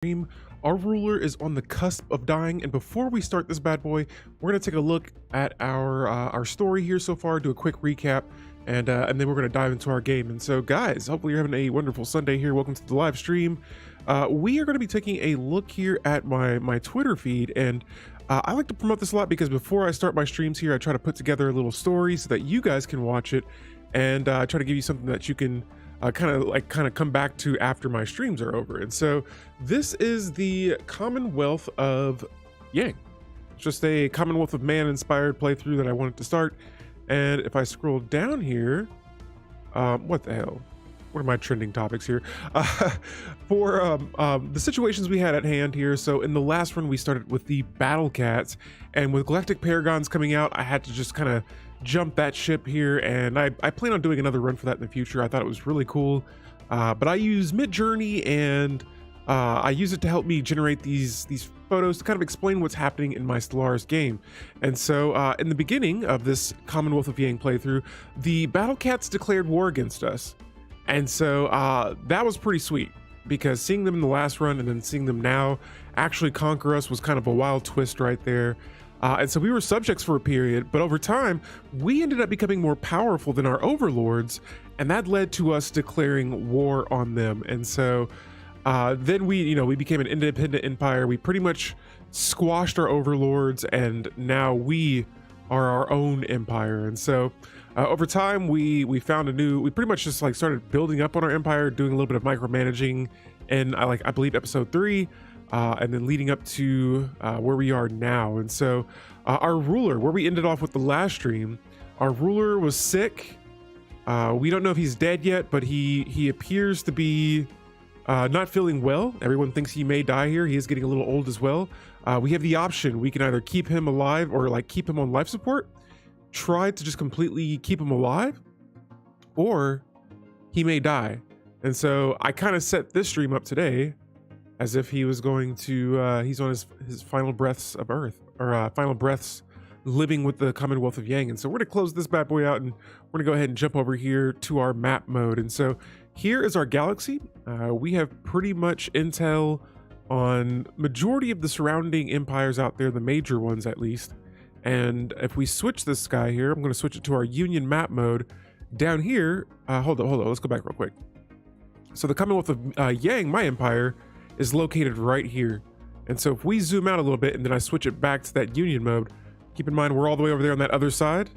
stream. Our ruler is on the cusp of dying, and before we start this bad boy, we're gonna take a look at our story here so far, do a quick recap, and then we're gonna dive into our game. And so, guys, hopefully you're having a wonderful Sunday here. Welcome to the live stream. We are gonna be taking a look here at my Twitter feed, and I like to promote this a lot because before I start my streams here, I try to put together a little story so that you guys can watch it, and try to give you something that you can kind of come back to after my streams are over. And so this is the Commonwealth of Yang. It's just a Commonwealth of Man inspired playthrough that I wanted to start. And if I scroll down here, what the hell? What are my trending topics here? For the situations we had at hand here. So in the last run, we started with the Battle Cats, and with Galactic Paragons coming out, I had to just kind of jump that ship here, and I plan on doing another run for that in the future. I thought it was really cool, but I use Midjourney, and I use it to help me generate these photos to kind of explain what's happening in my Stellaris game. And so in the beginning of this Commonwealth of Yang playthrough, the Battle Cats declared war against us. And so that was pretty sweet, because seeing them in the last run and then seeing them now actually conquer us was kind of a wild twist right there. And so we were subjects for a period, but over time, we ended up becoming more powerful than our overlords, and that led to us declaring war on them. And so then we became an independent empire. We pretty much squashed our overlords, and now we are our own empire. And so over time, we pretty much just like started building up on our empire, doing a little bit of micromanaging, and I believe episode 3. And then leading up to where we are now. And so our ruler, where we ended off with the last stream, our ruler was sick. We don't know if he's dead yet, but he appears to be not feeling well. Everyone thinks he may die here. He is getting a little old as well. We have the option. We can either keep him alive or like keep him on life support, try to just completely keep him alive, or he may die. And so I kind of set this stream up today as if he was going to, he's on his final breaths of Earth, or final breaths living with the Commonwealth of Yang. And so we're gonna close this bad boy out, and we're gonna go ahead and jump over here to our map mode. And so here is our galaxy. We have pretty much intel on majority of the surrounding empires out there, the major ones at least. And if we switch this guy here, I'm gonna switch it to our Union map mode. Down here, hold on, let's go back real quick. So the Commonwealth of Yang, my empire, is located right here. And so if we zoom out a little bit and then I switch it back to that Union mode, keep in mind we're all the way over there on that other side.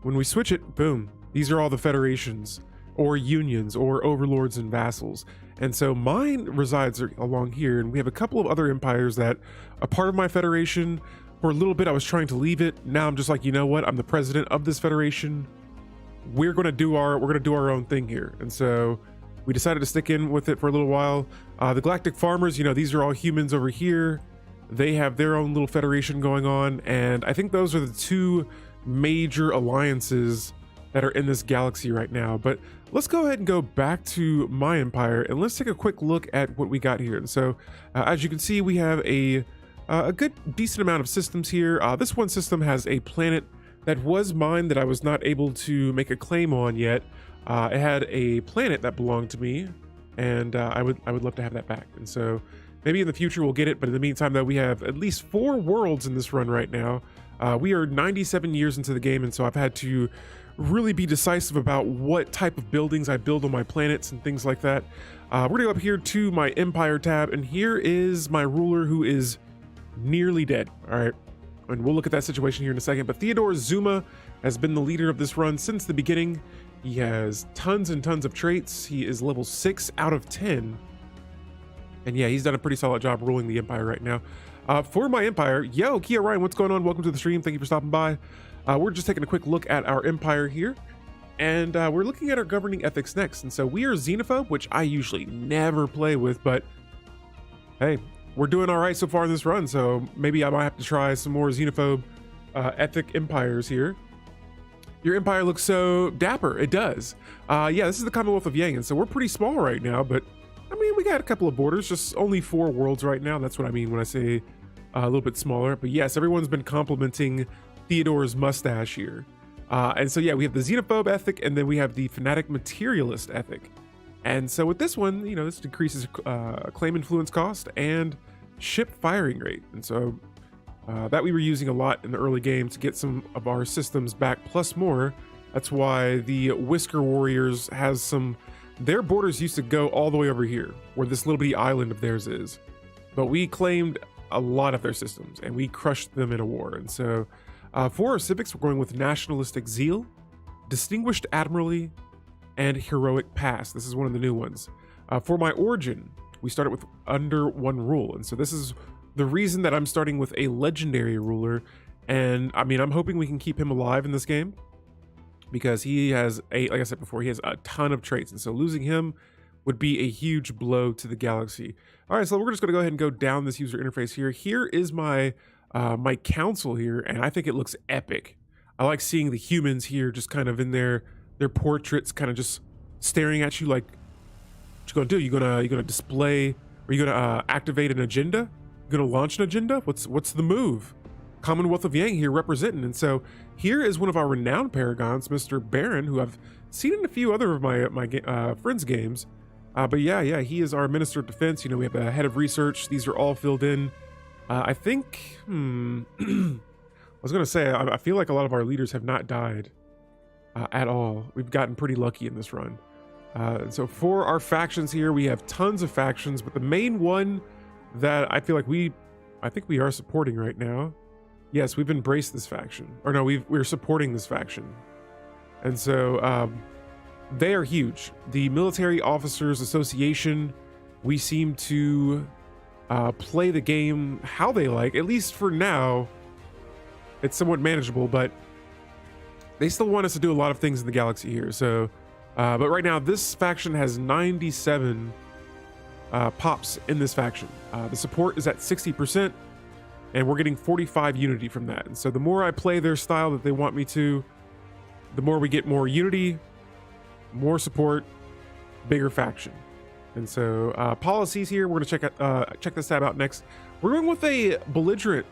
When we switch it, boom, these are all the federations or unions or overlords and vassals. And so mine resides along here, and we have a couple of other empires that are part of my federation. For a little bit I was trying to leave it. Now I'm just like, you know what, I'm the president of this federation. We're gonna do our own thing here. And so we decided to stick in with it for a little while. The Galactic Farmers, these are all humans over here. They have their own little federation going on, and I think those are the two major alliances that are in this galaxy right now. But let's go ahead and go back to my empire, and let's take a quick look at what we got here. And so, as you can see, we have a good, decent amount of systems here. This one system has a planet that was mine that I was not able to make a claim on yet. It had a planet that belonged to me, and I would love to have that back. And so maybe in the future we'll get it, but in the meantime though, we have at least 4 worlds in this run right now. We are 97 years into the game, and so I've had to really be decisive about what type of buildings I build on my planets and things like that. We're gonna go up here to my Empire tab, and here is my ruler who is nearly dead. All right, and we'll look at that situation here in a second. But Theodore Zuma has been the leader of this run since the beginning. He has tons and tons of traits. He is level 6 out of 10. And yeah, he's done a pretty solid job ruling the empire right now. For my empire, yo, Kia Ryan, what's going on? Welcome to the stream. Thank you for stopping by. We're just taking a quick look at our empire here. And we're looking at our governing ethics next. And so we are xenophobe, which I usually never play with, but hey, we're doing all right so far in this run. So maybe I might have to try some more xenophobe ethic empires here. Your empire looks so dapper. It does. Yeah, this is the Commonwealth of Yang, and so we're pretty small right now, but I mean, we got a couple of borders, just only 4 worlds right now. That's what I mean when I say a little bit smaller. But yes, everyone's been complimenting Theodore's mustache here. And so yeah, we have the xenophobe ethic, and then we have the fanatic materialist ethic. And so with this one, this decreases claim influence cost and ship firing rate. And so that we were using a lot in the early game to get some of our systems back plus more. That's why the Whisker Warriors has their borders used to go all the way over here, where this little bitty island of theirs is. But we claimed a lot of their systems, and we crushed them in a war. And so for our civics, we're going with Nationalistic Zeal, Distinguished Admiralty, and Heroic Past. This is one of the new ones. For my origin, we started with Under One Rule. And so this is the reason that I'm starting with a legendary ruler. And I mean, I'm hoping we can keep him alive in this game, because he has like I said before, he has a ton of traits. And so losing him would be a huge blow to the galaxy. All right, so we're just gonna go ahead and go down this user interface here. Here is my my council here, and I think it looks epic. I like seeing the humans here just kind of in their portraits, kind of just staring at you like, what you gonna do? You gonna display, or you gonna activate an agenda? You gonna launch an agenda? What's the move? Commonwealth of Yang here representing. And so here is one of our renowned paragons, Mr. Baron, who I've seen in a few other of my friends' games. But yeah, he is our Minister of Defense. We have a head of research. These are all filled in. I think, I was gonna say, I feel like a lot of our leaders have not died at all. We've gotten pretty lucky in this run. And so for our factions here, we have tons of factions, but the main one that I feel like I think we are supporting right now. Yes, we've embraced this faction. Or no, we're supporting this faction. And so they are huge. The Military Officers Association, we seem to play the game how they like. At least for now, it's somewhat manageable, but they still want us to do a lot of things in the galaxy here. So, but right now, this faction has 97 pops in this faction. The support is at 60%. And we're getting 45 unity from that. And so the more I play their style that they want me to, the more we get more unity, more support, bigger faction. And so policies here, we're gonna check this tab out next. We're going with a belligerent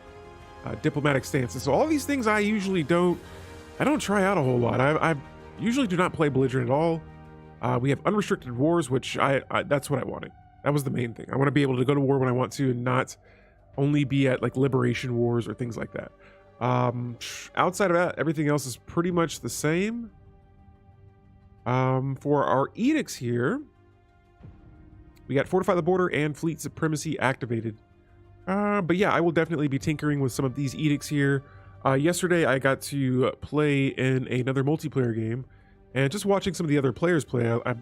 diplomatic stance. And so all these things I usually don't try out a whole lot. I usually do not play belligerent at all. We have unrestricted wars, which that's what I wanted. That was the main thing. I want to be able to go to war when I want to and not only be at like liberation wars or things like that. Outside of that, everything else is pretty much the same. For our edicts here, we got fortify the border and fleet supremacy activated. But yeah, I will definitely be tinkering with some of these edicts here. Yesterday I got to play in another multiplayer game, and just watching some of the other players play, I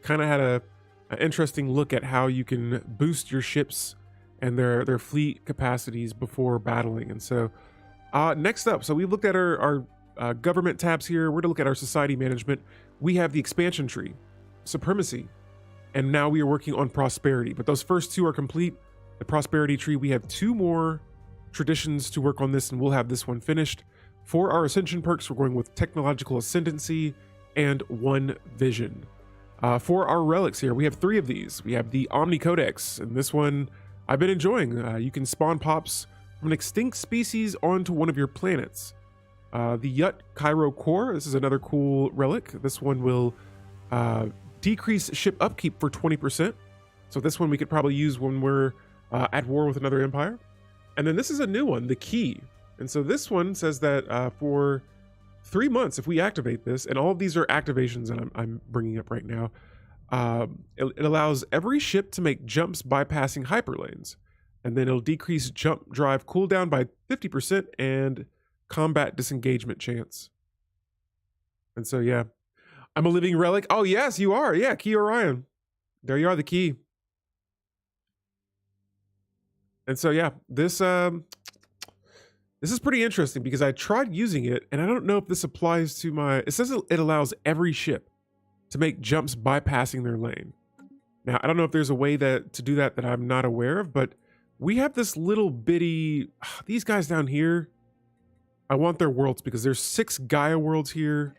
kind of had an interesting look at how you can boost your ships and their fleet capacities before battling. And so next up, so we've looked at our government tabs here. We're to look at our society management. We have the expansion tree, supremacy, and now we are working on prosperity. But those first two are complete. The prosperity tree, we have 2 more traditions to work on this, and we'll have this one finished. For our ascension perks, we're going with technological ascendancy and 1 vision. For our relics here, we have 3 of these. We have the Omni Codex, and this one I've been enjoying. You can spawn pops from an extinct species onto one of your planets. The Yut Cairo Core, this is another cool relic. This one will decrease ship upkeep for 20%. So this one we could probably use when we're at war with another empire. And then this is a new one, the Key. And so this one says that for 3 months, if we activate this, and all of these are activations that I'm bringing up right now, it allows every ship to make jumps bypassing hyperlanes, and then it'll decrease jump drive cooldown by 50% and combat disengagement chance. And so yeah, I'm a living relic. Oh yes, you are. Yeah, Key Orion. There you are, the Key. And so yeah, this is pretty interesting because I tried using it, and I don't know if this applies to my. It says it allows every ship to make jumps bypassing their lane. Now, I don't know if there's a way to do that I'm not aware of, but we have this little bitty, these guys down here, I want their worlds because there's 6 Gaia worlds here.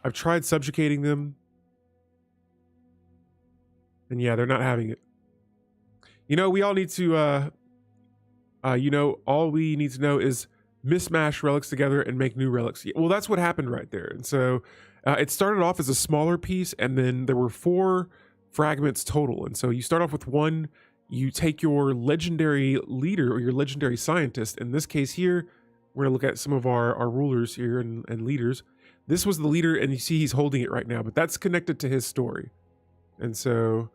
I've tried subjugating them. And yeah, they're not having it. We all need to, all we need to know is mismatch relics together and make new relics. Well, that's what happened right there. And so It started off as a smaller piece, and then there were 4 fragments total. And so you start off with 1, you take your legendary leader or your legendary scientist. In this case here, we're gonna look at some of our rulers here and leaders. This was the leader, and you see he's holding it right now, but that's connected to his story. And so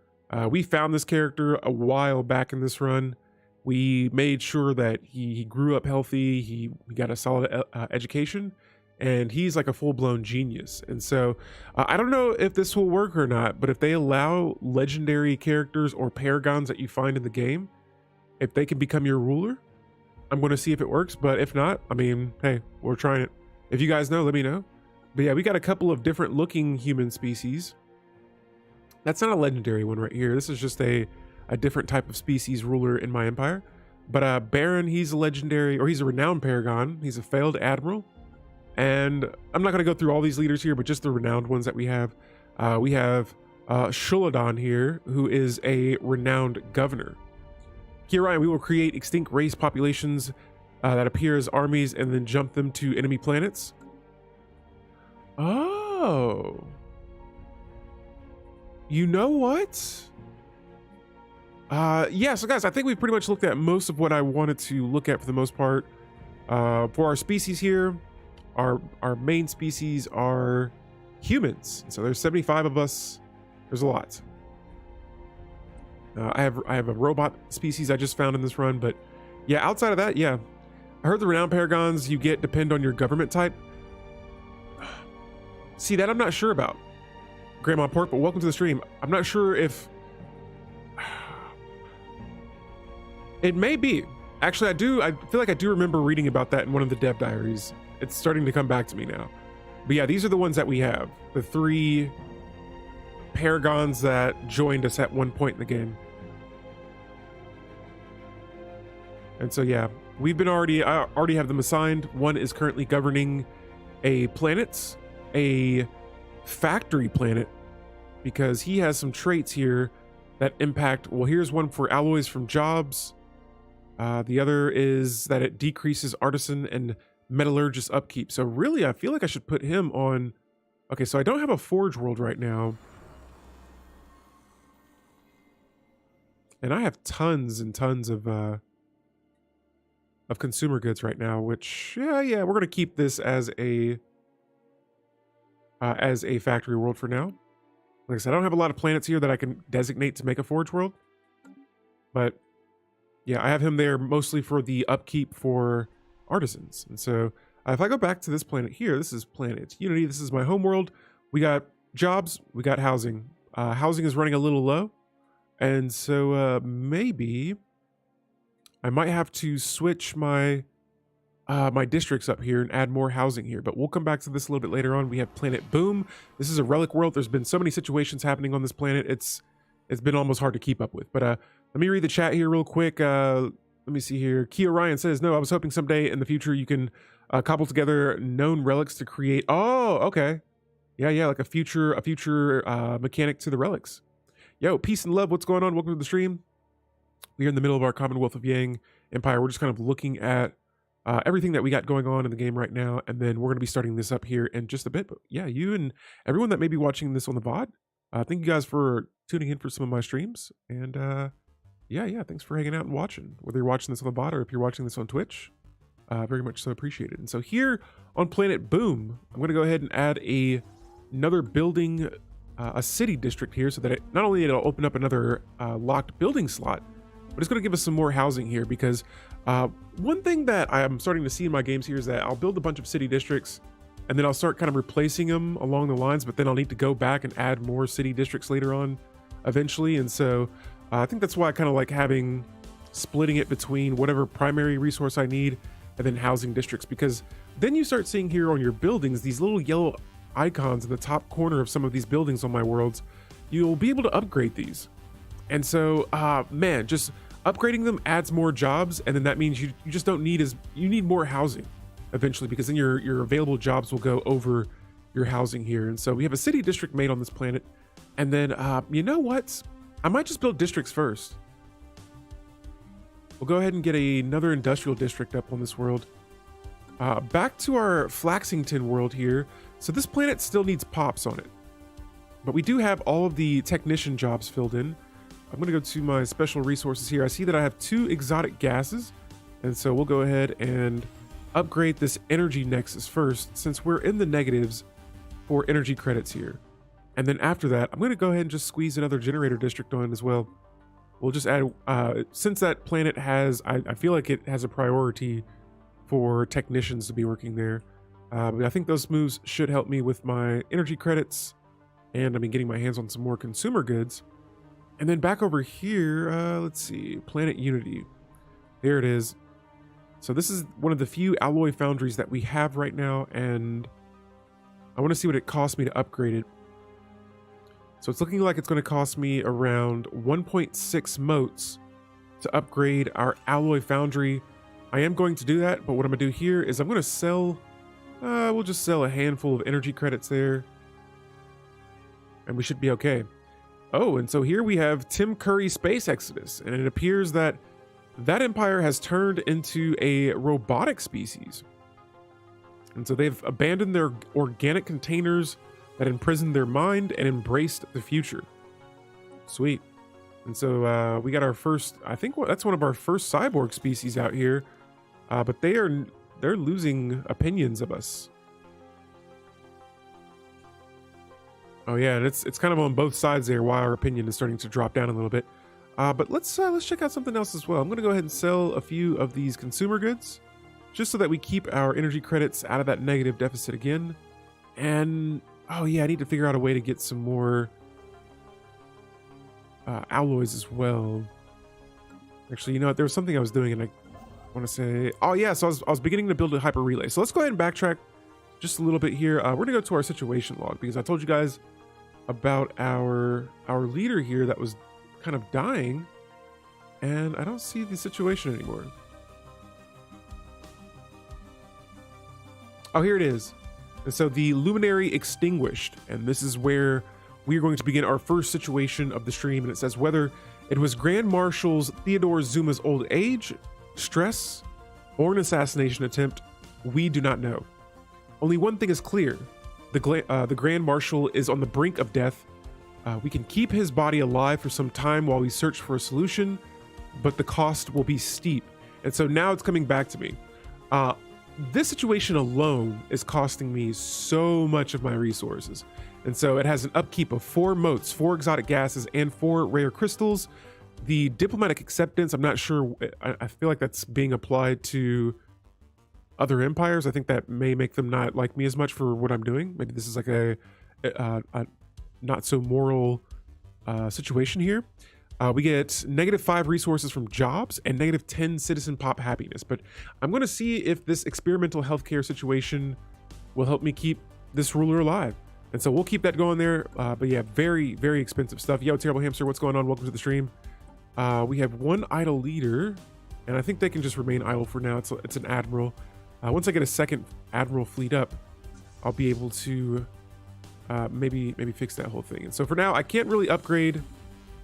we found this character a while back in this run. We made sure that he grew up healthy, he got a solid education, and he's like a full-blown genius. And so I don't know if this will work or not, but if they allow legendary characters or paragons that you find in the game, if they can become your ruler, I'm going to see if it works. But if not, I mean, hey, we're trying it. If you guys know, let me know. But yeah, we got a couple of different looking human species. That's not a legendary one right here. This is just a different type of species ruler in my empire. But Baron, he's a legendary, or he's a renowned paragon. He's a failed admiral. And I'm not going to go through all these leaders here, but just the renowned ones that we have. We have Shuladon here, who is a renowned governor. Here, Ryan, we will create extinct race populations that appear as armies and then jump them to enemy planets. Oh. You know what? Yeah, so guys, I think we've pretty much looked at most of what I wanted to look at for the most part. For our species here, our main species are humans. So there's 75 of us. There's a lot. I have a robot species I just found in this run, but yeah, outside of that, yeah. I heard the renowned paragons you get depend on your government type. See, that I'm not sure about, Grandma Pork, but welcome to the stream. I'm not sure if it may be. Actually, I feel like I do remember reading about that in one of the dev diaries. It's starting to come back to me now. But yeah, these are the ones that we have. The 3 paragons that joined us at one point in the game. And so yeah, I already have them assigned. One is currently governing a planet, a factory planet, because he has some traits here that impact. Well, here's one for alloys from jobs. The other is that it decreases artisan and metallurgist upkeep. So really, I feel like I should put him on. Okay, so I don't have a forge world right now, and I have tons and tons of consumer goods right now. Which yeah, we're gonna keep this as a factory world for now. Like I said, I don't have a lot of planets here that I can designate to make a forge world, but yeah, I have him there mostly for the upkeep for artisans. And so if I go back to this planet here, this is planet Unity. This is my home world. We got jobs, we got housing. Housing is running a little low, and so maybe I might have to switch my my districts up here and add more housing here, but we'll come back to this a little bit later on. We have planet Boom. This is a relic world. There's been so many situations happening on this planet. It's been almost hard to keep up with. But let me read the chat here real quick. Let me see here. Kia Ryan says, no, I was hoping someday in the future you can cobble together known relics to create. Oh, okay. Yeah, like a future mechanic to the relics. Yo, peace and love. What's going on? Welcome to the stream. We're in the middle of our Commonwealth of Yang Empire. We're just kind of looking at everything that we got going on in the game right now, and then we're going to be starting this up here in just a bit. But yeah, you and everyone that may be watching this on the VOD, thank you guys for tuning in for some of my streams. And yeah, thanks for hanging out and watching. Whether you're watching this on the VOD or if you're watching this on Twitch, very much so appreciated. And so here on Planet Boom, I'm going to go ahead and add another building, a city district here, so that not only it'll open up another locked building slot, but it's going to give us some more housing here, because one thing that I'm starting to see in my games here is that I'll build a bunch of city districts and then I'll start kind of replacing them along the lines, but then I'll need to go back and add more city districts later on eventually. And so I think that's why I kind of like splitting it between whatever primary resource I need and then housing districts, because then you start seeing here on your buildings these little yellow icons in the top corner of some of these buildings on my worlds. You'll be able to upgrade these. And so man, just upgrading them adds more jobs, and then that means you just don't need you need more housing eventually, because then your available jobs will go over your housing here. And so we have a city district made on this planet, and then you know what, I might just build districts first. We'll go ahead and get another industrial district up on this world. Back to our Flaxington world here. So this planet still needs pops on it, but we do have all of the technician jobs filled in. I'm going to go to my special resources here. I see that I have 2 exotic gases, and so we'll go ahead and upgrade this energy nexus first, since we're in the negatives for energy credits here. And then after that, I'm going to go ahead and just squeeze another generator district on as well. We'll just add, since that planet has, I feel like it has a priority for technicians to be working there. I think those moves should help me with my energy credits, and I mean getting my hands on some more consumer goods. And then back over here, let's see, Planet Unity. There it is. So this is one of the few alloy foundries that we have right now, and I want to see what it costs me to upgrade it. So it's looking like it's going to cost me around 1.6 motes to upgrade our alloy foundry. I am going to do that, but what I'm going to do here is I'm going to sell, we'll just sell a handful of energy credits there, and we should be okay. Oh, and so here we have Tim Curry Space Exodus, and it appears that that empire has turned into a robotic species. And so they've abandoned their organic containers that imprisoned their mind and embraced the future. Sweet. And so we got our first, I think that's one of our first cyborg species out here, but they're losing opinions of us. Oh yeah, and it's kind of on both sides there why our opinion is starting to drop down a little bit. But let's check out something else as well. I'm going to go ahead and sell a few of these consumer goods, just so that we keep our energy credits out of that negative deficit again. And oh yeah, I need to figure out a way to get some more alloys as well. Actually, you know what? There was something I was doing, and I want to say, oh yeah, so I was beginning to build a hyper relay. So let's go ahead and backtrack just a little bit here. We're gonna go to our situation log, because I told you guys about our leader here that was kind of dying, and I don't see the situation anymore. Oh, here it is. And so the luminary extinguished, and this is where we are going to begin our first situation of the stream. And it says whether it was Grand Marshal Theodore Zuma's old age, stress, or an assassination attempt, we do not know. Only one thing is clear: the Grand Marshal is on the brink of death. We can keep his body alive for some time while we search for a solution, but the cost will be steep. And so now it's coming back to me. This situation alone is costing me so much of my resources. And so it has an upkeep of 4 motes, 4 exotic gases, and 4 rare crystals. The diplomatic acceptance, I'm not sure. I feel like that's being applied to other empires. I think that may make them not like me as much for what I'm doing. Maybe this is like a not so moral situation here. We get -5 resources from jobs and -10 citizen pop happiness. But I'm going to see if this experimental healthcare situation will help me keep this ruler alive. And so we'll keep that going there. But yeah, very, very expensive stuff. Yo, Terrible Hamster, what's going on? Welcome to the stream. We have 1 idle leader, and I think they can just remain idle for now. It's an admiral. Once I get a second admiral fleet up, I'll be able to maybe fix that whole thing. And so for now, I can't really upgrade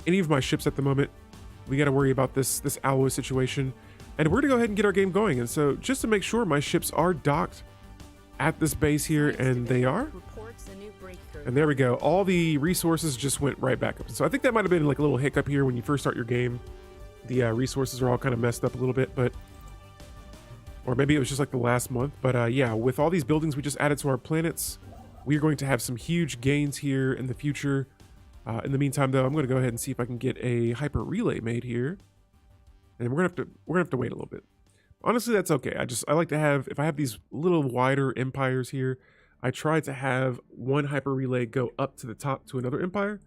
any of my ships at the moment. We got to worry about this alloy situation, and we're gonna go ahead and get our game going. And so just to make sure my ships are docked at this base here, and they are. And there we go. All the resources just went right back up. So I think that might have been like a little hiccup here when you first start your game. The resources are all kind of messed up a little bit, but or maybe it was just like the last month. But yeah, with all these buildings we just added to our planets, we are going to have some huge gains here in the future. In the meantime, though, I'm going to go ahead and see if I can get a hyper relay made here, and we're gonna have to wait a little bit. Honestly, that's okay. I like to have, if I have these little wider empires here, I try to have one hyper relay go up to the top to another empire.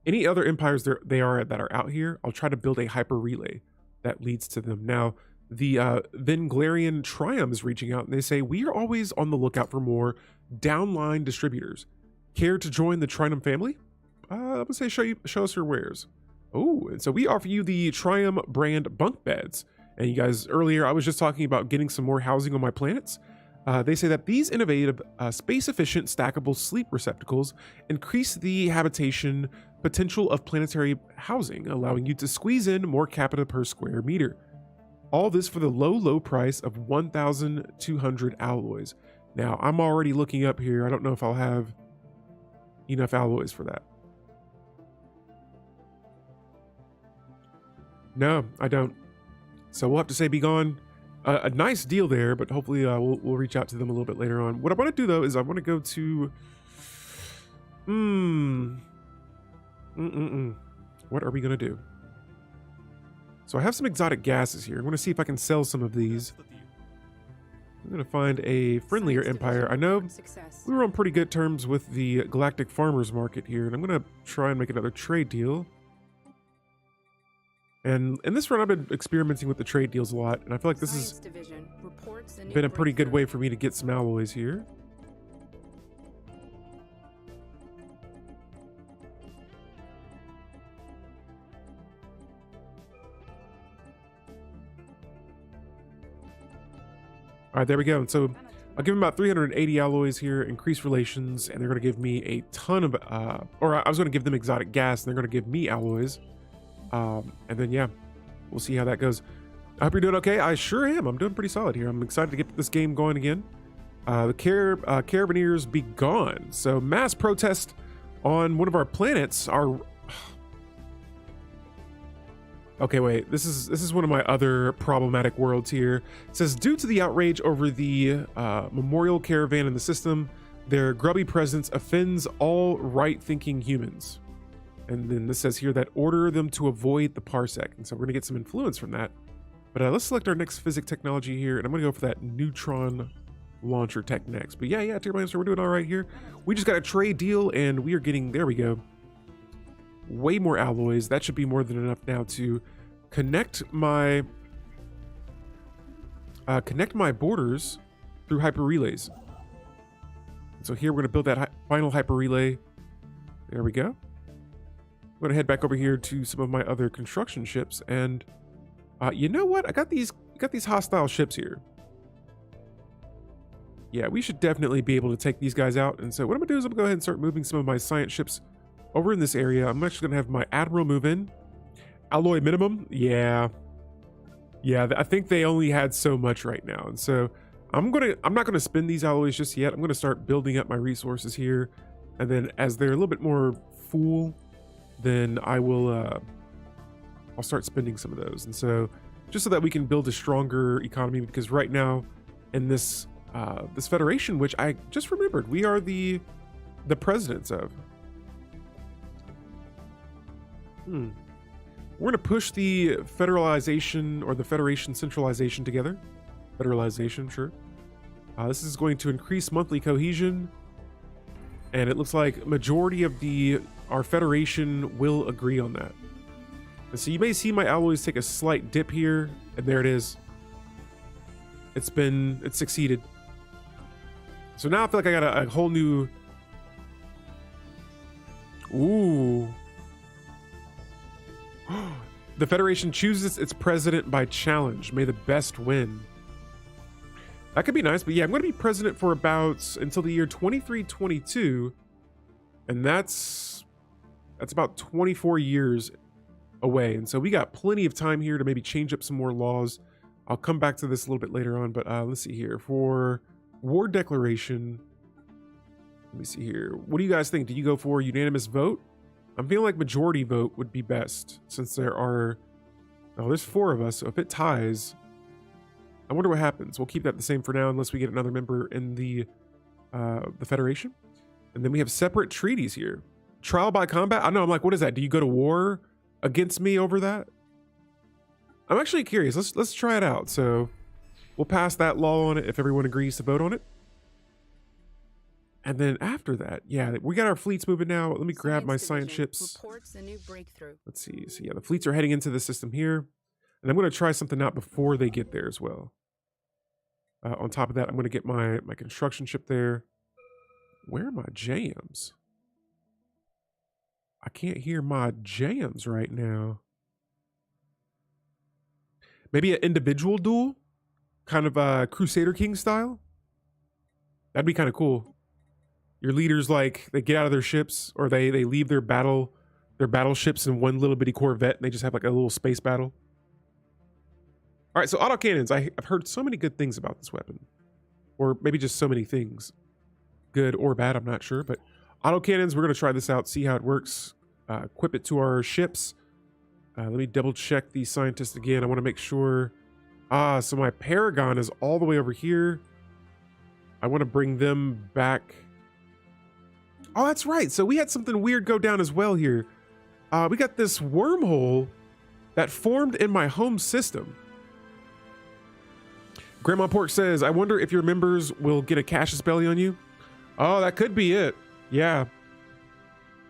Any other empires that are out here, I'll try to build a hyper relay that leads to them. Now, the Venglarian Triumph is reaching out, and they say, we are always on the lookout for more downline distributors. Care to join the Triumph family? I would say show us your wares. Oh, and so we offer you the Triumph brand bunk beds. And you guys, earlier I was just talking about getting some more housing on my planets. They say that these innovative, space-efficient, stackable sleep receptacles increase the habitation potential of planetary housing, allowing you to squeeze in more capita per square meter. All this for the low price of 1,200 alloys. Now, I'm already looking up here. I don't know if I'll have enough alloys for that. No, I don't. So we'll have to say be gone. A nice deal there, but hopefully we'll reach out to them a little bit later on. What I want to do, though, is I want to go to... What are we going to do? So I have some exotic gases here. I'm going to see if I can sell some of these. I'm going to find a friendlier empire. I know we were on pretty good terms with the Galactic Farmers Market here, and I'm going to try and make another trade deal. And in this run, I've been experimenting with the trade deals a lot, and I feel like this has been a pretty good way for me to get some alloys here. All right, there we go. And so I'll give them about 380 alloys here, increase relations, and they're going to give me a ton of, or I was going to give them exotic gas, and they're going to give me alloys. And then, yeah, we'll see how that goes. I hope you're doing okay. I sure am. I'm doing pretty solid here. I'm excited to get this game going again. The Carabineers be gone. So mass protest on one of our planets are... Okay, wait. This is one of my other problematic worlds here. It says, due to the outrage over the memorial caravan in the system, their grubby presence offends all right-thinking humans. And then this says here that order them to avoid the parsec. And so we're going to get some influence from that. But let's select our next physics technology here. And I'm going to go for that neutron launcher tech next. But yeah, Tier Blaster, we're doing all right here. We just got a trade deal and we are getting, there we go, way more alloys. That should be more than enough now to connect my borders through hyper relays. So here we're going to build that final hyper relay. There we go. I'm going to head back over here to some of my other construction ships, and you know what? I got these hostile ships here. Yeah, we should definitely be able to take these guys out. And so what I'm going to do is I'm going to go ahead and start moving some of my science ships over in this area. I'm actually going to have my Admiral move in. Alloy minimum? Yeah, I think they only had so much right now. And so I'm not going to spend these alloys just yet. I'm going to start building up my resources here. And then as they're a little bit more full, then I will I'll start spending some of those. And so just so that we can build a stronger economy, because right now in this this federation, which I just remembered we are the presidents of. We're going to push the federalization or the federation centralization together. Federalization, sure. This is going to increase monthly cohesion. And it looks like majority of our federation will agree on that. And so you may see my alloys take a slight dip here, and there it is. It's succeeded. So now I feel like I got a whole new... Ooh. The Federation chooses its president by challenge. May the best win. That could be nice, but yeah, I'm going to be president for about until the year 2322, and that's about 24 years away. And so we got plenty of time here to maybe change up some more laws. I'll come back to this a little bit later on, but let's see here. For war declaration, let me see here. What do you guys think? Do you go for unanimous vote? I'm feeling like majority vote would be best, since there's 4 of us, so if it ties, I wonder what happens. We'll keep that the same for now unless we get another member in the Federation. And then we have separate treaties here. Trial by combat? I know, I'm like, what is that? Do you go to war against me over that? I'm actually curious. Let's try it out. So we'll pass that law on it if everyone agrees to vote on it. And then after that, yeah, we got our fleets moving now. Let me grab my science ships. Let's see. So yeah, the fleets are heading into the system here. And I'm going to try something out before they get there as well. On top of that, I'm going to get my construction ship there. Where are my jams? I can't hear my jams right now. Maybe an individual duel? Kind of Crusader King style? That'd be kind of cool. Your leaders, like, they get out of their ships, or they leave their battleships in one little bitty Corvette, and they just have like a little space battle. All right, so autocannons. I've heard so many good things about this weapon. Or maybe just so many things. Good or bad, I'm not sure. But autocannons, we're going to try this out, see how it works. Equip it to our ships. Let me double check the scientist again. I want to make sure. So my Paragon is all the way over here. I want to bring them back. Oh, that's right. So we had something weird go down as well here. We got this wormhole that formed in my home system. Grandma Pork says, I wonder if your members will get a Cassius belly on you. Oh, that could be it. Yeah.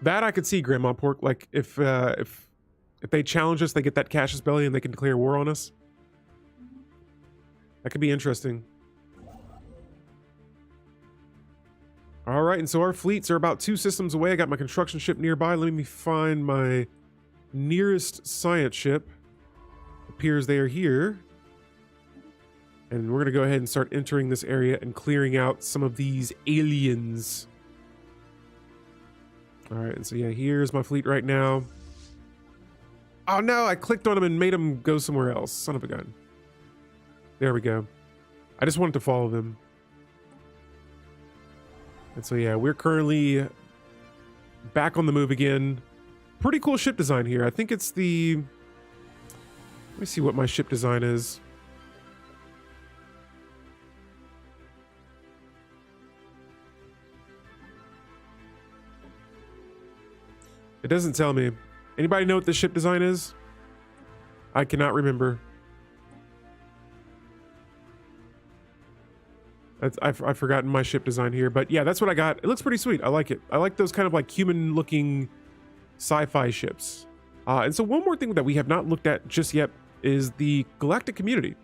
That I could see, Grandma Pork. Like if they challenge us, they get that Cassius belly and they can declare war on us. That could be interesting. All right, and so our fleets are about 2 systems away. I got my construction ship nearby. Let me find my nearest science ship. Appears they are here. And we're going to go ahead and start entering this area and clearing out some of these aliens. All right, and so yeah, here's my fleet right now. Oh no, I clicked on them and made them go somewhere else. Son of a gun. There we go. I just wanted to follow them. And so yeah, we're currently back on the move again. Pretty cool ship design here. I think it's the... Let me see what my ship design is. It doesn't tell me. Anybody know what the ship design is? I cannot remember. I've forgotten my ship design here, but yeah, that's what I got. It looks pretty sweet. I like it. I like those kind of like human-looking sci-fi ships. And so one more thing that we have not looked at just yet is the galactic community.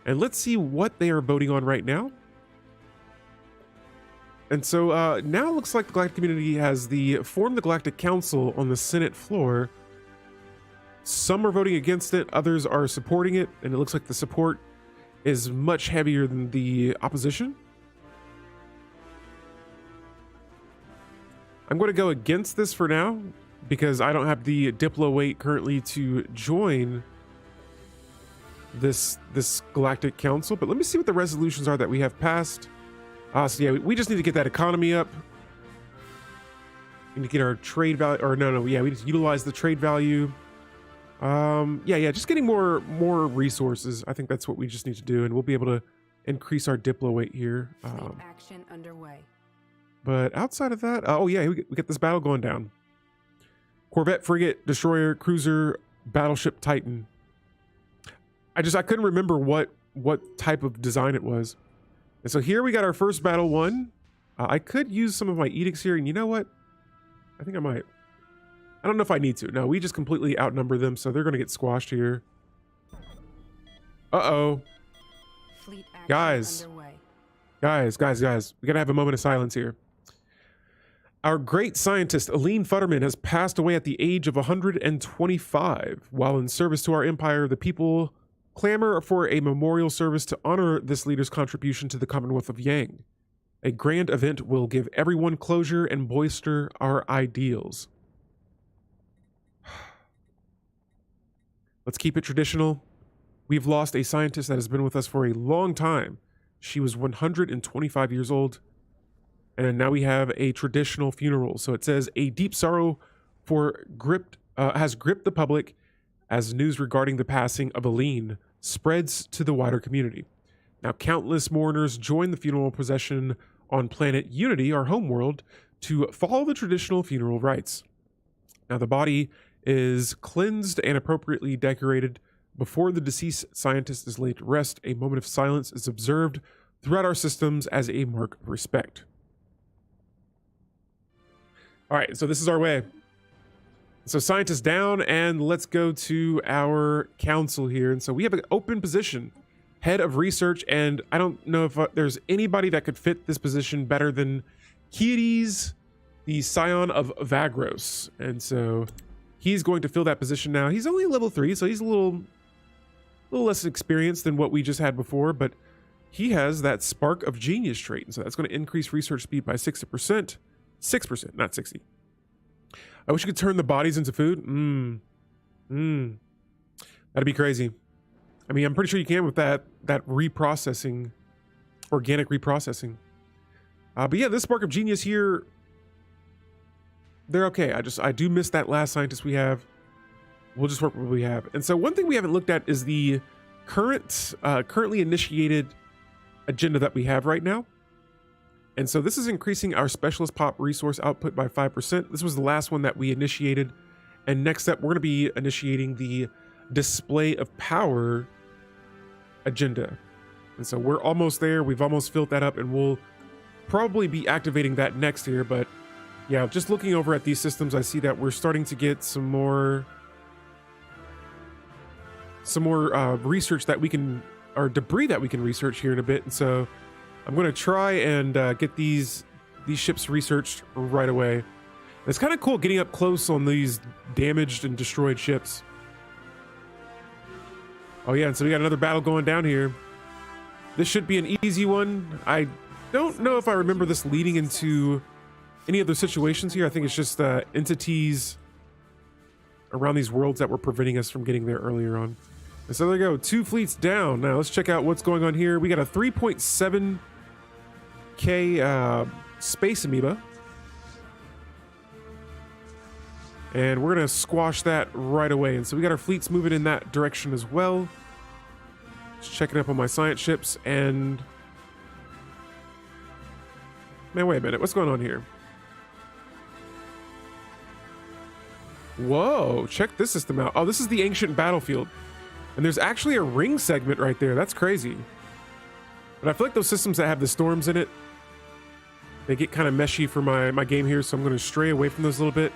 And let's see what they are voting on right now. And so now it looks like the galactic community has formed the Galactic Council on the Senate floor. Some are voting against it, others are supporting it, and it looks like the support is much heavier than the opposition. I'm going to go against this for now because I don't have the Diplo weight currently to join this Galactic Council. But let me see what the resolutions are that we have passed. So yeah, we just need to get that economy up. We need to get our trade value, or no, yeah, we need to utilize the trade value. Yeah, just getting more resources. I think that's what we just need to do, and we'll be able to increase our Diplo weight here. Action underway. But outside of that, oh yeah, we get this battle going down. Corvette, frigate, destroyer, cruiser, battleship, Titan. I couldn't remember what type of design it was. And so here we got our first battle won. I could use some of my edicts here, and you know what? I think I might. I don't know if I need to. No, we just completely outnumber them, so they're going to get squashed here. Uh-oh. Guys. Guys. We got to have a moment of silence here. Our great scientist, Aline Futterman, has passed away at the age of 125. While in service to our empire, the people clamor for a memorial service to honor this leader's contribution to the Commonwealth of Yang. A grand event will give everyone closure and bolster our ideals. Let's keep it traditional. We've lost a scientist that has been with us for a long time. She was 125 years old. And now we have a traditional funeral. So it says, a deep sorrow has gripped the public as news regarding the passing of Aline spreads to the wider community. Now, countless mourners join the funeral procession on planet Unity, our homeworld, to follow the traditional funeral rites. Now, the body is cleansed and appropriately decorated. Before the deceased scientist is laid to rest, a moment of silence is observed throughout our systems as a mark of respect. All right, so this is our way. So scientists down, and let's go to our council here. And so we have an open position, head of research, and I don't know if there's anybody that could fit this position better than Kyrie's, the scion of Vagros. And so he's going to fill that position now. He's only level 3, so he's a little less experienced than what we just had before, but he has that spark of genius trait. And so that's going to increase research speed by 60%. 6%, not 60. I wish you could turn the bodies into food. That'd be crazy. I mean, I'm pretty sure you can with that reprocessing, organic reprocessing. But yeah, this spark of genius here, they're okay. I do miss that last scientist we have. We'll just work with what we have. And so one thing we haven't looked at is the currently initiated agenda that we have right now. And so this is increasing our specialist pop resource output by 5%. This was the last one that we initiated. And next up, we're going to be initiating the display of power agenda. And so we're almost there. We've almost filled that up, and we'll probably be activating that next here. But yeah, just looking over at these systems, I see that we're starting to get some more research that we can, or debris that we can research here in a bit. And so I'm going to try and get these ships researched right away. And it's kind of cool getting up close on these damaged and destroyed ships. Oh yeah, and so we got another battle going down here. This should be an easy one. I don't know if I remember this leading into any other situations here. I think it's just entities around these worlds that were preventing us from getting there earlier on. And so there you go, 2 fleets down. Now let's check out what's going on here. We got a 3.7K space amoeba. And we're gonna squash that right away. And so we got our fleets moving in that direction as well. Just checking up on my science ships, and man, wait a minute, what's going on here? Whoa, check this system out. Oh, this is the ancient battlefield. And there's actually a ring segment right there. That's crazy. But I feel like those systems that have the storms in it, they get kind of meshy for my game here, so I'm going to stray away from those a little bit.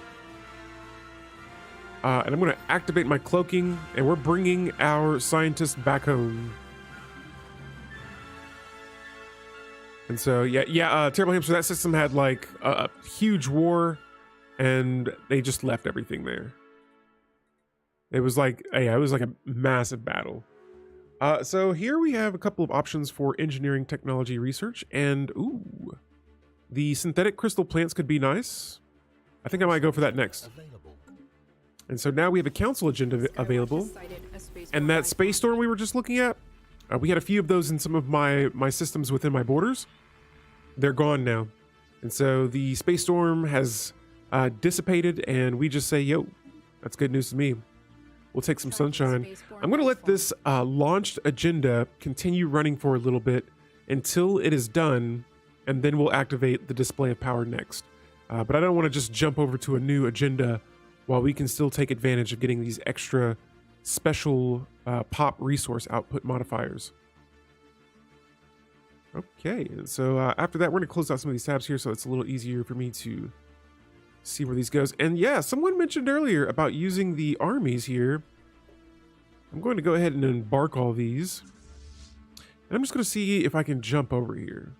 And I'm going to activate my cloaking, and we're bringing our scientists back home. And so, yeah, Terrible Hamster, that system had like a huge war, and they just left everything there. It was like, yeah, it was like a massive battle. So here we have a couple of options for engineering technology research, and ooh, the synthetic crystal plants could be nice. I think I might go for that next. And so now we have a council agenda available, and that space storm we were just looking at, we had a few of those in some of my systems within my borders. They're gone now. And so the space storm has dissipated, and we just say, yo, that's good news to me. We'll take some sunshine. I'm going to let this launched agenda continue running for a little bit until it is done, and then we'll activate the display of power next. But I don't want to just jump over to a new agenda while we can still take advantage of getting these extra special pop resource output modifiers. Okay, and so after that, we're going to close out some of these tabs here so it's a little easier for me to see where these goes. And yeah, someone mentioned earlier about using the armies here. I'm going to go ahead and embark all these. And I'm just going to see if I can jump over here.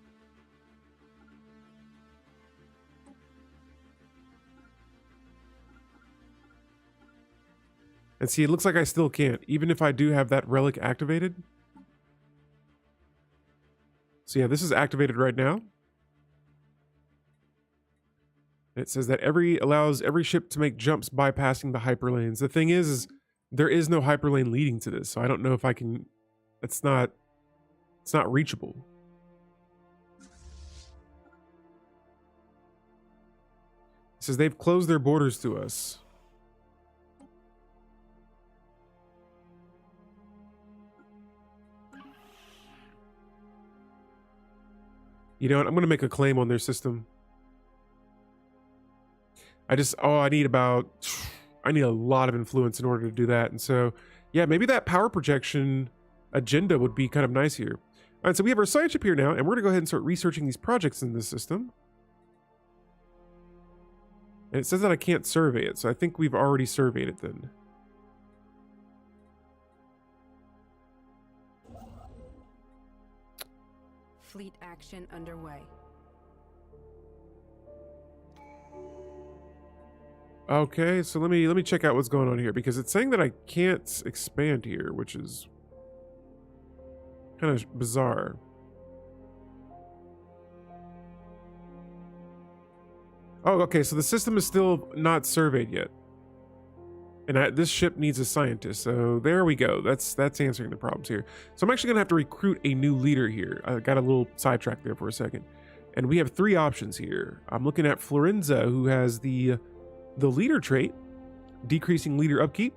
And see, it looks like I still can't, even if I do have that relic activated. So yeah, this is activated right now. It says that allows every ship to make jumps bypassing the hyperlanes. The thing is there is no hyperlane leading to this, so I don't know if I can. It's not reachable. It says they've closed their borders to us. You know what? I'm going to make a claim on their system. I need a lot of influence in order to do that. And so, yeah, maybe that power projection agenda would be kind of nice here. All right, so we have our science ship here now, and we're going to go ahead and start researching these projects in this system. And it says that I can't survey it, so I think we've already surveyed it then. Fleet action underway. Okay, so let me check out what's going on here, because it's saying that I can't expand here, which is kind of bizarre. Oh, okay, so the system is still not surveyed yet. And this ship needs a scientist. So there we go. That's answering the problems here. So I'm actually going to have to recruit a new leader here. I got a little sidetracked there for a second. And we have 3 options here. I'm looking at Florenza, who has the leader trait, decreasing leader upkeep,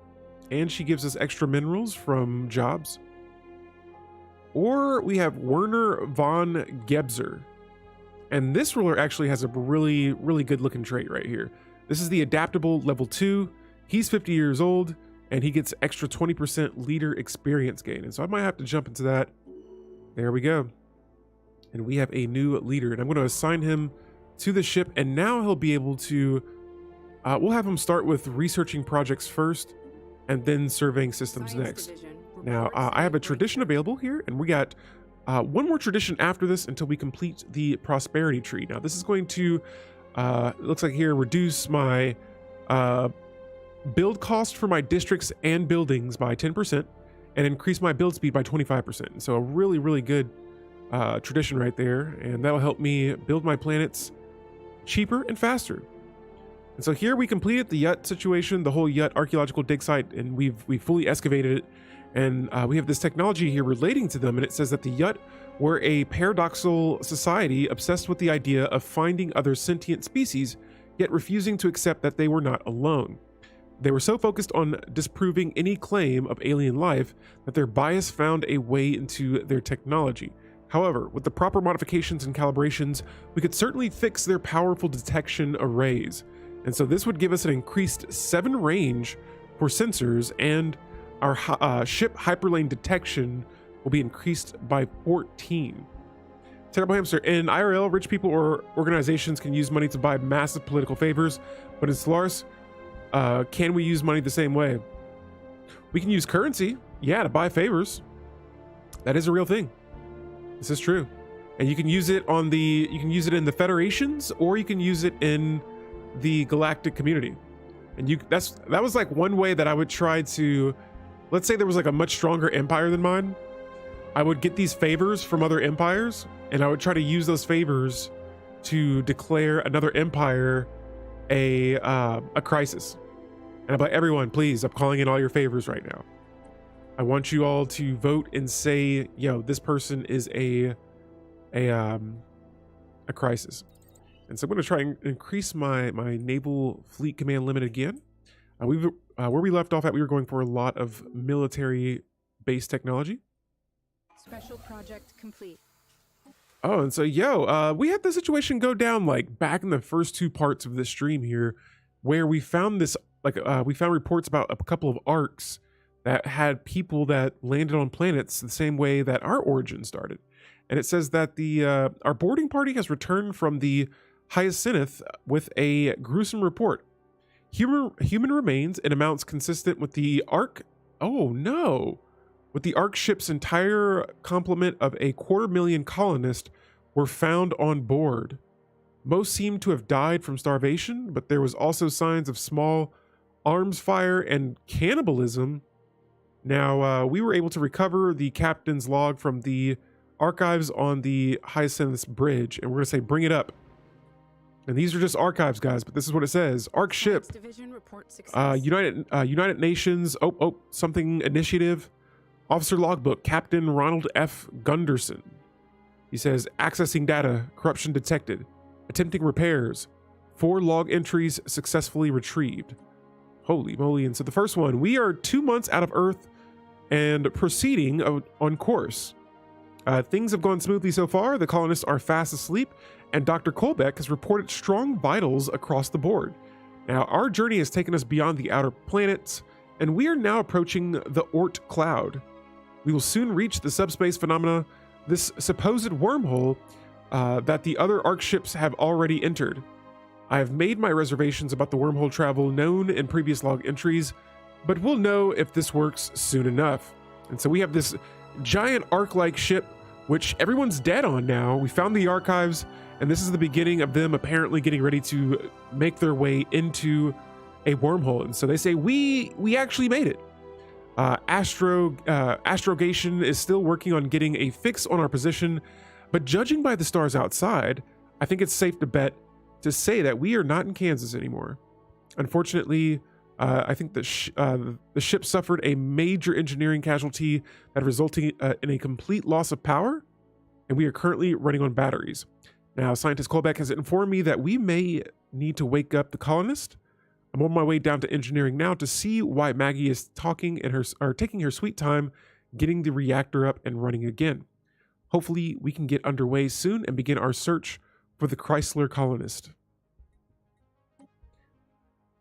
and she gives us extra minerals from jobs. Or we have Werner von Gebzer. And this ruler actually has a really, really good looking trait right here. This is the adaptable level 2. He's 50 years old and he gets extra 20% leader experience gain. And so I might have to jump into that. There we go. And we have a new leader, and I'm going to assign him to the ship. And now he'll be able to, we'll have him start with researching projects first and then surveying systems next. Now, I have a tradition available here, and we got one more tradition after this until we complete the prosperity tree. Now, this is going to, it looks like here, reduce my build cost for my districts and buildings by 10% and increase my build speed by 25%. So a really, really good tradition right there, and that'll help me build my planets cheaper and faster. And so here we completed the Yut situation, the whole Yut archaeological dig site, and we've fully excavated it. And we have this technology here relating to them, and it says that the Yut were a paradoxical society obsessed with the idea of finding other sentient species, yet refusing to accept that they were not alone. They were so focused on disproving any claim of alien life that their bias found a way into their technology. However, with the proper modifications and calibrations, we could certainly fix their powerful detection arrays. And so this would give us an increased 7 range for sensors, and our ship hyperlane detection will be increased by 14. Terrible Hamster, in IRL, rich people or organizations can use money to buy massive political favors, but in Stellaris, can we use money the same way? We can use currency, yeah, to buy favors. That is a real thing. This is true. And you can use it on you can use it in the federations, or you can use it in the galactic community. And that was like one way that I would try to, let's say there was like a much stronger empire than mine. I would get these favors from other empires, and I would try to use those favors to declare another empire a crisis. And I'm like, everyone, please, I'm calling in all your favors right now. I want you all to vote and say, yo, this person is a crisis. And so I'm going to try and increase my naval fleet command limit again. Where we left off at, we were going for a lot of military base technology. Special project complete. Oh, and so, we had the situation go down like back in the first 2 parts of this stream here, where we found this, we found reports about a couple of arcs that had people that landed on planets the same way that our origin started. And it says that our boarding party has returned from the Hyacinth with a gruesome report. Human remains in amounts consistent with the Ark. Oh no. With the Ark ship's entire complement of 250,000 colonists were found on board. Most seemed to have died from starvation, but there was also signs of small arms fire and cannibalism. Now, we were able to recover the captain's log from the archives on the Hyacinth's bridge, and we're going to say, bring it up. And these are just archives, guys, but this is what it says. Ark ship, United Nations, something initiative, officer logbook, Captain Ronald F. Gunderson. He says, accessing data, corruption detected, attempting repairs, 4 log entries successfully retrieved. Holy moly. And so the first one, we are 2 months out of Earth and proceeding on course. Things have gone smoothly so far. The colonists are fast asleep, and Dr. Kolbeck has reported strong vitals across the board. Now, our journey has taken us beyond the outer planets, and we are now approaching the Oort cloud. We will soon reach the subspace phenomena, this supposed wormhole that the other Ark ships have already entered. I have made my reservations about the wormhole travel known in previous log entries, but we'll know if this works soon enough. And so we have this giant Ark-like ship, which everyone's dead on now. We found the archives, and this is the beginning of them apparently getting ready to make their way into a wormhole. And so they say, we actually made it. Astrogation is still working on getting a fix on our position, but judging by the stars outside, I think it's safe to say that we are not in Kansas anymore. Unfortunately, I think that the ship suffered a major engineering casualty that resulted in a complete loss of power, and we are currently running on batteries. Now, Scientist Colbeck has informed me that we may need to wake up the colonist. I'm on my way down to engineering now to see why Maggie is taking her sweet time getting the reactor up and running again. Hopefully, we can get underway soon and begin our search for the Chrysler colonist.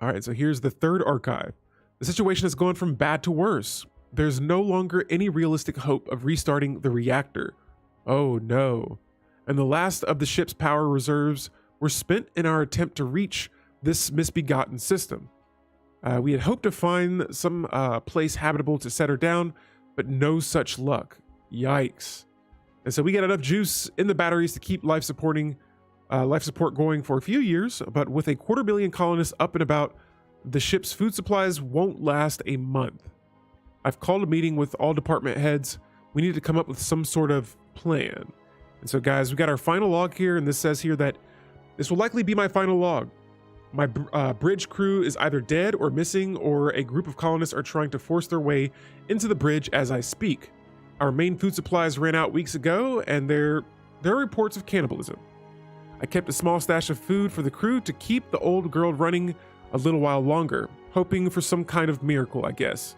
All right, so here's the third archive. The situation has gone from bad to worse. There's no longer any realistic hope of restarting the reactor. Oh no. And the last of the ship's power reserves were spent in our attempt to reach this misbegotten system. We had hoped to find some place habitable to set her down, but no such luck. Yikes. And so we got enough juice in the batteries to keep life support going for a few years, but with a 250,000 colonists up and about, the ship's food supplies won't last a month. I've called a meeting with all department heads. We need to come up with some sort of plan. And so guys, we got our final log here, and this says here that this will likely be my final log. My bridge crew is either dead or missing, or a group of colonists are trying to force their way into the bridge as I speak. Our main food supplies ran out weeks ago, and there are reports of cannibalism. I kept a small stash of food for the crew to keep the old girl running a little while longer, hoping for some kind of miracle, I guess.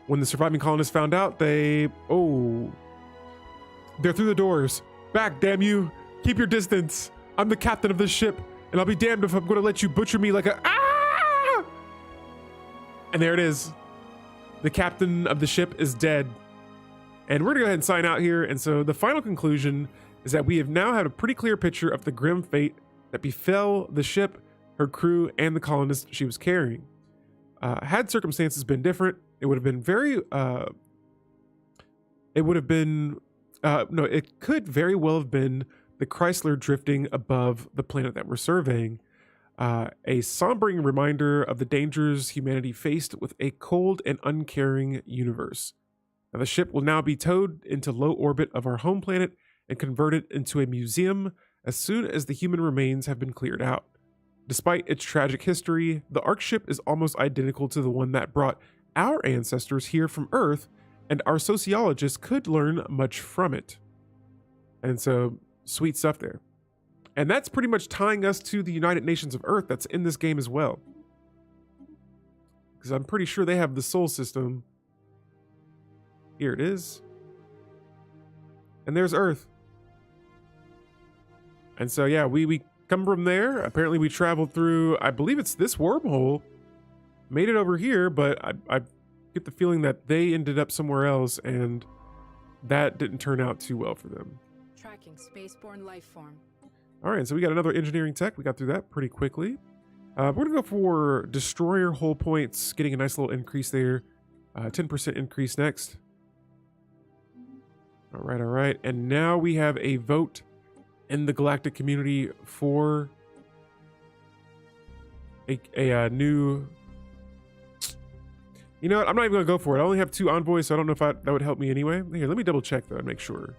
When the surviving colonists found out, they're through the doors. Back, damn you! Keep your distance! I'm the captain of this ship, and I'll be damned if I'm gonna let you butcher me like a ah! And there it is. The captain of the ship is dead. And we're gonna go ahead and sign out here. And so the final conclusion is that we have now had a pretty clear picture of the grim fate that befell the ship, her crew, and the colonists she was carrying. Had circumstances been different, it would have been it could very well have been the Chrysler drifting above the planet that we're surveying. A sombering reminder of the dangers humanity faced with a cold and uncaring universe. Now, the ship will now be towed into low orbit of our home planet and converted into a museum as soon as the human remains have been cleared out. Despite its tragic history, the Ark ship is almost identical to the one that brought our ancestors here from Earth, and our sociologists could learn much from it. And so, sweet stuff there. And that's pretty much tying us to the United Nations of Earth that's in this game as well. Because I'm pretty sure they have the Sol system. Here it is. And there's Earth. And so, yeah, we come from there. Apparently we traveled through, I believe it's this wormhole. Made it over here, but I get the feeling that they ended up somewhere else, and that didn't turn out too well for them. Tracking spaceborne life form. All right, so we got another engineering tech. We got through that pretty quickly. We're going to go for destroyer hull points, getting a nice little increase there. 10% increase next. All right. And now we have a vote in the galactic community for a new... You know what? I'm not even going to go for it. I only have 2 envoys, so I don't know if that would help me anyway. Here, let me double check, though, and make sure.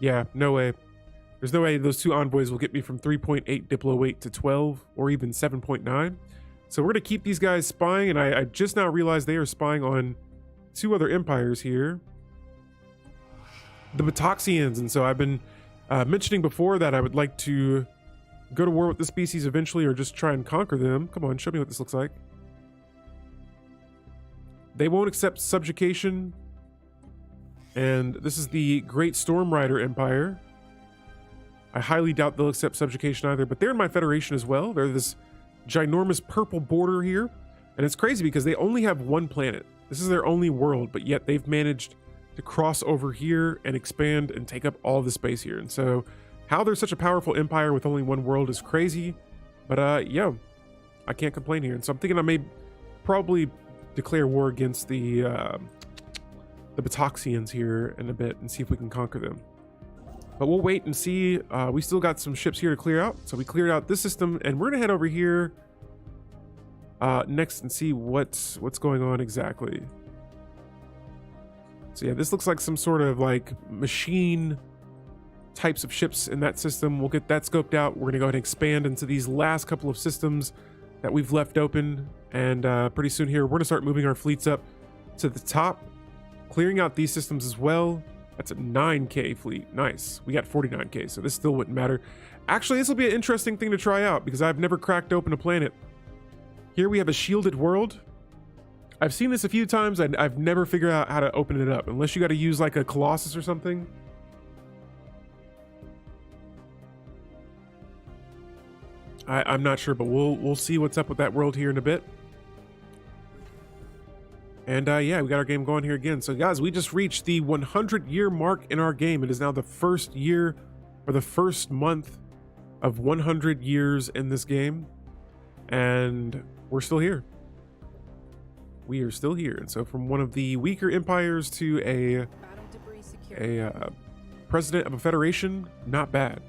Yeah, no way. There's no way those 2 envoys will get me from 3.8 Diplo weight to 12 or even 7.9. So we're going to keep these guys spying, and I just now realized they are spying on 2 other empires here. The Batoxians, and so I've been mentioning before that I would like to go to war with the species eventually, or just try and conquer them. Come on, show me what this looks like. They won't accept subjugation, and this is the Great Storm Rider Empire. I highly doubt they'll accept subjugation either, but they're in my federation as well. They're this ginormous purple border here, and it's crazy because they only have 1 planet. This is their only world, but yet they've managed to cross over here and expand and take up all the space here. And so how they're such a powerful empire with only 1 world is crazy, but yeah, I can't complain here. And so I'm thinking I may probably declare war against the Batoxians here in a bit and see if we can conquer them. But we'll wait and see. We still got some ships here to clear out. So we cleared out this system, and we're gonna head over here next and see what's going on exactly. So yeah, this looks like some sort of like machine types of ships in that system. We'll get that scoped out. We're gonna go ahead and expand into these last couple of systems that we've left open. And pretty soon here, we're going to start moving our fleets up to the top, clearing out these systems as well. That's a 9K fleet. Nice. We got 49K, so this still wouldn't matter. Actually, this will be an interesting thing to try out because I've never cracked open a planet. Here we have a shielded world. I've seen this a few times. I've never figured out how to open it up unless you got to use like a Colossus or something. I'm not sure, but we'll see what's up with that world here in a bit. And yeah, we got our game going here again. So guys, we just reached the 100-year mark in our game. It is now the first year or the first month of 100 years in this game. And we're still here. We are still here. And so from one of the weaker empires to a president of a federation, not bad.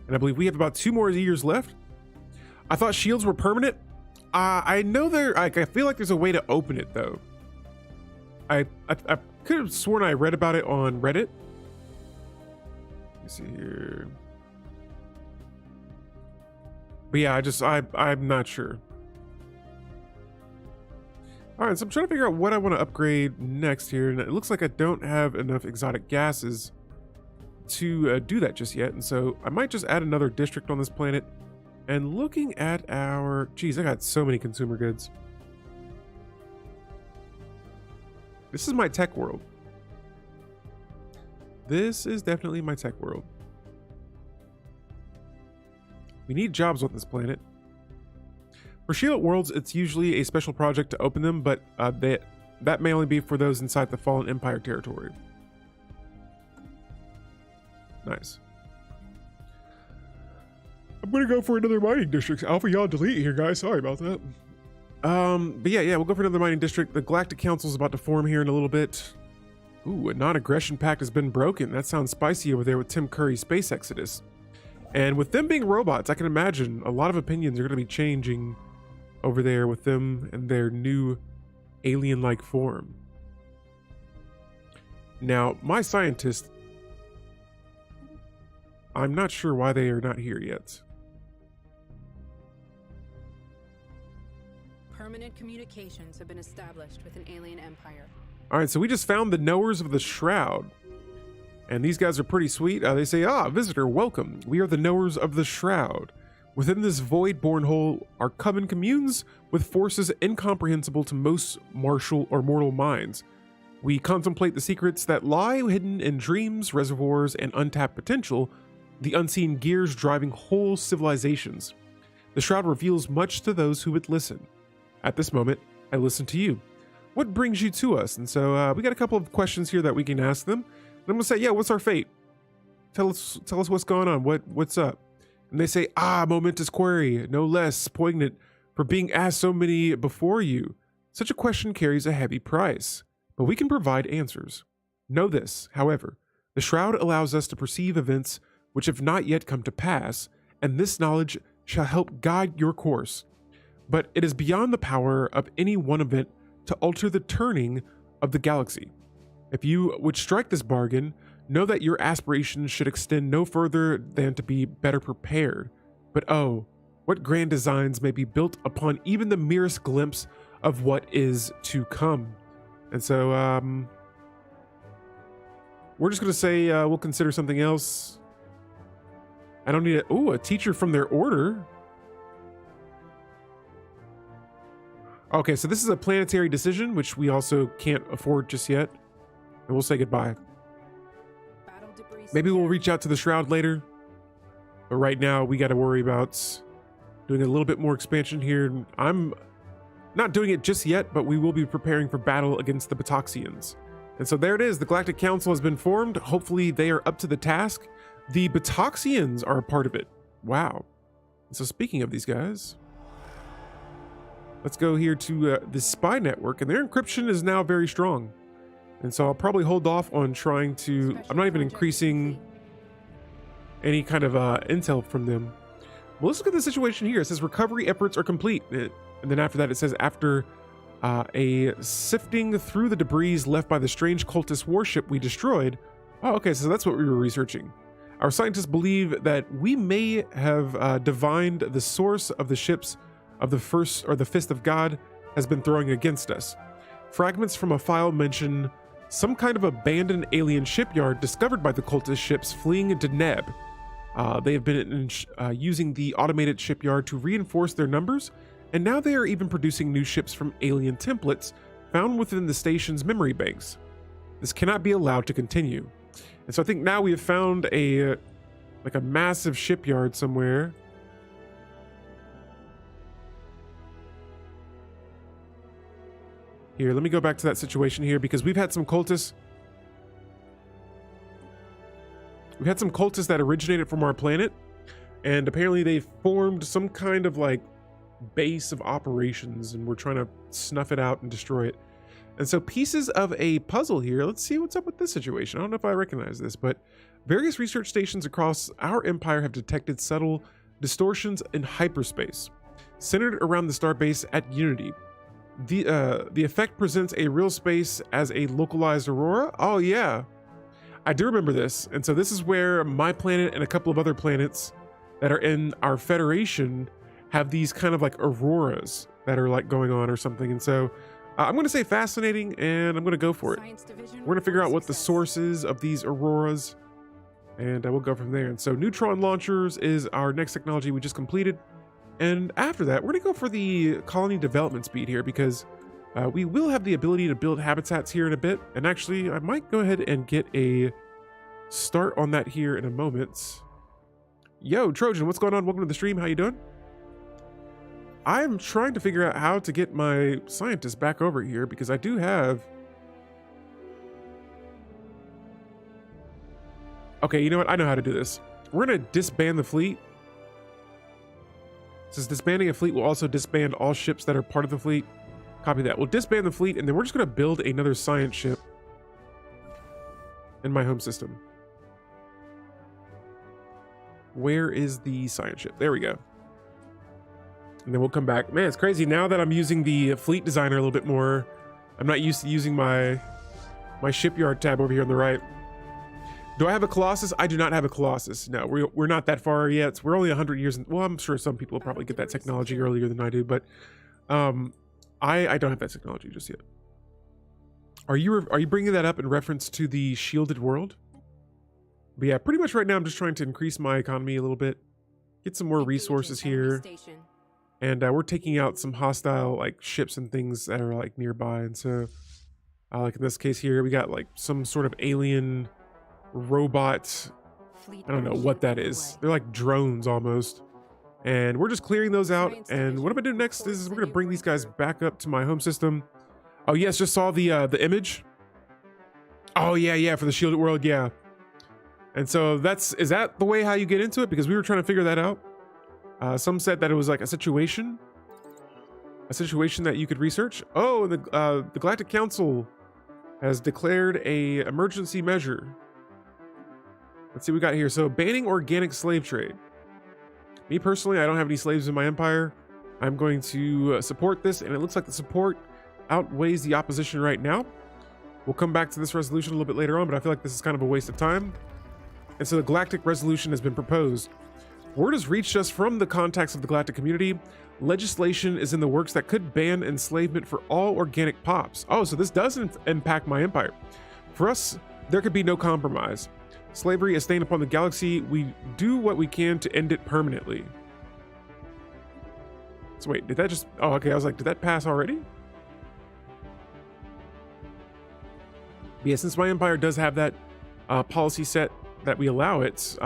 And I believe we have about 2 more years left. I thought shields were permanent. I know I feel like there's a way to open it though. I could have sworn I read about it on Reddit. Let me see here. But yeah, I'm not sure. All right, so I'm trying to figure out what I want to upgrade next here, and it looks like I don't have enough exotic gases to do that just yet, and so I might just add another district on this planet. And looking at our, geez, I got so many consumer goods. This is my tech world. This is definitely my tech world. We need jobs on this planet. For shielded worlds, it's usually a special project to open them, but that may only be for those inside the Fallen Empire territory. Nice. I'm gonna go for another mining district. Alpha Yaw delete here, guys. Sorry about that. But yeah, we'll go for another mining district. The Galactic Council is about to form here in a little bit. Ooh, a non-aggression pact has been broken. That sounds spicy over there with Tim Curry's space exodus. And with them being robots, I can imagine a lot of opinions are going to be changing over there with them and their new alien-like form. Now, my scientists, I'm not sure why they are not here yet. Permanent communications have been established with an alien empire. All right, so we just found the knowers of the shroud. And these guys are pretty sweet. They say, visitor, welcome. We are the knowers of the shroud. Within this void-born hole, our coven communes with forces incomprehensible to most martial or mortal minds. We contemplate the secrets that lie hidden in dreams, reservoirs, and untapped potential, the unseen gears driving whole civilizations. The shroud reveals much to those who would listen. At this moment, I listen to you. What brings you to us? And so we got a couple of questions here that we can ask them. And I'm gonna say, yeah, what's our fate? Tell us what's going on. What's up? And they say, momentous query, no less poignant for being asked so many before you. Such a question carries a heavy price, but we can provide answers. Know this, however, the shroud allows us to perceive events which have not yet come to pass, and this knowledge shall help guide your course. But it is beyond the power of any one event to alter the turning of the galaxy. If you would strike this bargain, know that your aspirations should extend no further than to be better prepared. But oh, what grand designs may be built upon even the merest glimpse of what is to come. And so, we're just gonna say we'll consider something else. I don't need a teacher from their order. Okay, so this is a planetary decision, which we also can't afford just yet. And we'll say goodbye. Maybe we'll reach out to the shroud later. But right now, we got to worry about doing a little bit more expansion here. I'm not doing it just yet, but we will be preparing for battle against the Batoxians. And so there it is. The Galactic Council has been formed. Hopefully they are up to the task. The Batoxians are a part of it. Wow. And so speaking of these guys, let's go here to the spy network, and their encryption is now very strong. And so I'll probably hold off on trying to, I'm not even increasing any kind of intel from them. Well, let's look at the situation here. It says recovery efforts are complete. And then after that, it says after a sifting through the debris left by the strange cultist warship we destroyed. Oh, okay, so that's what we were researching. Our scientists believe that we may have divined the source of the ship's of the fist of God has been throwing against us. Fragments from a file mention some kind of abandoned alien shipyard discovered by the cultist ships fleeing into Neb. They have been using the automated shipyard to reinforce their numbers, and now they are even producing new ships from alien templates found within the station's memory banks. This cannot be allowed to continue. And so I think now we have found a massive shipyard somewhere. Here, let me go back to that situation here, because we've had some cultists. We've had some cultists that originated from our planet, and apparently they formed some kind of like base of operations, and we're trying to snuff it out and destroy it. And so pieces of a puzzle here. Let's see what's up with this situation. I don't know if I recognize this, but various research stations across our empire have detected subtle distortions in hyperspace centered around the starbase at Unity. The effect presents a real space as a localized aurora. Oh yeah, I do remember this. And so this is where my planet and a couple of other planets that are in our Federation have these kind of like auroras that are like going on or something. And so I'm going to say fascinating, and I'm going to go for it. We're going to figure out what the source is of these auroras, and we'll go from there. And so neutron launchers is our next technology we just completed. And after that, we're going to go for the colony development speed here, because we will have the ability to build habitats here in a bit. And actually, I might go ahead and get a start on that here in a moment. Yo, Trojan, what's going on? Welcome to the stream. How you doing? I'm trying to figure out how to get my scientists back over here, because I do have... Okay, you know what? I know how to do this. We're going to disband the fleet. Since disbanding a fleet will also disband all ships that are part of the fleet. Copy that. We'll disband the fleet, and then we're just going to build another science ship in my home system. Where is the science ship? There we go. And then we'll come back. Man, it's crazy. Now that I'm using the fleet designer a little bit more, I'm not used to using my shipyard tab over here on the right. Do I have a Colossus? I do not have a Colossus. No, we're not that far yet. We're only 100 years in, well, I'm sure some people will probably get that technology earlier than I do, but I don't have that technology just yet. Are you bringing that up in reference to the shielded world? But yeah, pretty much right now I'm just trying to increase my economy a little bit, get some more resources here. And we're taking out some hostile like ships and things that are like nearby. And so like in this case here, we got like some sort of alien robot. I don't know what that is. They're like drones almost. And we're just clearing those out. And what I'm gonna do next is we're gonna bring these guys back up to my home system. Oh yes, just saw the image. Oh yeah, for the shielded world, yeah. And so is that the way how you get into it? Because we were trying to figure that out. Some said that it was like a situation that you could research. Oh, the Galactic Council has declared a emergency measure. Let's see what we got here. So banning organic slave trade. Me personally, I don't have any slaves in my empire. I'm going to support this, and it looks like the support outweighs the opposition right now. We'll come back to this resolution a little bit later on, but I feel like this is kind of a waste of time. And so the Galactic Resolution has been proposed. Word has reached us from the contacts of the galactic community. Legislation is in the works that could ban enslavement for all organic pops. Oh, so this doesn't impact my empire. For us, there could be no compromise. Slavery is staying upon the galaxy. We do what we can to end it permanently. So wait, did that just... Oh, okay, I was like, did that pass already? But yeah, since my empire does have that policy set that we allow it,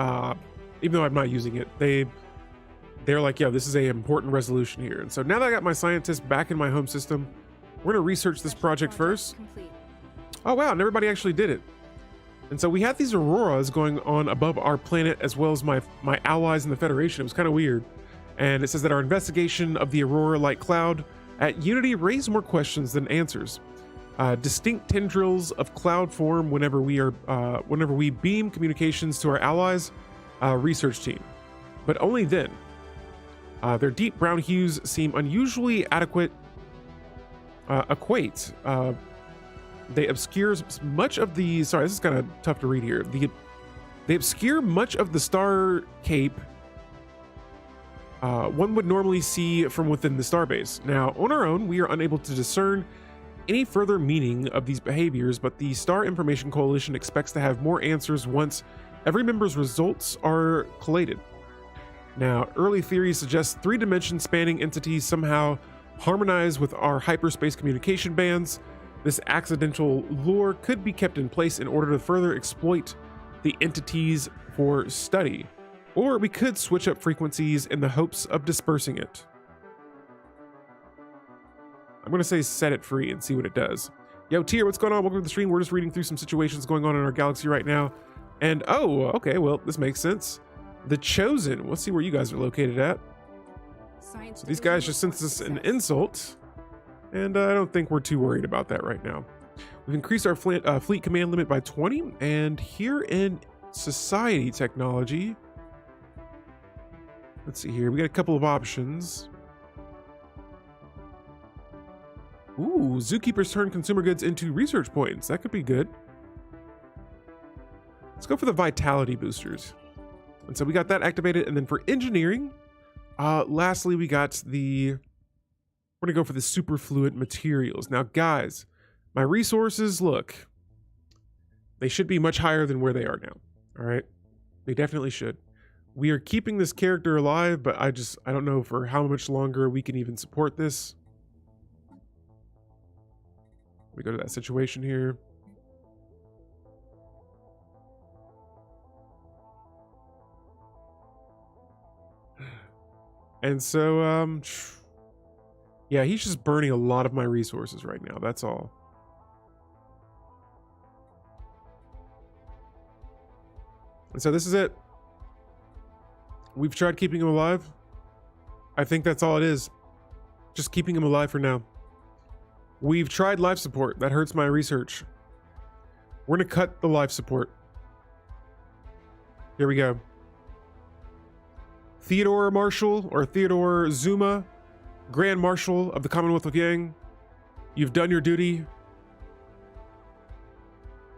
even though I'm not using it, they're like, yo, this is a important resolution here. And so now that I got my scientists back in my home system, we're gonna research this project first. Oh wow, and everybody actually did it. And so we had these auroras going on above our planet as well as my allies in the Federation. It was kind of weird. And it says that our investigation of the aurora-like cloud at Unity raised more questions than answers. Distinct tendrils of cloud form whenever we beam communications to our allies' research team, but only then. Their deep brown hues seem unusually equate. They obscure much of the... Sorry, this is kind of tough to read here. They obscure much of the star cape one would normally see from within the starbase. Now, on our own, we are unable to discern any further meaning of these behaviors, but the Star Information Coalition expects to have more answers once every member's results are collated. Now, early theories suggest three-dimension spanning entities somehow harmonize with our hyperspace communication bands. This accidental lure could be kept in place in order to further exploit the entities for study, or we could switch up frequencies in the hopes of dispersing it. I'm going to say set it free and see what it does. Yo, Tier, what's going on? Welcome to the stream. We're just reading through some situations going on in our galaxy right now. And, oh, okay, well, this makes sense. The Chosen. Let's see where you guys are located at. So these guys just sent us an insult, and I don't think we're too worried about that right now. We've increased our fleet command limit by 20, and here in Society Technology, let's see here. We got a couple of options. Ooh, zookeepers turn consumer goods into research points. That could be good. Let's go for the vitality boosters. And so we got that activated. And then for engineering, lastly, we got we're gonna go for the superfluid materials. Now, guys, my resources, look, they should be much higher than where they are now. All right, they definitely should. We are keeping this character alive, but I don't know for how much longer we can even support this. We go to that situation here. And so, yeah, he's just burning a lot of my resources right now. That's all. And so this is it. We've tried keeping him alive. I think that's all it is. Just keeping him alive for now. We've tried life support. That hurts my research. We're going to cut the life support. Here we go. Theodore Marshal, or Theodore Zuma, Grand Marshal of the Commonwealth of Yang. You've done your duty.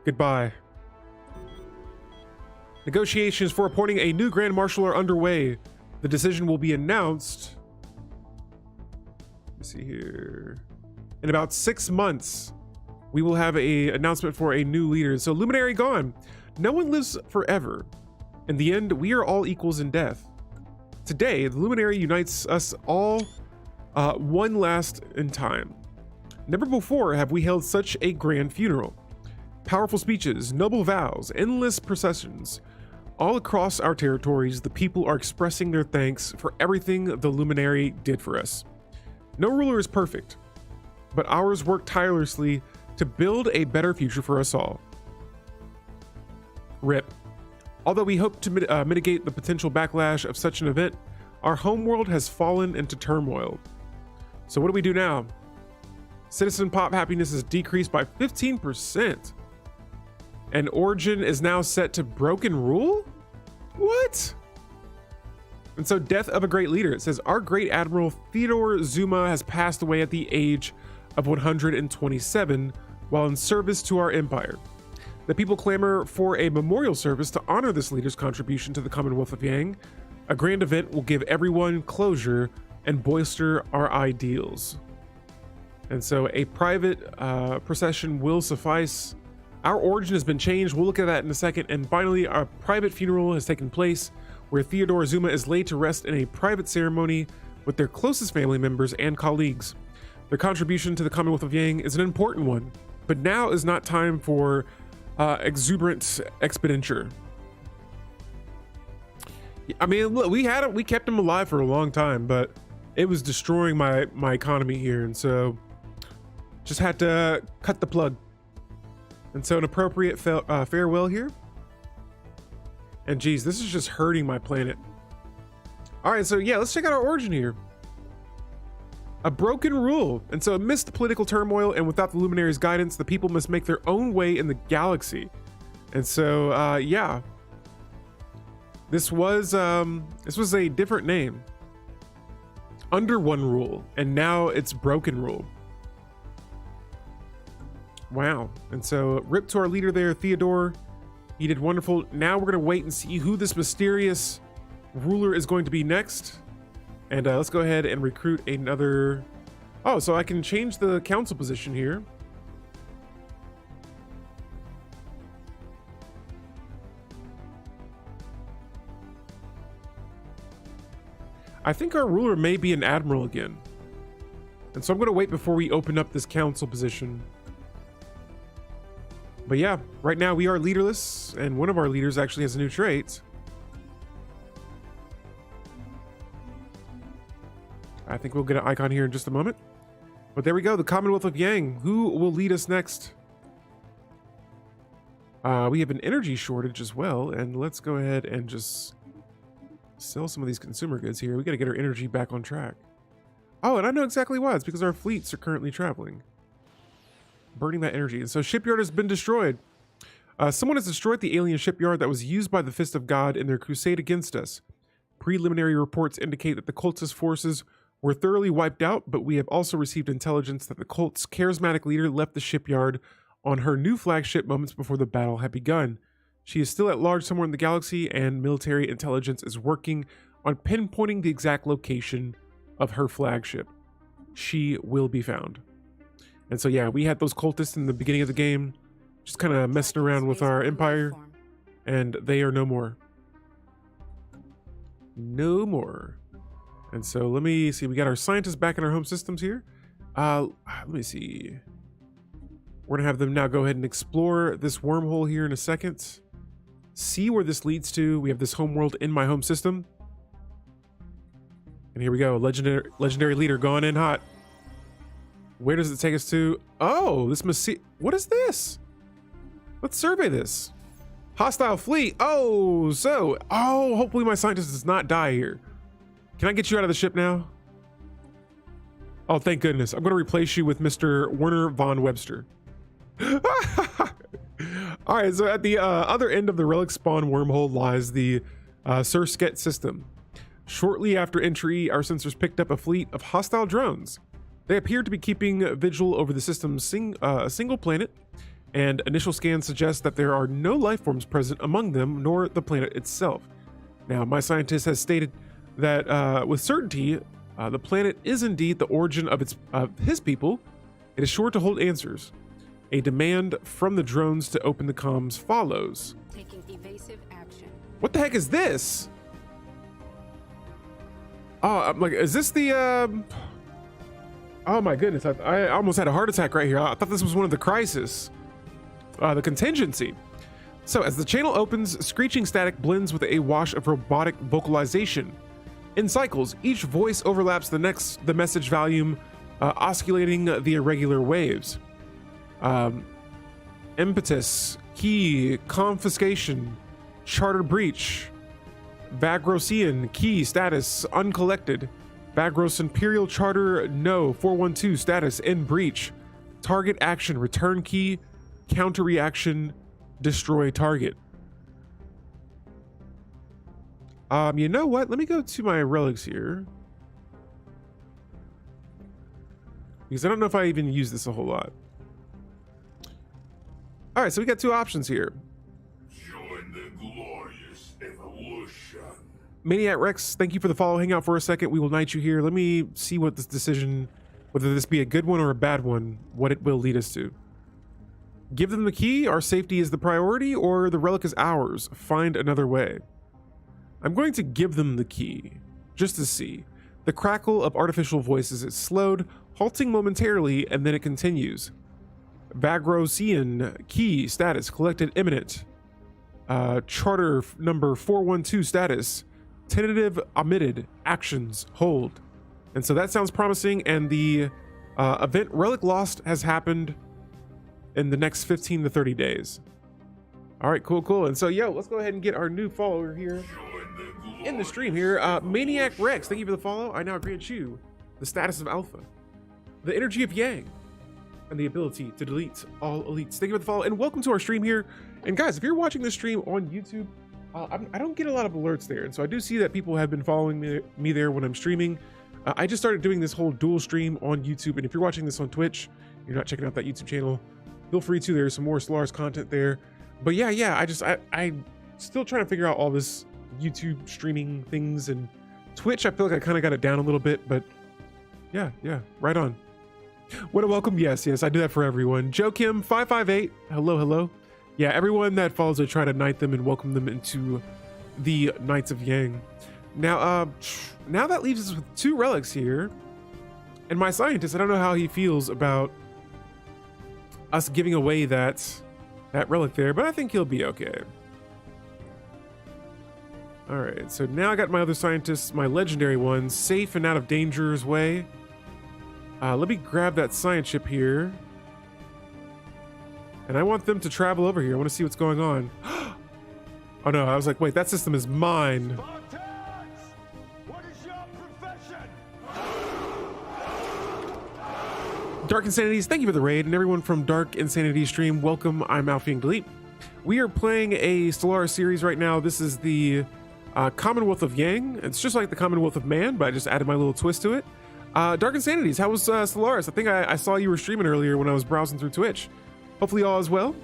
Goodbye. Negotiations for appointing a new Grand Marshal are underway. The decision will be announced. Let's see here. In about 6 months, we will have an announcement for a new leader. So Luminary gone. No one lives forever. In the end, we are all equals in death. Today, the Luminary unites us all one last in time. Never before have we held such a grand funeral. Powerful speeches, noble vows, endless processions. All across our territories, the people are expressing their thanks for everything the Luminary did for us. No ruler is perfect, but ours work tirelessly to build a better future for us all. RIP. Although we hope to mitigate the potential backlash of such an event, our homeworld has fallen into turmoil. So what do we do now? Citizen pop happiness is decreased by 15%. And Origin is now set to broken rule? What? And so death of a great leader. It says our great admiral Theodore Zuma has passed away at the age of 127 while in service to our empire. The people clamor for a memorial service to honor this leader's contribution to the Commonwealth of Yang. A grand event will give everyone closure and bolster our ideals. And so a private procession will suffice. Our origin has been changed. We'll look at that in a second. And finally, our private funeral has taken place where Theodore Zuma is laid to rest in a private ceremony with their closest family members and colleagues. Their contribution to the Commonwealth of Yang is an important one, but now is not time for exuberant expenditure. I mean, look, we kept him alive for a long time, but it was destroying my economy here, and so just had to cut the plug. And so an appropriate farewell here. And geez, this is just hurting my planet. All right, so yeah, let's check out our origin here. A broken rule. And so amidst the political turmoil and without the Luminary's guidance, the people must make their own way in the galaxy. And so, yeah, this was a different name. Under one rule, and now it's broken rule. Wow. And so rip to our leader there, Theodore. He did wonderful. Now we're going to wait and see who this mysterious ruler is going to be next. And let's go ahead and recruit another. Oh, so I can change the council position here. I think our ruler may be an admiral again. And so I'm going to wait before we open up this council position. But yeah, right now we are leaderless, and one of our leaders actually has a new trait. I think we'll get an icon here in just a moment. But there we go, the Commonwealth of Yang. Who will lead us next? We have an energy shortage as well, and let's go ahead and just sell some of these consumer goods here. We got to get our energy back on track. Oh, and I know exactly why. It's because our fleets are currently traveling, burning that energy. And so shipyard has been destroyed. Someone has destroyed the alien shipyard that was used by the Fist of God in their crusade against us. Preliminary reports indicate that the cultist forces were thoroughly wiped out, but we have also received intelligence that the cult's charismatic leader left the shipyard on her new flagship moments before the battle had begun. She is still at large somewhere in the galaxy, and military intelligence is working on pinpointing the exact location of her flagship. She will be found. And so yeah, we had those cultists in the beginning of the game, just kind of messing around with our empire, and they are no more. No more. And so let me see, we got our scientists back in our home systems here. Let me see. We're gonna have them now go ahead and explore this wormhole here in a second. See where this leads to. We have this home world in my home system. And here we go, legendary leader gone in hot. Where does it take us to? Oh, this must see, what is this? Let's survey this. Hostile fleet. Oh, hopefully my scientist does not die here. Can I get you out of the ship now? Oh, thank goodness. I'm going to replace you with Mr. Werner von Webster. All right, so at the other end of the relic spawn wormhole lies the Sursket system. Shortly after entry, our sensors picked up a fleet of hostile drones. They appear to be keeping vigil over the system's single planet, and initial scans suggest that there are no life forms present among them, nor the planet itself. Now, my scientist has stated that with certainty, the planet is indeed the origin of his people. It is sure to hold answers. A demand from the drones to open the comms follows. Taking evasive action. What the heck is this? Oh, I'm like, is this the oh my goodness, I almost had a heart attack right here. I thought this was one of the crisis, the contingency. So as the channel opens, screeching static blends with a wash of robotic vocalization. In cycles, each voice overlaps the message volume, oscillating the irregular waves. Impetus, key, confiscation, charter breach, Vagrosian, key, status, uncollected, Vagros Imperial Charter, no, 412, status, in breach, target action, return key, counter reaction, destroy target. You know what? Let me go to my relics here, because I don't know if I even use this a whole lot. All right, so we got two options here. Join the glorious evolution. Maniac Rex, thank you for the follow. Hang out for a second. We will knight you here. Let me see what this decision, whether this be a good one or a bad one, what it will lead us to. Give them the key. Our safety is the priority, or the relic is ours. Find another way. I'm going to give them the key, just to see. The crackle of artificial voices is slowed, halting momentarily, and then it continues. Vagrosian, key, status, collected, imminent. Charter number 412, status, tentative, omitted, actions, hold. And so that sounds promising, and the event Relic Lost has happened in the next 15 to 30 days. All right, cool. And so, let's go ahead and get our new follower here in the stream here. Maniac Rex, thank you for the follow. I now grant you the status of Alpha, the energy of Yang, and the ability to delete all elites. Thank you for the follow, and welcome to our stream here. And guys, if you're watching this stream on YouTube, I don't get a lot of alerts there, and so I do see that people have been following me there when I'm streaming. I just started doing this whole dual stream on YouTube, and if you're watching this on Twitch, you're not checking out that YouTube channel, feel free to. There's some more Stellaris content there. But I'm still trying to figure out all this YouTube streaming things and Twitch, I feel like I kind of got it down a little bit, but yeah, right on. What a welcome. Yes, I do that for everyone. Joe Kim 558. Hello. Yeah, everyone that follows, I try to knight them and welcome them into the Knights of Yang. Now, now that leaves us with 2 relics here. And my scientist, I don't know how he feels about us giving away that relic there, but I think he'll be okay. All right, so now I got my other scientists, my legendary ones, safe and out of danger's way. Let me grab that science ship here. And I want them to travel over here. I want to see what's going on. Oh no, I was like, wait, that system is mine. Spartans! What is your profession? Dark Insanities, thank you for the raid. And everyone from Dark Insanity stream, welcome. I'm Alfie and Delete. We are playing a Stellaris series right now. This is the Commonwealth of Yang. It's just like the Commonwealth of Man, but I just added my little twist to it. Dark Insanities, how was Stellaris? I think I saw you were streaming earlier when I was browsing through Twitch. Hopefully all is well.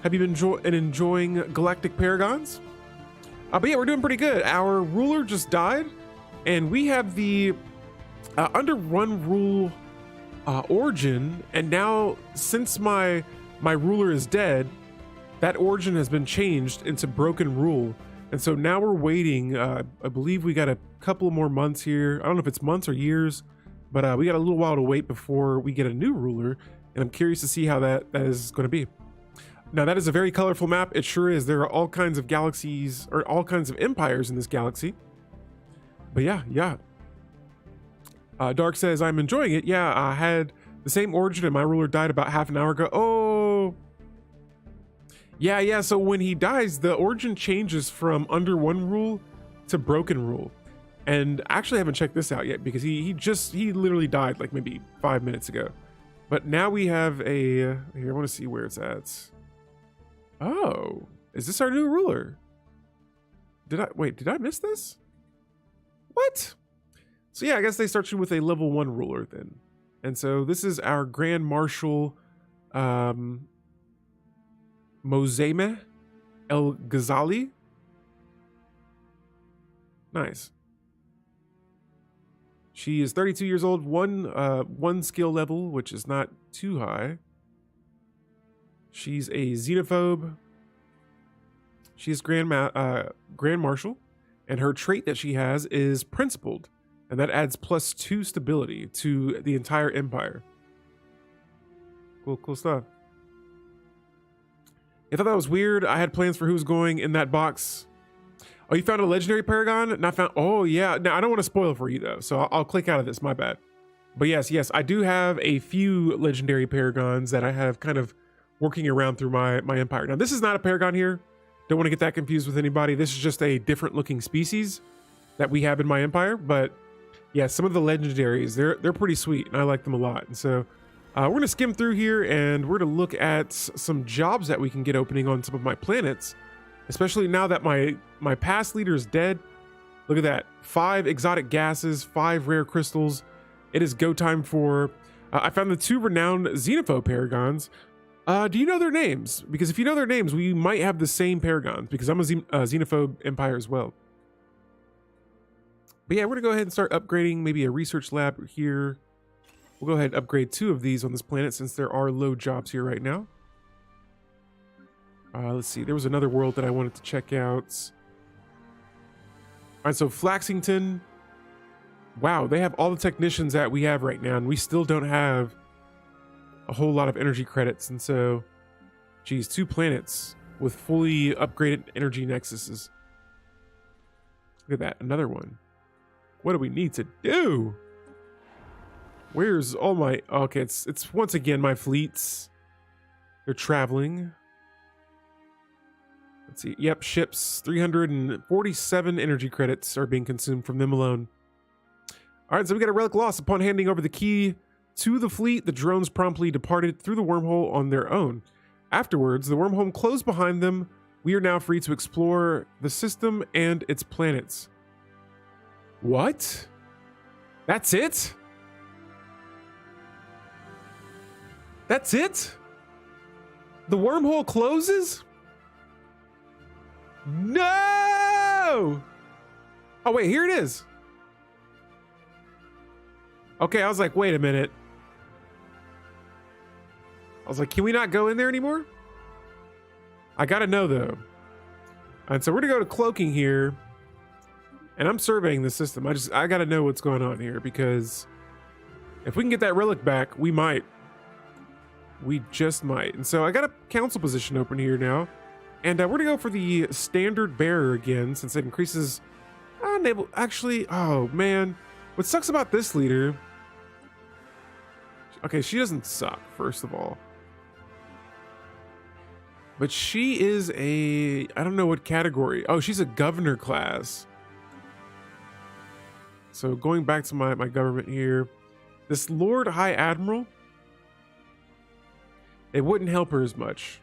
Have you been enjoying Galactic Paragons? But yeah, we're doing pretty good. Our ruler just died, and we have the under one rule origin, and now since my ruler is dead, that origin has been changed into broken rule. And so now we're waiting. I believe we got a couple more months here. I don't know if it's months or years, but we got a little while to wait before we get a new ruler. And I'm curious to see how that is going to be. Now, that is a very colorful map. It sure is. There are all kinds of galaxies, or all kinds of empires in this galaxy. But yeah. Dark says, I'm enjoying it. Yeah, I had the same origin and my ruler died about half an hour ago. Oh. Yeah. So when he dies, the origin changes from under one rule to broken rule. And actually I haven't checked this out yet because he literally died like maybe 5 minutes ago. But now we have here, I want to see where it's at. Oh, is this our new ruler? Did I miss this? What? So yeah, I guess they start you with a level 1 ruler then. And so this is our Grand Marshal Mozame El Ghazali. Nice. She is 32 years old, one skill level, which is not too high. She's a xenophobe. She's Grand Marshal, and her trait that she has is Principled, and that adds +2 stability to the entire empire. Cool stuff. I thought that was weird. I had plans for who's going in that box. Oh, you found a legendary paragon? Not found. Oh yeah. Now I don't want to spoil it for you though, so I'll click out of this. My bad. But yes, I do have a few legendary paragons that I have kind of working around through my empire. Now this is not a paragon here. Don't want to get that confused with anybody. This is just a different looking species that we have in my empire. But yeah, some of the legendaries, they're pretty sweet, and I like them a lot. And so we're gonna skim through here, and we're gonna look at some jobs that we can get opening on some of my planets. Especially now that my past leader is dead. Look at that. 5 exotic gases, 5 rare crystals. It is go time for... I found the 2 renowned xenophobe paragons. Do you know their names? Because if you know their names, we might have the same paragons, because I'm a xenophobe empire as well. But yeah, we're going to go ahead and start upgrading maybe a research lab here. We'll go ahead and upgrade 2 of these on this planet since there are low jobs here right now. Let's see. There was another world that I wanted to check out. All right, so Flaxington. Wow, they have all the technicians that we have right now, and we still don't have a whole lot of energy credits. And so, geez, 2 planets with fully upgraded energy nexuses. Look at that, another one. What do we need to do? Where's all my... Okay, it's once again my fleets. They're traveling. Let's see. Yep, ships. 347 energy credits are being consumed from them alone. All right, so we got a relic loss. Upon handing over the key to the fleet, the drones promptly departed through the wormhole on their own. Afterwards, the wormhole closed behind them. We are now free to explore the system and its planets. What? That's it? That's it? The wormhole closes? No! Oh, wait, here it is. Okay, I was like, wait a minute. I was like, can we not go in there anymore? I gotta know though. And so we're gonna go to cloaking here. And I'm surveying the system. I gotta know what's going on here, because if we can get that relic back, we might. We just might. And so I got a council position open here now. And we're gonna go for the standard bearer again, since it increases naval. Actually, oh man. What sucks about this leader? Okay, she doesn't suck, first of all. But she is I don't know what category. Oh, she's a governor class. So going back to my government here, this Lord High Admiral, it wouldn't help her as much.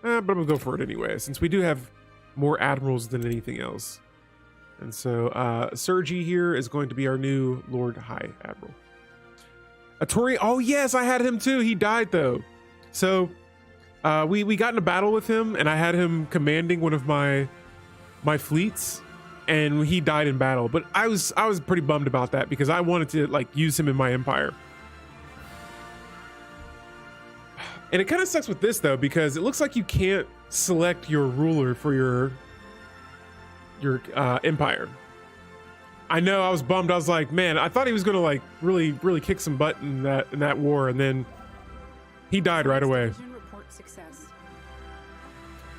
But I'm gonna go for it anyway, since we do have more admirals than anything else. And so Sergi here is going to be our new Lord High Admiral. Atori, oh yes, I had him too. He died though. So we got in a battle with him, and I had him commanding one of my fleets, and he died in battle. But I was pretty bummed about that, because I wanted to like use him in my empire. And it kind of sucks with this though, because it looks like you can't select your ruler for your empire. I know, I was bummed. I was like, man, I thought he was gonna like really kick some butt in that war, and then he died right away.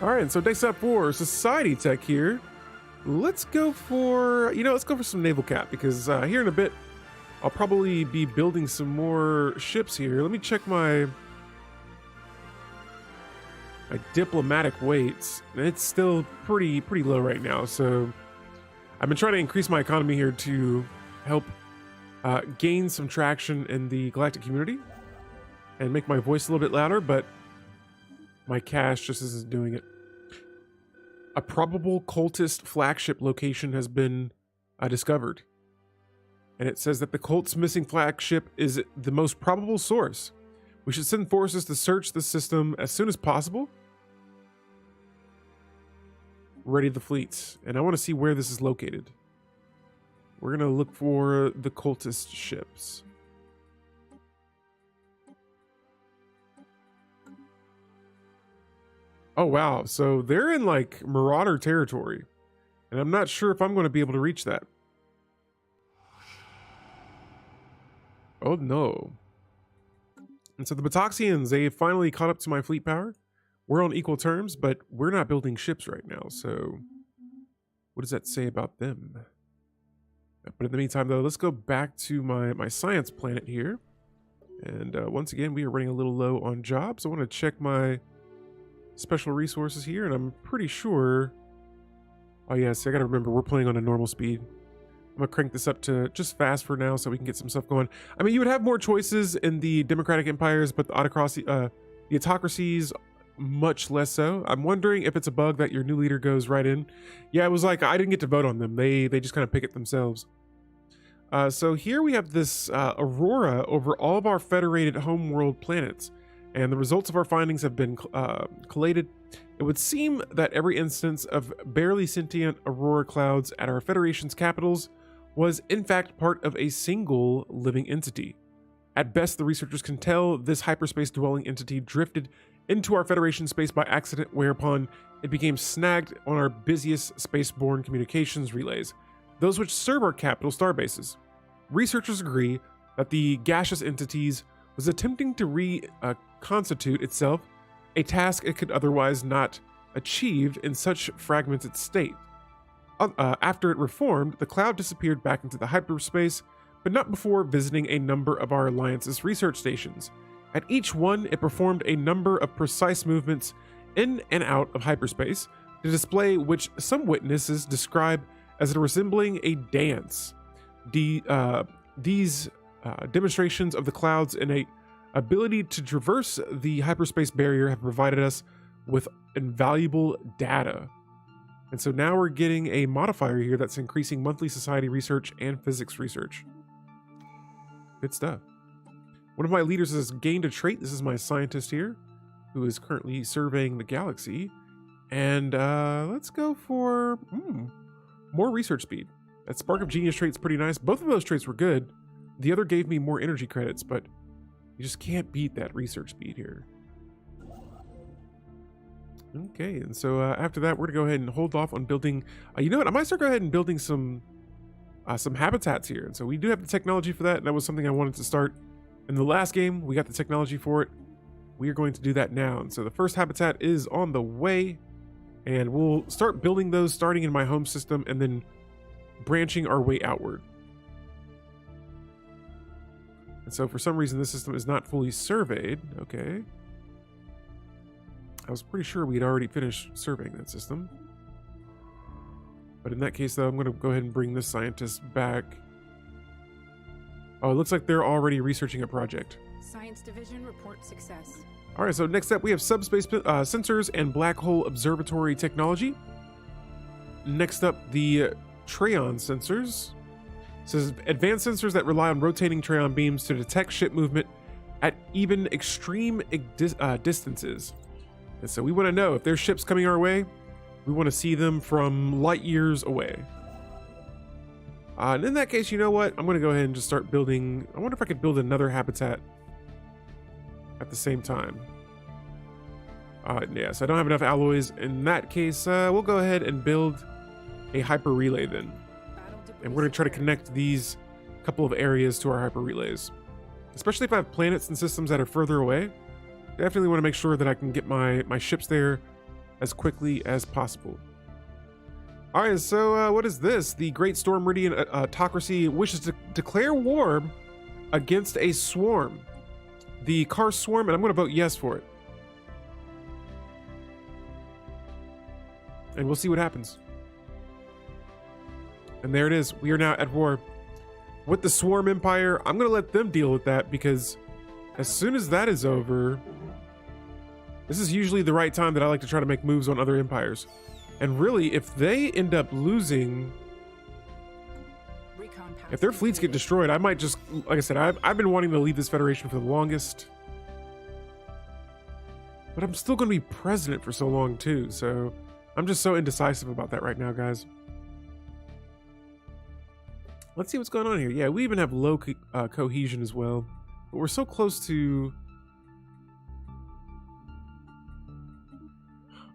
All right, so next up for society tech here, let's go for some naval cap, because here in a bit I'll probably be building some more ships here. Let me check my diplomatic weights. It's still pretty low right now, so I've been trying to increase my economy here to help gain some traction in the galactic community and make my voice a little bit louder, but my cash just isn't doing it. A probable cultist flagship location has been discovered, and it says that the cult's missing flagship is the most probable source. We should send forces to search the system as soon as possible. Ready the fleets, and I want to see where this is located. We're gonna look for the cultist ships. Oh wow, so they're in like Marauder territory, and I'm not sure if I'm going to be able to reach that. Oh no. And so the Batoxians, they finally caught up to my fleet power. We're on equal terms, but we're not building ships right now, so what does that say about them? But in the meantime, though, let's go back to my science planet here. And once again, we are running a little low on jobs. I want to check my special resources here, and I'm pretty sure... Oh yeah, see, I gotta remember, we're playing on a normal speed. I'm gonna crank this up to just fast for now so we can get some stuff going. I mean, you would have more choices in the democratic empires, but the autocracies, much less so. I'm wondering if it's a bug that your new leader goes right in. Yeah, it was like, I didn't get to vote on them. They just kind of pick it themselves. So here we have this aurora over all of our federated homeworld planets, and the results of our findings have been collated. It would seem that every instance of barely sentient aurora clouds at our Federation's capitals was in fact part of a single living entity. At best, the researchers can tell this hyperspace-dwelling entity drifted into our Federation space by accident, whereupon it became snagged on our busiest spaceborne communications relays, those which serve our capital starbases. Researchers agree that the gaseous entities was attempting to reconstitute itself, a task it could otherwise not achieve in such fragmented state. After it reformed, the cloud disappeared back into the hyperspace, but not before visiting a number of our Alliance's research stations. At each one, it performed a number of precise movements in and out of hyperspace, to display which some witnesses describe as resembling a dance. These demonstrations of the cloud's innate ability to traverse the hyperspace barrier have provided us with invaluable data. And so now we're getting a modifier here that's increasing monthly society research and physics research. Good stuff. One of my leaders has gained a trait. This is my scientist here, who is currently surveying the galaxy. And let's go for more research speed. That Spark of Genius trait's pretty nice. Both of those traits were good. The other gave me more energy credits, but you just can't beat that research speed here. Okay, and so after that, we're gonna go ahead and hold off on building. You know what? I might start go ahead and building some habitats here. And so we do have the technology for that. And that was something I wanted to start in the last game. We got the technology for it. We are going to do that now. And so the first habitat is on the way, and we'll start building those starting in my home system and then branching our way outward. And so for some reason, this system is not fully surveyed. Okay. I was pretty sure we'd already finished surveying that system. But in that case, though, I'm going to go ahead and bring this scientist back. Oh, it looks like they're already researching a project. Science Division report success. All right, so next up, we have subspace sensors and black hole observatory technology. Next up, the Treon sensors. It says advanced sensors that rely on rotating Treon beams to detect ship movement at even extreme distances. And so we want to know if there's ships coming our way. We want to see them from light years away. And in that case, you know what? I'm going to go ahead and just start building. I wonder if I could build another habitat at the same time. Yes, I don't have enough alloys. In that case, we'll go ahead and build a hyper relay then. And we're going to try to connect these couple of areas to our hyper relays. Especially if I have planets and systems that are further away. Definitely want to make sure that I can get my ships there as quickly as possible. All right, so what is this? The Great Storm Meridian Autocracy wishes to declare war against a swarm. The Car Swarm, and I'm going to vote yes for it. And we'll see what happens. And there it is. We are now at war with the Swarm Empire. I'm going to let them deal with that because as soon as that is over, this is usually the right time that I like to try to make moves on other empires. And really, if they end up losing, if their fleets get destroyed, I might just, like I said, I've been wanting to leave this federation for the longest. But I'm still going to be president for so long too, so I'm just so indecisive about that right now, guys. Let's see what's going on here. Yeah, we even have low cohesion as well. But we're so close to...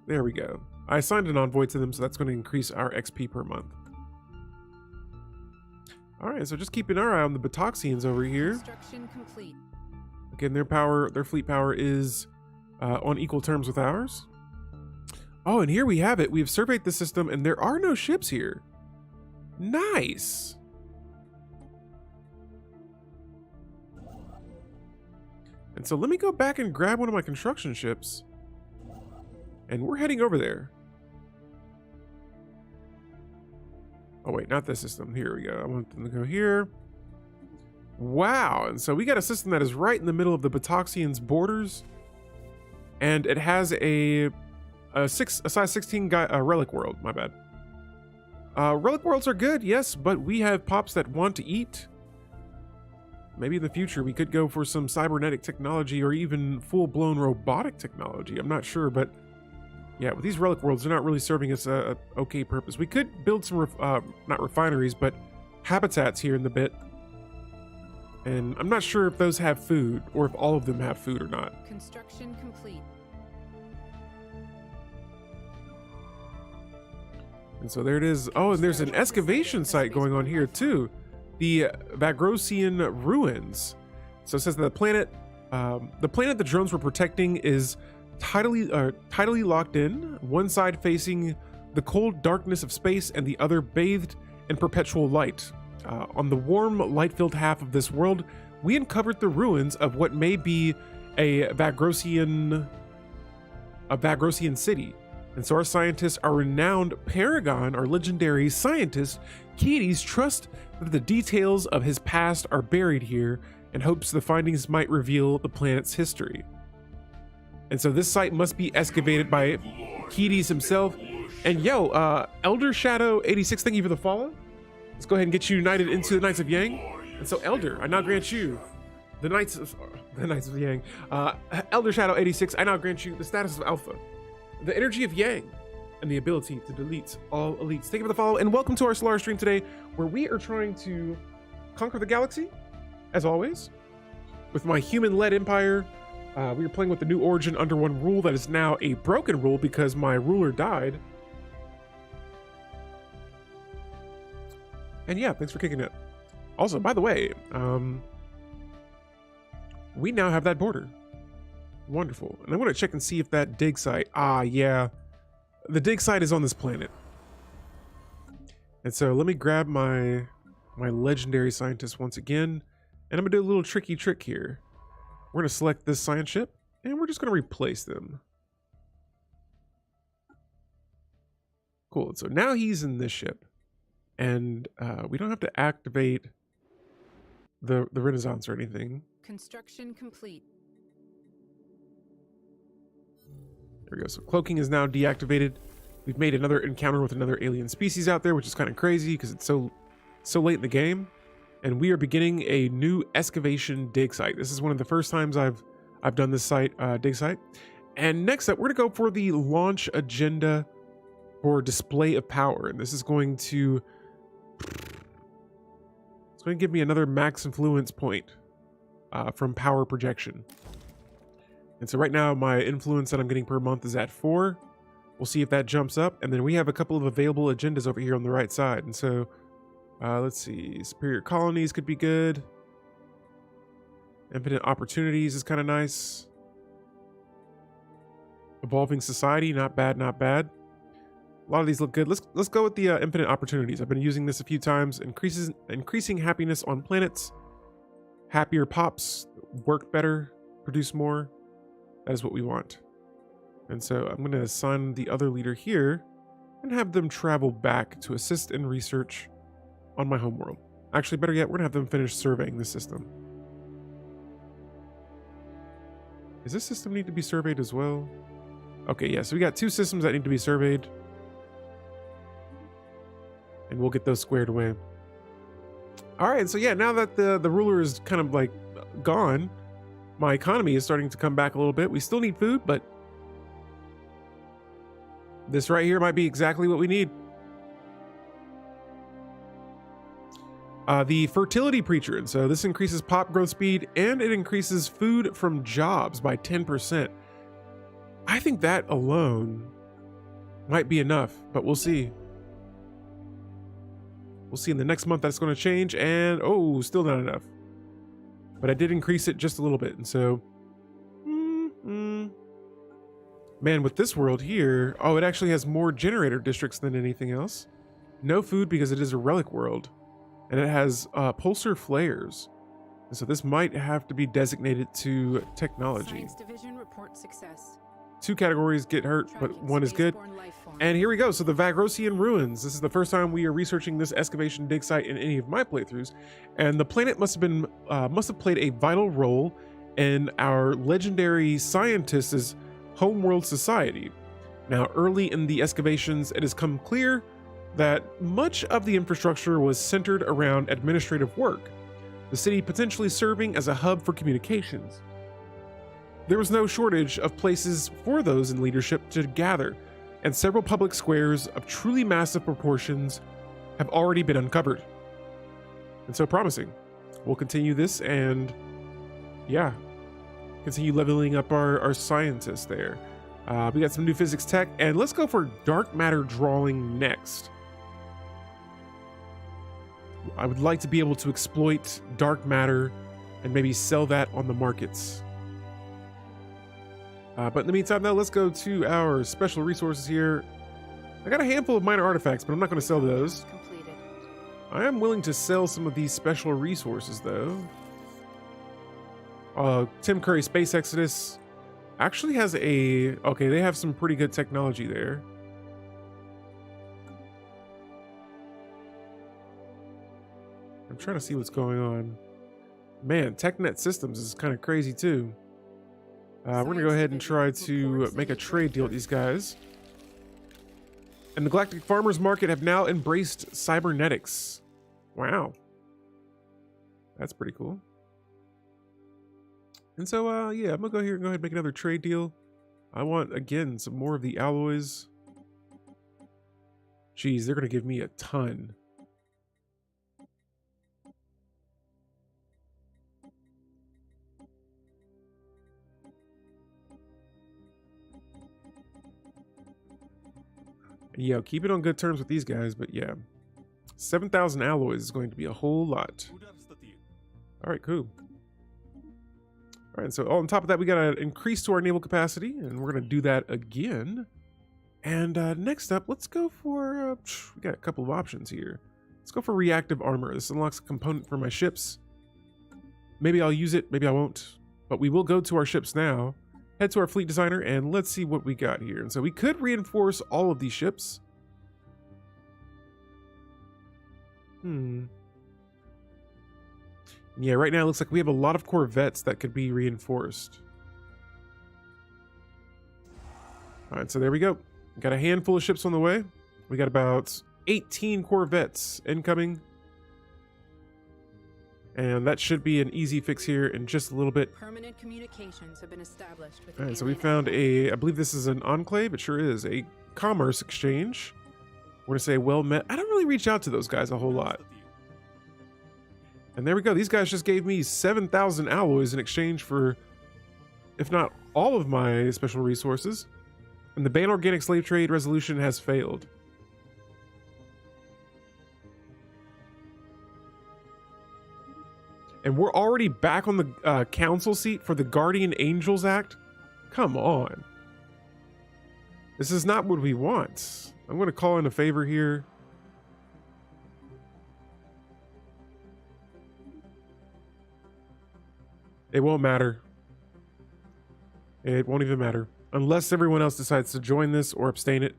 There we go. I assigned an envoy to them, so that's going to increase our XP per month. All right, so just keeping our eye on the Batoxians over here. Construction complete. Again, their fleet power is on equal terms with ours. Oh, and here we have it. We've surveyed the system, and there are no ships here. Nice. And so let me go back and grab one of my construction ships. And we're heading over there. Oh, wait, not this system. Here we go. I want them to go here. Wow. And so we got a system that is right in the middle of the Batoxians' borders. And it has a size 16 relic world. My bad. Relic worlds are good, yes, but we have pops that want to eat. Maybe in the future we could go for some cybernetic technology or even full-blown robotic technology. I'm not sure, but yeah, with these relic worlds, they're not really serving us a okay purpose. We could build some, not refineries, but habitats here in the bit. And I'm not sure if those have food or if all of them have food or not. Construction complete. And so there it is. Oh, and there's an excavation site going on here too. The Vagrosian ruins. So it says that the planet the drones were protecting is tidally locked in, one side facing the cold darkness of space and the other bathed in perpetual light. On the warm, light-filled half of this world, we uncovered the ruins of what may be a Vagrosian city. And so our scientists, our renowned paragon, our legendary scientist, Keates, trust that the details of his past are buried here and hopes the findings might reveal the planet's history. And so this site must be excavated by Keates himself. And yo, Elder Shadow 86, thank you for the follow. Let's go ahead and get you united into the Knights of Yang. And so Elder, I now grant you the Knights of Yang. Elder Shadow 86, I now grant you the status of Alpha, the energy of Yang, and the ability to delete all elites. Thank you for the follow, and welcome to our Stellaris stream today, where we are trying to conquer the galaxy as always. With my human-led empire, we are playing with the new origin under one rule that is now a broken rule because my ruler died. And yeah, thanks for kicking it. Also, by the way, we now have that border. Wonderful. And I want to check and see if that dig site, yeah, the dig site is on this planet. And so let me grab my legendary scientist once again, and I'm gonna do a little tricky trick here. We're gonna select this science ship, and we're just gonna replace them. Cool. So now he's in this ship, and we don't have to activate the Renaissance or anything. Construction complete. There we go. So cloaking is now deactivated. We've made another encounter with another alien species out there, which is kind of crazy because it's so late in the game. And we are beginning a new excavation dig site. This is one of the first times I've done this site, dig site. And next up, we're gonna go for the launch agenda for display of power. And this is going to give me another max influence point from power projection. And so right now my influence that I'm getting per month is at 4. We'll see if that jumps up. And then we have a couple of available agendas over here on the right side. And so let's see, superior colonies could be good. Infinite opportunities is kind of nice. Evolving society, not bad, not bad. A lot of these look good. Let's go with the infinite opportunities. I've been using this a few times. Increasing happiness on planets. Happier pops work better, produce more. That is what we want. And so I'm going to assign the other leader here and have them travel back to assist in research on my homeworld. Actually, better yet, we're going to have them finish surveying the system. Does this system need to be surveyed as well? Okay, yeah, so we got 2 systems that need to be surveyed. And we'll get those squared away. All right, so yeah, now that the ruler is kind of like gone, my economy is starting to come back a little bit. We still need food, but this right here might be exactly what we need. The fertility preacher, and so this increases pop growth speed and it increases food from jobs by 10%. I think that alone might be enough, but we'll see. We'll see in the next month that's going to change, and oh, still not enough. But I did increase it just a little bit, and so man, with this world here, oh, it actually has more generator districts than anything else. No food because it is a relic world, and it has pulsar flares, and so this might have to be designated to technology. Science division report success. 2 categories get hurt, but 1 is good. And here we go. So the Vagrosian ruins. This is the first time we are researching this excavation dig site in any of my playthroughs, and the planet must have played a vital role in our legendary scientists' homeworld society. Now, early in the excavations, it has come clear that much of the infrastructure was centered around administrative work, the city potentially serving as a hub for communications. There was no shortage of places for those in leadership to gather, and several public squares of truly massive proportions have already been uncovered. And so promising. We'll continue this and, yeah, continue leveling up our scientists there. We got some new physics tech, and let's go for dark matter drawing next. I would like to be able to exploit dark matter and maybe sell that on the markets. But in the meantime, though, let's go to our special resources here. I got a handful of minor artifacts, but I'm not going to sell those. Completed. I am willing to sell some of these special resources, though. Tim Curry Space Exodus actually has a... Okay, they have some pretty good technology there. I'm trying to see what's going on. Man, TechNet Systems is kind of crazy, too. We're going to go ahead and try to make a trade deal with these guys. And the Galactic Farmers Market have now embraced cybernetics. Wow. That's pretty cool. And so, yeah, I'm going to go here and go ahead and make another trade deal. I want, again, some more of the alloys. Geez, they're going to give me a ton. Yeah, keep it on good terms with these guys, but yeah. 7,000 alloys is going to be a whole lot. All right, cool. All right, so on top of that, we got an increase to our naval capacity, and we're going to do that again. And next up, let's go for, we got a couple of options here. Let's go for reactive armor. This unlocks a component for my ships. Maybe I'll use it, maybe I won't. But we will go to our ships now, head to our fleet designer, and let's see what we got here. And so we could reinforce all of these ships. Yeah, right now it looks like we have a lot of corvettes that could be reinforced. All right, so there we go. Got a handful of ships on the way. We got about 18 corvettes incoming. And that should be an easy fix here in just a little bit. Permanent communications have been established with All right, so we found I believe this is an enclave. It sure is. A commerce exchange. We're going to say well met. I don't really reach out to those guys a whole lot. And there we go. These guys just gave me 7,000 alloys in exchange for, if not all of my special resources. And the ban organic slave trade resolution has failed. And we're already back on the council seat for the Guardian Angels Act? Come on. This is not what we want. I'm going to call in a favor here. It won't matter. It won't even matter. Unless everyone else decides to join this or abstain it.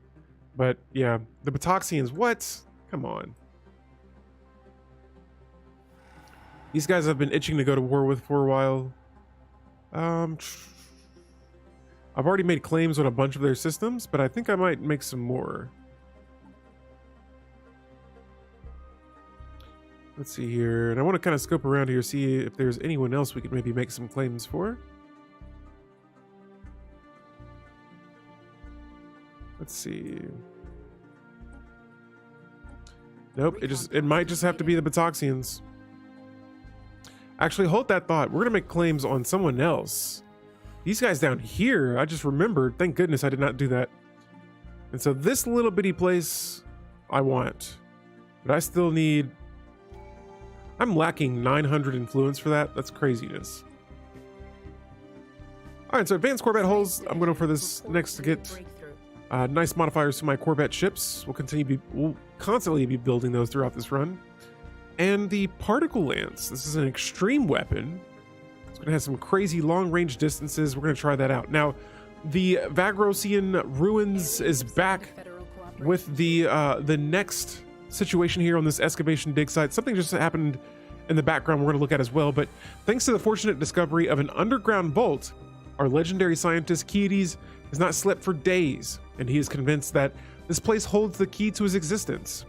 But yeah, the Batoxians, what? Come on. These guys have been itching to go to war with for a while. I've already made claims on a bunch of their systems, but I think I might make some more. Let's see here. And I want to kind of scope around here, see if there's anyone else we could maybe make some claims for. Let's see. Nope, it might just have to be the Batoxians. Actually, hold that thought. We're gonna make claims on someone else. These guys down here, I just remembered. Thank goodness I did not do that. And so this little bitty place I want. But I still need... I'm lacking 900 influence for that. That's craziness. All right, so advanced Corvette hulls. I'm going for this next to get nice modifiers to my Corvette ships. We'll constantly be building those throughout this run. And the particle lance. This is an extreme weapon. It's going to have some crazy long-range distances. We're going to try that out. Now, the Vagrosian ruins is back with the next situation here on this excavation dig site. Something just happened in the background we're going to look at as well, but thanks to the fortunate discovery of an underground vault, our legendary scientist Keyades has not slept for days, and he is convinced that this place holds the key to his existence.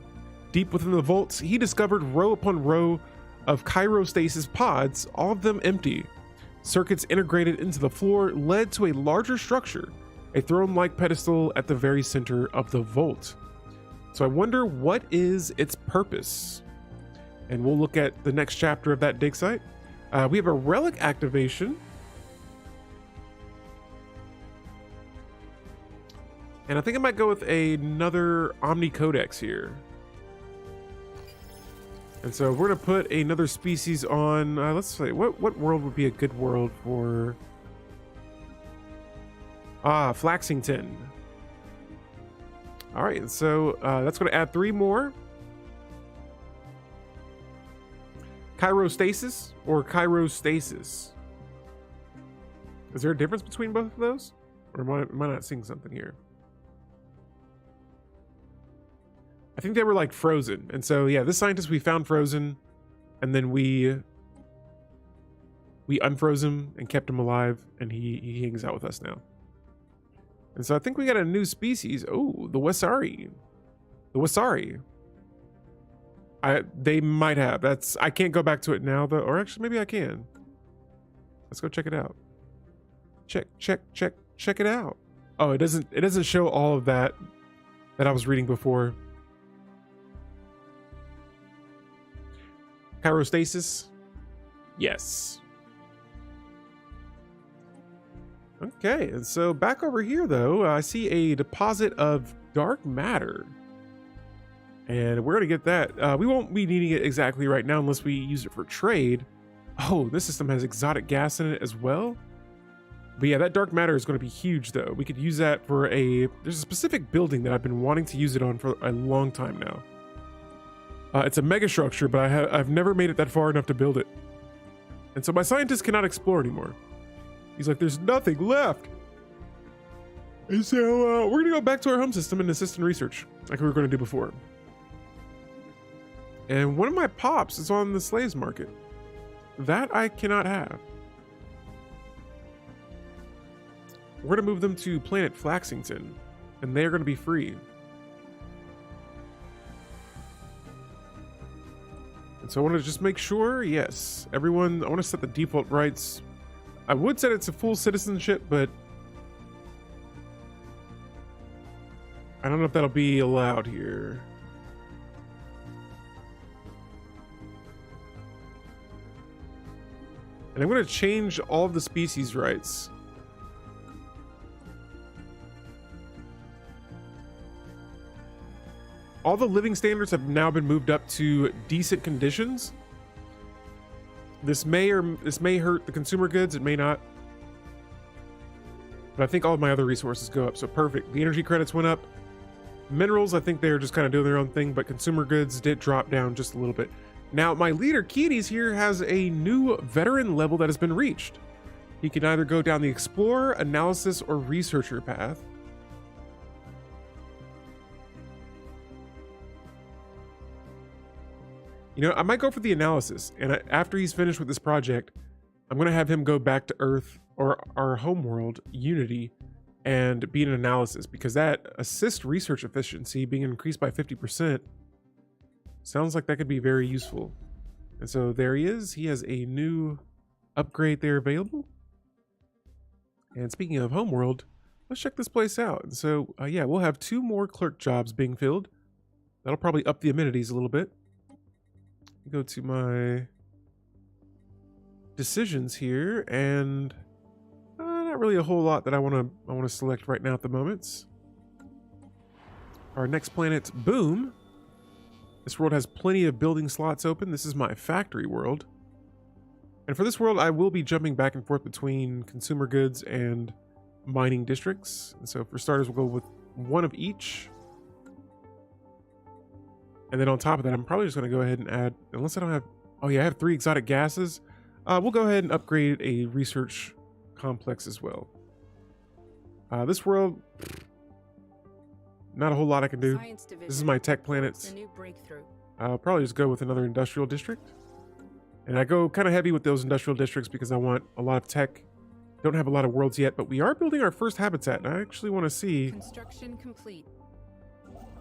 Deep within the vaults, he discovered row upon row of cryostasis pods, all of them empty. Circuits integrated into the floor led to a larger structure, a throne-like pedestal at the very center of the vault. So I wonder what is its purpose? And we'll look at the next chapter of that dig site. We have a relic activation. And I think I might go with another Omni Codex here. And so we're going to put another species on, let's say, what world would be a good world for... Flaxington. All right, so that's going to add 3 more. Cryostasis or Cryostasis? Is there a difference between both of those? Or am I not seeing something here? I think they were like frozen. And so, yeah, this scientist we found frozen, and then we unfroze him and kept him alive, and he hangs out with us now. And so I think we got a new species. Oh, the Wasari. The Wasari. They might have. I can't go back to it now though. Or actually maybe I can. Let's go check it out. Check it out. Oh, it doesn't show all of that I was reading before. Cryostasis? Yes. Okay, and so back over here though, I see a deposit of dark matter. And we're going to get that. We won't be needing it exactly right now unless we use it for trade. Oh, this system has exotic gas in it as well. But yeah, that dark matter is going to be huge though. We could use that for there's a specific building that I've been wanting to use it on for a long time now. It's a mega structure, but I've never made it that far enough to build it. And so my scientist cannot explore anymore. He's like, there's nothing left. And so we're going to go back to our home system and assist in research like we were going to do before. And one of my pops is on the slaves market. That I cannot have. We're going to move them to planet Flaxington, and they're going to be free. And so I want to just make sure, yes, everyone, I want to set the default rights. I would set it to full citizenship, but I don't know if that'll be allowed here. And I'm going to change all of the species rights. All the living standards have now been moved up to decent conditions. This may hurt the consumer goods, it may not. But I think all of my other resources go up, so perfect. The energy credits went up. Minerals, I think they're just kind of doing their own thing, but consumer goods did drop down just a little bit. Now, my leader, Keaties, here has a new veteran level that has been reached. He can either go down the explorer, analysis, or researcher path. You know, I might go for the analysis, and after he's finished with this project, I'm going to have him go back to Earth, or our home world, Unity, and be an analysis, because that assists research efficiency being increased by 50%. Sounds like that could be very useful. And so there he is. He has a new upgrade there available. And speaking of homeworld, let's check this place out. And so, yeah, we'll have 2 more clerk jobs being filled. That'll probably up the amenities a little bit. Go to my decisions here, and not really a whole lot that I want to select right now at the moment. Our next planet, Boom. This world has plenty of building slots open. This is my factory world. And for this world, I will be jumping back and forth between consumer goods and mining districts. And so for starters, we'll go with 1 of each. And then on top of that, I'm probably just going to go ahead and add, unless I don't have, oh yeah, I have 3 exotic gases. We'll go ahead and upgrade a research complex as well. This world, not a whole lot I can do. This is my tech planets. I'll probably just go with another industrial district. And I go kind of heavy with those industrial districts because I want a lot of tech. Don't have a lot of worlds yet, but we are building our first habitat. And I actually want to see. Construction complete.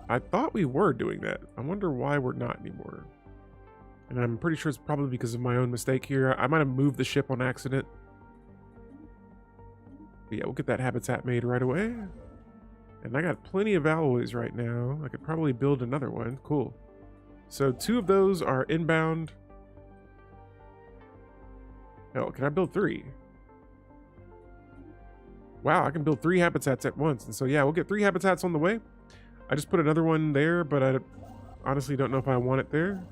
I thought we were doing that. I wonder why we're not anymore. And I'm pretty sure it's probably because of my own mistake here. I might have moved the ship on accident. But yeah, we'll get that habitat made right away. And I got plenty of alloys right now. I could probably build another one. Cool. So 2 of those are inbound. Hell, can I build 3? Wow, I can build 3 habitats at once. And so yeah, we'll get 3 habitats on the way. I just put another one there, but I honestly don't know if I want it there.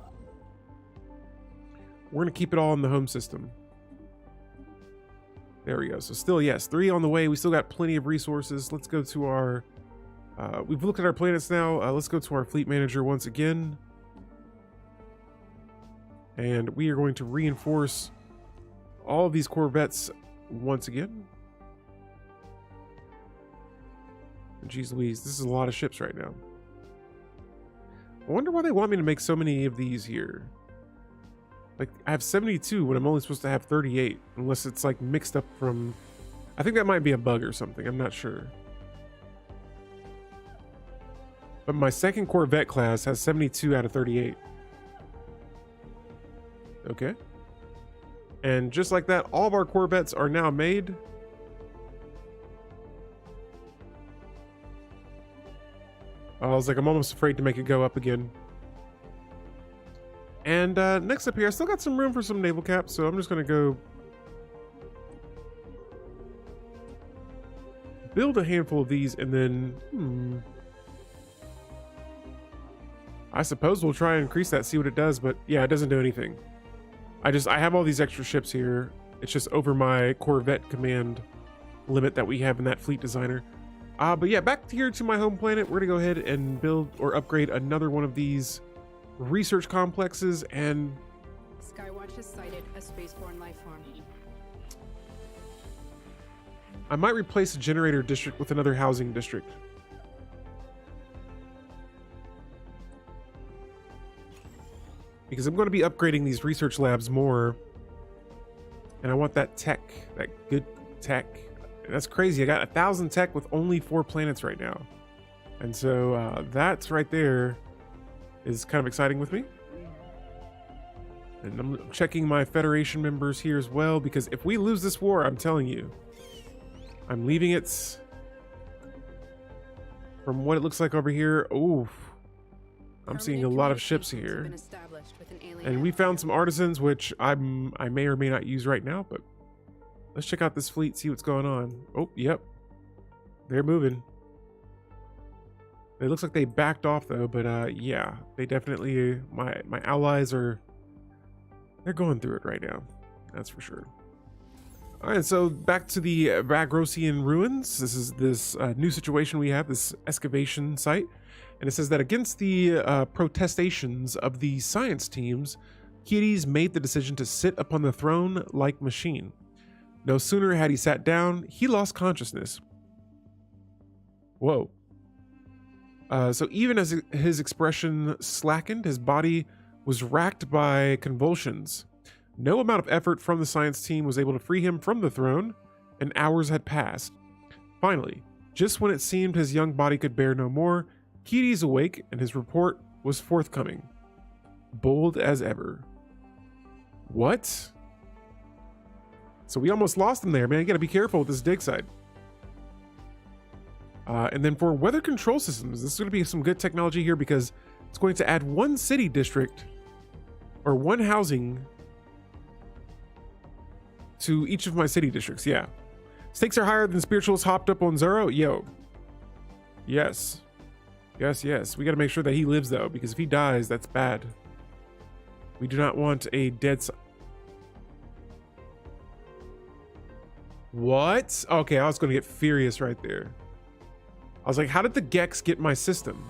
We're going to keep it all in the home system. There we go. So still, yes, 3 on the way. We still got plenty of resources. Let's go to our... we've looked at our planets now. Let's go to our fleet manager once again. And we are going to reinforce all of these corvettes once again. Jeez Louise, this is a lot of ships right now. I wonder why they want me to make so many of these here. Like, I have 72 when I'm only supposed to have 38. Unless it's like mixed up from... I think that might be a bug or something. I'm not sure. But my second Corvette class has 72 out of 38. Okay. And just like that, all of our Corvettes are now made. I was like, I'm almost afraid to make it go up again. And next up here, I still got some room for some naval caps, so I'm just going to go build a handful of these, and then I suppose we'll try and increase that, see what it does, but yeah, it doesn't do anything. I have all these extra ships here. It's just over my Corvette command limit that we have in that fleet designer. But yeah, back here to my home planet, we're gonna go ahead and build or upgrade another one of these research complexes, and Skywatch has sighted a spaceborne life form. I might replace a generator district with another housing district. Because I'm going to be upgrading these research labs more. And I want that tech, that good tech. That's crazy. I got 1,000 tech with only 4 planets right now. And so that's right there is kind of exciting with me. And I'm checking my Federation members here as well, because if we lose this war, I'm telling you, I'm leaving it. From what it looks like over here, oof. I'm seeing a lot of ships here. And we found some artisans, which I may or may not use right now, but let's check out this fleet, see what's going on. Oh, yep. They're moving. It looks like they backed off though, but yeah, they definitely, my allies are, they're going through it right now. That's for sure. All right, so back to the Vagrosian ruins. This is this new situation we have, this excavation site. And it says that against the protestations of the science teams, Kieres made the decision to sit upon the throne like machine. No sooner had he sat down, he lost consciousness. Whoa. So even as his expression slackened, his body was racked by convulsions. No amount of effort from the science team was able to free him from the throne, and hours had passed. Finally, just when it seemed his young body could bear no more, Kieres awake, and his report was forthcoming. Bold as ever. What? So we almost lost him there, man. You gotta be careful with this dig site. And then for weather control systems, this is gonna be some good technology here, because it's going to add 1 city district or 1 housing to each of my city districts. Yeah. Stakes are higher than spirituals hopped up on Zero. Yo. Yes. Yes. We got to make sure that he lives though, because if he dies, that's bad. We do not want a dead. What? Okay, I was going to get furious right there. I was like, how did the Gex get my system?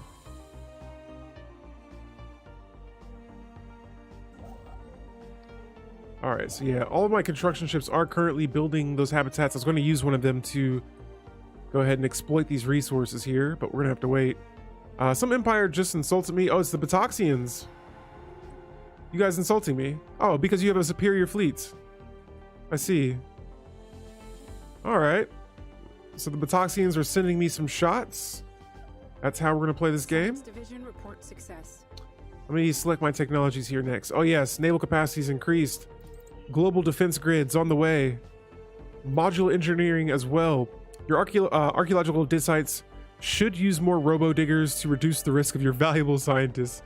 All right, so yeah, all of my construction ships are currently building those habitats. I was going to use one of them to go ahead and exploit these resources here, but we're going to have to wait. Some empire just insulted me. Oh, it's the Batoxians. You guys insulting me. Oh, because you have a superior fleet. I see. All right. So the Batoxians are sending me some shots. That's how we're going to play this game. Division report success. Let me select my technologies here next. Oh yes, naval capacities increased. Global defense grids on the way. Modular engineering as well. Your archaeological dig sites should use more robo diggers to reduce the risk of your valuable scientists.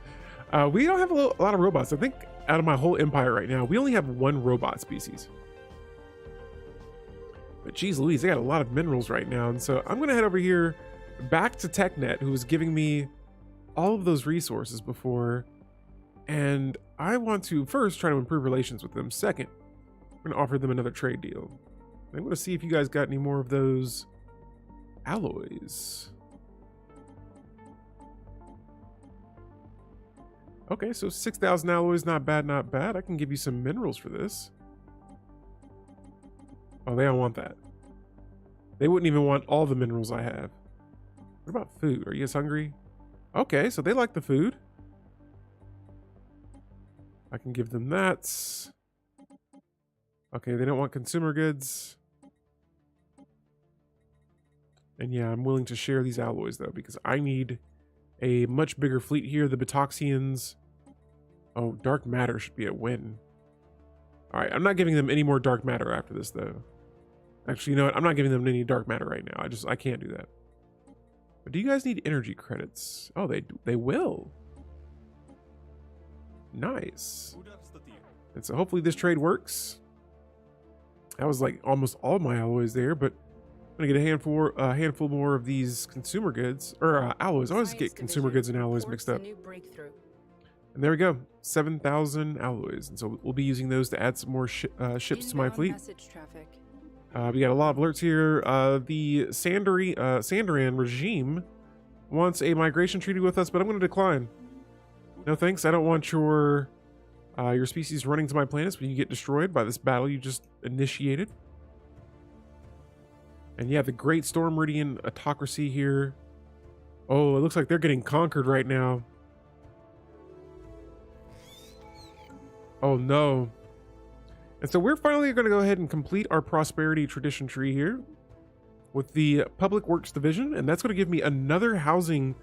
We don't have a lot of robots. I think out of my whole empire right now, we only have 1 robot species. But geez Louise, they got a lot of minerals right now. And so I'm gonna head over here back to TechNet, who was giving me all of those resources before. And I want to first try to improve relations with them. Second, I'm gonna offer them another trade deal. I'm gonna see if you guys got any more of those alloys. Okay, so 6,000 alloys, not bad, not bad. I can give you some minerals for this. Oh, they don't want that. They wouldn't even want all the minerals I have. What about food? Are you guys hungry? Okay, so they like the food. I can give them that. Okay, they don't want consumer goods. And yeah, I'm willing to share these alloys though, because I need a much bigger fleet here. The Batoxians. Oh, dark matter should be a win. All right, I'm not giving them any more dark matter after this though. Actually, you know what? I'm not giving them any dark matter right now. I can't do that. But do you guys need energy credits? Oh, they will. Nice. And so hopefully this trade works. That was like almost all my alloys there, but I'm gonna get a handful more of these consumer goods or alloys. I always get consumer goods and alloys mixed up. And there we go, 7,000 alloys. And so we'll be using those to add some more ships to my Inbound fleet. Message traffic. We got a lot of alerts here. The Sandaran regime wants a migration treaty with us, but I'm going to decline. No thanks. I don't want your species running to my planets when you get destroyed by this battle you just initiated. And yeah, the Great Storm Meridian autocracy here. Oh, it looks like they're getting conquered right now. Oh no. And so we're finally going to go ahead and complete our prosperity tradition tree here with the Public Works Division, and that's going to give me another housing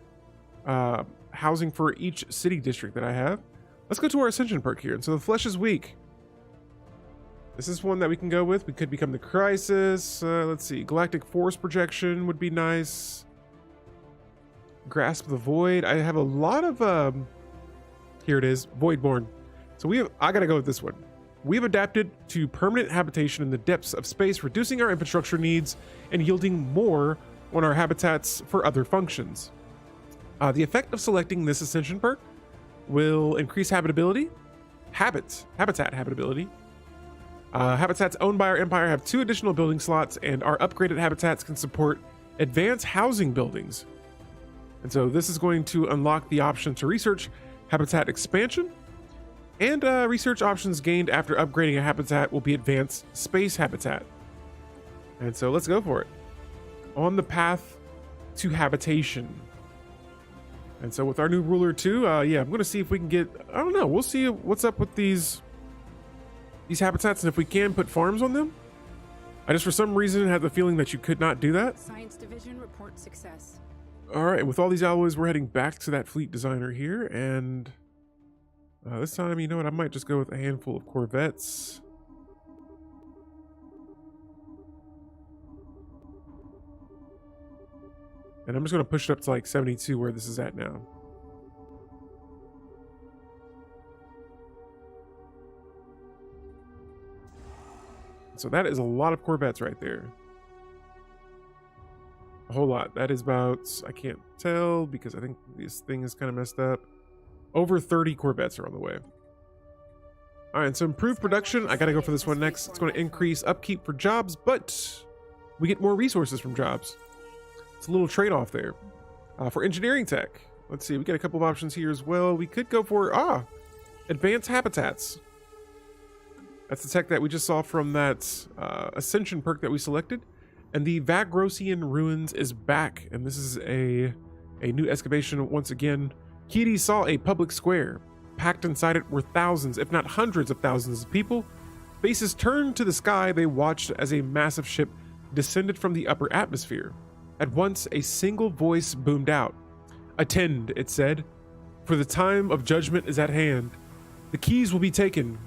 for each city district that I have. Let's go to our Ascension perk here. And so the Flesh is Weak. This is one that we can go with. We could become the Crisis. Let's see. Galactic Force Projection would be nice. Grasp the Void. I have a lot of... here it is. Voidborn. So I gotta go with this one. We've adapted to permanent habitation in the depths of space, reducing our infrastructure needs and yielding more on our habitats for other functions. The effect of selecting this Ascension perk will increase habitability. Habitat habitability. Habitats owned by our empire have 2 additional building slots, and our upgraded habitats can support advanced housing buildings. And so this is going to unlock the option to research habitat expansion. And research options gained after upgrading a habitat will be advanced space habitat. And so let's go for it. On the path to habitation. And so with our new ruler too, yeah, I'm going to see if we can get, I don't know, we'll see what's up with these habitats and if we can put farms on them. I just for some reason had the feeling that you could not do that. Science Division reports success. All right, and with all these alloys, we're heading back to that fleet designer here, and this time, you know what, I might just go with a handful of Corvettes. And I'm just going to push it up to like 72 where this is at now. So that is a lot of Corvettes right there. A whole lot. That is about, I can't tell because I think this thing is kind of messed up. Over 30 Corvettes are on the way. All right, so improved production. I got to go for this one next. It's going to increase upkeep for jobs, but we get more resources from jobs. It's a little trade-off there. For engineering tech, let's see. We got a couple of options here as well. We could go for, advanced habitats. That's the tech that we just saw from that Ascension perk that we selected. And the Vagrosian Ruins is back. And this is a new excavation once again. Kitty saw a public square. Packed inside it were thousands, if not hundreds of thousands of people. Faces turned to the sky, they watched as a massive ship descended from the upper atmosphere. At once, a single voice boomed out. "Attend," it said, "for the time of judgment is at hand. The keys will be taken.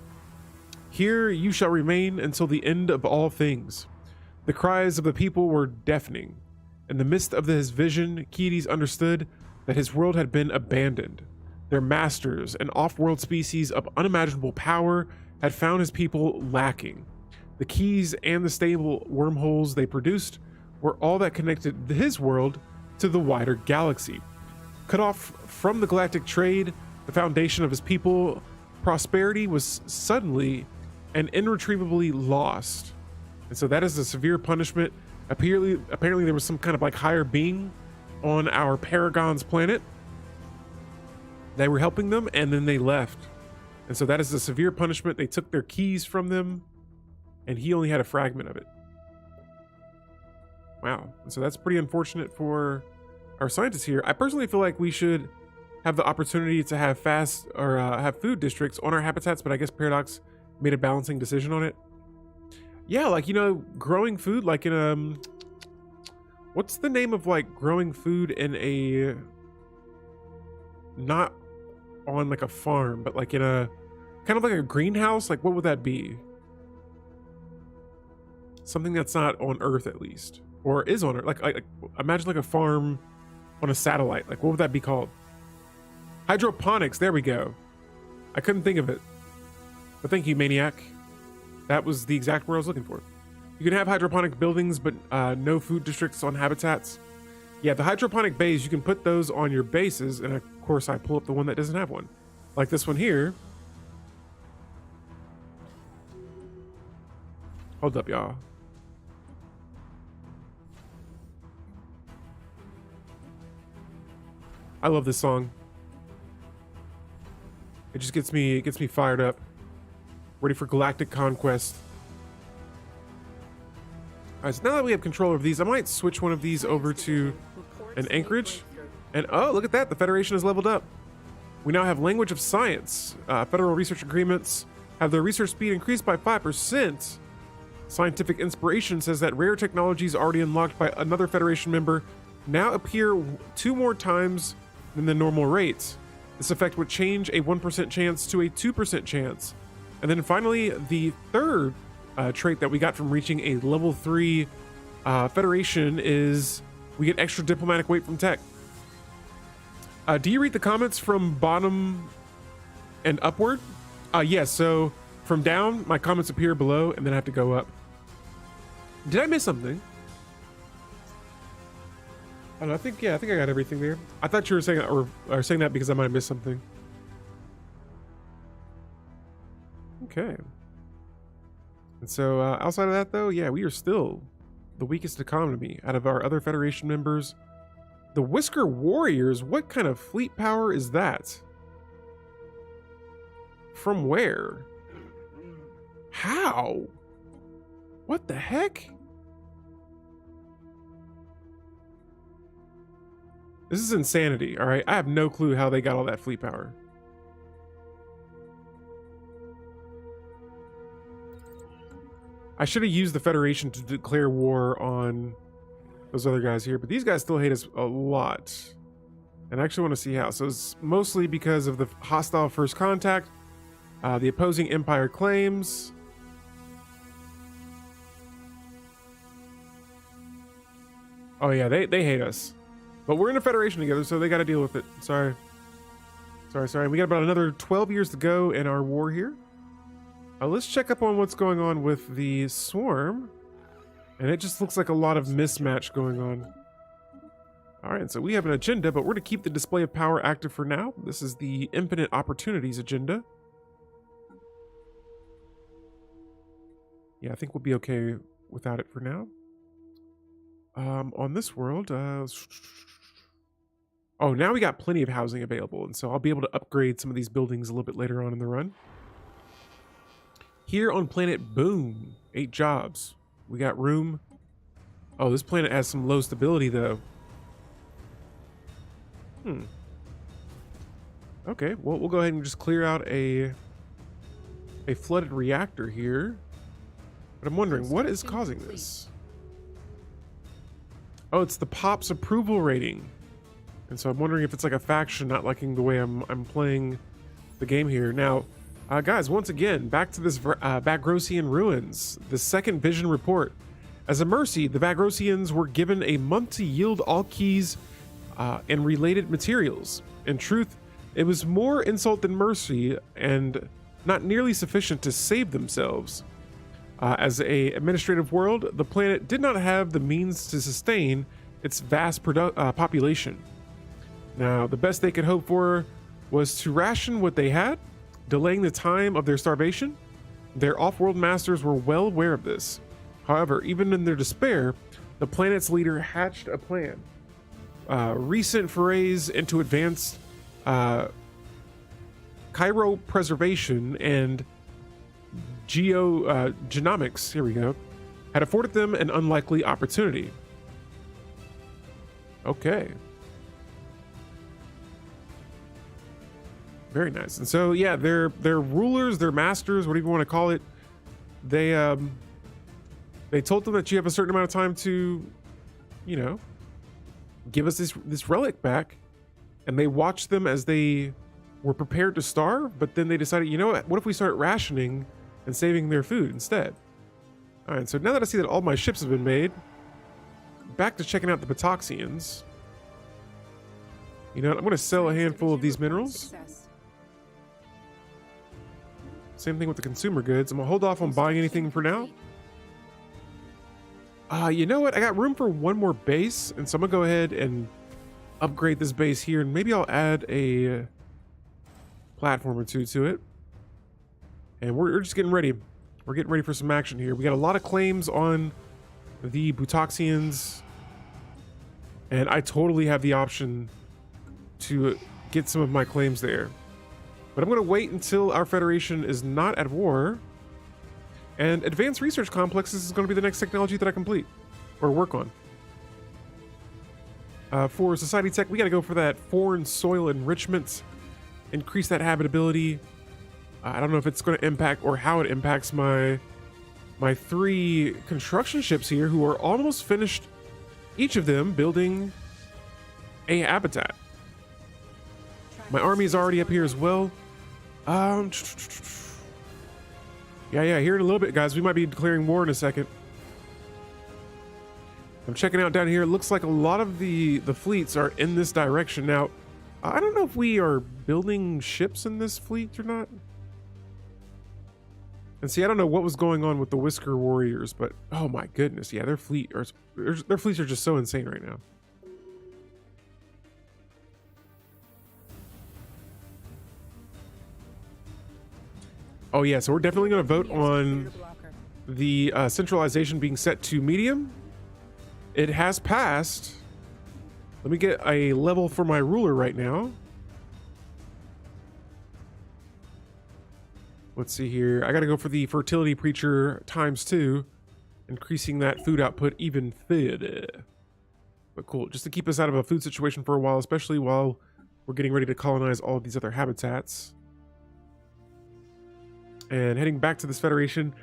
Here you shall remain until the end of all things." The cries of the people were deafening. In the midst of his vision, Keates understood that his world had been abandoned. Their masters, an off-world species of unimaginable power, had found his people lacking. The keys and the stable wormholes they produced were all that connected his world to the wider galaxy. Cut off from the galactic trade, the foundation of his people, prosperity was suddenly and irretrievably lost. And so that is a severe punishment. Apparently there was some kind of like higher being on our Paragon's planet. They were helping them and then they left. And so that is a severe punishment. They took their keys from them and he only had a fragment of it. Wow. And so that's pretty unfortunate for our scientists here. I personally feel like we should have the opportunity to have have food districts on our habitats, but I guess Paradox made a balancing decision on it. Yeah, like, you know, growing food like in what's the name of like growing food in a, not on like a farm, but like in a kind of like a greenhouse? Like what would that be? Something that's not on Earth at least, or is on Earth. Like imagine like a farm on a satellite. Like what would that be called? Hydroponics. There we go. I couldn't think of it, but thank you, Maniac. That was the exact word I was looking for. You can have hydroponic buildings, but no food districts on habitats. Yeah, the hydroponic bays, you can put those on your bases, and of course I pull up the one that doesn't have one. like this one here. Hold up, y'all. I love this song. It just gets me fired up. Ready for galactic conquest. All right, so now that we have control of these, I might switch one of these over to an Anchorage. And oh, look at that, the Federation has leveled up. We now have language of science. Federal research agreements have their research speed increased by 5%. Scientific inspiration says that rare technologies already unlocked by another Federation member now appear 2 more times than the normal rate. This effect would change a 1% chance to a 2% chance. And then finally, the third trait that we got from reaching a level 3 Federation is we get extra diplomatic weight from tech. Do you read the comments from bottom and upward? Yes, so from down, my comments appear below, and then I have to go up. Did I miss something? I don't know, I think I got everything there. I thought you were saying or saying that because I might have missed something. Okay. And so outside of that, though, yeah, we are still the weakest economy out of our other Federation members. The Whisker Warriors, what kind of fleet power is that? From where? How? What the heck? This is insanity, all right? I have no clue how they got all that fleet power. I should have used the Federation to declare war on those other guys here, but these guys still hate us a lot. And I actually want to see how. So it's mostly because of the hostile first contact, the opposing empire claims. Oh yeah, they hate us. But we're in a Federation together, so they got to deal with it. Sorry. We got about another 12 years to go in our war here. Let's check up on what's going on with the Swarm. And it just looks like a lot of mismatch going on. All right, so we have an agenda, but we're going to keep the display of power active for now. This is the Infinite Opportunities agenda. Yeah, I think we'll be okay without it for now. On this world, oh, now we got plenty of housing available, and so I'll be able to upgrade some of these buildings a little bit later on in the run. Here on planet Boom, 8 jobs. We got room. Oh, this planet has some low stability, though. Okay, well, we'll go ahead and just clear out a flooded reactor here. But I'm wondering, what is causing this? Oh, it's the Pop's approval rating. And so I'm wondering if it's like a faction not liking the way I'm playing the game here. Now, guys, once again, back to this Vagrosian ruins, the second vision report. As a mercy, the Vagrosians were given a month to yield all keys and related materials. In truth, it was more insult than mercy and not nearly sufficient to save themselves. As a administrative world, the planet did not have the means to sustain its vast population. Now, the best they could hope for was to ration what they had, delaying the time of their starvation. Their off-world masters were well aware of this. However, even in their despair, the planet's leader hatched a plan. Recent forays into advanced cryopreservation and genomics, here we go, had afforded them an unlikely opportunity. Okay. Very nice. And so, yeah, their rulers, their masters, whatever you want to call it, they told them that you have a certain amount of time to, you know, give us this relic back. And they watched them as they were prepared to starve, but then they decided, you know what if we start rationing and saving their food instead? All right, so now that I see that all my ships have been made, back to checking out the Patoxians. You know what, I'm going to sell a handful of these minerals. Same thing with the consumer goods. I'm going to hold off on buying anything for now. You know what, I got room for one more base, and so I'm going to go ahead and upgrade this base here, and maybe I'll add a platform or two to it. And we're just getting ready. We're getting ready for some action here. We got a lot of claims on the Butoxians, and I totally have the option to get some of my claims there. But I'm going to wait until our Federation is not at war. And Advanced Research Complexes is going to be the next technology that I complete or work on. For Society Tech, we got to go for that foreign soil enrichment, increase that habitability. I don't know if it's going to impact or how it impacts my 3 construction ships here, who are almost finished, each of them building a habitat. My army is already up here as well. Yeah, here in a little bit, guys. We might be declaring war in a second. I'm checking out down here. It looks like a lot of the fleets are in this direction. Now, I don't know if we are building ships in this fleet or not. And see, I don't know what was going on with the Whisker Warriors, but oh my goodness, yeah, their fleets are just so insane right now. Oh yeah, so we're definitely going to vote on the centralization being set to medium. It has passed. Let me get a level for my ruler right now. Let's see here. I got to go for the fertility preacher ×2, increasing that food output even further. But cool, just to keep us out of a food situation for a while, especially while we're getting ready to colonize all of these other habitats. And heading back to this Federation,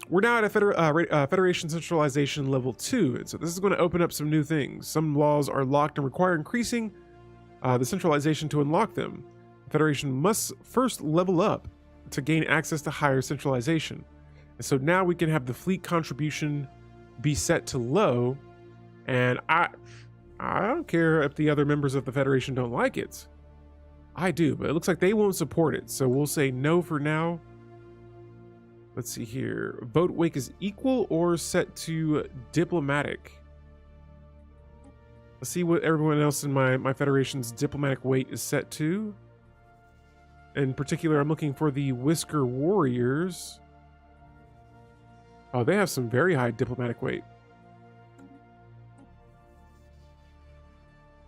we're now at a Federation Centralization Level 2. And so this is going to open up some new things. Some laws are locked and require increasing the centralization to unlock them. The Federation must first level up to gain access to higher centralization. And so now we can have the fleet contribution be set to low. And I don't care if the other members of the Federation don't like it. I do, but it looks like they won't support it. So we'll say no for now. Let's see here. Vote wake is equal or set to diplomatic. Let's see what everyone else in my Federation's diplomatic weight is set to. In particular, I'm looking for the Whisker Warriors. Oh, they have some very high diplomatic weight.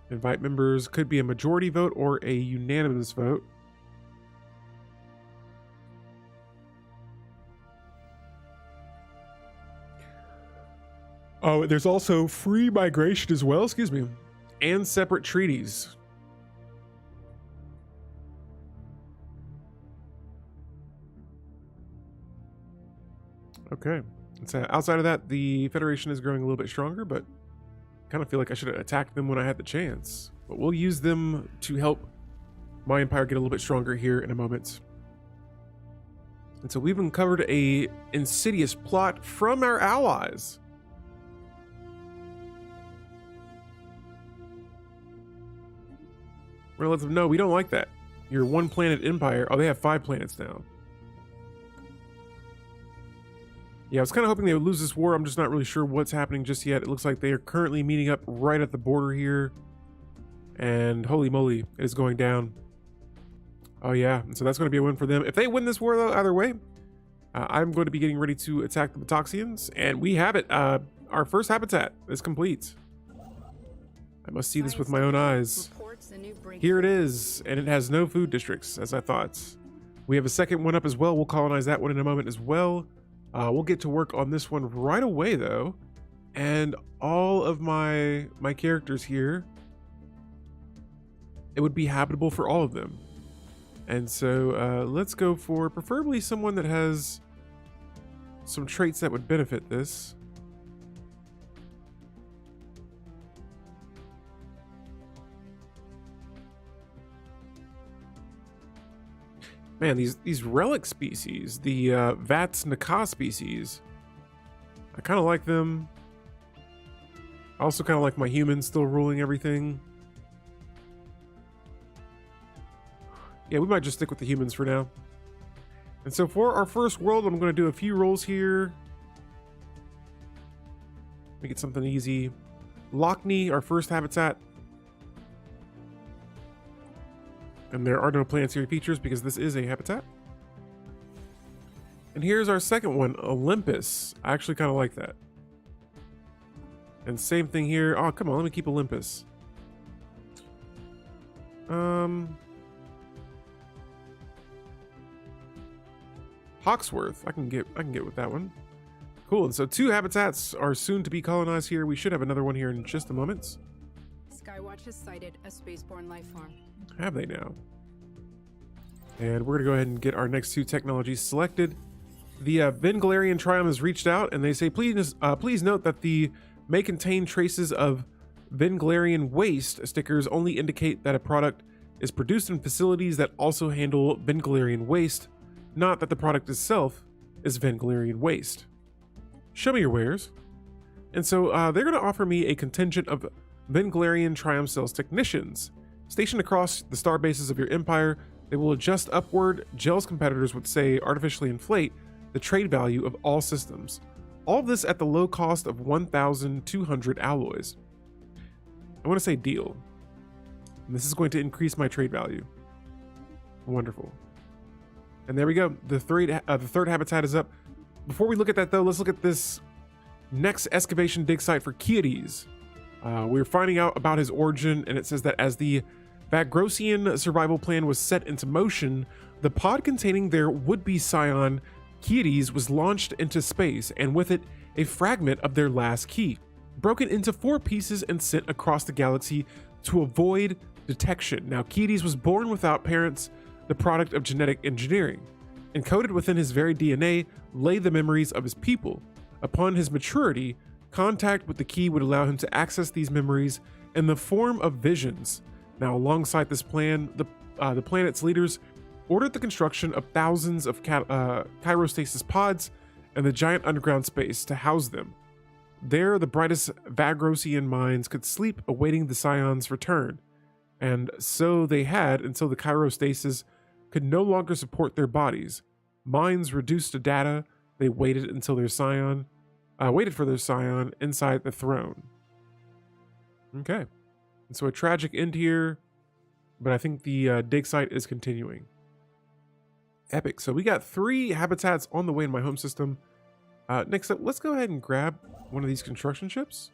Invite members could be a majority vote or a unanimous vote. Oh, there's also free migration as well, excuse me, and separate treaties. Okay. So outside of that, the Federation is growing a little bit stronger, but I kind of feel like I should have attacked them when I had the chance. But we'll use them to help my empire get a little bit stronger here in a moment. And so we've uncovered a insidious plot from our allies. We're gonna let them know we don't like that. You're one planet empire. Oh, they have 5 planets now. Yeah, I was kind of hoping they would lose this war. I'm just not really sure what's happening just yet. It looks like they are currently meeting up right at the border here. And holy moly, it is going down. Oh yeah, and so that's going to be a win for them. If they win this war though, either way, I'm going to be getting ready to attack the Butoxians. And we have it. Our first habitat is complete. I must see this with my own eyes. Here it is, and it has no food districts, as I thought. We have a second one up as well. We'll colonize that one in a moment as well. We'll get to work on this one right away, though. And all of my characters here, it would be habitable for all of them. And so let's go for preferably someone that has some traits that would benefit this. Man, these relic species, the Vats Naka species, I kind of like them. I also kind of like my humans still ruling everything. Yeah, we might just stick with the humans for now. And so for our first world, I'm going to do a few rolls here. Make it something easy. Lockney, our first habitat. And there are no planetary features because this is a habitat. And here's our second one, Olympus. I actually kind of like that. And same thing here. Oh, come on, let me keep Olympus. Hawksworth. I can get with that one. Cool. And so 2 habitats are soon to be colonized here. We should have another one here in just a moment. Skywatch has sighted a spaceborne life form. Have they now? And we're gonna go ahead and get our next 2 technologies selected. The Vengalarian Triumph has reached out and they say, please note that the may contain traces of Vengalarian waste. Stickers only indicate that a product is produced in facilities that also handle Vengalarian waste, not that the product itself is Vengalarian waste. Show me your wares. And so they're going to offer me a contingent of Vengalarian Triumph Cells technicians. Stationed across the star bases of your empire, they will adjust upward. Gel's competitors would say artificially inflate the trade value of all systems. All of this at the low cost of 1,200 alloys. I want to say deal. And this is going to increase my trade value. Wonderful. And there we go. The third habitat is up. Before we look at that though, let's look at this next excavation dig site for Kietes. We're finding out about his origin, and it says that as the Vagrosian survival plan was set into motion, the pod containing their would-be scion Kietes was launched into space, and with it, a fragment of their last key, broken into 4 pieces and sent across the galaxy to avoid detection. Now, Kietes was born without parents, the product of genetic engineering. Encoded within his very DNA lay the memories of his people. Upon his maturity, contact with the key would allow him to access these memories in the form of visions. Now, alongside this plan, the planet's leaders ordered the construction of thousands of chirostasis pods and the giant underground space to house them. There, the brightest Vagrosian minds could sleep, awaiting the Scion's return. And so they had until the chirostasis could no longer support their bodies. Minds reduced to data, they waited until their Scion, waited for their Scion inside the throne. Okay. And so a tragic end here, but I think the dig site is continuing. Epic. So we got 3 habitats on the way in my home system. Next up, let's go ahead and grab one of these construction ships.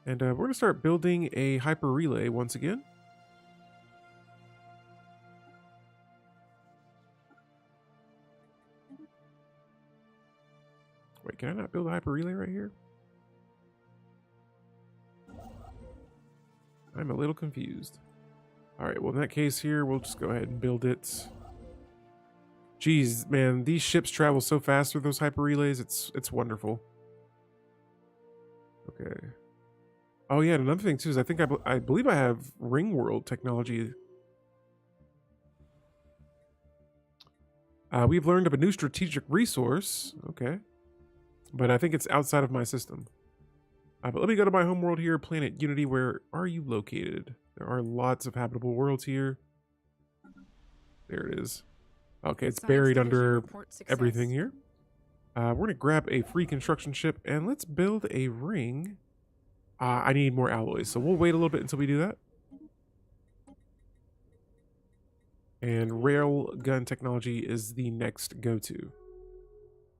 And we're going to start building a hyper relay once again. Wait, can I not build a hyper relay right here? I'm a little confused. All right, well, in that case here, we'll just go ahead and build it. Jeez, man, these ships travel so fast through those hyper relays. It's wonderful. Okay. Oh yeah, and another thing too is I believe I have ring world technology. We've learned of a new strategic resource. Okay. But I think it's outside of my system. But let me go to my home world here, Planet Unity. Where are you located? There are lots of habitable worlds here. There it is. Okay, it's buried under everything here. We're going to grab a free construction ship and let's build a ring. I need more alloys, so we'll wait a little bit until we do that. And rail gun technology is the next go-to.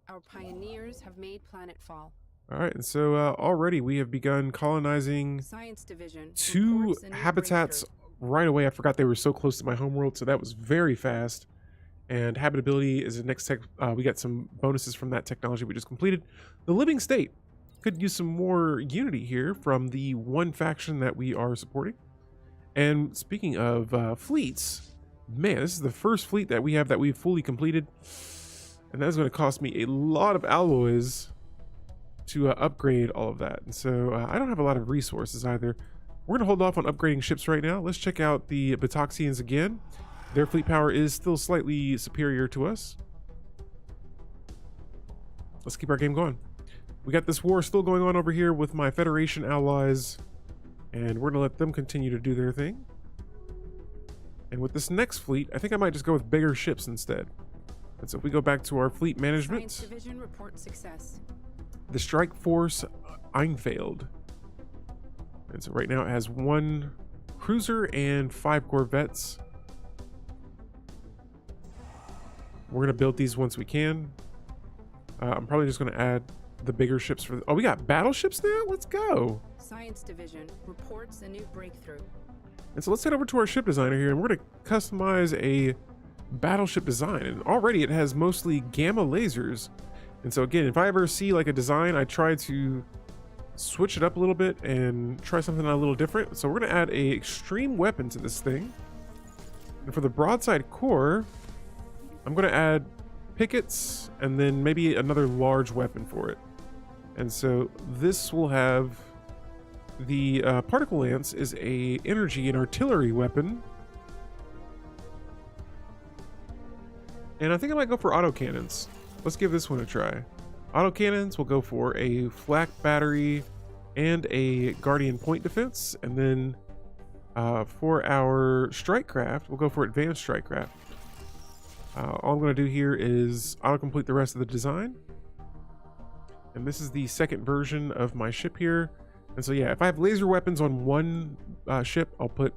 Our pioneers have made planetfall. All right, and so already we have begun colonizing Science Division 2 habitats right away. I forgot they were so close to my homeworld, so that was very fast. And habitability is the next tech. We got some bonuses from that technology we just completed. The living state could use some more unity here from the one faction that we are supporting. And speaking of fleets, man, this is the first fleet that we have that we've fully completed. And that's going to cost me a lot of alloys to upgrade all of that. And so I don't have a lot of resources either. We're going to hold off on upgrading ships right now. Let's check out the Batoxians again. Their fleet power is still slightly superior to us. Let's keep our game going. We got this war still going on over here with my Federation allies, and we're going to let them continue to do their thing. And with this next fleet, I think I might just go with bigger ships instead. And so if we go back to our fleet management, Science Division report success. The Strike Force Einfeld. And so right now it has 1 cruiser and 5 corvettes. We're going to build these once we can. I'm probably just going to add the bigger ships for... Oh, we got battleships now? Let's go. Science Division reports a new breakthrough. And so let's head over to our ship designer here, and we're going to customize a battleship design. And already it has mostly gamma lasers. And so again, if I ever see like a design, I try to switch it up a little bit and try something a little different. So we're going to add a extreme weapon to this thing. And for the broadside core, I'm going to add pickets and then maybe another large weapon for it. And so this will have the particle lance is a energy and artillery weapon. And I think I might go for autocannons. Let's give this one a try. Autocannons will go for a flak battery and a guardian point defense. And then for our strike craft, we'll go for advanced strike craft. All I'm going to do here is auto-complete the rest of the design. And this is the second version of my ship here. And so yeah, if I have laser weapons on one ship, I'll put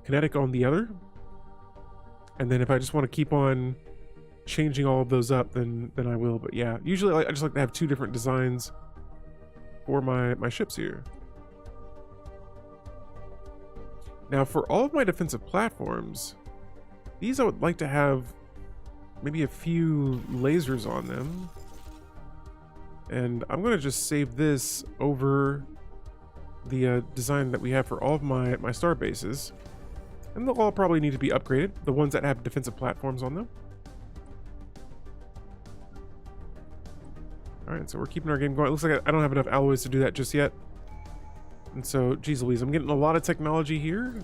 kinetic on the other. And then if I just want to keep on changing all of those up, then I will. But yeah, usually I just like to have 2 different designs for my ships here. Now for all of my defensive platforms, these I would like to have maybe a few lasers on them. And I'm going to just save this over the design that we have for all of my star bases. And they'll all probably need to be upgraded, the ones that have defensive platforms on them. All right, so we're keeping our game going. It looks like I don't have enough alloys to do that just yet. And so, geez Louise, I'm getting a lot of technology here.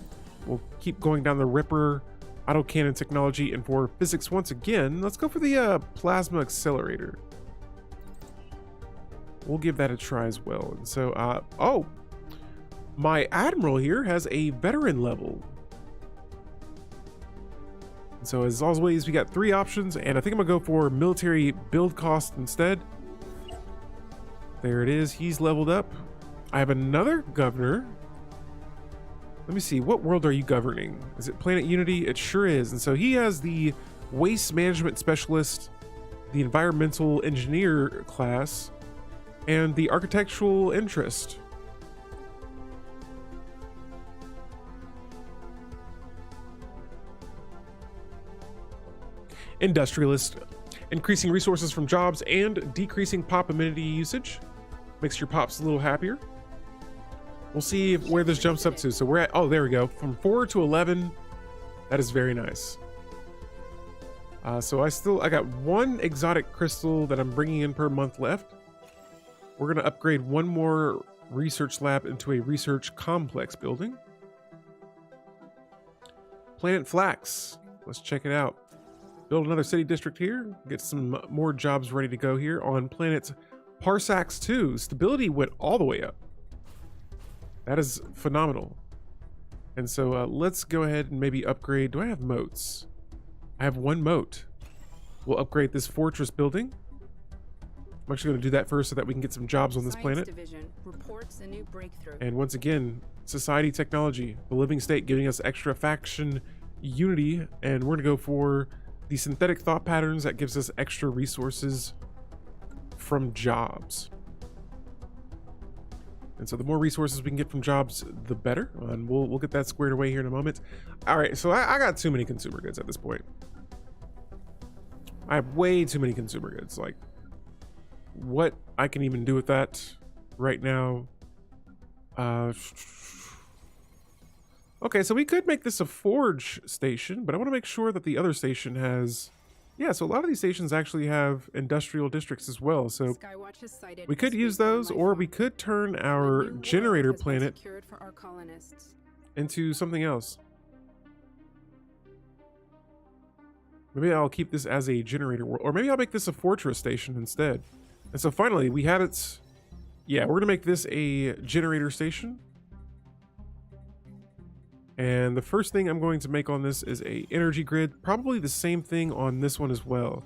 We'll keep going down the Ripper autocannon technology. And for physics once again, let's go for the plasma accelerator. We'll give that a try as well. And so, oh, my admiral here has a veteran level. And so as always, we got 3 options, and I think I'm gonna go for military build cost instead. There it is, he's leveled up. I have another governor. Let me see, what world are you governing? Is it Planet Unity? It sure is. And so he has the waste management specialist, the environmental engineer class, and the architectural interest. Industrialist, increasing resources from jobs and decreasing pop amenity usage. Makes your pops a little happier. We'll see where this jumps up to. So we're at, oh, there we go. From 4 to 11. That is very nice. So I got 1 exotic crystal that I'm bringing in per month left. We're going to upgrade 1 more research lab into a research complex building. Planet Flax. Let's check it out. Build another city district here. Get some more jobs ready to go here on planet Parsax 2. Stability went all the way up. That is phenomenal. And so let's go ahead and maybe upgrade. Do I have moats? I have 1 moat. We'll upgrade this fortress building. I'm actually going to do that first so that we can get some jobs on this planet. Division reports a new breakthrough. And once again, society technology, the living state giving us extra faction unity. And we're going to go for the synthetic thought patterns that gives us extra resources from jobs. And so the more resources we can get from jobs, the better. And we'll get that squared away here in a moment. All right, so I got too many consumer goods at this point. I have way too many consumer goods. Like, what I can even do with that right now. Okay, so we could make this a forge station, but I want to make sure that the other station has... Yeah, so a lot of these stations actually have industrial districts as well. So we could use those, or we could turn our generator planet for our colonists. into something else. Maybe I'll keep this as a generator world, or maybe I'll make this a fortress station instead. And so finally, we have it. Yeah, we're going to make this a generator station. And the first thing I'm going to make on this is a energy grid, probably the same thing on this one as well.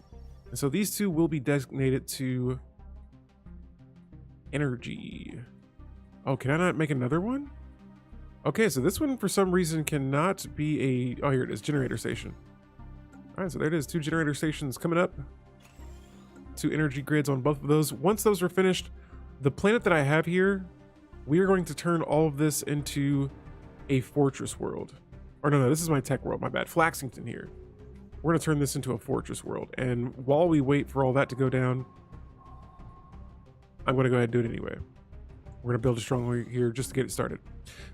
And so these 2 will be designated to energy. Oh, can I not make another one? Okay, so this one for some reason cannot be a... Oh, here it is, generator station. All right, so there it is, 2 generator stations coming up. 2 energy grids on both of those. Once those are finished, the planet that I have here, we are going to turn all of this into a fortress world. Or no, this is my tech world, my bad. Flaxington here. We're gonna turn this into a fortress world. And while we wait for all that to go down, I'm gonna go ahead and do it anyway. We're gonna build a stronghold here just to get it started.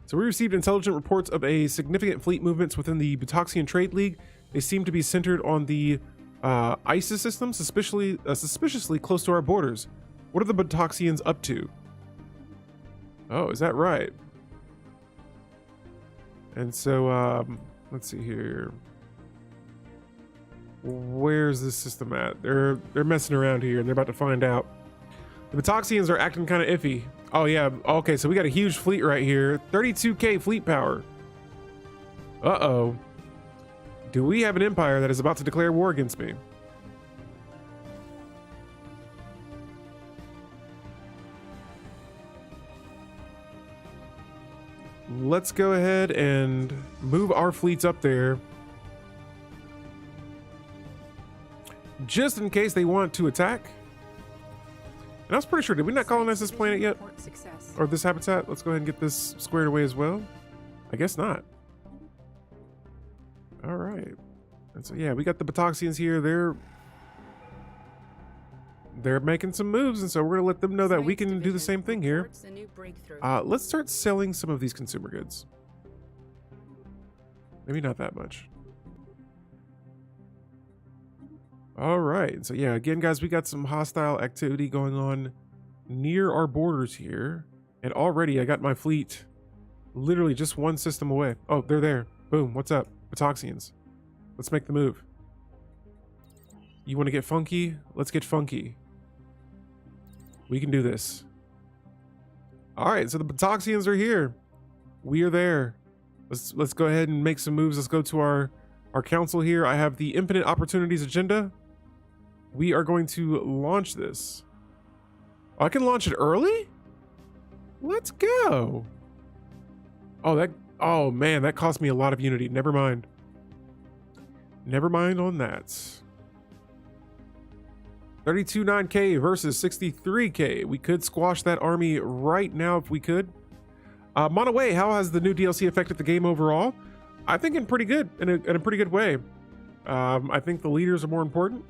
So we received intelligent reports of a significant fleet movements within the Batoxian Trade League. They seem to be centered on the ISIS system, suspiciously close to our borders. What are the Batoxians up to? Oh, is that right? And so, let's see here. Where's this system at? They're messing around here, and they're about to find out. The Batoxians are acting kind of iffy. Oh yeah, okay, so we got a huge fleet right here. 32k fleet power. Uh-oh. Do we have an empire that is about to declare war against me? Let's go ahead and move our fleets up there. Just in case they want to attack. And I was pretty sure, did we not colonize this planet yet? Or this habitat? Let's go ahead and get this squared away as well. I guess not. All right. And so, yeah, we got the Batoxians here. They're making some moves, and so we're going to let them know that we can do the same thing here. Let's start selling some of these consumer goods. Maybe not that much. All right. So, yeah, again, guys, we got some hostile activity going on near our borders here. And already I got my fleet literally just one system away. Oh, they're there. Boom. What's up? Batoxians. Let's make the move. You want to get funky? Let's get funky. We can do this. All right, so the Batoxians are here. We are there. Let's go ahead and make some moves. Let's go to our council here. I have the Infinite Opportunities agenda. We are going to launch this. Oh, I can launch it early? Let's go. Oh man, that cost me a lot of unity. Never mind. Never mind on that. 32.9k versus 63k. We could squash that army right now if we could. Monoway, how has the new DLC affected the game overall? I think in pretty good, in a pretty good way. I think the leaders are more important.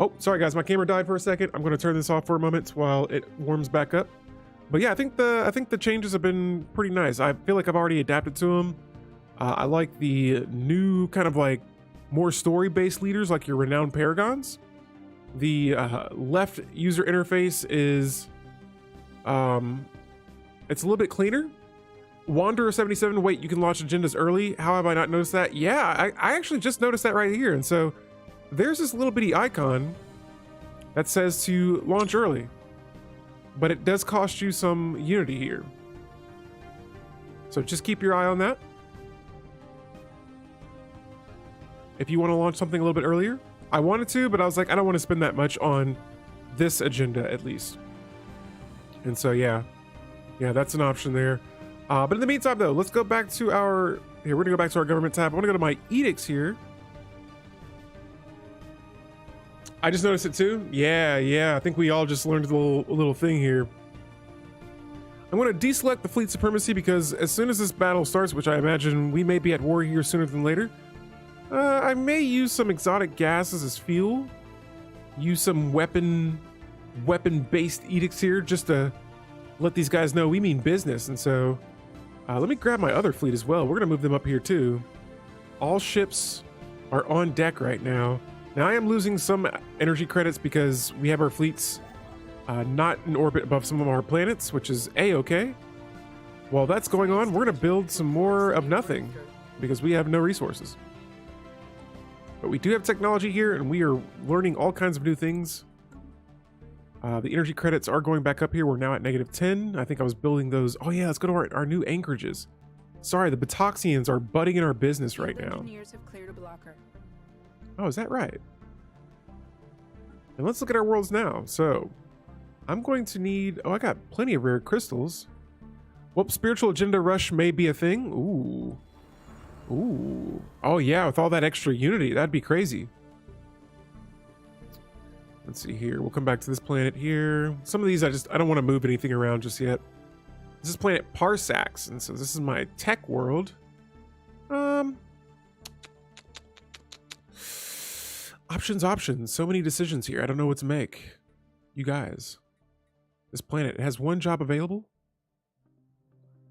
Oh, sorry guys, my camera died for a second. I'm going to turn this off for a moment while it warms back up. But yeah, I think the changes have been pretty nice. I feel like I've already adapted to them. I like the new kind of like more story-based leaders, like your renowned paragons. The left user interface is it's a little bit cleaner. Wanderer 77, wait, you can launch agendas early. How have I not noticed that? Yeah, I actually just noticed that right here. And so there's this little bitty icon that says to launch early, but it does cost you some unity here. So just keep your eye on that. If you want to launch something a little bit earlier. I wanted to, but I was like, I don't want to spend that much on this agenda at least. And so, yeah, that's an option there. But in the meantime, though, let's go back to we're going to go back to our government tab. I want to go to my edicts here. I just noticed it too. Yeah. I think we all just learned a little thing here. I'm going to deselect the fleet supremacy because as soon as this battle starts, which I imagine we may be at war here sooner than later, I may use some exotic gases as fuel. Use some weapon-based edicts here just to let these guys know we mean business. And so let me grab my other fleet as well. We're going to move them up here too. All ships are on deck right now. Now I am losing some energy credits because we have our fleets not in orbit above some of our planets, which is A-okay. While that's going on, we're going to build some more of nothing because we have no resources. But we do have technology here, and we are learning all kinds of new things. The energy credits are going back up here. We're now at -10. I think I was building those. Oh yeah, let's go to our new anchorages. Sorry, the Batoxians are butting in our business right now. Engineers have cleared a blocker. Oh, is that right? And let's look at our worlds now. So I'm going to need... Oh, I got plenty of rare crystals. Well, spiritual agenda rush may be a thing. Ooh. Ooh. Oh yeah, with all that extra unity, that'd be crazy. Let's see here. We'll come back to this planet here. Some of these I don't want to move anything around just yet. This is planet Parsax, and so this is my tech world. Options. So many decisions here. I don't know what to make. You guys. This planet, it has one job available.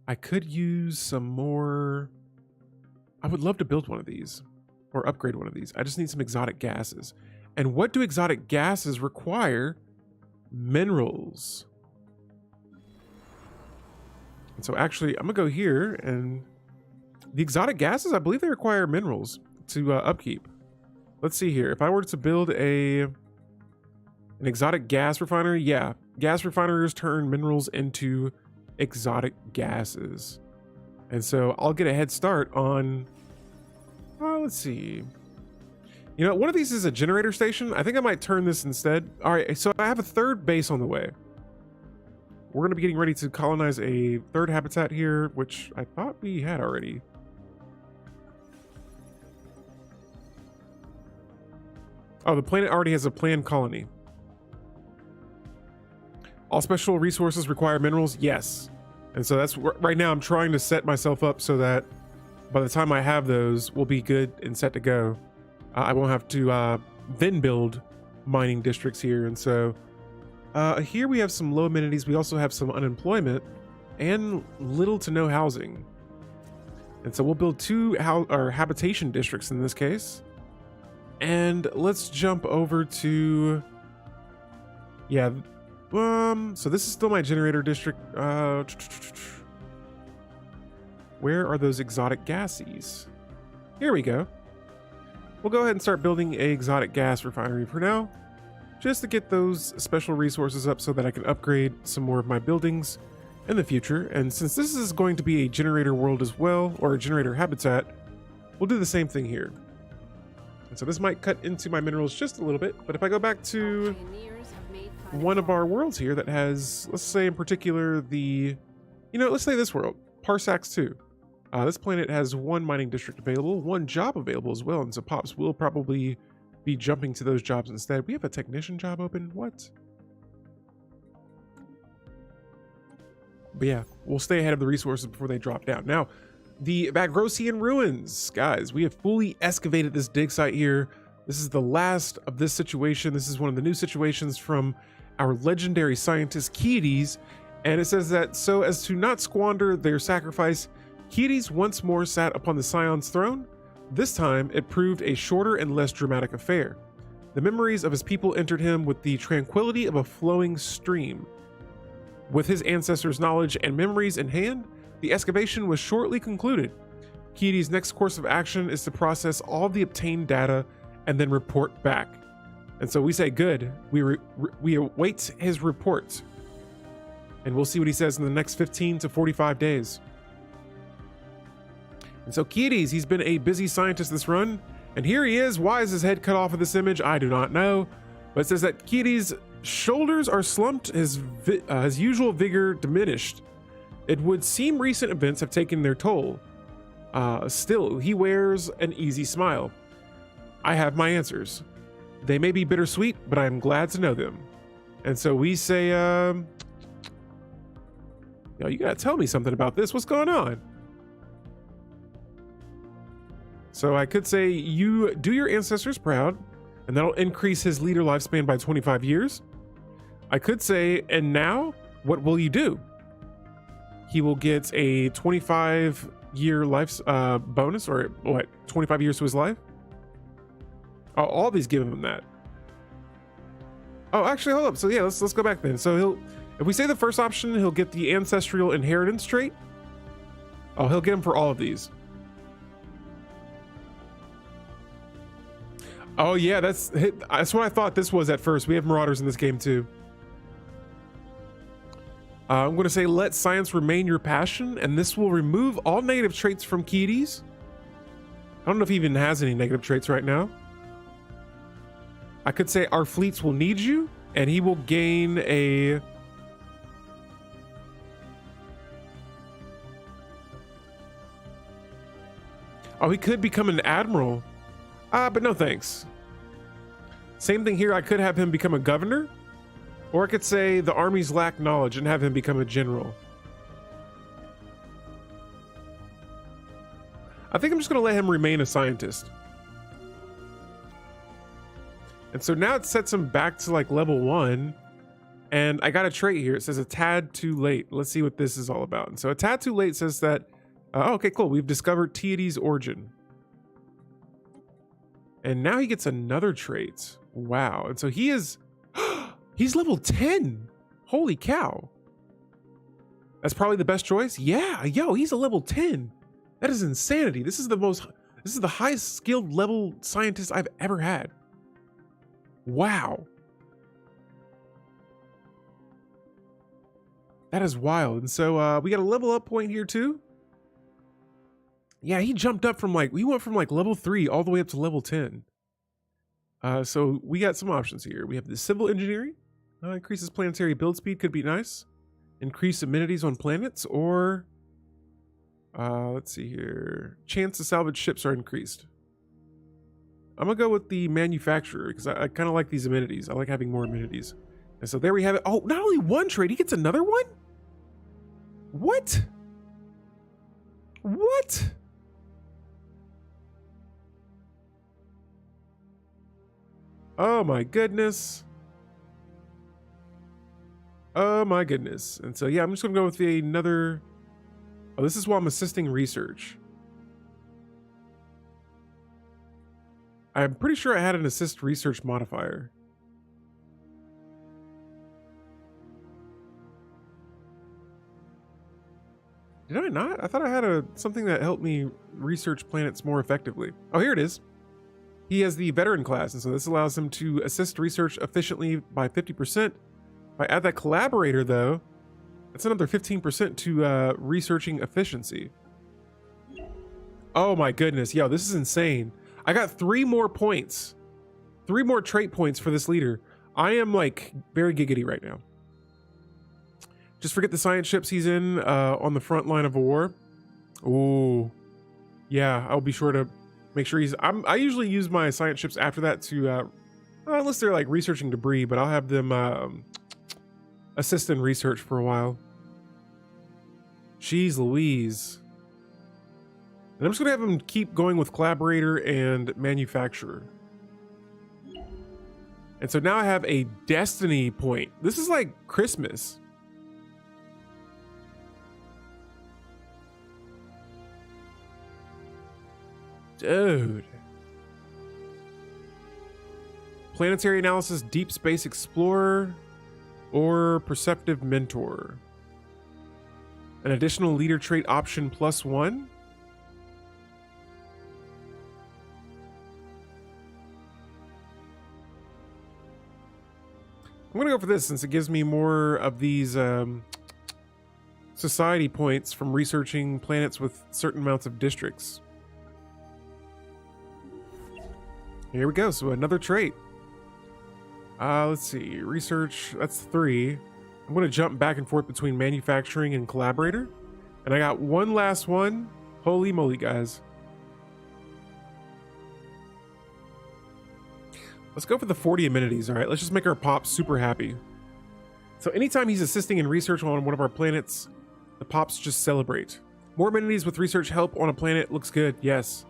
I could use some more. I would love to build one of these or upgrade one of these. I just need some exotic gases. And what do exotic gases require? Minerals. And so actually, I'm gonna go here, and the exotic gases, I believe they require minerals to upkeep. Let's see here. If I were to build an exotic gas refinery, yeah, gas refineries turn minerals into exotic gases. And so I'll get a head start on, let's see. You know, one of these is a generator station. I think I might turn this instead. All right, so I have a third base on the way. We're going to be getting ready to colonize a third habitat here, which I thought we had already. Oh, the planet already has a planned colony. All special resources require minerals? Yes. And so that's right now I'm trying to set myself up so that by the time I have those, we'll be good and set to go. I won't have to then build mining districts here. And so here we have some low amenities. We also have some unemployment and little to no housing. And so we'll build two habitation districts in this case. And let's jump over to, yeah, so this is still my generator district. Where are those exotic gases? Here we go. We'll go ahead and start building a exotic gas refinery for now, just to get those special resources up so that I can upgrade some more of my buildings in the future. And since this is going to be a generator world as well, or a generator habitat, we'll do the same thing here. And so this might cut into my minerals just a little bit, but if I go back to one of our worlds here that has, let's say in particular let's say this world, Parsax 2. This planet has one mining district available, one job available as well, and so Pops will probably be jumping to those jobs instead. We have a technician job open, what? But yeah, we'll stay ahead of the resources before they drop down. Now, the Vagrosian ruins, guys, we have fully excavated this dig site here. This is the last of this situation. This is one of the new situations from our legendary scientist Keates, and it says that so as to not squander their sacrifice, Keates once more sat upon the Scion's throne. This time, it proved a shorter and less dramatic affair. The memories of his people entered him with the tranquility of a flowing stream. With his ancestors' knowledge and memories in hand, the excavation was shortly concluded. Keates' next course of action is to process all the obtained data and then report back. And so we say good. We await his report. And we'll see what he says in the next 15 to 45 days. And so Keates, he's been a busy scientist this run, and here he is. Why is his head cut off of this image? I do not know, but it says that Keates' shoulders are slumped, his usual vigor diminished. It would seem recent events have taken their toll. Still, he wears an easy smile. I have my answers. They may be bittersweet, but I am glad to know them. And so we say, yo, you gotta tell me something about this. What's going on? So I could say, you do your ancestors proud, and that'll increase his leader lifespan by 25 years. I could say, and now, what will you do? He will get a 25-year life bonus, or what, 25 years to his life? Oh, all these give him that. Oh, actually, hold up. So yeah, let's go back then. So if we say the first option, he'll get the ancestral inheritance trait. Oh, he'll get him for all of these. Oh yeah, that's what I thought this was at first. We have Marauders in this game too. I'm going to say let science remain your passion, and this will remove all negative traits from Keates. I don't know if he even has any negative traits right now. I could say our fleets will need you, and he will gain a Oh, he could become an admiral. But no thanks. Same thing here. I could have him become a governor, or I could say the armies lack knowledge and have him become a general. I think I'm just going to let him remain a scientist. And so now it sets him back to like level 1. And I got a trait here. It says a tad too late. Let's see what this is all about. And so a tad too late says that, okay, cool. We've discovered Teity's origin. And now he gets another trait. Wow. And so he is, he's level 10. Holy cow. That's probably the best choice. Yeah, yo, he's a level 10. That is insanity. This is the highest skilled level scientist I've ever had. Wow. That is wild. And so we got a level up point here too. Yeah, he jumped up from we went from level 3 all the way up to level 10. So we got some options here. We have the civil engineering. Increases planetary build speed, could be nice. Increase amenities on planets, or let's see here. Chance to salvage ships are increased. I'm gonna go with the manufacturer because I kind of like these amenities. I like having more amenities. And so there we have it. Oh, not only one trade, he gets another one? What? What? Oh my goodness. Oh my goodness. And so yeah, I'm just gonna go with another. Oh, this is while I'm assisting research. I'm pretty sure I had an assist research modifier. Did I not? I thought I had something that helped me research planets more effectively. Oh, here it is. He has the veteran class, and so this allows him to assist research efficiently by 50%. If I add that collaborator, though, that's another 15% to researching efficiency. Oh my goodness, yo, this is insane. I got 3 more points. 3 more trait points for this leader. I am very giggity right now. Just forget the science ships he's in on the front line of a war. Oh, yeah, I'll be sure to make sure I usually use my science ships after that to, unless they're researching debris, but I'll have them assist in research for a while. Jeez Louise. And I'm just gonna have him keep going with collaborator and manufacturer. And so now I have a destiny point. This is like Christmas. Dude. Planetary analysis, deep space explorer, or perceptive mentor. An additional leader trait option +1. I'm gonna go for this since it gives me more of these society points from researching planets with certain amounts of districts. Here we go. So another trait. Let's see. Research. That's 3. I'm going to jump back and forth between manufacturing and collaborator. And I got one last one. Holy moly, guys. Let's go for the 40 amenities. All right. Let's just make our pops super happy. So anytime he's assisting in research on one of our planets, the pops just celebrate. More amenities with research help on a planet looks good. Yes.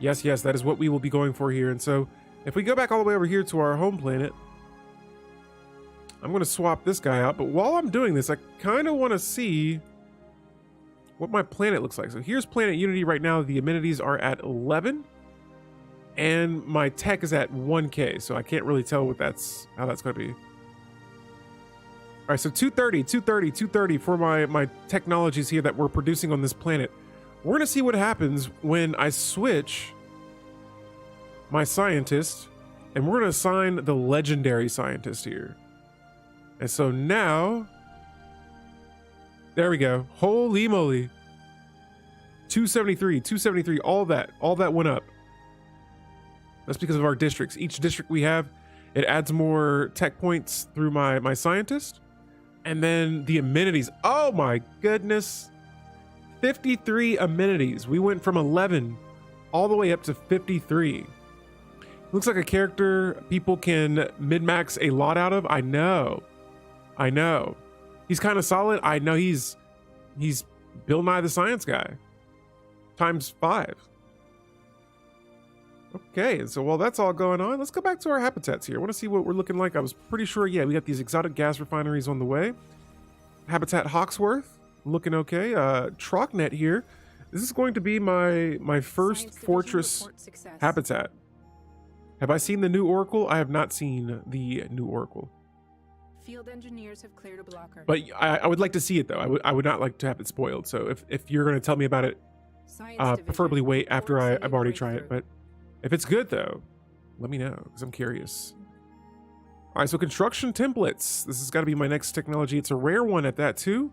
Yes, yes, that is what we will be going for here. And so if we go back all the way over here to our home planet, I'm going to swap this guy out. But while I'm doing this, I kind of want to see what my planet looks like. So here's Planet Unity right now. The amenities are at 11 and my tech is at 1K. So I can't really tell how that's going to be. All right, so 230 for my technologies here that we're producing on this planet. We're going to see what happens when I switch my scientist, and we're going to assign the legendary scientist here. And so now, there we go. Holy moly. 273, all that went up. That's because of our districts. Each district we have, it adds more tech points through my scientist. And then the amenities. Oh my goodness. 53 amenities. We went from 11 all the way up to 53. Looks like a character people can min-max a lot out of. I know. He's kind of solid. I know he's Bill Nye the Science Guy times 5. Okay, so while that's all going on, let's go back to our habitats here. I want to see what we're looking like. I was pretty sure, yeah, we got these exotic gas refineries on the way. Habitat Hawksworth, looking okay. Trocknet here. This is going to be my first fortress habitat. Have I seen the new Oracle? I have not seen the new Oracle. Field engineers have cleared a blocker. But I would like to see it though. I would not like to have it spoiled. So if you're going to tell me about it, preferably wait after I've already tried it. But if it's good though, let me know because I'm curious. All right, so construction templates. This has got to be my next technology. It's a rare one at that too,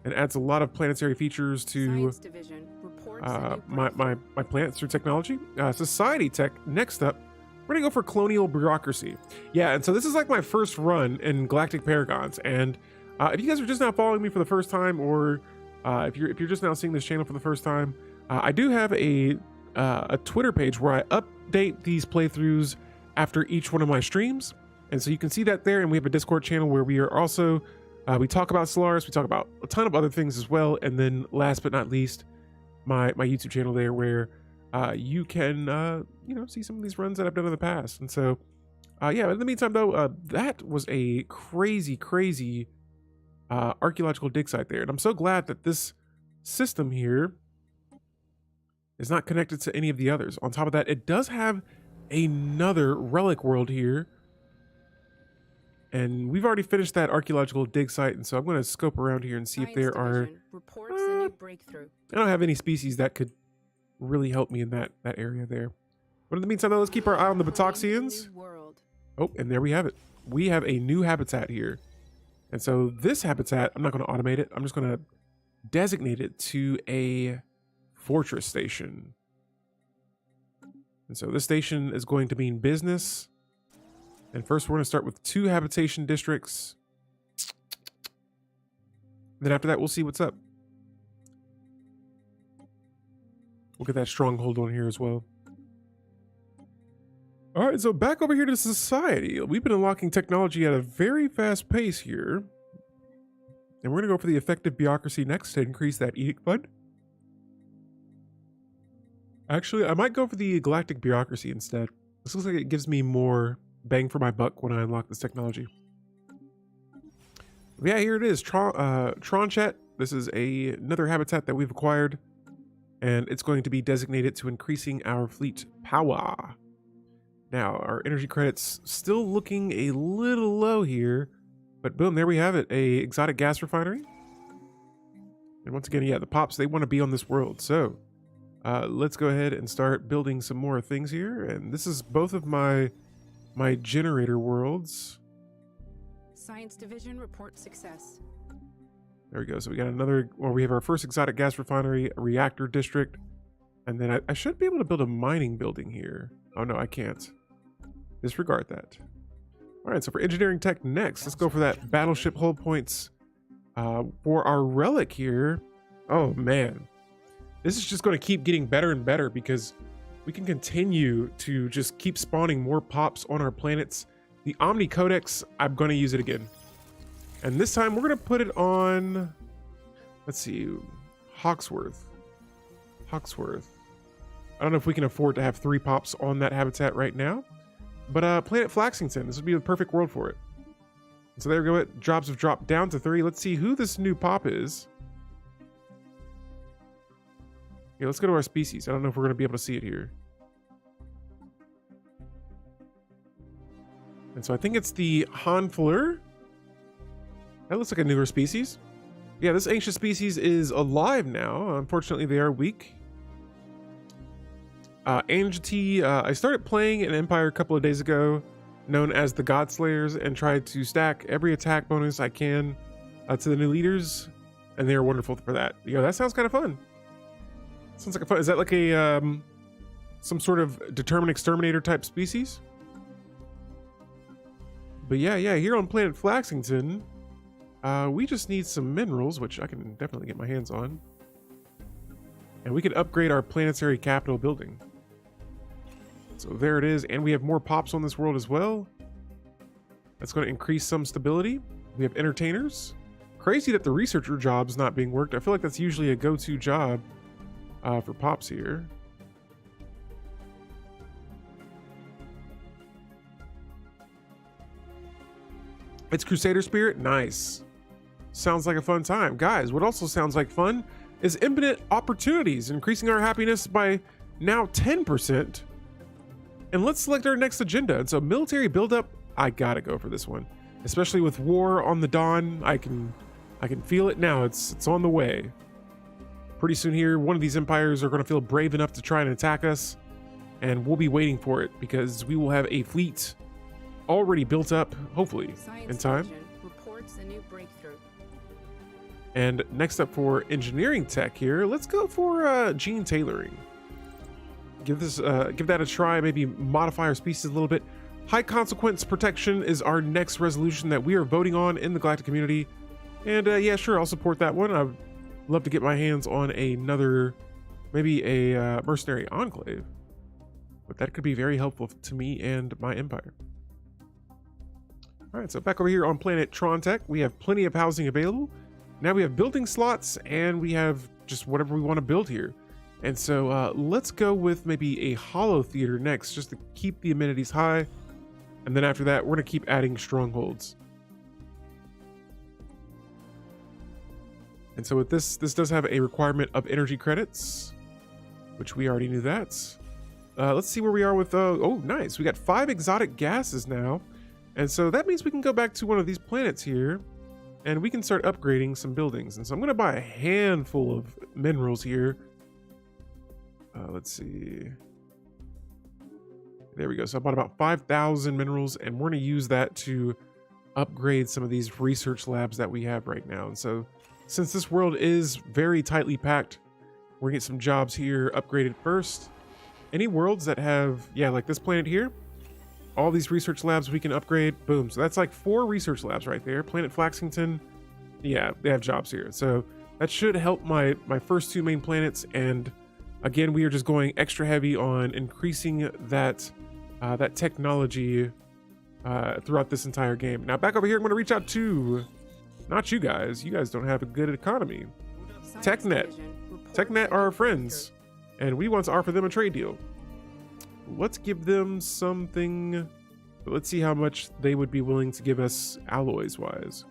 and adds a lot of planetary features to my plants through technology. Society tech. Next up, we're gonna go for colonial bureaucracy. Yeah, and so this is like my first run in Galactic Paragons. And if you guys are just now following me for the first time, or if you're just now seeing this channel for the first time, I do have a Twitter page where I update these playthroughs after each one of my streams. And so you can see that there, and we have a Discord channel where we are also, we talk about Stellaris, we talk about a ton of other things as well. And then last but not least, my YouTube channel there where you can, see some of these runs that I've done in the past. And so, yeah, in the meantime though, that was a crazy archaeological dig site there. And I'm so glad that this system here is not connected to any of the others. On top of that, it does have another relic world here. And we've already finished that archaeological dig site, and so I'm going to scope around here and see if there are... Reports a new breakthrough. I don't have any species that could really help me in that area there. But in the meantime, though, let's keep our eye on the Batoxians. Oh, and there we have it. We have a new habitat here. And so this habitat, I'm not going to automate it. I'm just going to designate it to a fortress station. And so this station is going to mean business. And first, we're going to start with 2 habitation districts. Then after that, we'll see what's up. We'll get that stronghold on here as well. All right, so back over here to society. We've been unlocking technology at a very fast pace here. And we're going to go for the effective bureaucracy next to increase that edict fund. Actually, I might go for the galactic bureaucracy instead. This looks like it gives me more bang for my buck when I unlock this technology. Yeah, here it is. Tronchet. This is another habitat that we've acquired, and it's going to be designated to increasing our fleet power. Now, our energy credits still looking a little low here, but boom, there we have it. A exotic gas refinery. And once again, yeah, the Pops, they want to be on this world. So let's go ahead and start building some more things here. And this is both of my generator worlds. Science division reports success. There we go. So we got another, we have our first exotic gas refinery, a reactor district, and then I should be able to build a mining building here. Oh no, I can't. Disregard that. All right, so for engineering tech next, let's go for that battleship hull points. For our relic here, oh man, this is just going to keep getting better and better because we can continue to just keep spawning more Pops on our planets. The Omni Codex, I'm going to use it again. And this time we're going to put it on, let's see, Hawksworth. I don't know if we can afford to have 3 Pops on that habitat right now. But Planet Flaxington, this would be the perfect world for it. So there we go. Jobs have dropped down to 3. Let's see who this new Pop is. Okay, let's go to our species. I don't know if we're going to be able to see it here. And so I think it's the Hanfler. That looks like a newer species. Yeah, this ancient species is alive now. Unfortunately, they are weak. Angeti, I started playing an Empire a couple of days ago, known as the Godslayers, and tried to stack every attack bonus I can to the new leaders, and they are wonderful for that. Yo, that sounds kind of fun. Sounds like a fun. Is that like a some sort of determined exterminator type species? But yeah, here on Planet Flaxington, we just need some minerals, which I can definitely get my hands on. And we can upgrade our planetary capital building. So there it is. And we have more pops on this world as well. That's going to increase some stability. We have entertainers. Crazy that the researcher job's not being worked. I feel like that's usually a go-to job for pops here. It's Crusader Spirit. Nice. Sounds like a fun time. Guys, what also sounds like fun is infinite opportunities, increasing our happiness by now 10%. And let's select our next agenda. And so military buildup, I gotta go for this one. Especially with war on the dawn, I can feel it now. It's on the way. Pretty soon here, one of these empires are gonna feel brave enough to try and attack us. And we'll be waiting for it because we will have a fleet already built up, hopefully, in time. Reports a new breakthrough. And next up for engineering tech here, let's go for gene tailoring. Give that a try, maybe modify our species a little bit. High consequence protection is our next resolution that we are voting on in the galactic community. And yeah, sure, I'll support that one. I'd love to get my hands on another, maybe a mercenary enclave. But that could be very helpful to me and my empire. All right, so back over here on planet Trontech, we have plenty of housing available. Now we have building slots and we have just whatever we want to build here. And so let's go with maybe a holo theater next, just to keep the amenities high. And then after that, we're going to keep adding strongholds. And so with this does have a requirement of energy credits, which we already knew that. Let's see where we are with, oh, nice. We got 5 exotic gases now. And so that means we can go back to one of these planets here and we can start upgrading some buildings. And so I'm going to buy a handful of minerals here. Let's see. There we go. So I bought about 5,000 minerals and we're going to use that to upgrade some of these research labs that we have right now. And so since this world is very tightly packed, we're going to get some jobs here upgraded first. Any worlds that have, yeah, like this planet here, all these research labs we can upgrade. Boom. So that's like 4 research labs right there. Planet Flaxington. Yeah, they have jobs here. So that should help my first 2 main planets. And again, we are just going extra heavy on increasing that that technology throughout this entire game. Now back over here, I'm going to reach out to, not you guys. You guys don't have a good economy. TechNet. TechNet are our friends. And we want to offer them a trade deal. Let's give them something. Let's see how much they would be willing to give us alloys wise.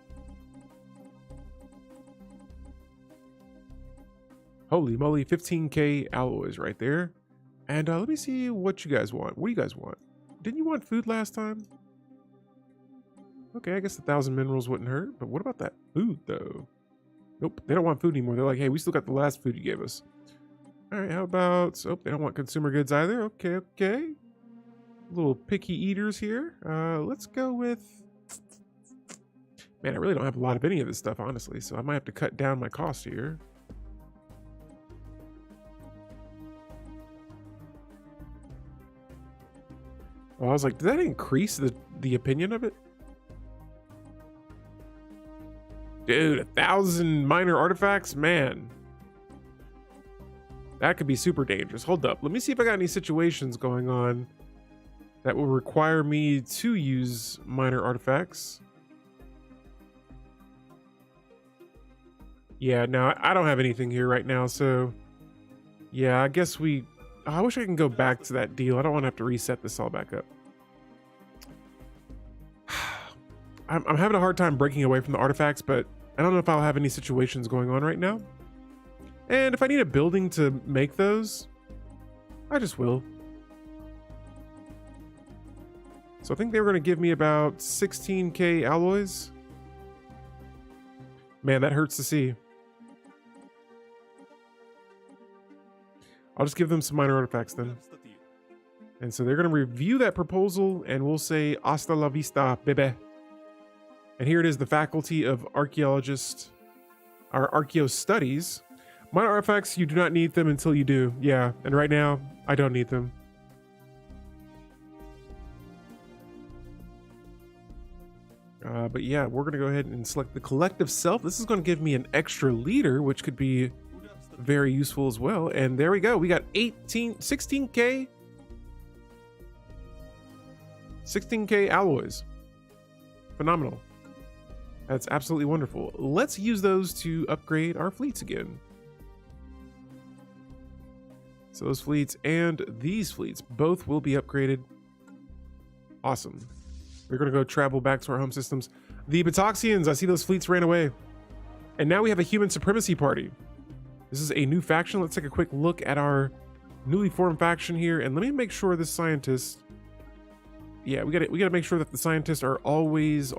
Holy moly, 15k alloys right there. And let me see what you guys want. What do you guys want? Didn't you want food last time? Okay, I guess 1,000 minerals wouldn't hurt. But what about that food though? Nope, they don't want food anymore. They're like, hey, we still got the last food you gave us. All right, how about, oh, they don't want consumer goods either. Okay, okay. Little picky eaters here. Let's go with, man, I really don't have a lot of any of this stuff, honestly. So I might have to cut down my cost here. Well, I was like, did that increase the opinion of it? Dude, 1,000 minor artifacts, man. That could be super dangerous. Hold up. Let me see if I got any situations going on that will require me to use minor artifacts. Yeah, no, I don't have anything here right now. So yeah, I guess I wish I can go back to that deal. I don't want to have to reset this all back up. I'm having a hard time breaking away from the artifacts, but I don't know if I'll have any situations going on right now. And if I need a building to make those, I just will. So I think they were going to give me about 16k alloys. Man, that hurts to see. I'll just give them some minor artifacts then. And so they're going to review that proposal and we'll say hasta la vista, bebe. And here it is, the Faculty of Archaeologist, our Archaeo Studies. Minor artifacts, you do not need them until you do. Yeah, and right now, I don't need them. But yeah, we're going to go ahead and select the collective self. This is going to give me an extra leader, which could be very useful as well. And there we go. We got 16K alloys. Phenomenal. That's absolutely wonderful. Let's use those to upgrade our fleets again. So those fleets and these fleets both will be upgraded. Awesome. We're going to go travel back to our home systems. The Batoxians, I see those fleets ran away. And now we have a human supremacy party. This is a new faction. Let's take a quick look at our newly formed faction here. And let me make sure this scientist... Yeah, we gotta make sure that the scientists are always...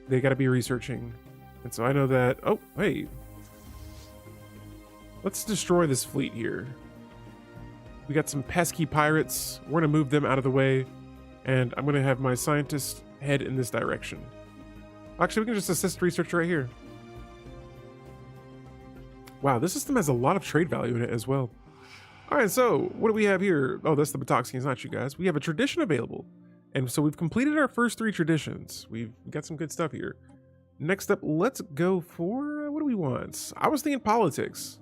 They gotta be researching. And so I know that... Oh, hey. Let's destroy this fleet here. We got some pesky pirates. We're gonna move them out of the way. And I'm gonna have my scientists head in this direction. Actually, we can just assist research right here. Wow, this system has a lot of trade value in it as well. All right, so what do we have here? Oh, that's the Batoxians, not you guys. We have a tradition available. And so we've completed our first 3 traditions. We've got some good stuff here. Next up, let's go for, what do we want? I was thinking politics.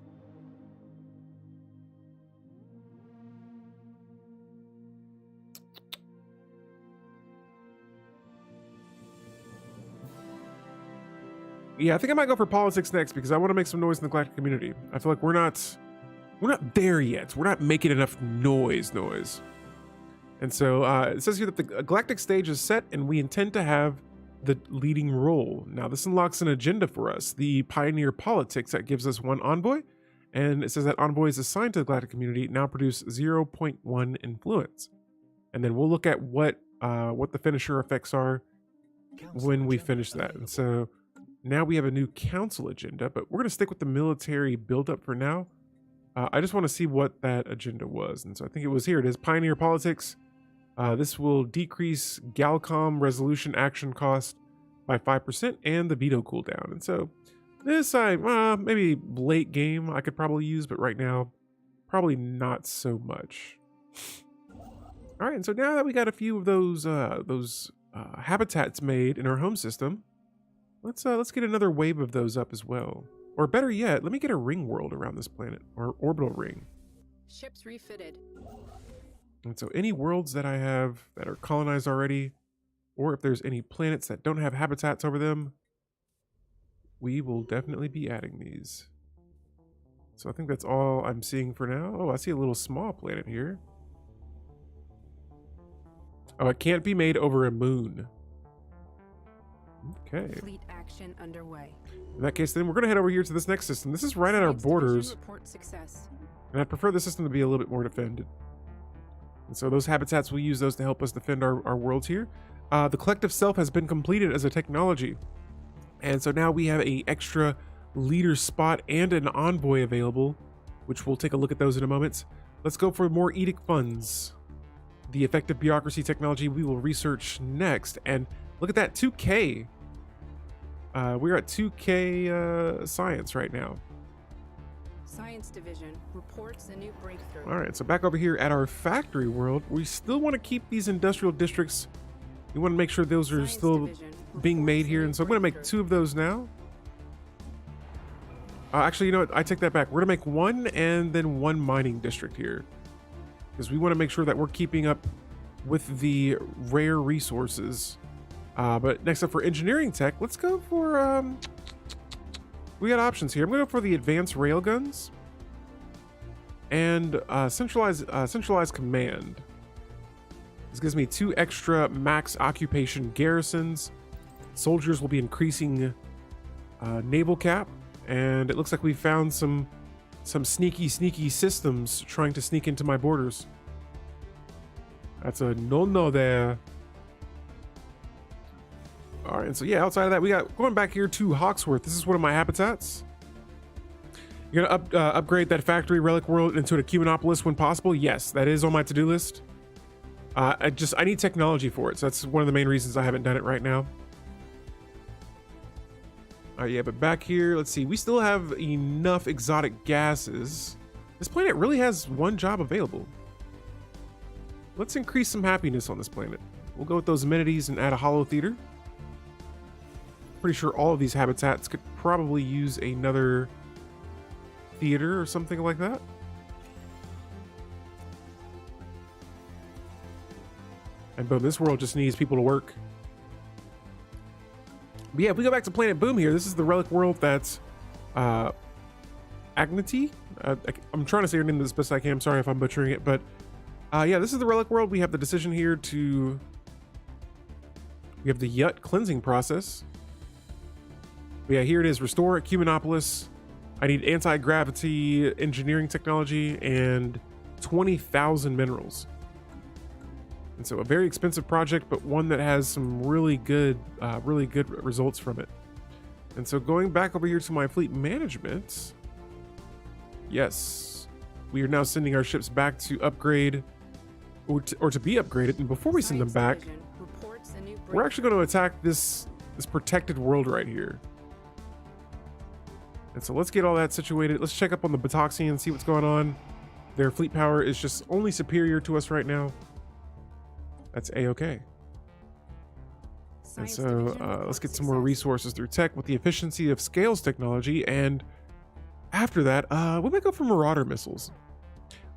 Yeah, I think I might go for politics next because I want to make some noise in the galactic community. I feel like we're not there yet. We're not making enough noise. And so it says here that the galactic stage is set and we intend to have the leading role. Now this unlocks an agenda for us, the pioneer politics, that gives us 1 envoy. And it says that envoys assigned to the galactic community now produce 0.1 influence. And then we'll look at what the finisher effects are when we finish that. And so now we have a new council agenda, but we're going to stick with the military buildup for now. I just want to see what that agenda was. And so I think it was here. It is Pioneer Politics. This will decrease Galcom resolution action cost by 5% and the veto cooldown. And so this, maybe late game I could probably use, but right now, probably not so much. All right, and so now that we got a few of those habitats made in our home system, let's get another wave of those up as well. Or better yet, let me get a ring world around this planet, or orbital ring. Ships refitted. And so any worlds that I have that are colonized already, or if there's any planets that don't have habitats over them, we will definitely be adding these. So I think that's all I'm seeing for now. Oh, I see a little small planet here. Oh, it can't be made over a moon. Okay. Fleet action underway. In that case, then we're going to head over here to this next system. This is right at our borders. Report success. And I prefer the system to be a little bit more defended. And so those habitats, we'll use those to help us defend our worlds here. The collective self has been completed as a technology. And so now we have a extra leader spot and an envoy available, which we'll take a look at those in a moment. Let's go for more edict funds. The effective bureaucracy technology we will research next. And look at that, 2K. We're at 2K science right now. Science division reports a new breakthrough. All right, so back over here at our factory world, we still want to keep these industrial districts. We want to make sure those are still being made here. And so I'm going to make 2 of those now. Actually, you know what? I take that back. We're going to make 1 and then 1 mining district here. Because we want to make sure that we're keeping up with the rare resources. But next up for engineering tech, let's go for, we got options here. I'm going to go for the advanced railguns and centralized command. This gives me 2 extra max occupation garrisons. Soldiers will be increasing naval cap, and it looks like we found some sneaky systems trying to sneak into my borders. That's a no there. All right, and so yeah, outside of that, we got going back here to Hawksworth. This is one of my habitats. You're gonna upgrade that factory relic world into a Cumanopolis when possible. Yes, that is on my to-do list. I need technology for it, so that's one of the main reasons I haven't done it right now. Yeah, but back here, let's see. We still have enough exotic gases. This planet really has 1 job available. Let's increase some happiness on this planet. We'll go with those amenities and add a holo theater. Pretty sure all of these habitats could probably use another theater or something like that. And boom, this world just needs people to work. But yeah, if we go back to Planet Boom here, this is the relic world that's Agnity. I'm trying to say her name as best I can. I'm sorry if I'm butchering it, but yeah, this is the relic world. We have the decision here to... We have the Yut cleansing process. But yeah, here it is. Restore Cumanopolis. I need anti-gravity engineering technology and 20,000 minerals. And so a very expensive project, but one that has some really good results from it. And so going back over here to my fleet management, yes, we are now sending our ships back to upgrade or to be upgraded. And before we send them back, we're actually going to attack this protected world right here. And so let's get all that situated. Let's check up on the Batoxians and see what's going on. Their fleet power is just only superior to us right now. That's a-okay. And so let's get some more resources through tech with the efficiency of scales technology. And after that, we might go for Marauder missiles.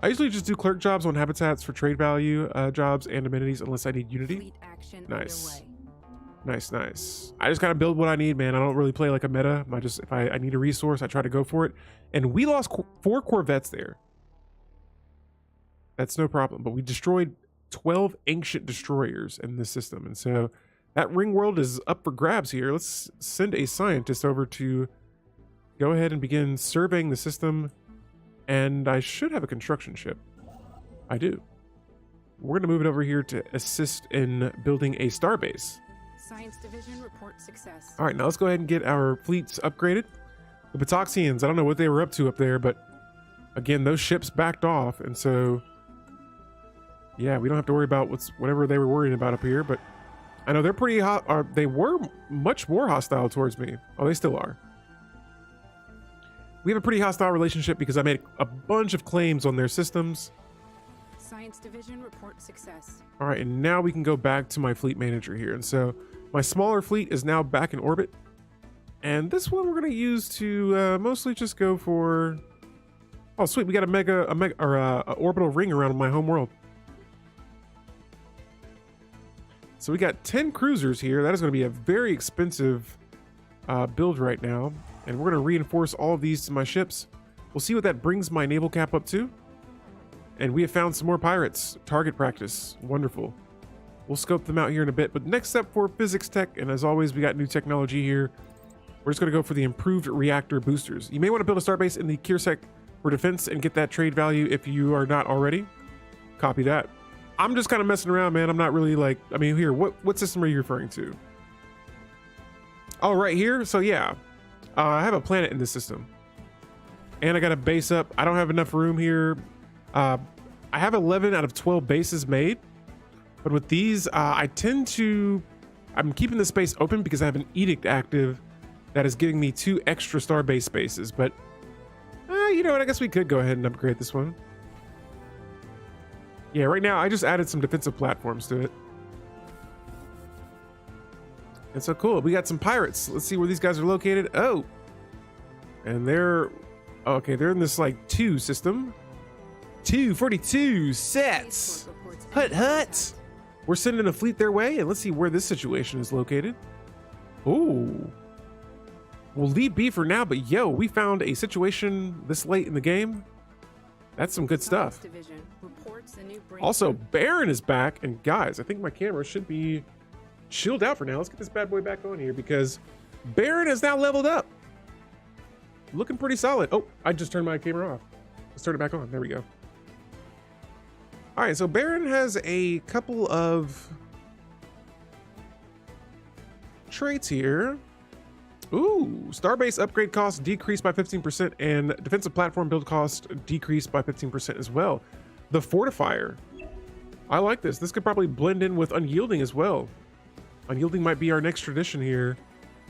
I usually just do clerk jobs on habitats for trade value jobs and amenities unless I need unity. Nice. Nice, nice. I just gotta build what I need, man. I don't really play like a meta. If I need a resource, I try to go for it. And we lost 4 Corvettes there. That's no problem. But we destroyed 12 ancient destroyers in this system. And so that ring world is up for grabs here. Let's send a scientist over to go ahead and begin surveying the system. And I should have a construction ship. I do. We're going to move it over here to assist in building a starbase. Science division report success. All right, now let's go ahead and get our fleets upgraded. The Batoxians, I don't know what they were up to up there, but again, those ships backed off. And so, yeah, we don't have to worry about whatever they were worrying about up here. But I know they're pretty hot. Or they were much more hostile towards me. Oh, they still are. We have a pretty hostile relationship because I made a bunch of claims on their systems. Science division report success. All right, and now we can go back to my fleet manager here. And so my smaller fleet is now back in orbit. And this one we're going to use to mostly just go for... Oh, sweet, we got a orbital ring around my home world. So we got 10 cruisers here. That is going to be a very expensive build right now. And we're going to reinforce all of these to my ships. We'll see what that brings my naval cap up to. And we have found some more pirates. Target practice. Wonderful. We'll scope them out here in a bit. But next up for physics tech, and as always, we got new technology here. We're just going to go for the improved reactor boosters. You may want to build a starbase in the Kirsek for defense and get that trade value if you are not already. Copy that. I'm just kind of messing around, man. I'm not really like... I mean, here, what system are you referring to? Oh, right here? So, yeah. I have a planet in this system. And I got a base up. I don't have enough room here. I have 11 out of 12 bases made. But with these, I'm keeping the space open because I have an edict active that is giving me 2 extra starbase spaces. But, you know what? I guess we could go ahead and upgrade this one. Yeah, right now, I just added some defensive platforms to it. And so cool. We got some pirates. Let's see where these guys are located. Oh. And they're... Okay, they're in this, like, 2 system. 242 sets. Hut. We're sending a fleet their way, and let's see where this situation is located. Ooh. We'll leave B for now, but yo, we found a situation this late in the game. That's some good stuff. Also, Baron is back, and guys, I think my camera should be chilled out for now. Let's get this bad boy back on here because Baron is now leveled up. Looking pretty solid. Oh, I just turned my camera off. Let's turn it back on. There we go. All right, so Baron has a couple of traits here. Ooh, starbase upgrade cost decreased by 15% and defensive platform build cost decreased by 15% as well. The fortifier. I like this. This could probably blend in with unyielding as well. Unyielding might be our next tradition here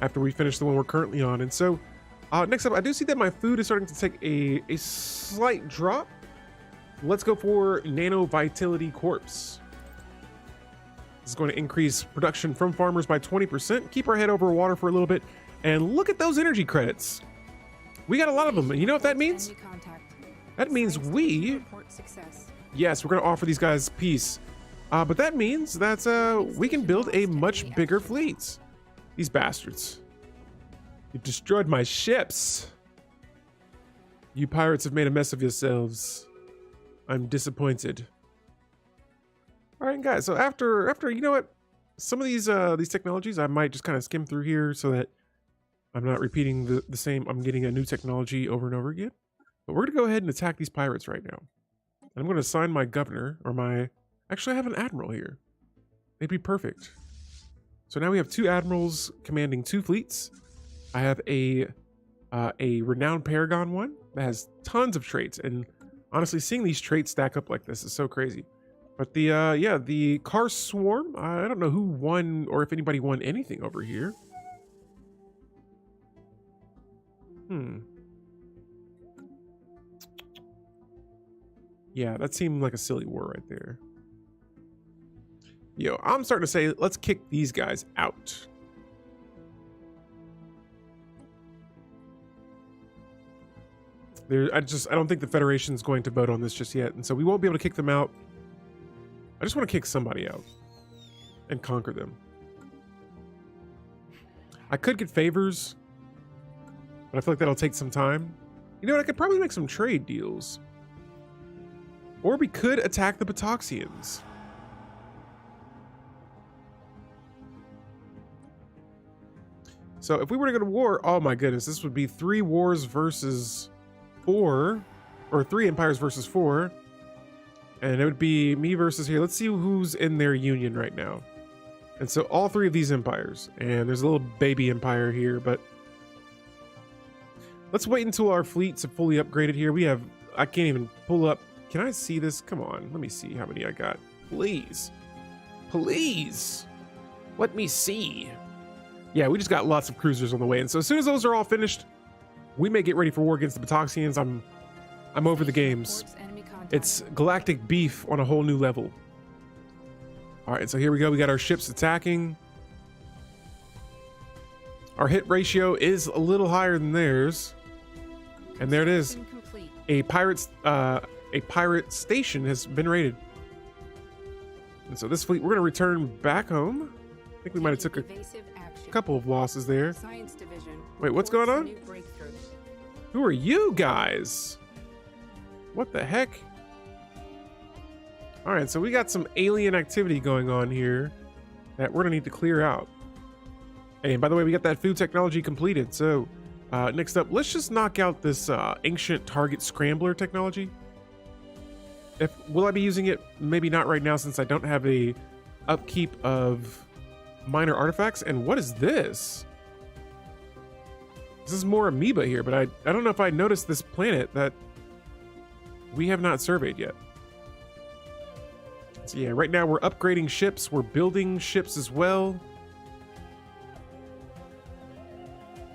after we finish the one we're currently on. And so next up, I do see that my food is starting to take a slight drop. Let's go for Nano Vitality Corpse. This is going to increase production from farmers by 20%. Keep our head over water for a little bit. And look at those energy credits. We got a lot of them. And you know what that means? Enemy contact. That means Science we, division report success. yes, we're going to offer these guys peace. But that means that we can build a much bigger fleet. These bastards. You've destroyed my ships. You pirates have made a mess of yourselves. I'm disappointed. All right, guys. So after you know what, some of these technologies I might just kind of skim through here so that I'm not repeating the same. I'm getting a new technology over and over again. But we're gonna go ahead and attack these pirates right now. And I'm gonna assign my governor or my. Actually, I have an admiral here. They'd be perfect. So now we have 2 admirals commanding 2 fleets. I have a renowned paragon one that has tons of traits, and honestly, seeing these traits stack up like this is so crazy. But the car swarm, I don't know who won or if anybody won anything over here. Yeah, that seemed like a silly war right there. Yo, I'm starting to say, let's kick these guys out. I don't think the Federation's going to vote on this just yet, and so we won't be able to kick them out. I just want to kick somebody out and conquer them. I could get favors, but I feel like that'll take some time. You know what? I could probably make some trade deals. Or we could attack the Patoxians. So if we were to go to war, oh my goodness, this would be 3 wars versus 4, or 3 empires versus 4. And it would be me versus here. Let's see who's in their union right now. And so all 3 of these empires. And there's a little baby empire here, but let's wait until our fleets have fully upgraded here. We have, I can't even pull up. Can I see this? Come on, let me see how many I got. Please. Please. Let me see. Yeah, we just got lots of cruisers on the way. And so as soon as those are all finished, we may get ready for war against the Patoxians. I'm over the games. It's galactic beef on a whole new level. All right, so here we go. We got our ships attacking. Our hit ratio is a little higher than theirs. And there it is. A pirate station has been raided. And so this fleet, we're going to return back home. I think we might have took a couple of losses there. Wait, what's going on? Who are you guys? What the heck? All right, so we got some alien activity going on here that we're gonna need to clear out. And by the way, we got that food technology completed. So next up, let's just knock out this ancient target scrambler technology. Will I be using it? Maybe not right now, since I don't have a upkeep of minor artifacts. And what is this? This is more amoeba here, but I don't know if I noticed this planet that we have not surveyed yet. So yeah, right now we're upgrading ships. We're building ships as well.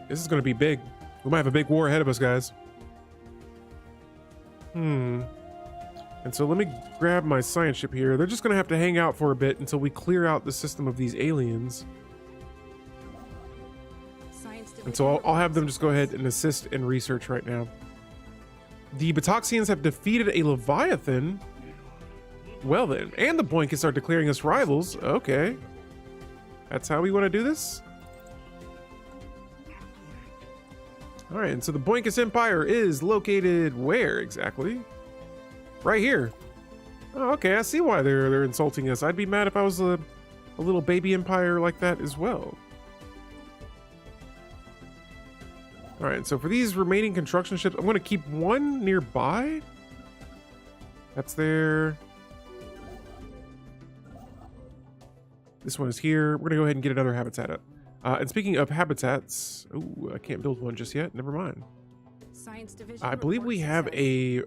This is going to be big. We might have a big war ahead of us, guys. And so let me grab my science ship here. They're just going to have to hang out for a bit until we clear out the system of these aliens. And so I'll have them just go ahead and assist in research right now. The Batoxians have defeated a Leviathan. Well then, and the Boinkists are declaring us rivals. Okay. That's how we want to do this? All right, and so the Boinkist Empire is located where exactly? Right here. Oh, okay, I see why they're insulting us. I'd be mad if I was a little baby empire like that as well. All right, so for these remaining construction ships, I'm going to keep one nearby. That's there. This one is here. We're going to go ahead and get another habitat up. And speaking of habitats, oh, I can't build one just yet. Never mind. I believe we have a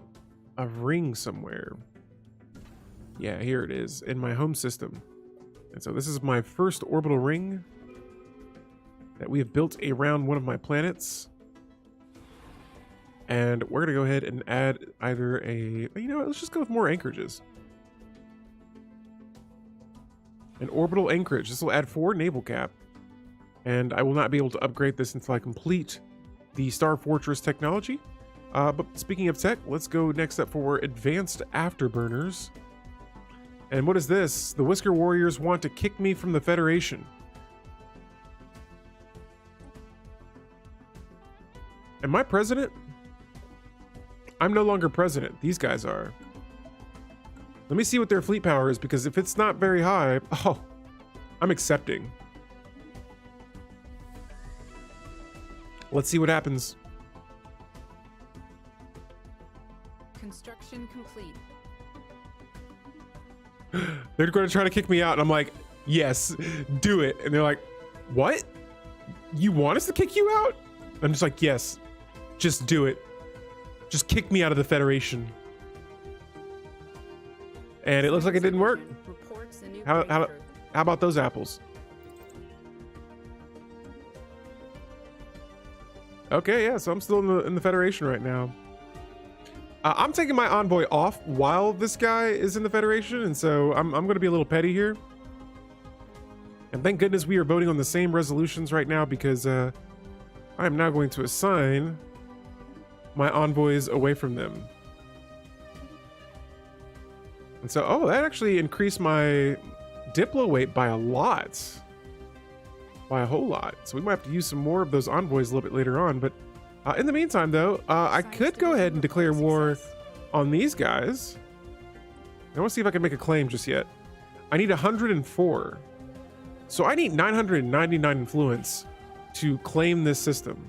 ring somewhere. Yeah, here it is in my home system. And so this is my first orbital ring that we have built around one of my planets. And we're going to go ahead and add either you know what, let's just go with more anchorages. An orbital anchorage. This will add 4 naval cap. And I will not be able to upgrade this until I complete the Star Fortress technology. But speaking of tech, let's go next up for advanced afterburners. And what is this? The Whisker Warriors want to kick me from the Federation. Am I president? I'm no longer president. These guys are. Let me see what their fleet power is, because if it's not very high, oh, I'm accepting. Let's see what happens. Construction complete. They're going to try to kick me out, and I'm like, yes, do it. And they're like, what? You want us to kick you out? I'm just like, yes, just do it. Just kick me out of the Federation. And it looks like it didn't work. Reports a new How breakthrough. about those apples? Okay, yeah, so I'm still in the Federation right now. I'm taking my envoy off while this guy is in the Federation, and so I'm going to be a little petty here. And thank goodness we are voting on the same resolutions right now, because I am now going to assign my envoys away from them. And so, oh, that actually increased my Diplo weight by a lot. By a whole lot. So we might have to use some more of those envoys a little bit later on. But in the meantime, though, I could go ahead and declare war on these guys. I want to see if I can make a claim just yet. I need 104. So I need 999 influence to claim this system.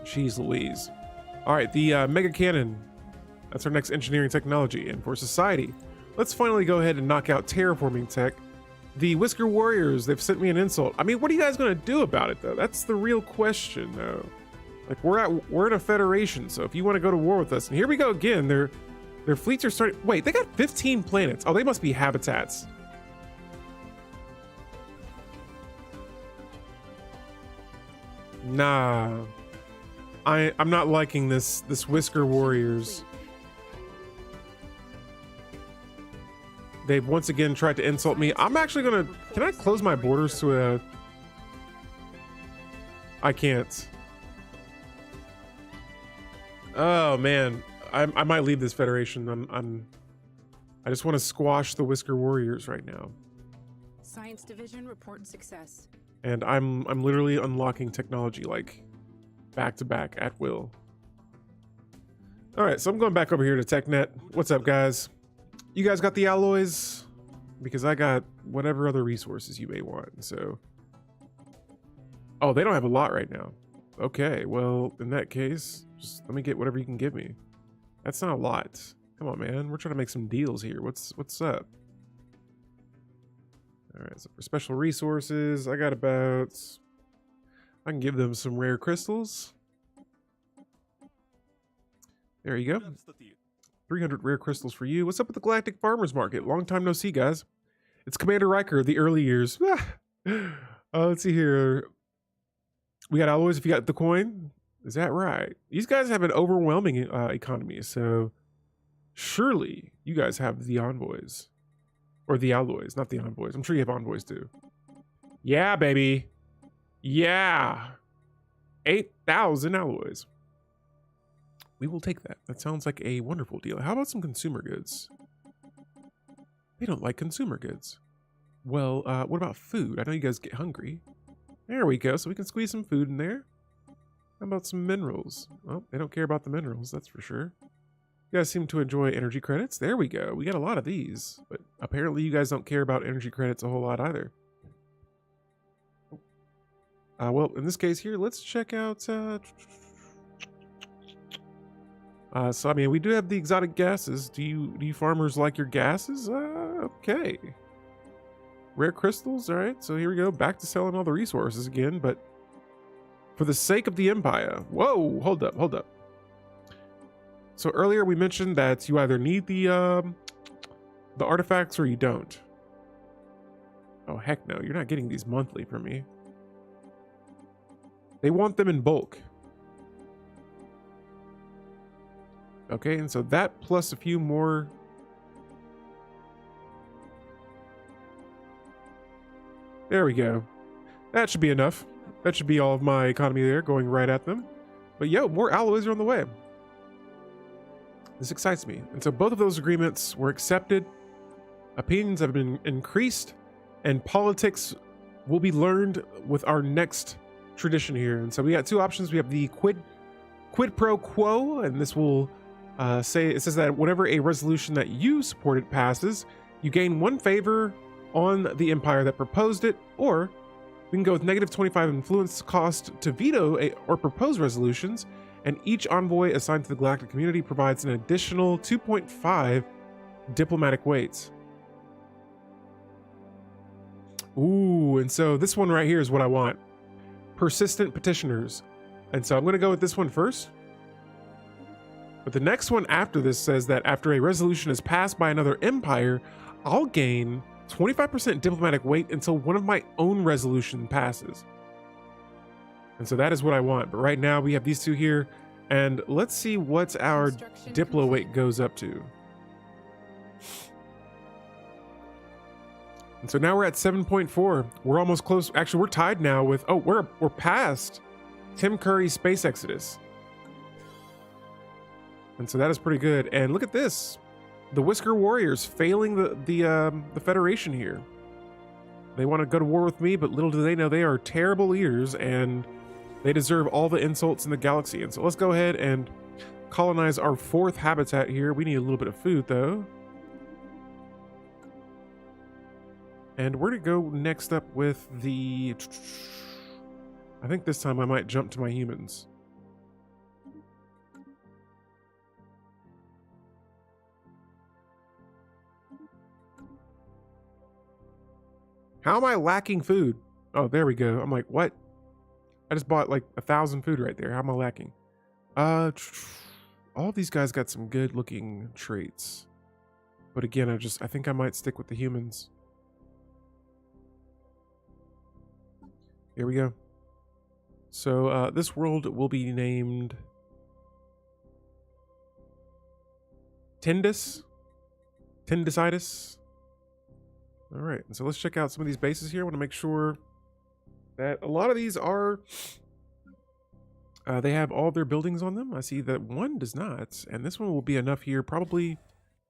Jeez Louise. All right, the Mega Cannon. That's our next engineering technology. And for society, let's finally go ahead and knock out terraforming tech. The Whisker Warriors, they've sent me an insult. I mean, what are you guys going to do about it, though? That's the real question, though. Like, we're in a federation, so if you want to go to war with us, and here we go again. Their fleets are starting. Wait, they got 15 planets. Oh, they must be habitats. Nah, I'm not liking this Whisker Warriors. They've once again tried to insult me. I'm actually gonna, can I close my borders to a, I can't. Oh man, I might leave this federation. I just want to squash the Whisker Warriors right now. Science division report success. And I'm literally unlocking technology like back to back at will. All right, so I'm going back over here to TechNet. What's up, guys? You guys got the alloys? Because I got whatever other resources you may want. So, oh, they don't have a lot right now. Okay, well, in that case, just let me get whatever you can give me. That's not a lot. Come on, man. We're trying to make some deals here. What's up? All right, so for special resources, I got about, I can give them some rare crystals. There you go. 300 rare crystals for you. What's up with the Galactic Farmers Market? Long time no see, guys. It's Commander Riker of the early years. Let's see here. We got alloys if you got the coin. Is that right? These guys have an overwhelming economy, so surely you guys have the envoys. Or the alloys, not the envoys. I'm sure you have envoys too. Yeah, baby. Yeah. 8,000 alloys. We will take that. That sounds like a wonderful deal. How about some consumer goods? They don't like consumer goods. Well, what about food? I know you guys get hungry. There we go. So we can squeeze some food in there. How about some minerals? Well, they don't care about the minerals, that's for sure. You guys seem to enjoy energy credits. There we go. We got a lot of these, but apparently you guys don't care about energy credits a whole lot either. Well, in this case here, let's check out... so, I mean, we do have the exotic gases. Do you farmers like your gases? Okay. Rare crystals, all right. So here we go, back to selling all the resources again, but for the sake of the Empire. Whoa, hold up. So earlier we mentioned that you either need the artifacts or you don't. Oh, heck no, you're not getting these monthly from me. They want them in bulk. Okay, and so that plus a few more. There we go. That should be enough. That should be all of my economy there going right at them. But yo, more alloys are on the way. This excites me. And so both of those agreements were accepted. Opinions have been increased, and politics will be learned with our next tradition here. And so we got two options. We have the quid pro quo, and this will it says that whenever a resolution that you supported passes, you gain one favor on the empire that proposed it, or we can go with -25 influence cost to veto or propose resolutions, and each envoy assigned to the galactic community provides an additional 2.5 diplomatic weights. Ooh, and so this one right here is what I want. Persistent petitioners. And so I'm going to go with this one first. But the next one after this says that after a resolution is passed by another empire, I'll gain 25% diplomatic weight until one of my own resolution passes. And so that is what I want. But right now we have these two here, and let's see what our diplo weight goes up to. And so now we're at 7.4. We're almost close. Actually, we're tied now with, oh, we're past Tim Curry's space exodus. And so that is pretty good. And look at this. The Whisker Warriors failing the Federation here. They want to go to war with me, but little do they know they are terrible leaders and they deserve all the insults in the galaxy. And so let's go ahead and colonize our fourth habitat here. We need a little bit of food though. And we're to go next up with the... I think this time I might jump to my humans. How am I lacking food? Oh, there we go. I'm like, what? I just bought like 1,000 food right there. How am I lacking? All these guys got some good looking traits. But again, I think I might stick with the humans. Here we go. So this world will be named Tindus. Tindicitis. All right, so let's check out some of these bases here. I want to make sure that a lot of these are, they have all their buildings on them. I see that one does not, and this one will be enough here probably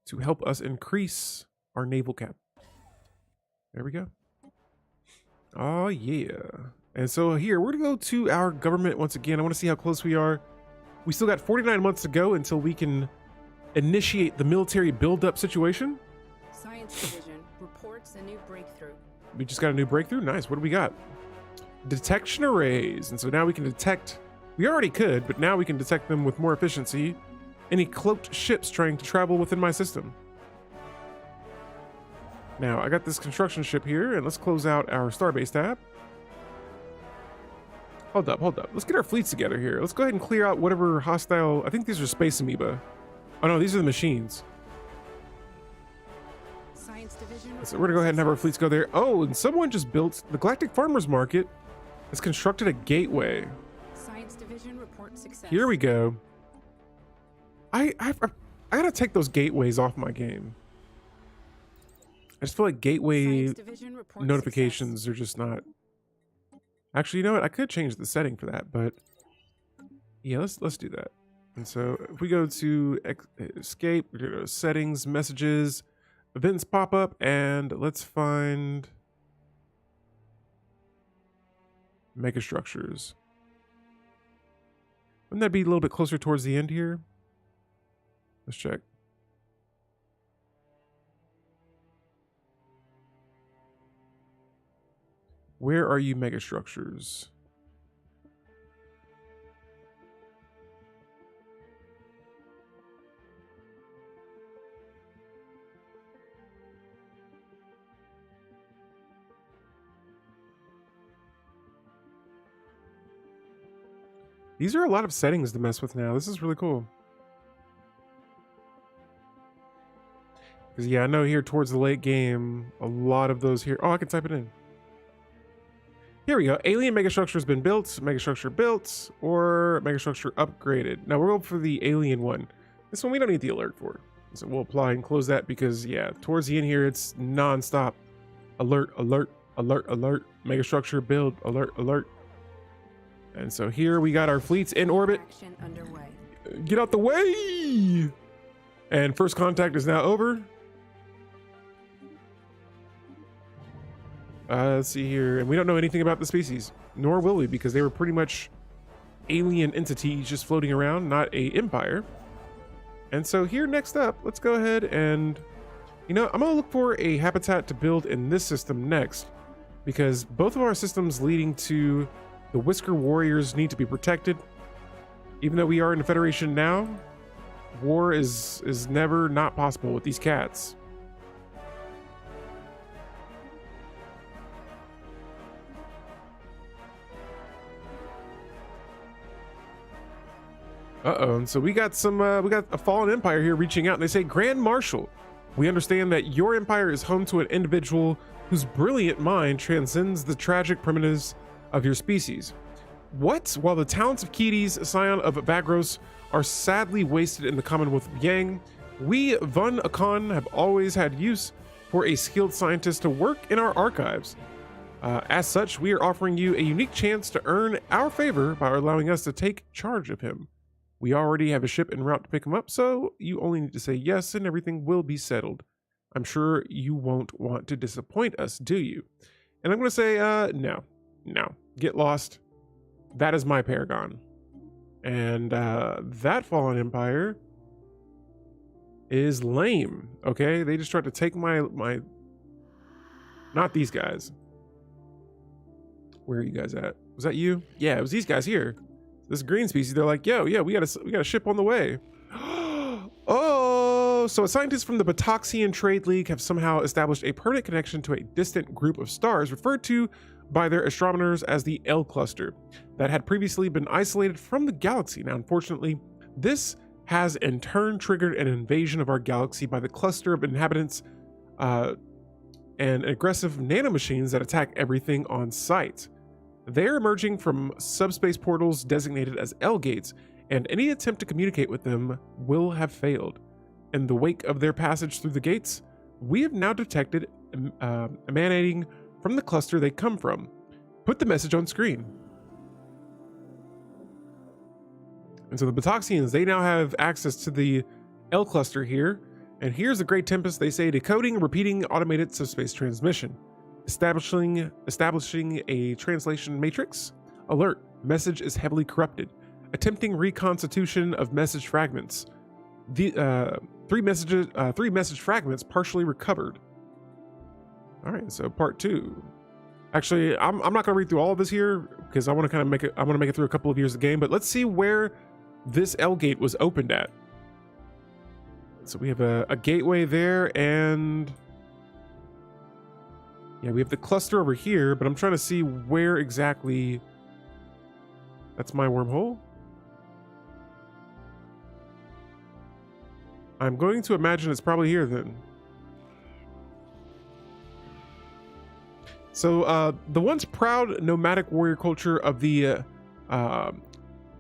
to help us increase our naval cap. There we go. Oh, yeah. And so here, we're going to go to our government once again. I want to see how close we are. We still got 49 months to go until we can initiate the military build-up situation. Science Division reports a new breakthrough. We just got a new breakthrough. Nice. What do we got? Detection arrays. And so now we can detect, we already could, but now we can detect them with more efficiency. Any cloaked ships trying to travel within my system. Now, I got this construction ship here, and let's close out our Starbase tab. Hold up. Let's get our fleets together here. Let's go ahead and clear out whatever hostile... I think these are space amoeba. Oh no, these are the machines. Science Division. So we're gonna go ahead and have our fleets go there. Oh, and someone just built... The Galactic Farmers Market has constructed a gateway. Science Division reports success. Here we go. I gotta take those gateways off my game. I just feel like gateway notifications are just not... Actually, you know what? I could change the setting for that, but yeah, let's do that. And so if we go to escape, we go to settings, messages, events pop up, and let's find megastructures. Wouldn't that be a little bit closer towards the end here? Let's check. Where are you, megastructures? These are a lot of settings to mess with now. This is really cool. Because yeah, I know here towards the late game, a lot of those here. Oh, I can type it in. Here we go. Alien megastructure has been built, megastructure built, or megastructure upgraded. Now we're going for the alien one. This one we don't need the alert for. So we'll apply and close that because yeah, towards the end here, it's non-stop. Alert, alert, alert, alert, megastructure build, alert, alert. And so here we got our fleets in orbit. Action underway. Get out the way! And first contact is now over. Let's see here. And we don't know anything about the species, nor will we, because they were pretty much alien entities just floating around, not a empire. And so here next up, let's go ahead and, I'm gonna look for a habitat to build in this system next, because both of our systems leading to the Whisker Warriors need to be protected. Even though we are in the Federation now, war is never not possible with these cats. Uh-oh, and so we got a fallen empire here reaching out, and they say, Grand Marshal, we understand that your empire is home to an individual whose brilliant mind transcends the tragic primitives of your species. What? While the talents of Kedes, scion of Vagros, are sadly wasted in the Commonwealth of Yang, we, Von Akon, have always had use for a skilled scientist to work in our archives. As such, we are offering you a unique chance to earn our favor by allowing us to take charge of him. We already have a ship en route to pick him up, so you only need to say yes and everything will be settled. I'm sure you won't want to disappoint us, do you? And I'm going to say, no. Get lost. That is my Paragon. And that fallen empire is lame, okay? They just tried to take my... Not these guys. Where are you guys at? Was that you? Yeah, it was these guys here. This green species, they're like, yo, yeah, we got a ship on the way. Oh, so a scientist from the Batoxian Trade League have somehow established a permanent connection to a distant group of stars referred to by their astronomers as the L cluster that had previously been isolated from the galaxy. Now, unfortunately, this has in turn triggered an invasion of our galaxy by the cluster of inhabitants and aggressive nanomachines that attack everything on sight. They're emerging from subspace portals designated as L gates, and any attempt to communicate with them will have failed. In the wake of their passage through the gates, we have now detected emanating from the cluster they come from. Put the message on screen. And so the Batoxians, they now have access to the L cluster here. And here's the Great Tempest. They say decoding, repeating automated subspace transmission. Establishing a translation matrix. Alert, message is heavily corrupted. Attempting reconstitution of message fragments. The three message fragments partially recovered. All right, so part 2. Actually, I'm not gonna read through all of this here because I want to kind of make it through a couple of years of game. But let's see where this L gate was opened at. So we have a gateway there, and yeah, we have the cluster over here, but I'm trying to see where exactly. That's my wormhole. I'm going to imagine it's probably here then. So the once proud nomadic warrior culture of the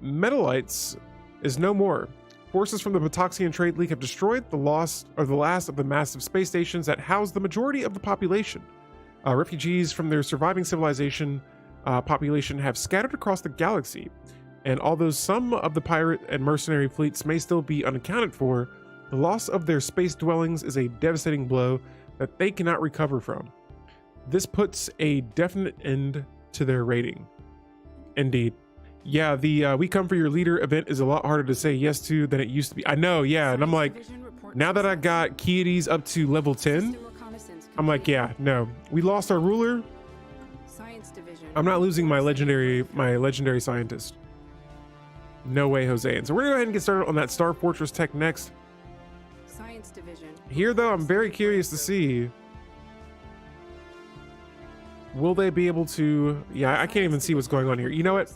Metalites is no more. Forces from the Batoxian Trade League have destroyed the last of the massive space stations that house the majority of the population. Refugees from their surviving civilization population have scattered across the galaxy, and although some of the pirate and mercenary fleets may still be unaccounted for, the loss of their space dwellings is a devastating blow that they cannot recover from. This puts a definite end to their rating. Indeed. Yeah, the We Come For Your Leader event is a lot harder to say yes to than it used to be. I know, yeah, and I'm like, now that I got Kedes up to level 10, I'm like, yeah, no. We lost our ruler. I'm not losing my legendary scientist. No way, Jose. And so we're gonna go ahead and get started on that Star Fortress tech next. Science Division. Here, though, I'm very curious to see. Will they be able to? Yeah, I can't even see what's going on here. You know what?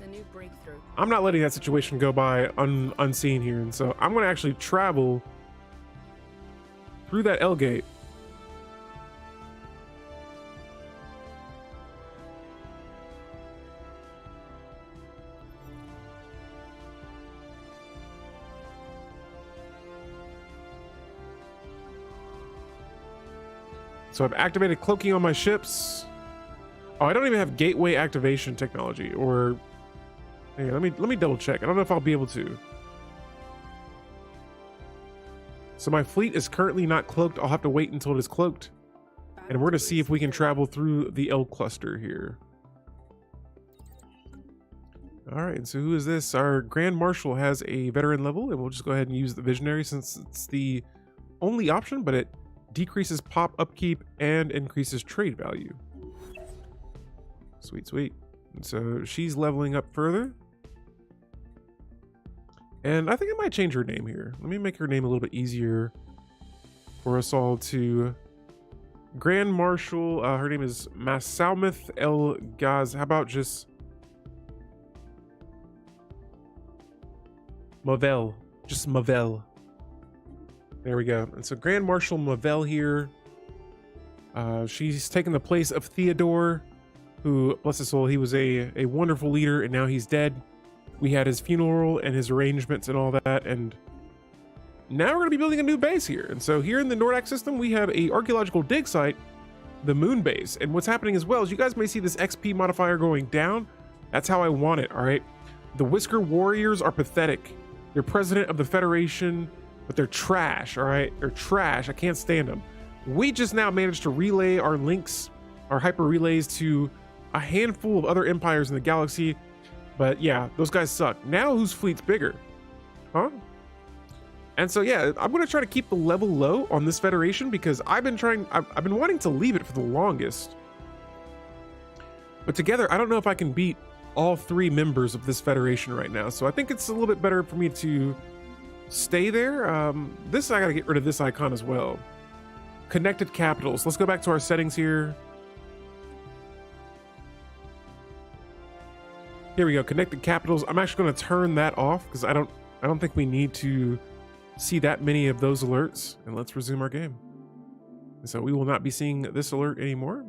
I'm not letting that situation go by unseen here, and so I'm going to actually travel through that L gate. So I've activated cloaking on my ships. Oh, I don't even have gateway activation technology, or Hey, let me double check. I don't know if I'll be able to. So my fleet is currently not cloaked. I'll have to wait until it is cloaked. And we're going to see if we can travel through the L cluster here. All right, so who is this? Our Grand Marshal has a veteran level, and we'll just go ahead and use the Visionary since it's the only option, but it decreases pop upkeep and increases trade value. Sweet, sweet. And so she's leveling up further. And I think I might change her name here. Let me make her name a little bit easier for us all to... Grand Marshal, her name is Masalmith El Gaz. How about just... Mavel. Just Mavel. There we go. And so Grand Marshal Mavel here. She's taken the place of Theodore, who, bless his soul, he was a wonderful leader, and now he's dead. We had his funeral and his arrangements and all that, and now we're going to be building a new base here. And so here in the Nordax system, we have a archaeological dig site, the moon base. And what's happening as well is you guys may see this XP modifier going down. That's how I want it, all right? The Whisker Warriors are pathetic. They're president of the Federation, but they're trash, all right? They're trash. I can't stand them. We just now managed to relay our links, our hyper relays, to a handful of other empires in the galaxy. But yeah, those guys suck. Now whose fleet's bigger? Huh? And so yeah, I'm gonna try to keep the level low on this Federation because I've been wanting to leave it for the longest. But together, I don't know if I can beat all 3 members of this Federation right now. So I think it's a little bit better for me to stay there. I gotta get rid of this icon as well. Connected capitals. Let's go back to our settings here. Here we go, connected capitals. I'm actually going to turn that off because I don't think we need to see that many of those alerts. And let's resume our game. And so we will not be seeing this alert anymore.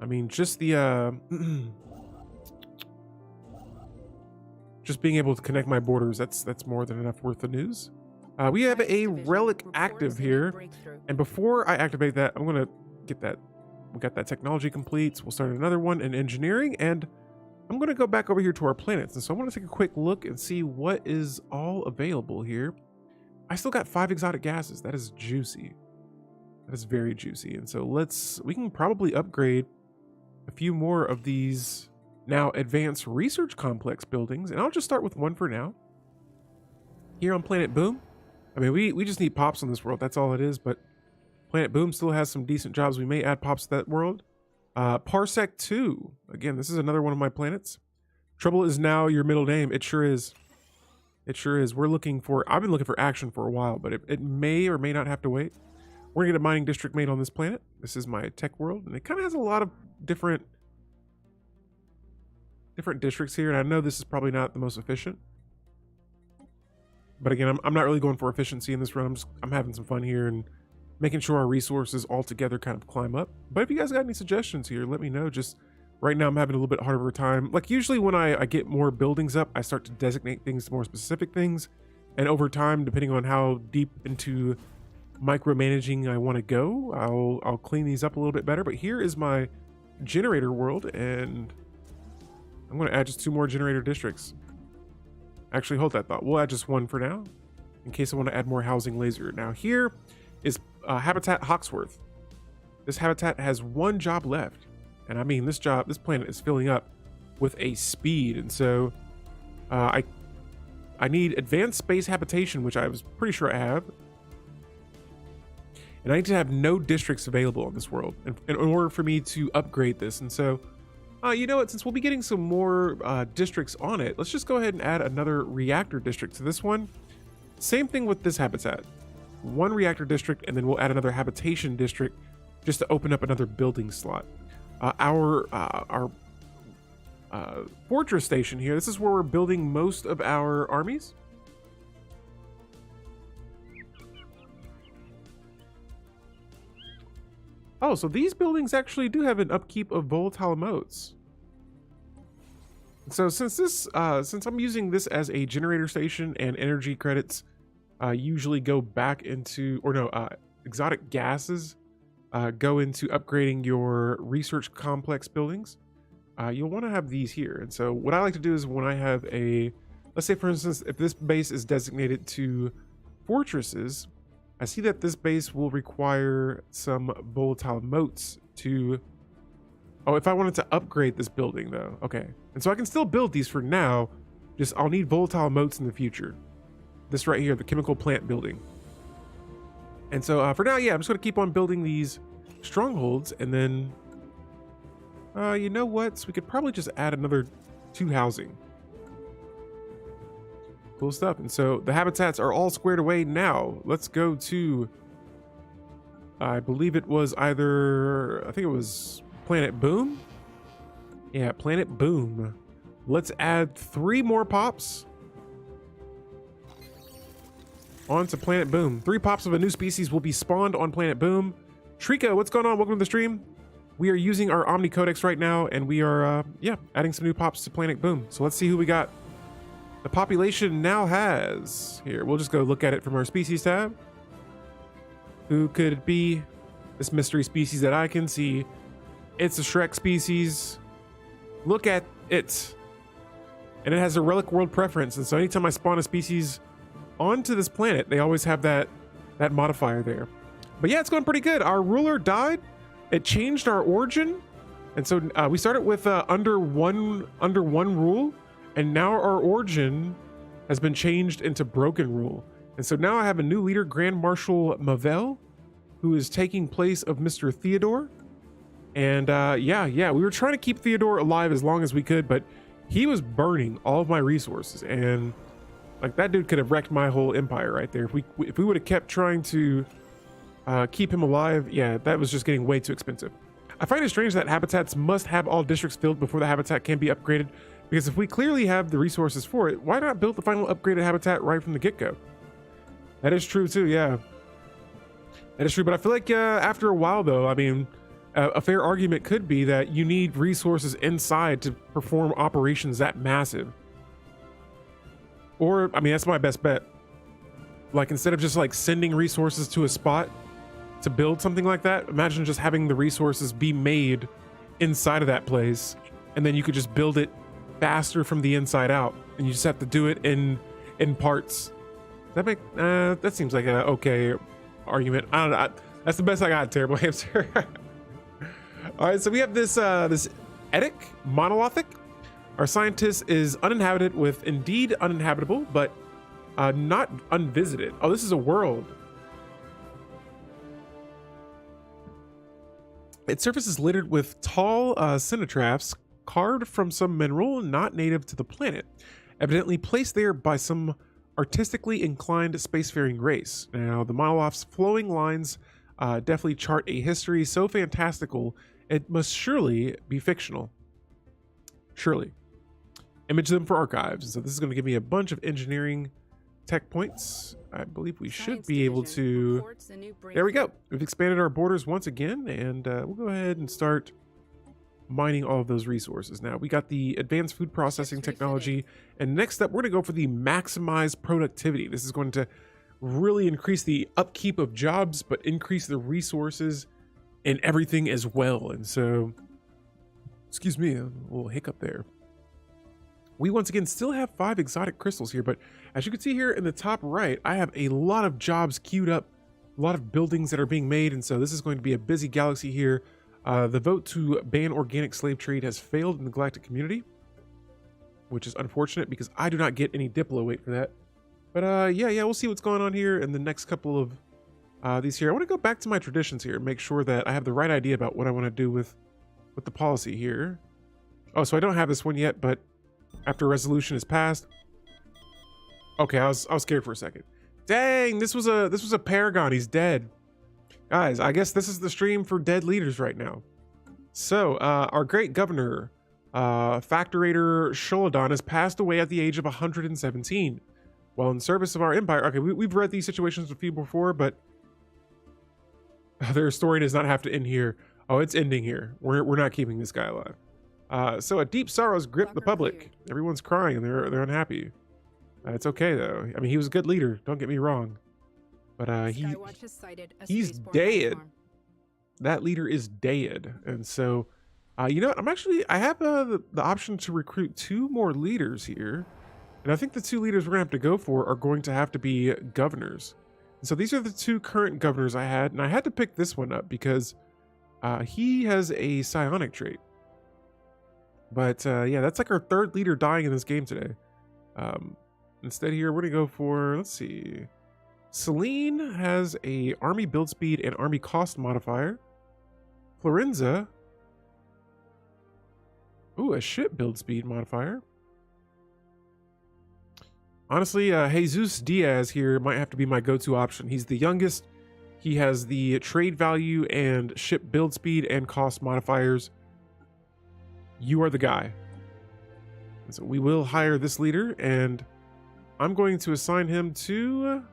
I mean, just the just being able to connect my borders, that's more than enough worth of news. We have a relic active here, and before I activate that, I'm going to get that. We got that technology complete. So we'll start another one in engineering, and I'm going to go back over here to our planets. And so I want to take a quick look and see what is all available here. I still got 5 exotic gases. That is juicy. That is very juicy. And so we can probably upgrade a few more of these now advanced research complex buildings. And I'll just start with one for now. Here on Planet Boom. I mean, we just need pops on this world. That's all it is. But Planet Boom still has some decent jobs. We may add pops to that world. Parsec 2. Again, this is another one of my planets. Trouble is now your middle name. It sure is. It sure is. I've been looking for action for a while, but it may or may not have to wait. We're gonna get a mining district made on this planet. This is my tech world, and it kind of has a lot of different districts here, and I know this is probably not the most efficient. But again, I'm not really going for efficiency in this run. I'm having some fun here and making sure our resources all together kind of climb up. But if you guys got any suggestions here, let me know. Just right now I'm having a little bit harder of a time. Like usually when I get more buildings up, I start to designate things to more specific things. And over time, depending on how deep into micromanaging I want to go, I'll clean these up a little bit better. But here is my generator world, and I'm going to add just 2 more generator districts. Actually, hold that thought. We'll add just 1 for now in case I want to add more housing laser. Now here is Habitat Hawksworth. This habitat has 1 job left, and I mean this planet is filling up with a speed, and so I need advanced space habitation, which I was pretty sure I have, and I need to have no districts available on this world in order for me to upgrade this. And so you know what, since we'll be getting some more districts on it, let's just go ahead and add another reactor district to this one. Same thing with this habitat. 1 reactor district, and then we'll add another habitation district just to open up another building slot. Our fortress station here, this is where we're building most of our armies. Oh, so these buildings actually do have an upkeep of volatile modes. So since I'm using this as a generator station and energy credits usually go back into, exotic gases go into upgrading your research complex buildings. you'll want to have these here. And so what I like to do is when I have a, let's say for instance, if this base is designated to fortresses, I see that this base will require some volatile moats to, oh, if I wanted to upgrade this building though. Okay. And so I can still build these for now, just I'll need volatile moats in the future. This right here, the chemical plant building. And so for now, yeah, I'm just gonna keep on building these strongholds, and then you know what? So we could probably just add another 2 housing. Cool stuff. And so the habitats are all squared away now. Let's go to, I believe it was either, I think it was Planet Boom. Yeah, Planet Boom. Let's add 3 more pops onto Planet Boom. 3 pops of a new species will be spawned on Planet Boom. Trika, what's going on? Welcome to the stream. We are using our Omni Codex right now, and we are, yeah, adding some new pops to Planet Boom. So let's see who we got. The population now has, here, we'll just go look at it from our species tab. Who could it be? This mystery species that I can see. It's a Shrek species. Look at it. And it has a relic world preference. And so anytime I spawn a species onto this planet, they always have that modifier there. But yeah, it's going pretty good. Our ruler died. It changed our origin. And so we started with under one rule. And now our origin has been changed into broken rule. And so now I have a new leader, Grand Marshal Mavel, who is taking place of Mr. Theodore. And yeah, we were trying to keep Theodore alive as long as we could, but he was burning all of my resources. And like that dude could have wrecked my whole empire right there. If we would have kept trying to keep him alive, yeah, that was just getting way too expensive. I find it strange that habitats must have all districts filled before the habitat can be upgraded. Because if we clearly have the resources for it, why not build the final upgraded habitat right from the get-go? That is true too, yeah. That is true, but I feel like after a while though, I mean, a fair argument could be that you need resources inside to perform operations that massive. Or, I mean, that's my best bet. Like instead of just like sending resources to a spot to build something like that, imagine just having the resources be made inside of that place, and then you could just build it faster from the inside out, and you just have to do it in parts. That make that seems like a okay argument. I don't know. That's the best I got. Terrible hamster. All right, so we have this this Etic monolithic. Our scientist is uninhabited with indeed uninhabitable, but not unvisited. Oh, this is a world. Its surface is littered with tall cenotraphs carved from some mineral not native to the planet, evidently placed there by some artistically inclined spacefaring race. Now, the monolith's flowing lines definitely chart a history so fantastical it must surely be fictional. Surely. Image them for archives. So this is going to give me a bunch of engineering tech points. I believe we should be able to. There we go. We've expanded our borders once again, and we'll go ahead and start mining all of those resources. Now we got the advanced food processing technology, and next up we're going to go for the maximized productivity. This is going to really increase the upkeep of jobs, but increase the resources and everything as well. And so, excuse me, a little hiccup there. We once again still have 5 exotic crystals here, but as you can see here in the top right, I have a lot of jobs queued up, a lot of buildings that are being made, and so this is going to be a busy galaxy here. The vote to ban organic slave trade has failed in the galactic community, which is unfortunate because I do not get any Diplo weight for that. But yeah, we'll see what's going on here in the next couple of these here. I want to go back to my traditions here and make sure that I have the right idea about what I want to do with the policy here. Oh, so I don't have this one yet, but after a resolution is passed. Okay, I was scared for a second. Dang, this was a paragon. He's dead. Guys, I guess this is the stream for dead leaders right now. So, our great governor, Factorator Sholodon, has passed away at the age of 117. While in service of our empire. Okay, we've read these situations with people before, but their story does not have to end here. Oh, it's ending here. We're not keeping this guy alive. So a deep sorrows grip the public. Everyone's crying and they're unhappy. It's okay though. I mean, he was a good leader. Don't get me wrong. But he's dead. That leader is dead. And so You know what? I have the option to recruit 2 more leaders here. And I think the 2 leaders we're gonna have to go for are going to have to be governors. And so these are the 2 current governors I had, and I had to pick this one up because he has a psionic trait. But yeah, that's like our 3rd leader dying in this game today. Instead here, we're gonna go for, let's see. Celine has a army build speed and army cost modifier. Florenza, ooh, a ship build speed modifier. Honestly, Jesus Diaz here might have to be my go-to option. He's the youngest. He has the trade value and ship build speed and cost modifiers. You are the guy. And so we will hire this leader, and I'm going to assign him to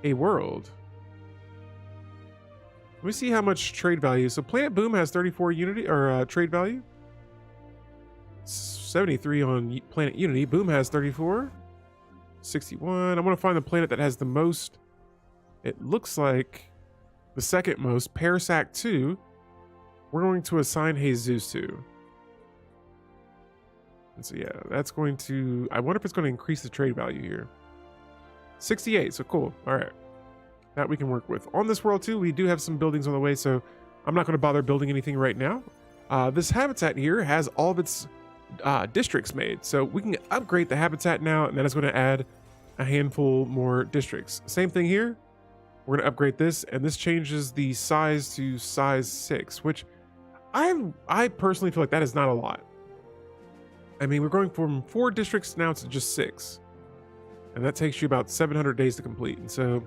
a world. Let me see how much trade value. So Planet Boom has 34 unity or trade value. 73 on Planet Unity. Boom has 34. 61. I want to find the planet that has the most. It looks like the second most, Parasac 2. We're going to assign Jesus to. And so yeah, that's going to, I wonder if it's going to increase the trade value here. 68, so cool. All right. That we can work with. On this world too, we do have some buildings on the way, so I'm not going to bother building anything right now. This habitat here has all of its districts made, so we can upgrade the habitat now, and then it's going to add a handful more districts. Same thing here. We're going to upgrade this, and this changes the size to size 6, which I personally feel like that is not a lot. I mean, we're going from 4 districts now to just 6, and that takes you about 700 days to complete. And so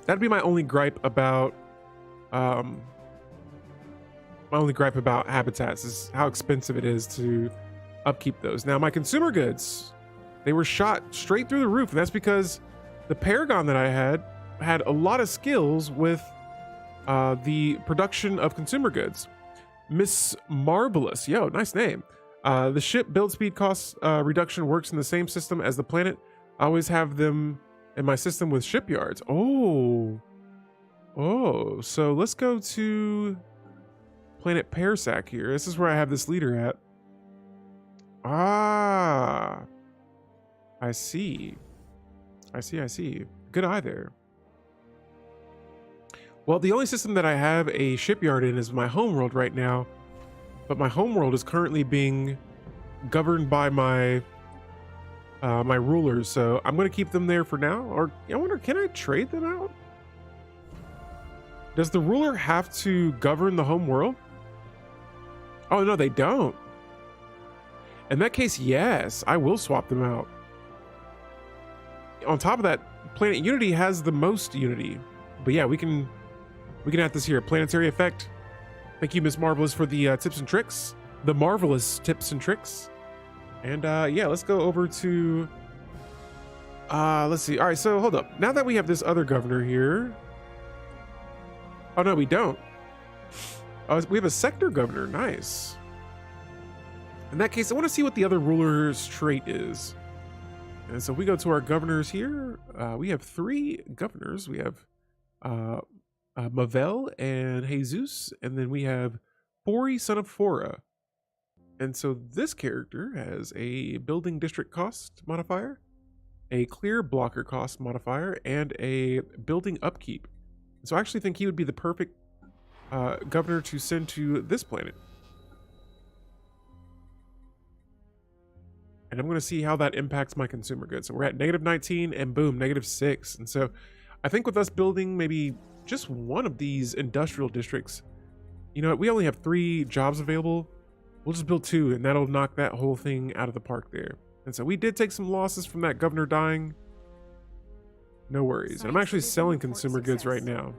that'd be my only gripe about habitats, is how expensive it is to upkeep those. Now, my consumer goods, they were shot straight through the roof, and that's because the Paragon that I had a lot of skills with the production of consumer goods. Miss Marvelous, yo, nice name. The ship build speed cost reduction works in the same system as the planet. I always have them in my system with shipyards. Oh, so let's go to Planet Parasac here. This is where I have this leader at. Ah, I see. Good eye there. Well, the only system that I have a shipyard in is my homeworld right now, but my homeworld is currently being governed by my my rulers, so I'm going to keep them there for now. Or I wonder, can I trade them out? Does the ruler have to govern the homeworld? Oh no, they don't. In that case, yes, I will swap them out. On top of that, Planet Unity has the most unity, but yeah, we can add this here. Planetary effect. Thank you, Miss Marvelous, for the tips and tricks. The marvelous tips and tricks. And yeah, let's go over to let's see. All right, so hold up. Now that we have this other governor here. Oh no, we don't. Oh, we have a sector governor. Nice. In that case, I want to see what the other ruler's trait is. And so we go to our governors here. We have 3 governors. We have Mavel and Jesus, and then we have Fori, son of Fora. And so this character has a building district cost modifier, a clear blocker cost modifier, and a building upkeep. So I actually think he would be the perfect governor to send to this planet. And I'm going to see how that impacts my consumer goods. So we're at -19 and boom, -6. And so I think with us building maybe just one of these industrial districts, you know what, we only have 3 jobs available. We'll just build 2 and that'll knock that whole thing out of the park there. And so we did take some losses from that governor dying. No worries. And I'm actually selling consumer goods right now.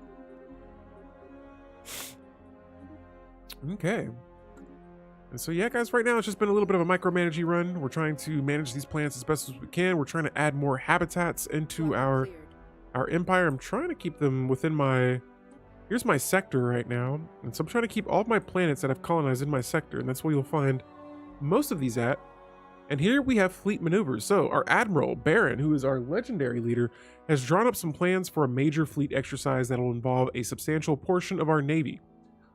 Okay. And so yeah, guys, right now it's just been a little bit of a micromanaging run. We're trying to manage these plants as best as we can. We're trying to add more habitats into our empire. I'm trying to keep them within my, here's my sector right now. And so I'm trying to keep all of my planets that I've colonized in my sector. And that's where you'll find most of these at. And here we have fleet maneuvers. So our Admiral Baron, who is our legendary leader, has drawn up some plans for a major fleet exercise that will involve a substantial portion of our navy.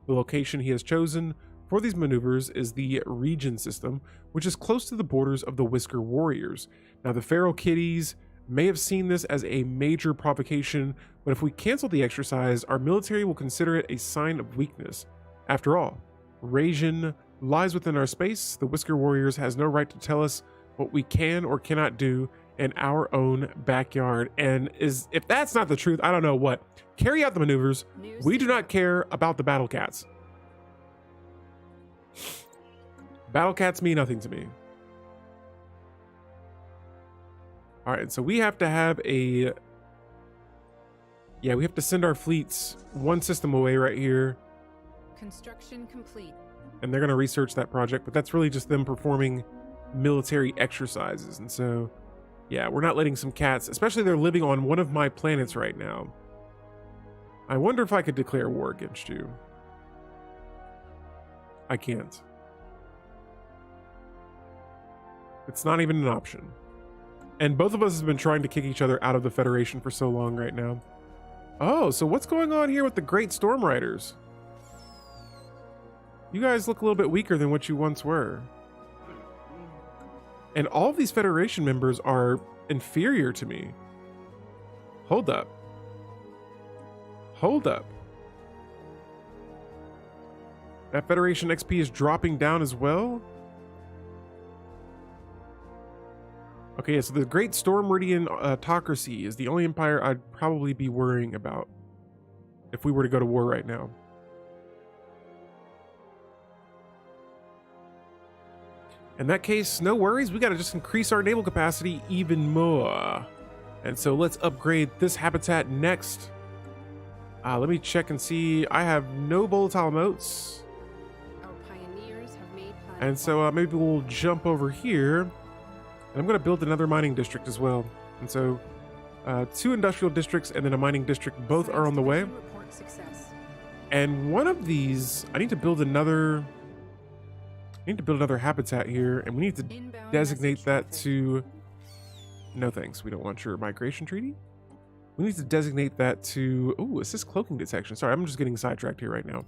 The location he has chosen for these maneuvers is the Region system, which is close to the borders of the Whisker Warriors. Now, the Feral Kitties may have seen this as a major provocation, but if we cancel the exercise, our military will consider it a sign of weakness. After all, Region lies within our space. The Whisker Warriors has no right to tell us what we can or cannot do in our own backyard. And if that's not the truth, I don't know what. Carry out the maneuvers. We do not care about the battle cats. Battle cats mean nothing to me. All right, so we have to have we have to send our fleets one system away right here. Construction complete. And they're going to research that project, but that's really just them performing military exercises. And so, yeah, we're not letting some cats, especially they're living on one of my planets right now. I wonder if I could declare war against you. I can't. It's not even an option. And both of us have been trying to kick each other out of the Federation for so long right now. Oh, so what's going on here with the Great Storm Riders? You guys look a little bit weaker than what you once were. And all of these Federation members are inferior to me. Hold up. Hold up. That Federation XP is dropping down as well? Okay, yeah, so the Great Storm Meridian Autocracy is the only empire I'd probably be worrying about if we were to go to war right now. In that case, no worries. We got to just increase our naval capacity even more. And so let's upgrade this habitat next. Let me check and see. I have no volatile motes. Our pioneers have made plans. And so maybe we'll jump over here. And I'm going to build another mining district as well. And so 2 industrial districts and then a mining district both are on the way. Report success. And one of these, I need to build another habitat here, and we need to Inbound designate message that traffic. to, no thanks, we don't want your migration treaty. We need to designate that to, oh, is this cloaking detection? Sorry, I'm just getting sidetracked here right now.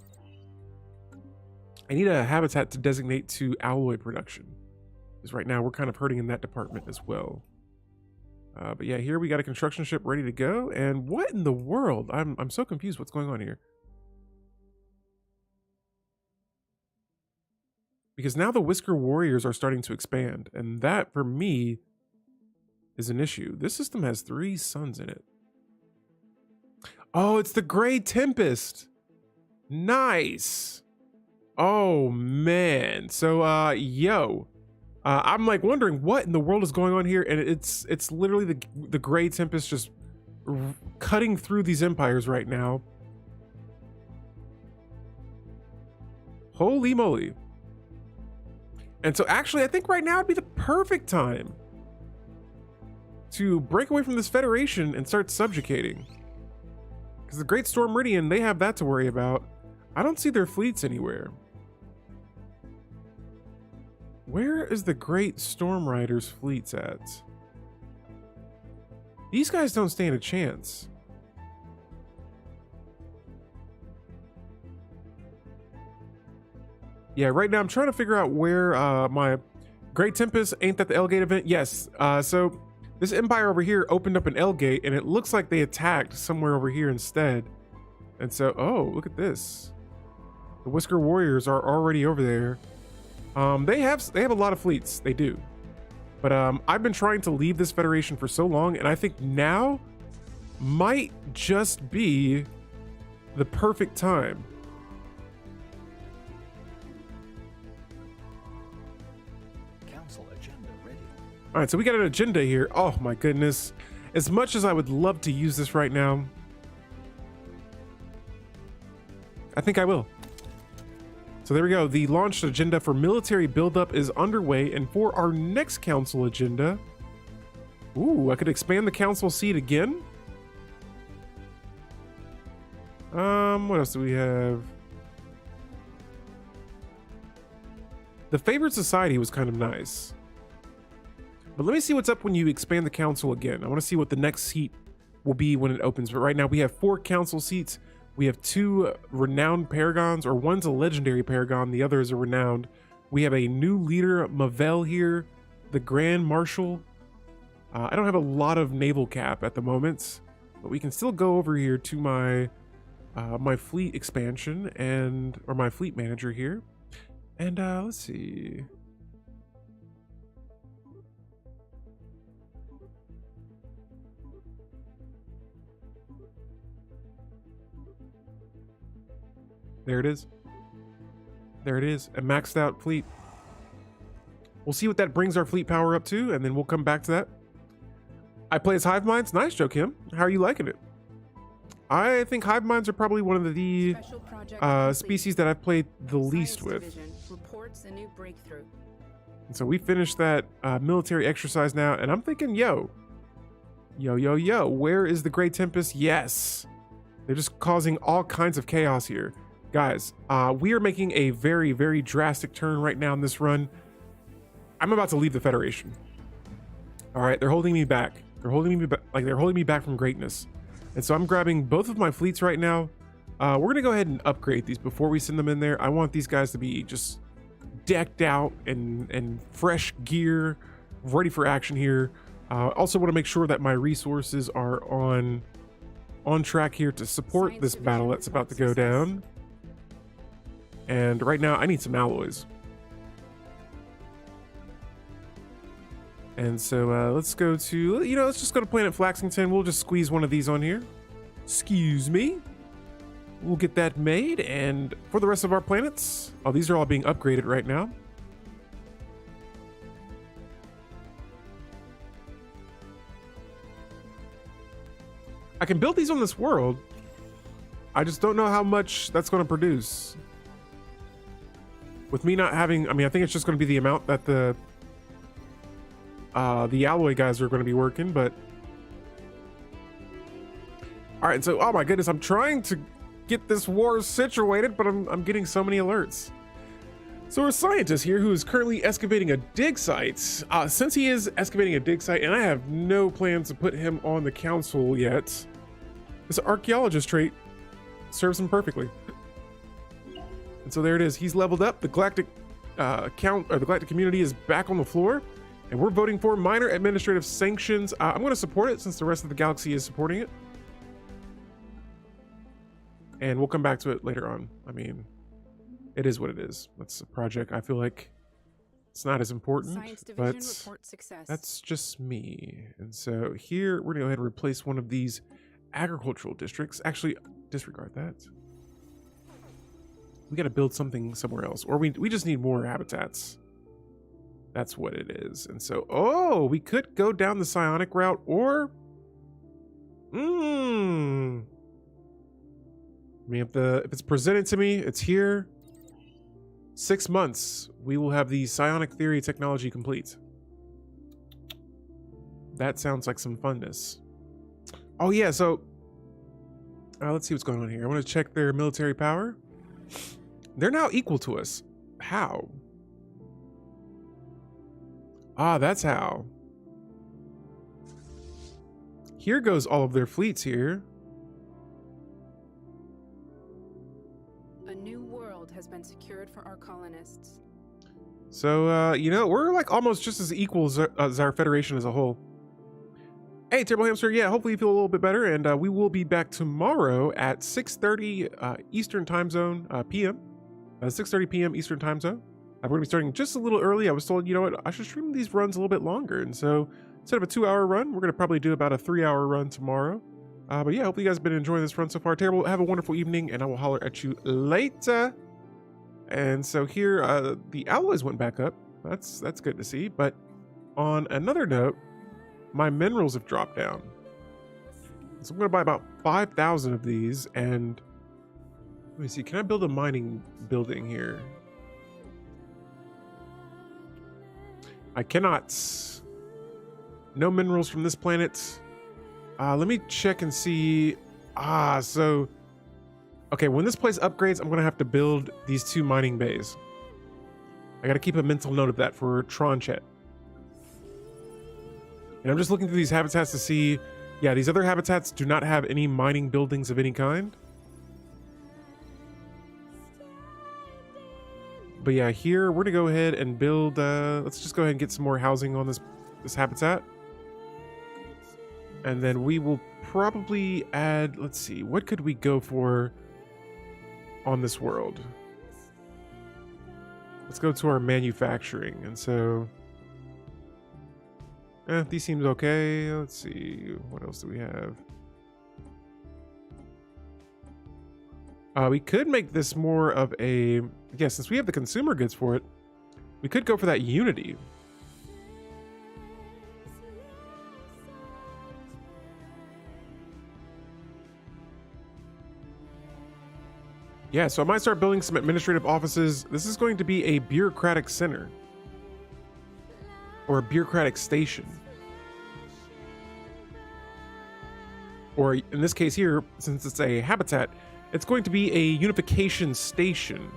I need a habitat to designate to alloy production, because right now we're kind of hurting in that department as well. But yeah, here we got a construction ship ready to go, and what in the world? I'm so confused what's going on here. Because now the Whisker Warriors are starting to expand, and that, for me, is an issue. This system has 3 suns in it. Oh, it's the Grey Tempest. Nice. Oh, man. So, I'm like wondering what in the world is going on here, and it's literally the Grey Tempest just cutting through these empires right now. Holy moly. And so actually, I think right now would be the perfect time to break away from this Federation and start subjugating. Because the Great Storm Meridian, they have that to worry about. I don't see their fleets anywhere. Where is the Great Storm Riders fleets at? These guys don't stand a chance. Yeah, right now I'm trying to figure out where my Great Tempest, ain't that the L-Gate event? Yes. So this empire over here opened up an L-Gate, and it looks like they attacked somewhere over here instead. And so, oh, look at this. The Whisker Warriors are already over there. They have a lot of fleets. They do. But I've been trying to leave this Federation for so long, and I think now might just be the perfect time. All right, so we got an agenda here. Oh my goodness. As much as I would love to use this right now, I think I will. So there we go. The launched agenda for military buildup is underway. And for our next council agenda, ooh, I could expand the council seat again. What else do we have? The favored society was kind of nice. But let me see what's up when you expand the council again. I want to see what the next seat will be when it opens. But right now we have 4 council seats We have 2 renowned paragons, or one's a legendary paragon, the other is a renowned. We have a new leader, Mavel here, the Grand Marshal. I don't have a lot of naval cap at the moment, but we can still go over here to my my fleet expansion or my fleet manager here. And let's see. There it is. There it is. A maxed out fleet. We'll see what that brings our fleet power up to, and then we'll come back to that. I play as hive minds. Nice, Joe Kim. How are you liking it? I think hive minds are probably one of the species that I've played the least with. Reports a new breakthrough. And so we finished that military exercise now, and I'm thinking, yo, where is the Great Tempest? Yes. They're just causing all kinds of chaos here. Guys, we are making a very, very drastic turn right now in this run. I'm about to leave the Federation. All right, they're holding me back. They're holding me back from greatness. And so I'm grabbing both of my fleets right now. We're gonna go ahead and upgrade these before we send them in there. I want these guys to be just decked out and fresh gear, ready for action here. Also want to make sure that my resources are on track here to support this battle that's about to go down. And right now I need some alloys. And so let's go to, let's just go to Planet Flaxington. We'll just squeeze one of these on here. Excuse me. We'll get that made. And for the rest of our planets, oh, these are all being upgraded right now. I can build these on this world. I just don't know how much that's going to produce. With me not having, I think it's just going to be the amount that the alloy guys are going to be working, but all right. So, oh my goodness, I'm trying to get this war situated, but I'm getting so many alerts. So our scientist here, who is currently excavating a dig site, since he is excavating a dig site, and I have no plans to put him on the council yet, this archaeologist trait serves him perfectly. And so there it is. He's leveled up. The galactic the galactic community is back on the floor. And we're voting for minor administrative sanctions. I'm going to support it since the rest of the galaxy is supporting it. And we'll come back to it later on. It is what it is. That's a project. I feel like it's not as important, but that's just me. And so here, we're going to go ahead and replace one of these agricultural districts. Actually, disregard that. We got to build something somewhere else. Or we just need more habitats. That's what it is. And so, we could go down the psionic route, or if it's presented to me, it's here. 6 months, we will have the psionic theory technology complete. That sounds like some funness. Oh yeah, so let's see what's going on here. I want to check their military power. They're now equal to us. How? That's how. Here goes all of their fleets here. A new world has been secured for our colonists. So, we're like almost just as equal as our Federation as a whole. Hey, Terrible Hamster, yeah, hopefully you feel a little bit better, and we will be back tomorrow at 6:30 Eastern Time Zone, PM. 6:30 PM Eastern Time Zone. We're going to be starting just a little early. I was told, I should stream these runs a little bit longer. And so instead of a 2-hour run, we're going to probably do about a 3-hour run tomorrow. But yeah, hopefully you guys have been enjoying this run so far. Terrible, have a wonderful evening, and I will holler at you later. And so here, the alloys went back up. That's good to see. But on another note, my minerals have dropped down. So I'm going to buy about 5,000 of these. And let me see, can I build a mining building here? I cannot. No minerals from this planet. Let me check and see. Okay, when this place upgrades, I'm going to have to build these 2 mining bays. I got to keep a mental note of that for Tronchet. And I'm just looking through these habitats to see, yeah, these other habitats do not have any mining buildings of any kind. But yeah, here we're gonna go ahead and build. Let's just go ahead and get some more housing on this habitat, and then we will probably add. Let's see, what could we go for on this world? Let's go to our manufacturing, and so these seems okay. Let's see, what else do we have? We could make this more of a, yeah, since we have the consumer goods for it, we could go for that unity. Yeah, so I might start building some administrative offices. This is going to be a bureaucratic center or a bureaucratic station. Or in this case here, since it's a habitat, it's going to be a unification station.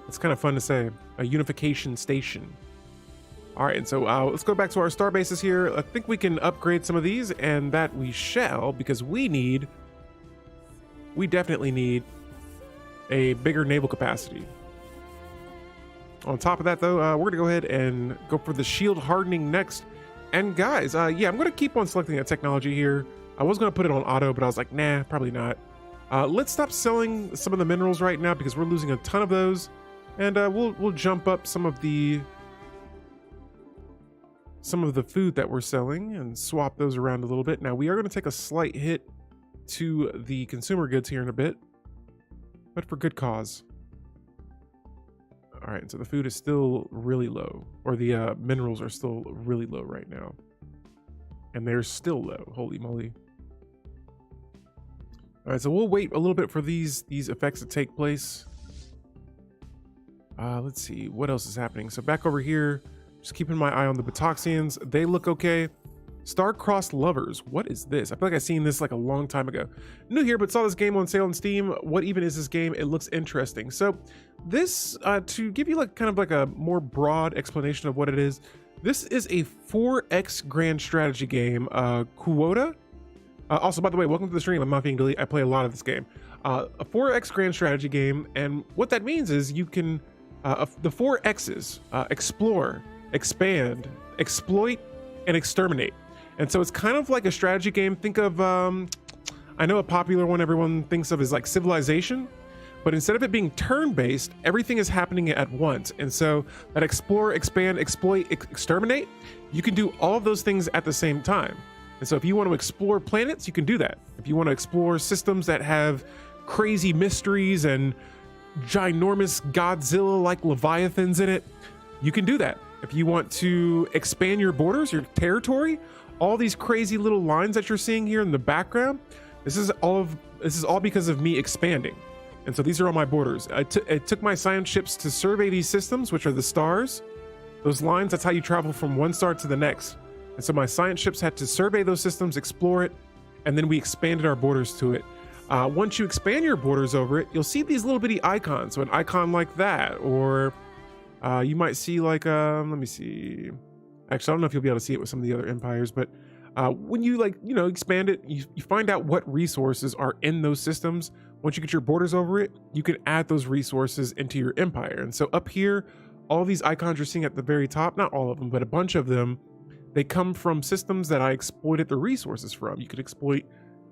It's kind of fun to say, a unification station. All right, and so let's go back to our star bases here. I think we can upgrade some of these, and that we shall, because we definitely need a bigger naval capacity. On top of that, though, we're gonna go ahead and go for the shield hardening next. And guys, yeah, I'm gonna keep on selecting a technology here. I was gonna put it on auto, but I was like, nah, probably not. Let's stop selling some of the minerals right now because we're losing a ton of those, and we'll jump up some of the food that we're selling and swap those around a little bit. Now we are going to take a slight hit to the consumer goods here in a bit, but for good cause. All right, so the food is still really low, or the minerals are still really low right now, and they're still low. Holy moly! All right, so we'll wait a little bit for these effects to take place. Let's see what else is happening. So back over here, just keeping my eye on the Batoxians. They look okay. Star-crossed lovers. What is this? I feel like I've seen this like a long time ago. New here, but saw this game on sale on Steam. What even is this game? It looks interesting. So this, to give you like kind of like a more broad explanation of what it is, this is a 4X grand strategy game. Quota. Also, by the way, welcome to the stream. I'm not being delete. I play a lot of this game. A 4X grand strategy game, and what that means is you can the 4 X's: explore, expand, exploit, and exterminate. And so it's kind of like a strategy game. Think of I know a popular one everyone thinks of is like Civilization, but instead of it being turn-based, everything is happening at once. And so that explore, expand, exploit, exterminate, you can do all of those things at the same time. And so if you want to explore planets, you can do that. If you want to explore systems that have crazy mysteries and ginormous Godzilla-like leviathans in it, you can do that. If you want to expand your borders, your territory, all these crazy little lines that you're seeing here in the background, this is all because of me expanding. And so these are all my borders. It took my science ships to survey these systems, which are the stars. Those lines, that's how you travel from one star to the next. And so my science ships had to survey those systems, explore it, and then we expanded our borders to it. Once you expand your borders over it, you'll see these little bitty icons. So an icon like that, or you might see like, let me see. Actually, I don't know if you'll be able to see it with some of the other empires, but when you expand it, you find out what resources are in those systems. Once you get your borders over it, you can add those resources into your empire. And so up here, all these icons you're seeing at the very top, not all of them, but a bunch of them, they come from systems that I exploited the resources from. You could exploit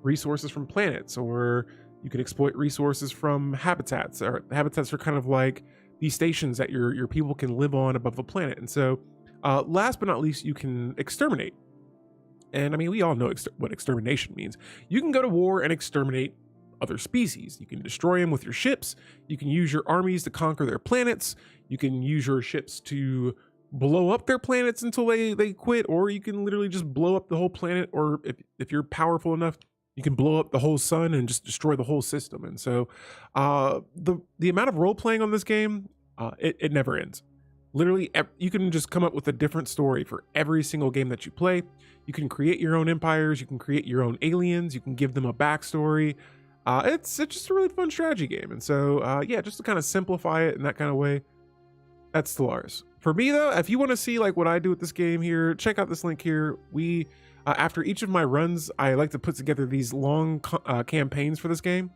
resources from planets, or you can exploit resources from habitats. Or habitats are kind of like these stations that your people can live on above the planet. And so last but not least, you can exterminate. And I mean, we all know what extermination means. You can go to war and exterminate other species. You can destroy them with your ships. You can use your armies to conquer their planets. You can use your ships to blow up their planets until they quit, or you can literally just blow up the whole planet, or if you're powerful enough, you can blow up the whole sun and just destroy the whole system. And so the amount of role playing on this game, it never ends. Literally, you can just come up with a different story for every single game that you play. You can create your own empires, you can create your own aliens, you can give them a backstory. It's just a really fun strategy game. And so yeah, just to kind of simplify it in that kind of way, that's Stellaris. For me though, if you want to see like what I do with this game here, check out this link here. We after each of my runs, I like to put together these long campaigns for this game,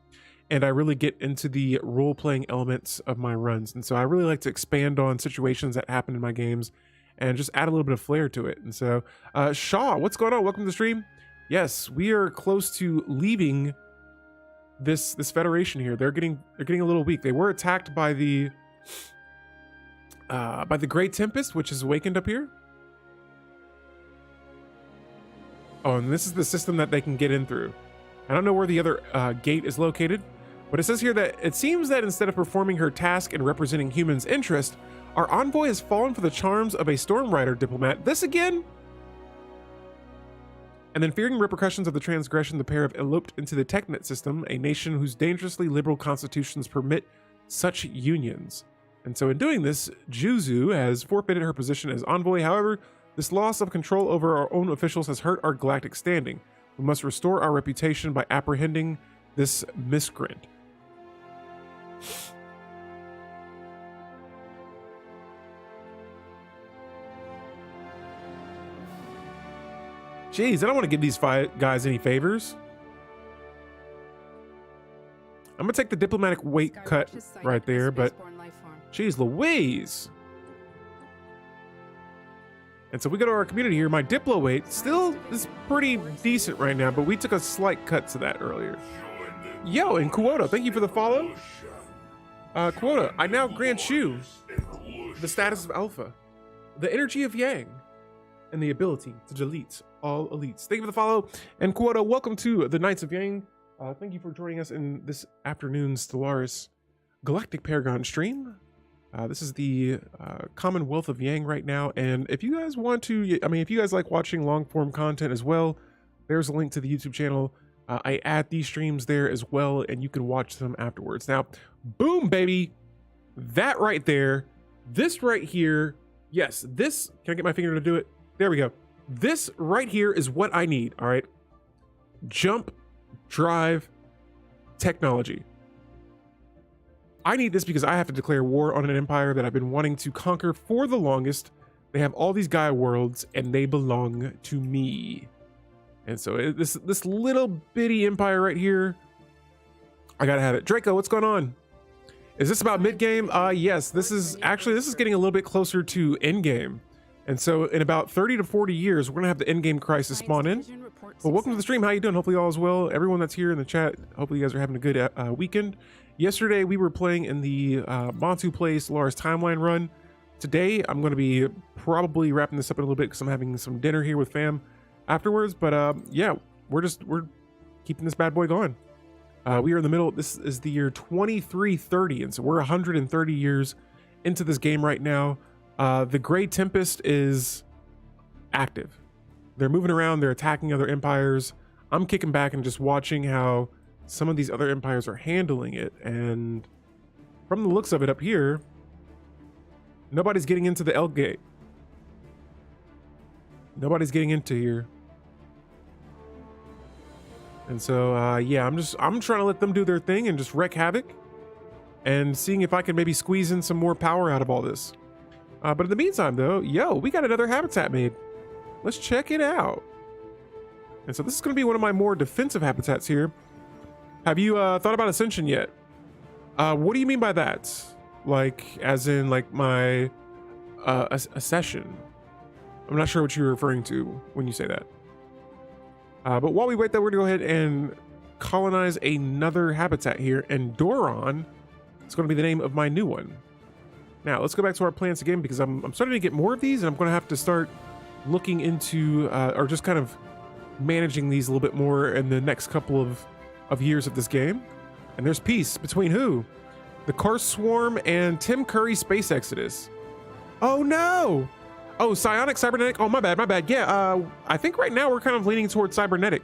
and I really get into the role-playing elements of my runs. And so I really like to expand on situations that happen in my games and just add a little bit of flair to it. And so, Shaw, what's going on? Welcome to the stream. Yes, we are close to leaving this Federation here. They're getting a little weak. They were attacked by the Great Tempest, which is awakened up here. Oh, and this is the system that they can get in through. I don't know where the other gate is located, but it says here that it seems that instead of performing her task and representing humans' interest, our envoy has fallen for the charms of a Stormrider diplomat. This again? And then, fearing repercussions of the transgression, the pair have eloped into the Technet system, a nation whose dangerously liberal constitutions permit such unions. And so in doing this, Juzu has forfeited her position as envoy. However, this loss of control over our own officials has hurt our galactic standing. We must restore our reputation by apprehending this miscreant. Jeez, I don't want to give these guys any favors. I'm gonna take the diplomatic weight cut right there, but jeez Louise. And so we go to our community here. My Diplo weight still is pretty decent right now, but we took a slight cut to that earlier. Yo, and Quota, thank you for the follow. Quota, I now grant you the status of Alpha, the energy of Yang, and the ability to delete all elites. Thank you for the follow. And Quota, welcome to the Knights of Yang. Thank you for joining us in this afternoon's Stellaris Galactic Paragon stream. This is the Commonwealth of Yang right now, and if you guys want to, I mean, if you guys like watching long-form content as well, there's a link to the YouTube channel. I add these streams there as well, and you can watch them afterwards. Now, boom, baby, that right there, this right here, yes, this, can I get my finger to do it? There we go. This right here is what I need, all right? Jump, drive, technology. I need this because I have to declare war on an empire that I've been wanting to conquer for the longest. They have all these Gaia worlds, and they belong to me. And so this little bitty empire right here, I gotta have it. Draco, what's going on? Is this about mid-game? Yes, this is getting a little bit closer to end-game. And so in about 30 to 40 years, we're gonna have the end-game crisis spawn in. Well, welcome to the stream. How you doing? Hopefully all is well. Everyone that's here in the chat, hopefully you guys are having a good weekend. Yesterday, we were playing in the Montu Plays Stellaris Timeline run. Today, I'm going to be probably wrapping this up in a little bit because I'm having some dinner here with fam afterwards. But yeah, we're keeping this bad boy going. We are in the middle. This is the year 2330, and so we're 130 years into this game right now. The Grey Tempest is active. They're moving around. They're attacking other empires. I'm kicking back and just watching how some of these other empires are handling it, and from the looks of it up here, nobody's getting into the L gate. Nobody's getting into here. And so yeah, I'm trying to let them do their thing and just wreak havoc and seeing if I can maybe squeeze in some more power out of all this. But in the meantime though, yo, we got another habitat made. Let's check it out. And so this is going to be one of my more defensive habitats here. Have you thought about Ascension yet? What do you mean by that? Like, as in, like, my accession? I'm not sure what you're referring to when you say that. But while we wait, though, we're going to go ahead and colonize another habitat here. And Doron is going to be the name of my new one. Now, let's go back to our plans again, because I'm starting to get more of these, and I'm going to have to start looking into, or just kind of managing these a little bit more in the next couple of years of this game. And there's peace between who? The Kars Swarm and Tim Curry Space Exodus. Oh no! Oh, psionic, cybernetic. Oh, my bad. Yeah, I think right now we're kind of leaning towards cybernetic.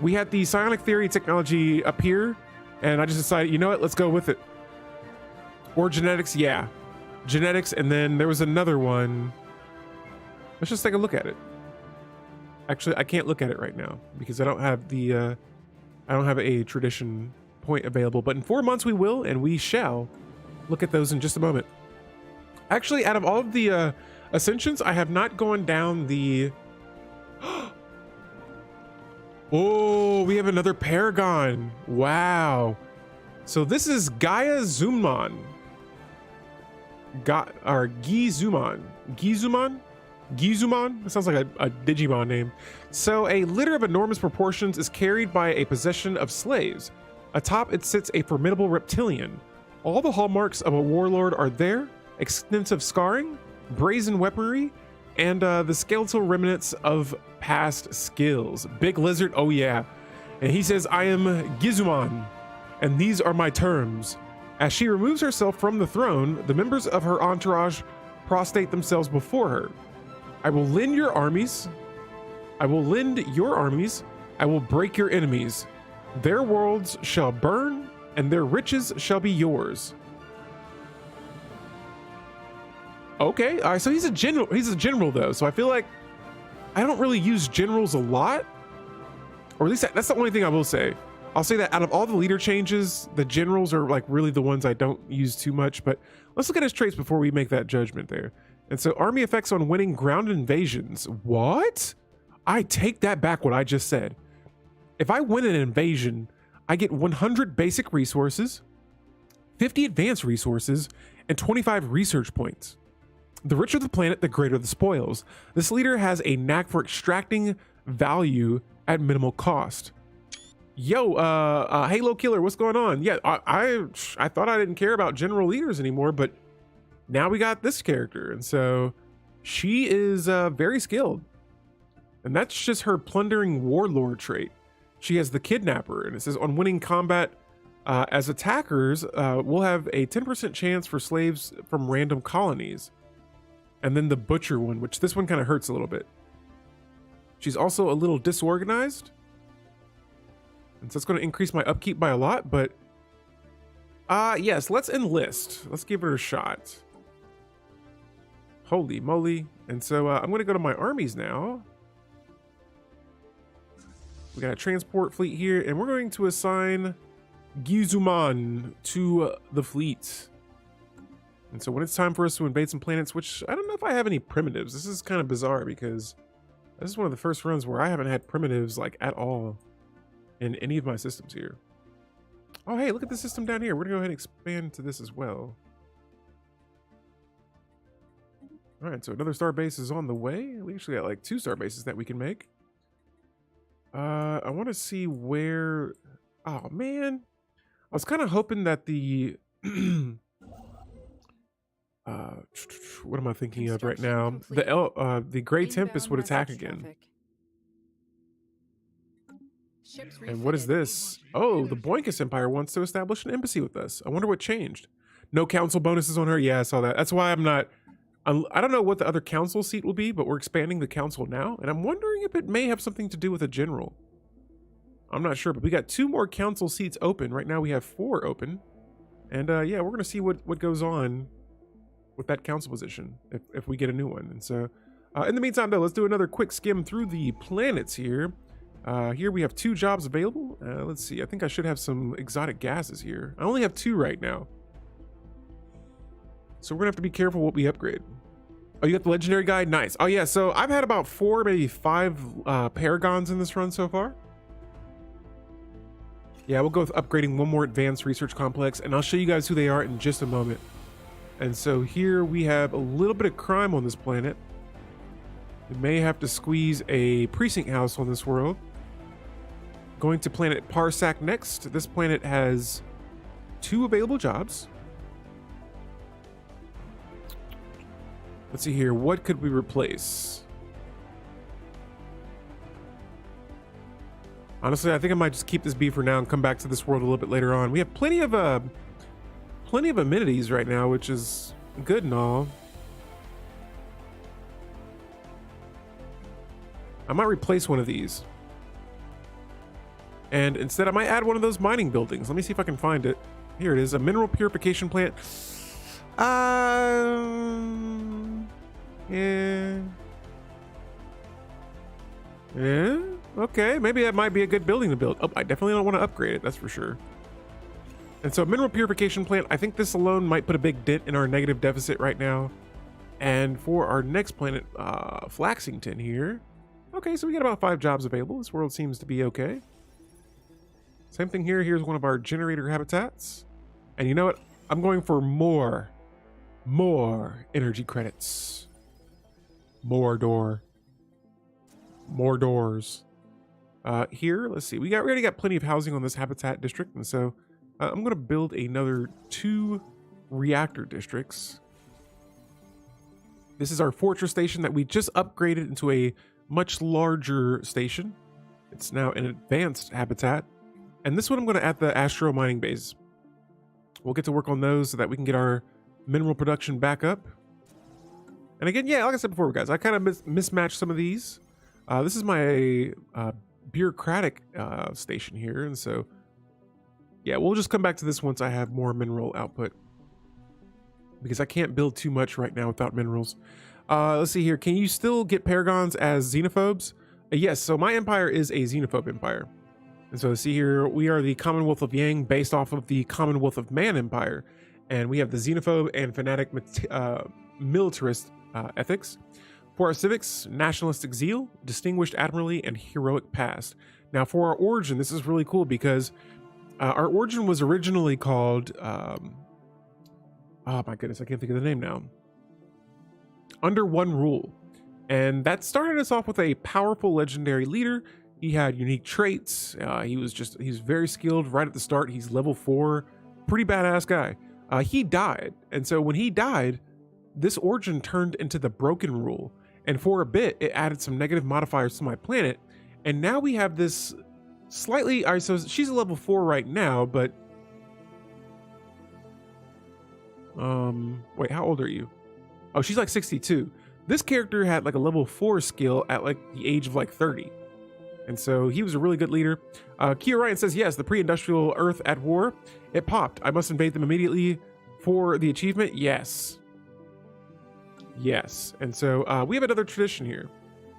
We had the psionic theory technology up here, and I just decided, you know what, let's go with it. Or genetics, yeah. Genetics, and then there was another one. Let's just take a look at it. Actually, I can't look at it right now because I don't have the I don't have a tradition point available, but in 4 months we will, and we shall look at those in just a moment. Actually, out of all of the ascensions, I have not gone down the oh, we have another paragon. Wow. So this is Gaia Zuman. Gizuman. Gizuman? That sounds like a Digimon name. So a litter of enormous proportions is carried by a procession of slaves. Atop it sits a formidable reptilian. All the hallmarks of a warlord are there: extensive scarring, brazen weaponry, and the skeletal remnants of past skills. Big lizard, oh yeah. And he says, I am Gizuman, and these are my terms. As she removes herself from the throne, the members of her entourage prostrate themselves before her. I will lend your armies. I will break your enemies. Their worlds shall burn, and their riches shall be yours. Okay, all right, so he's a general. He's a general though, so I feel like I don't really use generals a lot, or at least that's the only thing I will say. I'll say that out of all the leader changes, the generals are like really the ones I don't use too much. But let's look at his traits before we make that judgment there. And so army effects on winning ground invasions. What? I take that back what I just said. If I win an invasion, I get 100 basic resources, 50 advanced resources, and 25 research points. The richer the planet, the greater the spoils. This leader has a knack for extracting value at minimal cost. Yo, Halo Killer, what's going on? Yeah, I thought I didn't care about general leaders anymore, but now we got this character, and so she is very skilled. And that's just her plundering warlord trait. She has the kidnapper, and it says on winning combat as attackers, we'll have a 10% chance for slaves from random colonies. And then the butcher one, which this one kind of hurts a little bit. She's also a little disorganized. And so it's going to increase my upkeep by a lot, but yes, let's enlist. Let's give her a shot. Holy moly. And so I'm going to go to my armies now. We got a transport fleet here, and we're going to assign Gizuman to the fleet. And so when it's time for us to invade some planets, which I don't know if I have any primitives. This is kind of bizarre because this is one of the first runs where I haven't had primitives like at all in any of my systems here. Oh, hey, look at the system down here. We're gonna go ahead and expand to this as well. All right, so another star base is on the way. We actually got like 2 star bases that we can make. I want to see where, oh man, I was kind of hoping that the, what am I thinking of right now? The Grey Tempest would attack again. And what is this? Oh, the Boinkus Empire wants to establish an embassy with us. I wonder what changed. No council bonuses on her. Yeah, I saw that. That's why I'm not, I don't know what the other council seat will be, but we're expanding the council now. And I'm wondering if it may have something to do with a general. I'm not sure, but we got 2 more council seats open. Right now we have 4 open. And yeah, we're going to see what goes on with that council position if we get a new one. And so in the meantime, though, let's do another quick skim through the planets here. Here we have 2 jobs available. Let's see. I think I should have some exotic gases here. I only have 2 right now. So we're gonna have to be careful what we upgrade. Oh, you got the legendary guide? Nice. Oh yeah, so I've had about 4, maybe 5 paragons in this run so far. Yeah, we'll go with upgrading 1 more advanced research complex, and I'll show you guys who they are in just a moment. And so here we have a little bit of crime on this planet. We may have to squeeze a precinct house on this world. Going to planet Parsac next. This planet has 2 available jobs. Let's see here. What could we replace? Honestly, I think I might just keep this B for now and come back to this world a little bit later on. We have plenty of amenities right now, which is good and all. I might replace one of these. And instead, I might add one of those mining buildings. Let me see if I can find it. Here it is, a mineral purification plant. Yeah. Okay, maybe that might be a good building to build. Oh, I definitely don't want to upgrade it, that's for sure. And so mineral purification plant, I think this alone might put a big dent in our negative deficit right now. And for our next planet, Flaxington here. Okay, so we got about 5 jobs available. This world seems to be okay. Same thing here. Here's one of our generator habitats. And you know what? I'm going for more energy credits. More doors. Here, let's see. We already got plenty of housing on this habitat district, and so I'm going to build another 2 reactor districts. This is our fortress station that we just upgraded into a much larger station. It's now an advanced habitat. And this one I'm going to add the astro mining base. We'll get to work on those so that we can get our mineral production back up. And again, yeah, like I said before, guys, I kind of mismatched some of these. This is my bureaucratic station here. And so, yeah, we'll just come back to this once I have more mineral output, because I can't build too much right now without minerals. Let's see here. Can you still get paragons as xenophobes? Yes, so my empire is a xenophobe empire. And so see here, we are the Commonwealth of Yang based off of the Commonwealth of Man empire. And we have the xenophobe and fanatic militarist ethics. For our civics, nationalistic zeal, distinguished admiralty, and heroic past. Now for our origin, this is really cool because our origin was originally called, oh my goodness, I can't think of the name now. Under One Rule. And that started us off with a powerful legendary leader. He had unique traits. He's very skilled right at the start. He's level 4, pretty badass guy. He died. And so when he died, this origin turned into the Broken Rule. And for a bit, it added some negative modifiers to my planet. And now we have this slightly, all right, so she's a level 4 right now, but wait, how old are you? Oh, she's like 62. This character had like a level 4 skill at like the age of like 30. And so he was a really good leader. Kia Ryan says, yes, the pre-industrial Earth at war. It popped. I must invade them immediately for the achievement. Yes. Yes. And so we have another tradition here.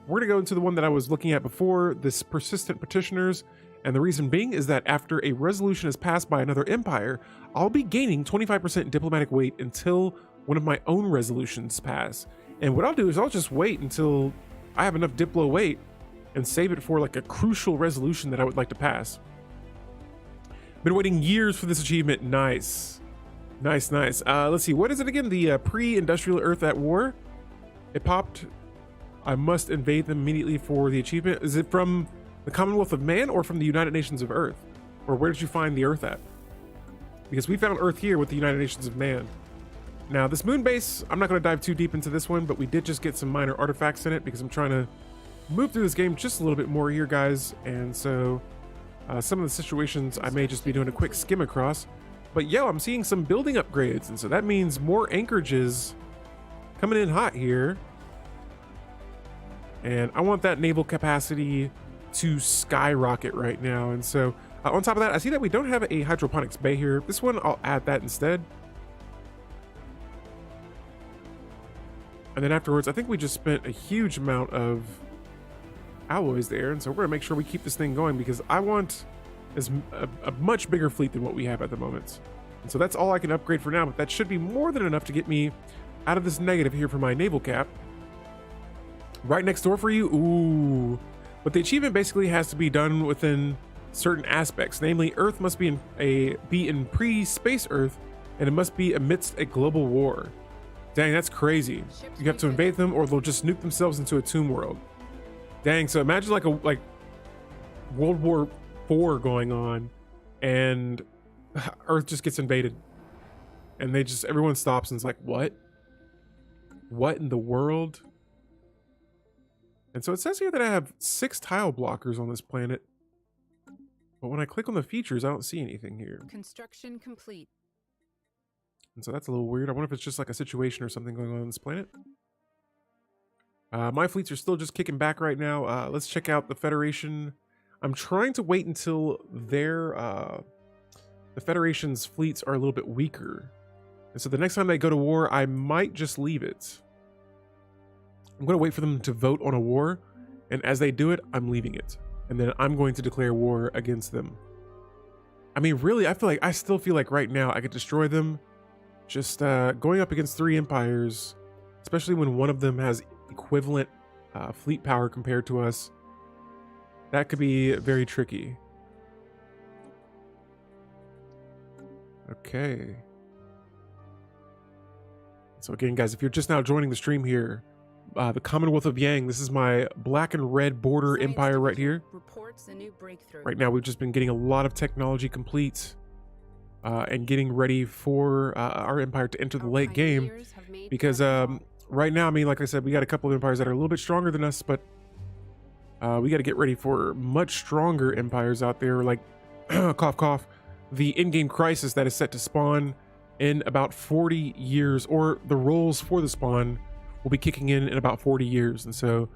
We're going to go into the one that I was looking at before, this persistent petitioners. And the reason being is that after a resolution is passed by another empire, I'll be gaining 25% diplomatic weight until one of my own resolutions pass. And what I'll do is I'll just wait until I have enough diplo weight and save it for like a crucial resolution that I would like to pass. Been waiting years for this achievement. Nice. Nice. Let's see. What is it again? The pre-industrial Earth at war. It popped. I must invade them immediately for the achievement. Is it from the Commonwealth of Man or from the United Nations of Earth? Or where did you find the Earth at? Because we found Earth here with the United Nations of Man. Now this moon base, I'm not going to dive too deep into this one, but we did just get some minor artifacts in it because I'm trying to move through this game just a little bit more here, guys. And so some of the situations I may just be doing a quick skim across. But yo, I'm seeing some building upgrades, and so that means more anchorages coming in hot here. And I want that naval capacity to skyrocket right now. And so on top of that, I see that we don't have a hydroponics bay here. This one, I'll add that instead. And then afterwards, I think we just spent a huge amount of alloys there. And so we're going to make sure we keep this thing going because I want a much bigger fleet than what we have at the moment. And so that's all I can upgrade for now, but that should be more than enough to get me out of this negative here for my naval cap. Right next door for you. Ooh. But the achievement basically has to be done within certain aspects. Namely, Earth must be in pre-space Earth, and it must be amidst a global war. Dang, that's crazy. You have to invade them or they'll just nuke themselves into a tomb world. Dang, so imagine like World War IV going on and Earth just gets invaded. And everyone stops and is like, what? What in the world? And so it says here that I have 6 tile blockers on this planet. But when I click on the features, I don't see anything here. Construction complete. And so that's a little weird. I wonder if it's just like a situation or something going on this planet. My fleets are still just kicking back right now. Let's check out the Federation. I'm trying to wait until the Federation's fleets are a little bit weaker. And so the next time they go to war, I might just leave it. I'm going to wait for them to vote on a war. And as they do it, I'm leaving it. And then I'm going to declare war against them. I mean, really, I still feel like right now I could destroy them. Just going up against 3 empires, especially when one of them has equivalent fleet power compared to us, that could be very tricky. Okay. So again, guys, if you're just now joining the stream here, the Commonwealth of Yang, this is my black and red border Science empire right Division here. reports a new breakthrough. Right now, we've just been getting a lot of technology complete and getting ready for our empire to enter the Our late game. pioneers have made Because progress. right now, I mean, like I said, we got a couple of empires that are a little bit stronger than us, but we got to get ready for much stronger empires out there, like cough cough, the in-game crisis that is set to spawn in about 40 years, or the rolls for the spawn will be kicking in about 40 years. And so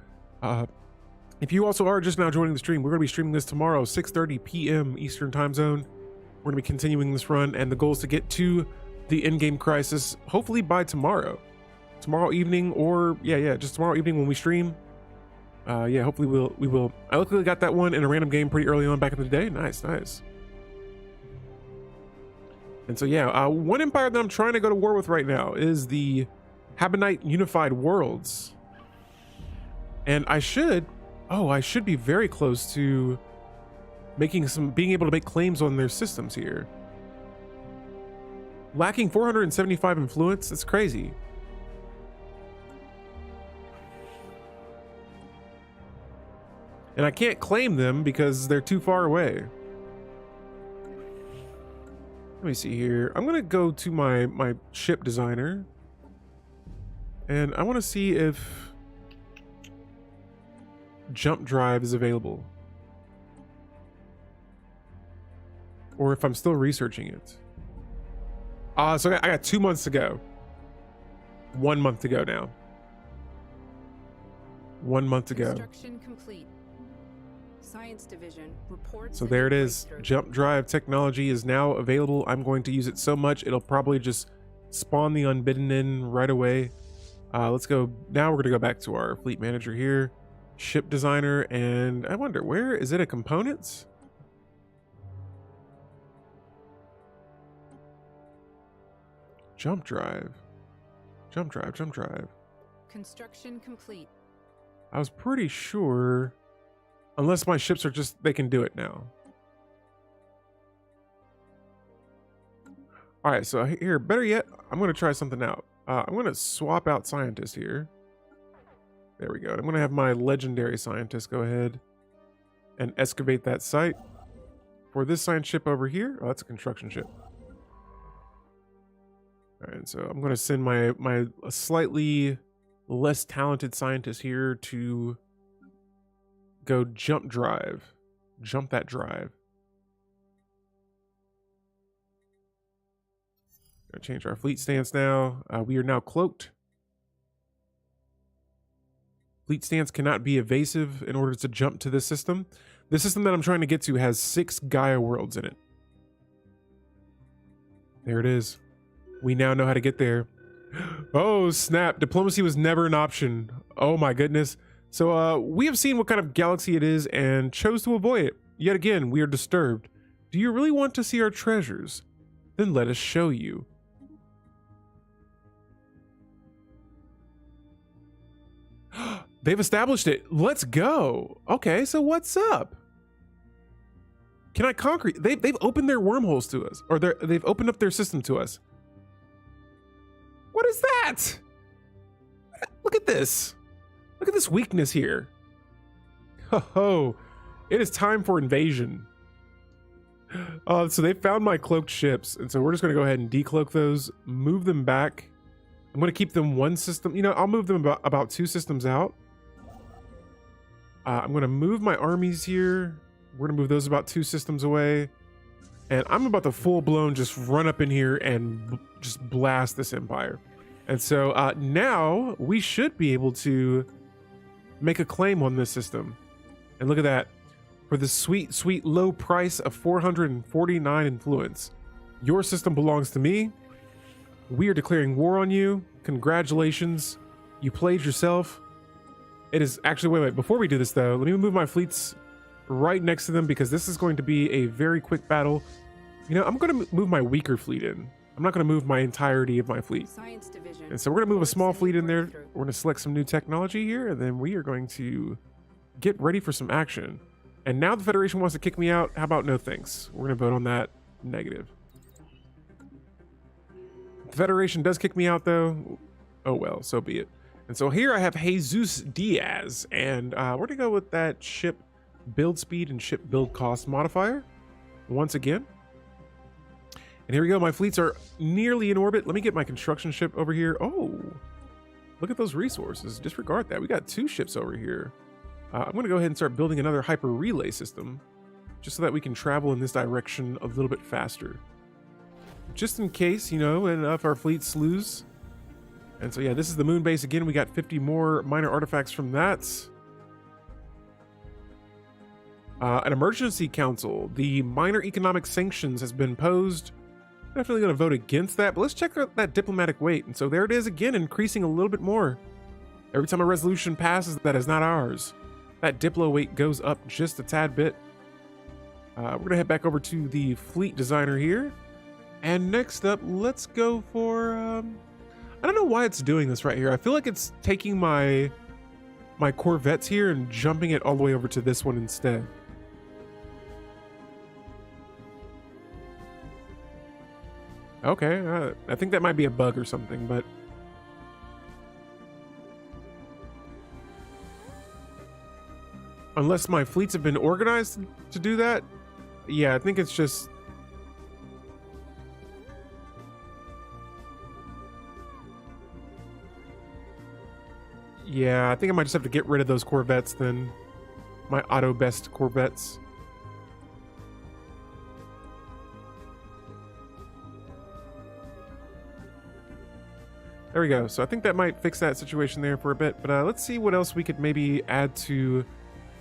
if you also are just now joining the stream, we're going to be streaming this tomorrow, 6:30 p.m. Eastern time zone. We're going to be continuing this run, and the goal is to get to the in-game crisis hopefully by tomorrow evening, or just tomorrow evening when we stream. Hopefully we will. I luckily got that one in a random game pretty early on back in the day. Nice. And so one empire that I'm trying to go to war with right now is the Habonite Unified Worlds, and I should be very close to being able to make claims on their systems here. Lacking 475 influence. That's crazy. And I can't claim them because they're too far away. Let me see here. I'm gonna go to my ship designer, and I want to see if jump drive is available, or if I'm still researching it. So I got 2 months to go. 1 month to go now. 1 month to go. Construction complete. Science Division reports. So a there it new is. breakthrough. Jump drive technology is now available. I'm going to use it so much it'll probably just spawn the unbidden in right away. Let's go. Now we're going to go back to our fleet manager here, ship designer, and I wonder, where is it? A components? Jump drive. Construction complete. I was pretty sure, unless my ships are just, they can do it now. All right, so here, better yet, I'm going to try something out. I'm going to swap out scientist here. There we go. I'm going to have my legendary scientist go ahead and excavate that site. For this science ship over here, oh, that's a construction ship. All right, so I'm going to send my slightly less talented scientist here to go jump drive. Jump that drive. Gonna change our fleet stance now. We are now cloaked. Fleet stance cannot be evasive in order to jump to this system. The system that I'm trying to get to has 6 Gaia worlds in it. There it is. We now know how to get there. Oh, snap. Diplomacy was never an option. Oh my goodness. So we have seen what kind of galaxy it is and chose to avoid it. Yet again, we are disturbed. Do you really want to see our treasures? Then let us show you. They've established it. Let's go. Okay, so what's up? Can I conquer? They've opened their wormholes to us, or they've opened up their system to us. What is that? Look at this. Look at this weakness here. Ho, it is time for invasion. So they found my cloaked ships, and so we're just going to go ahead and decloak those, move them back. I'm going to keep them one system. You know, I'll move them about 2 systems out. I'm going to move my armies here. We're going to move those about 2 systems away. And I'm about to full-blown just run up in here and just blast this empire. And so now we should be able to make a claim on this system. And look at that. For the sweet, sweet low price of 449 influence, your system belongs to me. We are declaring war on you. Congratulations. You played yourself. It is actually, wait. Before we do this though, let me move my fleets right next to them because this is going to be a very quick battle. You know, I'm going to move my weaker fleet in. I'm not going to move my entirety of my fleet. Science Division. And so we're going to move a small reports fleet in there. breakthrough. We're going to select some new technology here, and then we are going to get ready for some action. And now the Federation wants to kick me out. How about no thanks? We're going to vote on that. Negative. the Federation does kick me out though, oh well, so be it. And so here I have Jesus Diaz, and we're gonna go with that ship build speed and ship build cost modifier once again. And here we go, my fleets are nearly in orbit. Let me get my construction ship over here. Oh, look at those resources. Disregard that. We got 2 ships over here. I'm gonna go ahead and start building another hyper relay system just so that we can travel in this direction a little bit faster. Just in case, you know, and if our fleet slews. And so yeah, this is the moon base again. We got 50 more minor artifacts from that. An emergency council. The minor economic sanctions has been posed. Definitely going to vote against that, but let's check out that diplomatic weight. And so there it is again, increasing a little bit more. Every time a resolution passes that is not ours, that diplo weight goes up just a tad bit. We're going to head back over to the fleet designer here. And next up, let's go for, I don't know why it's doing this right here. I feel like it's taking my Corvettes here and jumping it all the way over to this one instead. Okay, I think that might be a bug or something, but unless my fleets have been organized to do that, yeah, I think it's just yeah, I think I might just have to get rid of those Corvettes then. My auto best Corvettes. There we go. So I think that might fix that situation there for a bit, but let's see what else we could maybe add to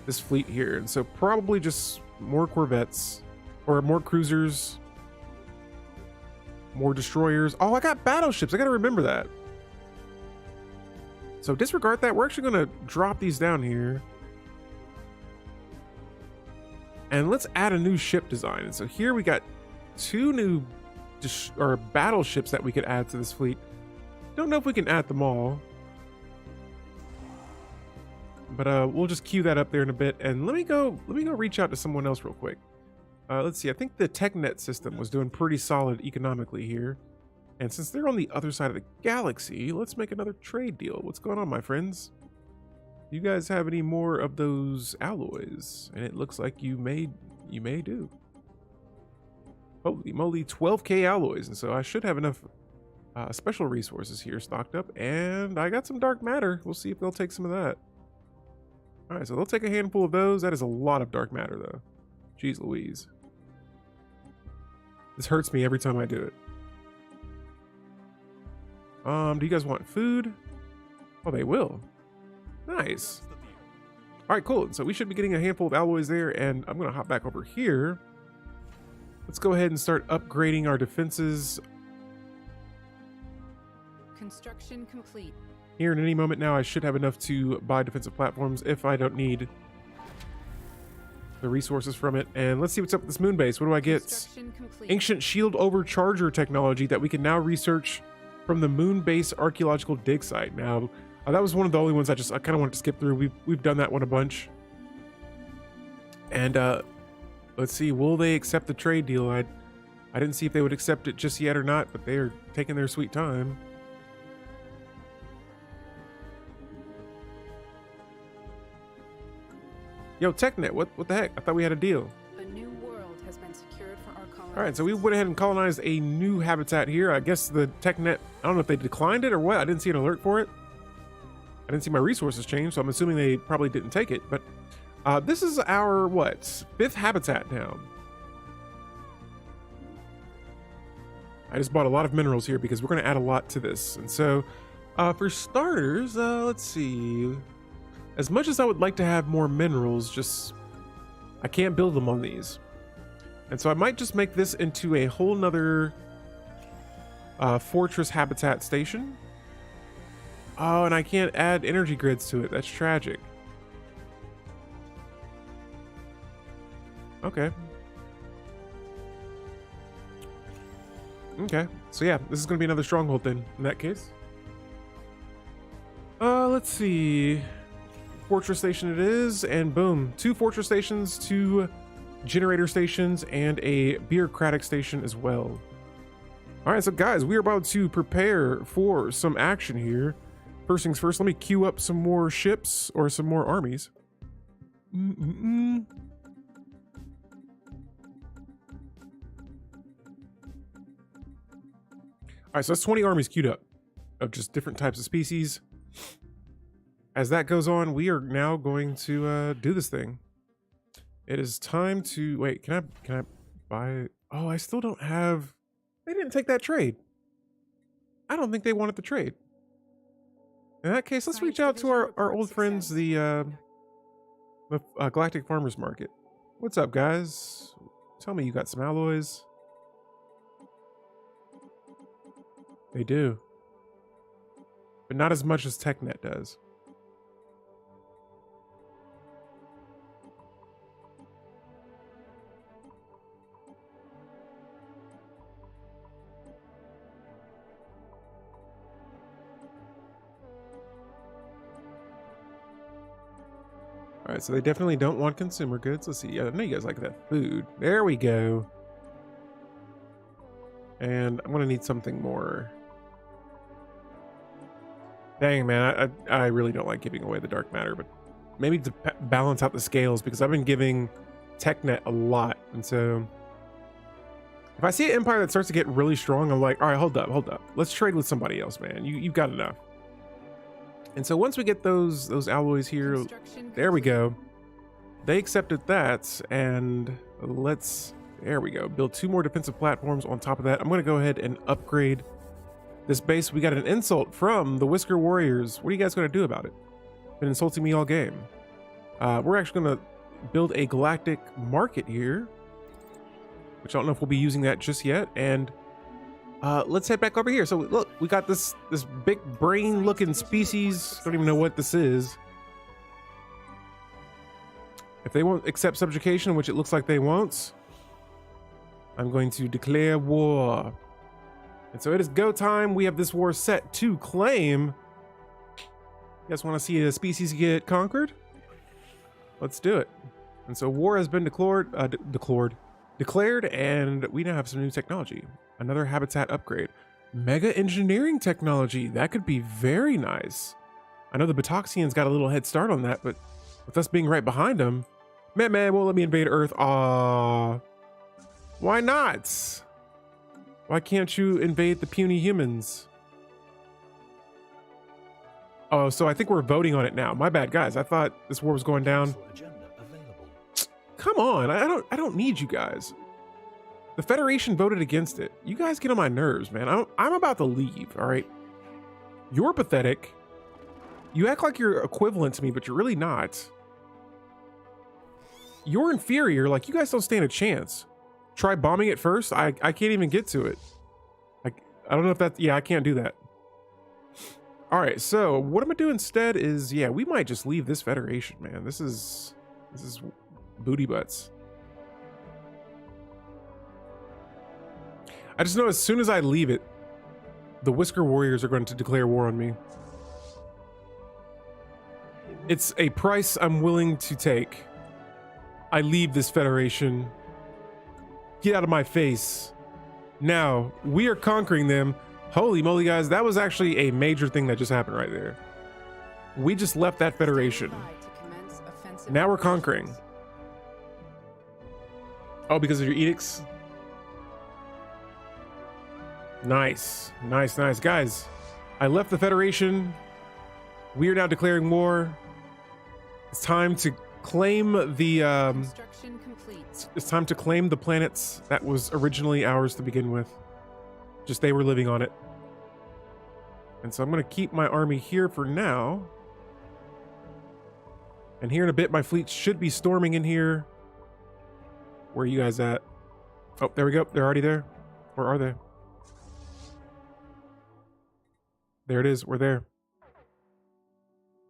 this fleet here. And so probably just more Corvettes or more cruisers, more destroyers. Oh, I got battleships. I got to remember that. So disregard that. We're actually going to drop these down here. And let's add a new ship design. And so here we got 2 new battleships that we could add to this fleet. Don't know if we can add them all. But we'll just queue that up there in a bit. And let me go reach out to someone else real quick. Let's see. I think the TechNet system was doing pretty solid economically here. And since they're on the other side of the galaxy, let's make another trade deal. What's going on, my friends? You guys have any more of those alloys? And it looks like you may do. Holy moly, 12k alloys. And so I should have enough special resources here stocked up. And I got some dark matter. We'll see if they'll take some of that. All right, so they'll take a handful of those. That is a lot of dark matter, though. Jeez Louise. This hurts me every time I do it. Do you guys want food? Oh, they will. Nice. All right, cool. So we should be getting a handful of alloys there, and I'm going to hop back over here. Let's go ahead and start upgrading our defenses. Construction complete. Here in any moment now, I should have enough to buy defensive platforms if I don't need the resources from it. And let's see what's up with this moon base. What do I get? Ancient shield overcharger technology that we can now research from the moon base archaeological dig site. Now, that was one of the only ones I kind of wanted to skip through. We've done that one a bunch. And let's see, will they accept the trade deal? I didn't see if they would accept it just yet or not, but they are taking their sweet time. Yo, TechNet, what the heck? I thought we had a deal. A new world has been secured for our colonists. All right, so we went ahead and colonized a new habitat here. I guess the TechNet, I don't know if they declined it or what. I didn't see an alert for it. I didn't see my resources change, so I'm assuming they probably didn't take it. But this is our, what, 5th habitat now. I just bought a lot of minerals here because we're going to add a lot to this. And so for starters, let's see. As much as I would like to have more minerals, I can't build them on these. And so I might just make this into a whole nother fortress habitat station. Oh, and I can't add energy grids to it. That's tragic. Okay. Okay. So yeah, this is going to be another stronghold then, in that case. Let's see. Fortress station it is, and boom. 2 fortress stations, 2 generator stations, and a bureaucratic station as well. All right, so guys, we are about to prepare for some action here. First things first, let me queue up some more ships or some more armies. All right, so that's 20 armies queued up of just different types of species. As that goes on, we are now going to do this thing. It is time to wait. Can I buy? Oh, I still don't have. They didn't take that trade. I don't think they wanted the trade. In that case, let's reach out to our old friends, the Galactic Farmers Market. What's up, guys? Tell me you got some alloys. They do, but not as much as TechNet does. All right, so they definitely don't want consumer goods. Let's see. Yeah, I know you guys like that food. There we go. And I'm gonna need something more. Dang, man, I really don't like giving away the dark matter, but maybe to balance out the scales, because I've been giving TechNet a lot, and so if I see an empire that starts to get really strong, I'm like, all right, hold up. Let's trade with somebody else, man. You've got enough. And so once we get those alloys here, there we go. They accepted that, and there we go. Build 2 more defensive platforms on top of that. I'm going to go ahead and upgrade this base. We got an insult from the Whisker Warriors. What are you guys going to do about it? Been insulting me all game. We're actually going to build a galactic market here, which I don't know if we'll be using that just yet. And let's head back over here. So look, we got this big brain looking species. Don't even know what this is. If they won't accept subjugation, which it looks like they won't, I'm going to declare war. And so it is go time. We have this war set to claim. You guys want to see a species get conquered? Let's do it. And so war has been declared, and we now have some new technology. Another habitat upgrade. Mega engineering technology. That could be very nice. I know the Batoxians got a little head start on that, but with us being right behind them, man won't let me invade Earth. Aww. Why not? Why can't you invade the puny humans? Oh, so I think we're voting on it now. My bad, guys. I thought this war was going down. Come on, I don't need you guys. The Federation voted against it. You guys get on my nerves, man. I'm about to leave, all right? You're pathetic. You act like you're equivalent to me, but you're really not. You're inferior. Like, you guys don't stand a chance. Try bombing it first. I can't even get to it. I don't know if that's... Yeah, I can't do that. All right, so what I'm gonna do instead is, yeah, we might just leave this Federation, man. This is booty butts. I just know as soon as I leave it, the Whisker Warriors are going to declare war on me. It's a price I'm willing to take. I leave this Federation. Get out of my face. Now, we are conquering them. Holy moly, guys, that was actually a major thing that just happened right there. We just left that Federation. Now we're conquering. Oh, because of your edicts? Nice. Guys, I left the Federation. We are now declaring war. It's time to claim the it's time to claim the planets that was originally ours to begin with. Just they were living on it. And so I'm going to keep my army here for now. And here in a bit, my fleet should be storming in here. Where are you guys at? Oh, there we go. They're already there. Where are they? There it is. We're there.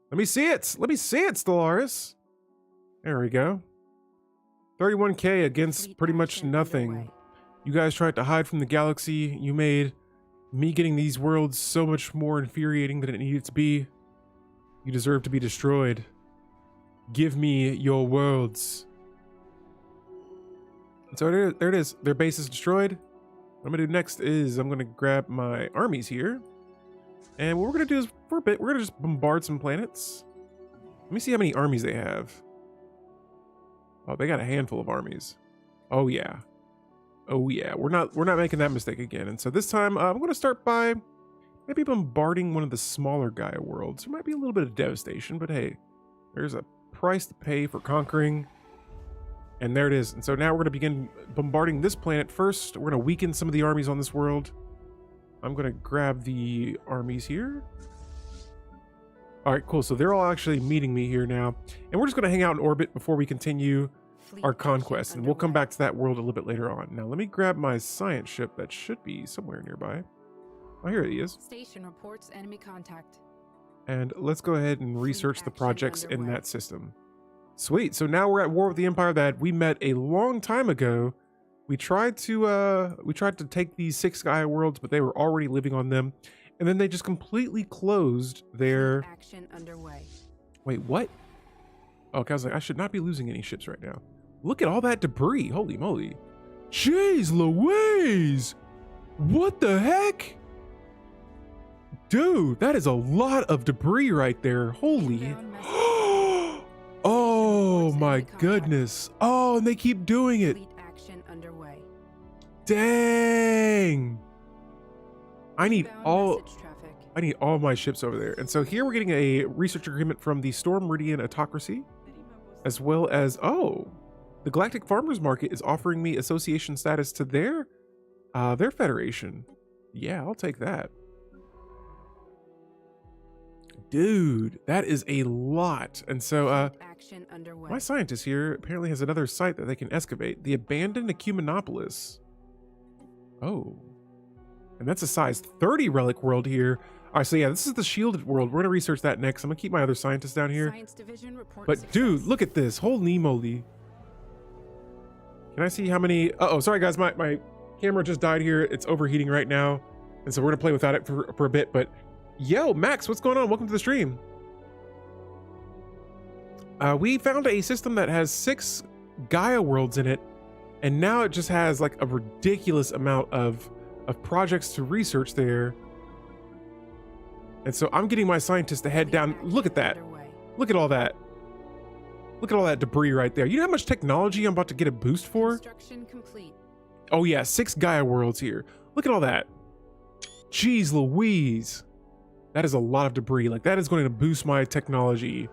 Let me see it. Let me see it, Stellaris. There we go. 31k against pretty much nothing. You guys tried to hide from the galaxy. You made me getting these worlds so much more infuriating than it needed to be. You deserve to be destroyed. Give me your worlds. So there it is. Their base is destroyed. I'm gonna do next is I'm gonna grab my armies here. And what we're gonna do is for a bit, we're gonna just bombard some planets. Let me see how many armies they have. Oh, they got a handful of armies. Oh yeah. Oh yeah. We're not making that mistake again. And so this time I'm gonna start by maybe bombarding one of the smaller Gaia worlds. There might be a little bit of devastation, but hey, there's a price to pay for conquering. And there it is. And so now we're going to begin bombarding this planet first. We're going to weaken some of the armies on this world. I'm going to grab the armies here. All right, cool. So they're all actually meeting me here now. And we're just going to hang out in orbit before we continue our conquest. And we'll come back to that world a little bit later on. Now, let me grab my science ship that should be somewhere nearby. Oh, here he is. Station reports enemy contact. And let's go ahead and research the projects in that system. Sweet. So now we're at war with the Empire that we met a long time ago. We tried to take these 6 Gaia worlds, but they were already living on them. And then they just completely closed their Action underway. Wait, what? Okay, I was like, I should not be losing any ships right now. Look at all that debris. Holy moly. Jeez Louise! What the heck? Dude, that is a lot of debris right there. Holy. Oh my goodness. Oh, and they keep doing it. Fleet action underway. Dang. I need Inbound all message traffic. I need all my ships over there. And so here we're getting a research agreement from the Storm Meridian Autocracy, as well as, oh, the Galactic Farmers Market is offering me association status to their federation. Yeah, I'll take that. Dude, that is a lot. And so Action underway. my scientist here apparently has another site that they can excavate. The abandoned Ecumenopolis. Oh. And that's a size 30 relic world here. All right, so yeah, this is the shielded world. We're gonna research that next. I'm gonna keep my other scientists down here. Science division report But success. dude, look at this. Holy moly. Can I see how many? Uh-oh, sorry guys, my camera just died here. It's overheating right now. And so we're gonna play without it for a bit, but yo, Max, what's going on? Welcome to the stream. We found a system that has 6 Gaia worlds in it, and now it just has like a ridiculous amount of projects to research there. And so I'm getting my scientists to head down. Look at that. Underway. Look at all that. Look at all that debris right there. You know how much technology I'm about to get a boost for? Construction complete. Oh yeah, 6 Gaia worlds here. Look at all that. Jeez Louise. That is a lot of debris. Like, that is going to boost my technology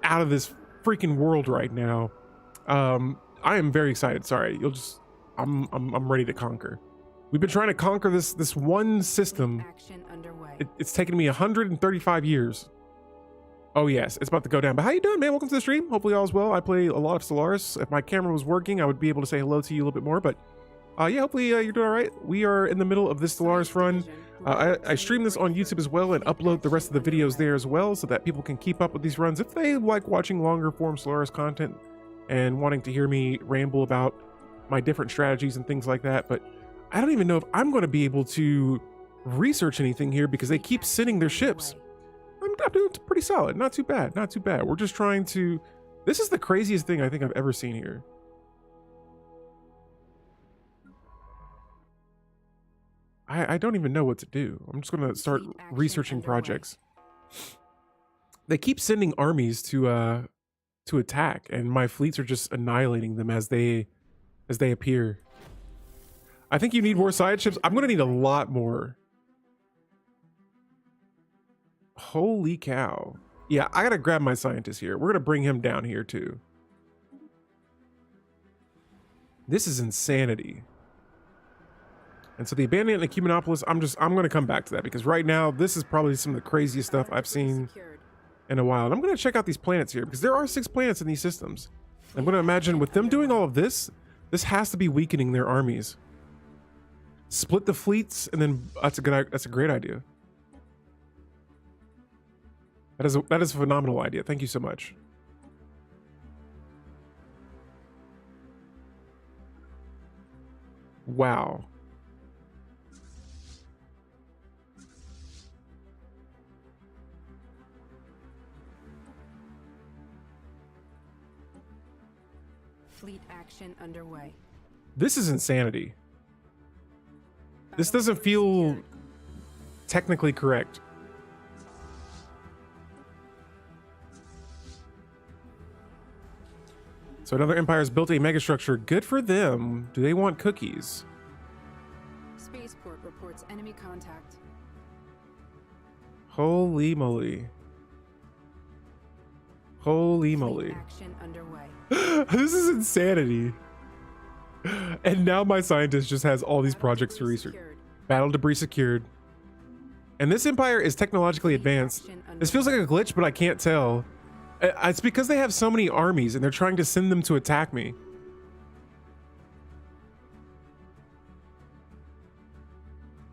out of this freaking world right now. I am very excited. Sorry, I'm ready to conquer. We've been trying to conquer this one system. Action underway. It's taken me 135 years. Oh yes, it's about to go down. But how you doing, man? Welcome to the stream. Hopefully all is well. I play a lot of Stellaris. If my camera was working, I would be able to say hello to you a little bit more. But yeah, hopefully you're doing all right. We are in the middle of this Stellaris run. I stream this on YouTube as well and upload the rest of the videos there as well, so that people can keep up with these runs if they like watching longer form Stellaris content and wanting to hear me ramble about my different strategies and things like that. But I don't even know if I'm going to be able to research anything here because they keep sending their ships. I'm doing pretty solid. Not too bad. Not too bad. We're just trying to... This is the craziest thing I think I've ever seen here. I don't even know what to do. I'm just going to start researching projects. They keep sending armies to attack, and my fleets are just annihilating them as they appear. I think you need more side ships. I'm going to need a lot more. Holy cow. Yeah, I got to grab my scientist here. We're going to bring him down here too. This is insanity. And so the abandoned Ecumenopolis, I'm going to come back to that because right now this is probably some of the craziest stuff I've seen in a while. And I'm going to check out these planets here because there are 6 planets in these systems. I'm going to imagine with them doing all of this, this has to be weakening their armies. Split the fleets, and then that's a great idea. That is a phenomenal idea. Thank you so much. Wow. Fleet action underway. This is insanity. This doesn't feel technically correct. So another empire's built a megastructure. Good for them. Do they want cookies? Spaceport reports enemy contact. Holy moly. Holy moly. Action underway. This is insanity. And now my scientist just has all these projects to research. Battle debris secured. And this empire is technologically advanced. This feels like a glitch, but I can't tell. It's because they have so many armies and they're trying to send them to attack me.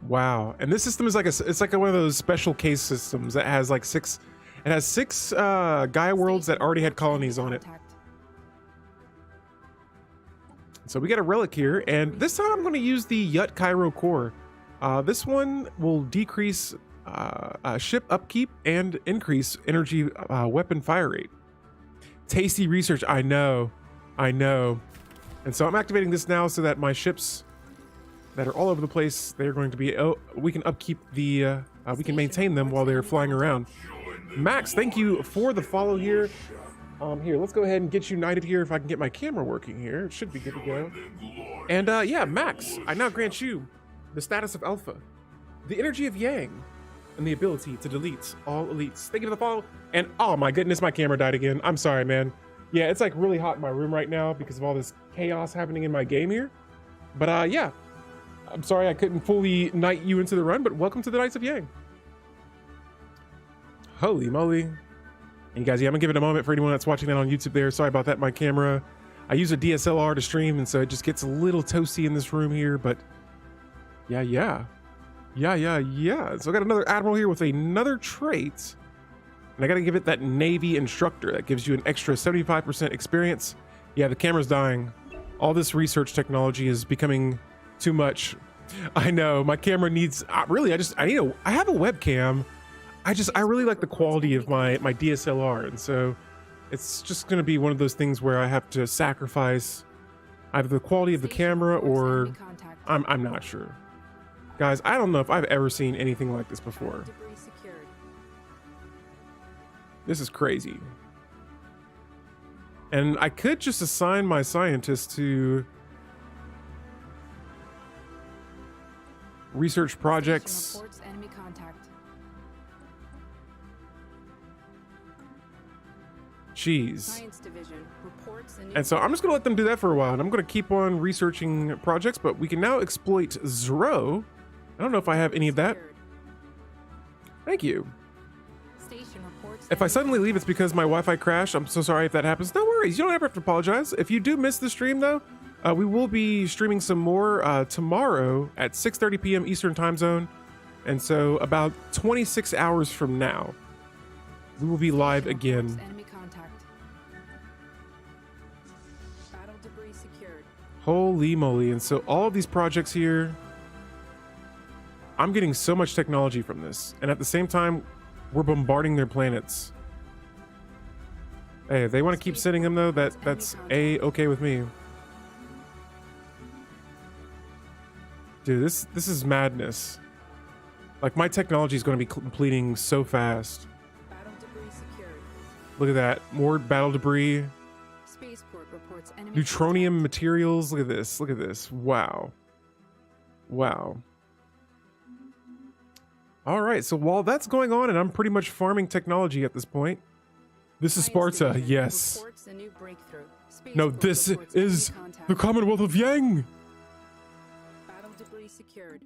Wow. And this system is like it's like one of those special case systems that has like six Gaia worlds that already had colonies on it. So we got a relic here, and this time I'm going to use the Yut Cairo core. This one will decrease ship upkeep and increase energy weapon fire rate. Tasty research, I know. And so I'm activating this now so that my ships that are all over the place, they're going to be, we can upkeep the, we can maintain them while they're flying around. Max, thank you for the follow here. Here, let's go ahead and get united here if I can get my camera working here. It should be good to go. And yeah, Max, I now grant you the status of Alpha, the energy of Yang, and the ability to delete all elites. Thank you for the follow. And oh my goodness, my camera died again. I'm sorry, man. Yeah, it's like really hot in my room right now because of all this chaos happening in my game here. But yeah, I'm sorry I couldn't fully knight you into the run, but welcome to the Knights of Yang. Holy moly. And you guys, yeah, I'm gonna give it a moment for anyone that's watching that on YouTube there. Sorry about that, my camera. I use a DSLR to stream, and so it just gets a little toasty in this room here, but yeah. So I got another admiral here with another trait, and I gotta give it that Navy instructor. That gives you an extra 75% experience. Yeah, the camera's dying. All this research technology is becoming too much. I know, my camera needs, I have a webcam. I really like the quality of my DSLR, and so it's just going to be one of those things where I have to sacrifice either the quality of the camera or I'm not sure. Guys, I don't know if I've ever seen anything like this before. This is crazy. And I could just assign my scientists to research projects. Jeez. And so I'm just gonna let them do that for a while, and I'm gonna keep on researching projects, but we can now exploit Zro. I don't know if I have any of that. Thank you. If I suddenly leave, it's because my Wi-Fi crashed. I'm so sorry if that happens. No worries, you don't ever have to apologize. If you do miss the stream though, we will be streaming some more tomorrow at 6:30 p.m. Eastern time zone. And so about 26 hours from now, we will be live again. Holy moly. And so all of these projects here, I'm getting so much technology from this. And at the same time, we're bombarding their planets. Hey, if they want to keep sending them though, that's okay with me. Dude, this is madness. Like, my technology is going to be completing so fast. Look at that. More battle debris. Neutronium materials. Look at this. Look at this. Wow. Wow. All right. So while that's going on, and I'm pretty much farming technology at this point. This is Sparta. Yes. No, this is the Commonwealth of Yang. Battle debris secured.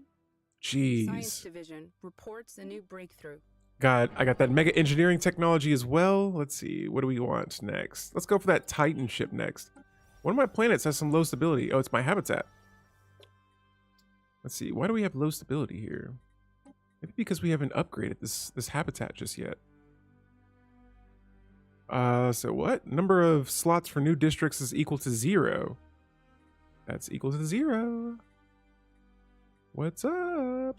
Jeez. Science division reports a new breakthrough. I got that mega engineering technology as well. Let's see, what do we want next? Let's go for that Titan ship next. One of my planets has some low stability. Oh, it's my habitat. Let's see, why do we have low stability here? Maybe because we haven't upgraded this habitat just yet. So what? Number of slots for new districts is equal to 0. That's equal to 0. What's up?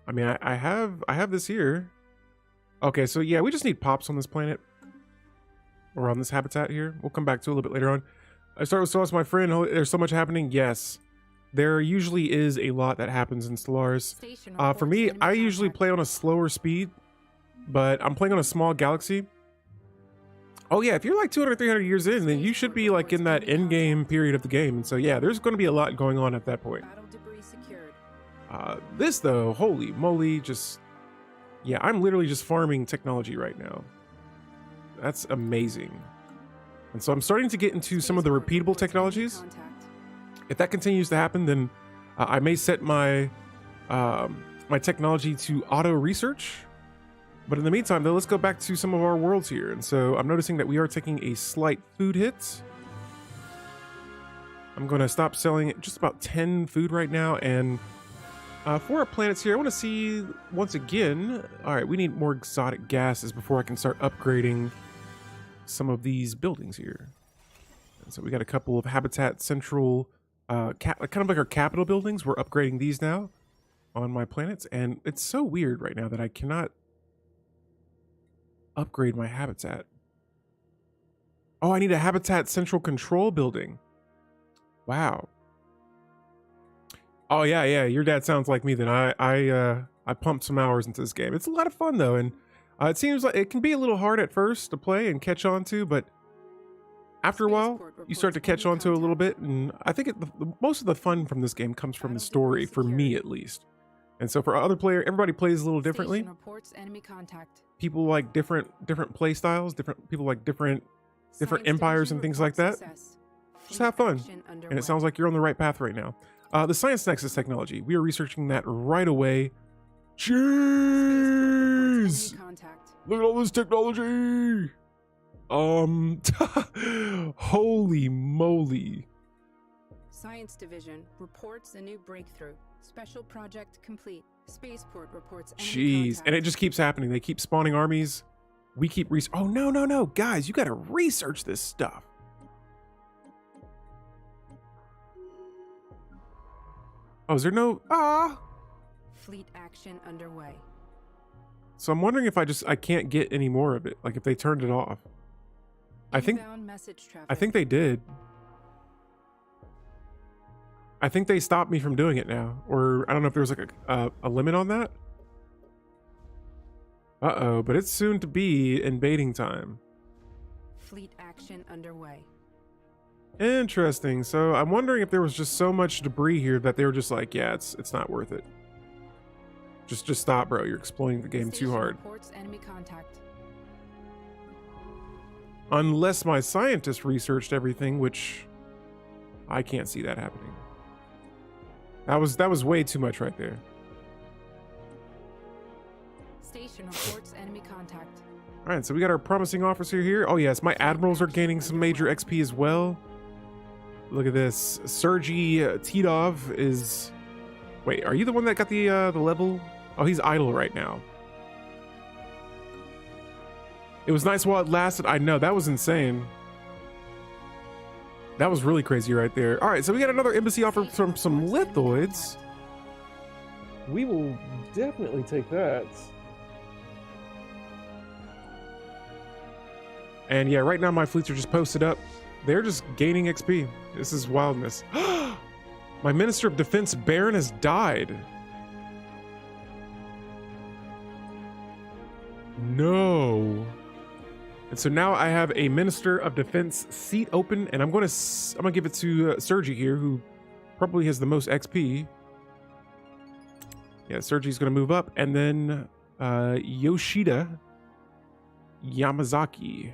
I mean, I have this here. Okay, so yeah, we just need pops on this planet. Or on this habitat here. We'll come back to it a little bit later on. I started with Stellaris, my friend. Oh, there's so much happening. Yes, there usually is a lot that happens in Stellaris. For me, I usually play on a slower speed, but I'm playing on a small galaxy. Oh yeah, if you're like 200, 300 years in, then you should be like in that end game period of the game. And so yeah, there's going to be a lot going on at that point. This though, holy moly, just, yeah, I'm literally just farming technology right now. That's amazing. And so I'm starting to get into some of the repeatable technologies. If that continues to happen, then I may set my my technology to auto research. But in the meantime, though, let's go back to some of our worlds here. And so I'm noticing that we are taking a slight food hit. I'm going to stop selling just about 10 food right now. And for our planets here, I want to see once again. All right, we need more exotic gases before I can start upgrading some of these buildings here. And so we got a couple of Habitat Central, kind of like our capital buildings. We're upgrading these now on my planets. And it's so weird right now that I cannot upgrade my habitat. Oh, I need a Habitat Central Control building. Wow. Oh yeah, your dad sounds like me then. I pumped some hours into this game. It's a lot of fun though, and it seems like it can be a little hard at first to play and catch on to, but after a while you start to catch on to a little bit, and I think most of the fun from this game comes from the story, for me at least. And so for other players, everybody plays a little differently. People like different play styles, people like different empires and things like that. Just have fun. And it sounds like you're on the right path right now. The Science Nexus technology, we are researching that right away. Jeez! Look at all this technology! Holy moly. Science Division reports a new breakthrough. Special project complete. Spaceport reports enemy Jeez, contact. and it just keeps happening. They keep spawning armies. We keep oh no, guys, you gotta research this stuff. Oh, is there no Fleet action underway. So I'm wondering if I can't get any more of it, like if they turned it off. I think they did. I think they stopped me from doing it now, or I don't know if there was like a limit on that. Uh-oh, but it's soon to be invading time. Fleet action underway. Interesting. So I'm wondering if there was just so much debris here that they were just like, yeah, it's not worth it. Just stop, bro. You're exploiting the game too hard. Reports enemy contact. Unless my scientists researched everything, which I can't see that happening. That was way too much right there. Station reports enemy contact. All right, so we got our promising officer here. Oh yes, my admirals are gaining some major XP as well. Look at this. Sergei Titov is... Wait, are you the one that got the level? Oh, he's idle right now. It was nice while it lasted. I know, that was insane. That was really crazy right there. All right, so we got another embassy offer from some lithoids. We will definitely take that. And yeah, right now my fleets are just posted up. They're just gaining XP. This is wildness. My Minister of Defense Baron has died. No. And so now I have a Minister of Defense seat open, and I'm gonna give it to Sergei here, who probably has the most XP. Yeah, Sergei's gonna move up, and then Yoshida Yamazaki.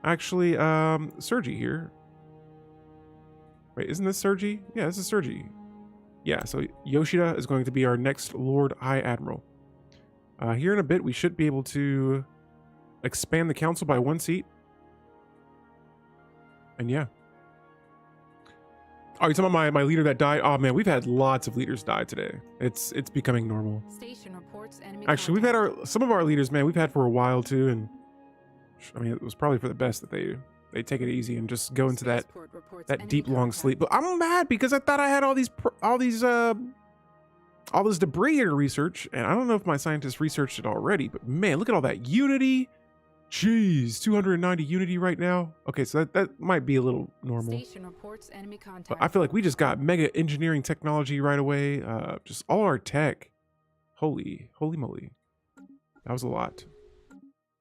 Actually, Sergei here. Wait, isn't this Sergei? Yeah, this is Sergei. Yeah, so Yoshida is going to be our next Lord High Admiral. Here in a bit, we should be able to expand the council by 1 seat. And yeah. Oh, you're talking about my leader that died? Oh man, we've had lots of leaders die today. It's becoming normal. Station reports enemy Actually, we've had some of our leaders, man, we've had for a while too, and I mean, it was probably for the best that they take it easy and just go into that deep long sleep. But I'm mad because I thought I had all this debris here to research, and I don't know if my scientists researched it already. But man, look at all that unity. Jeez, 290 unity right now. Okay, so that might be a little normal. Station reports enemy But contact. I feel like we just got mega engineering technology right away. Just all our tech. Holy moly. That was a lot.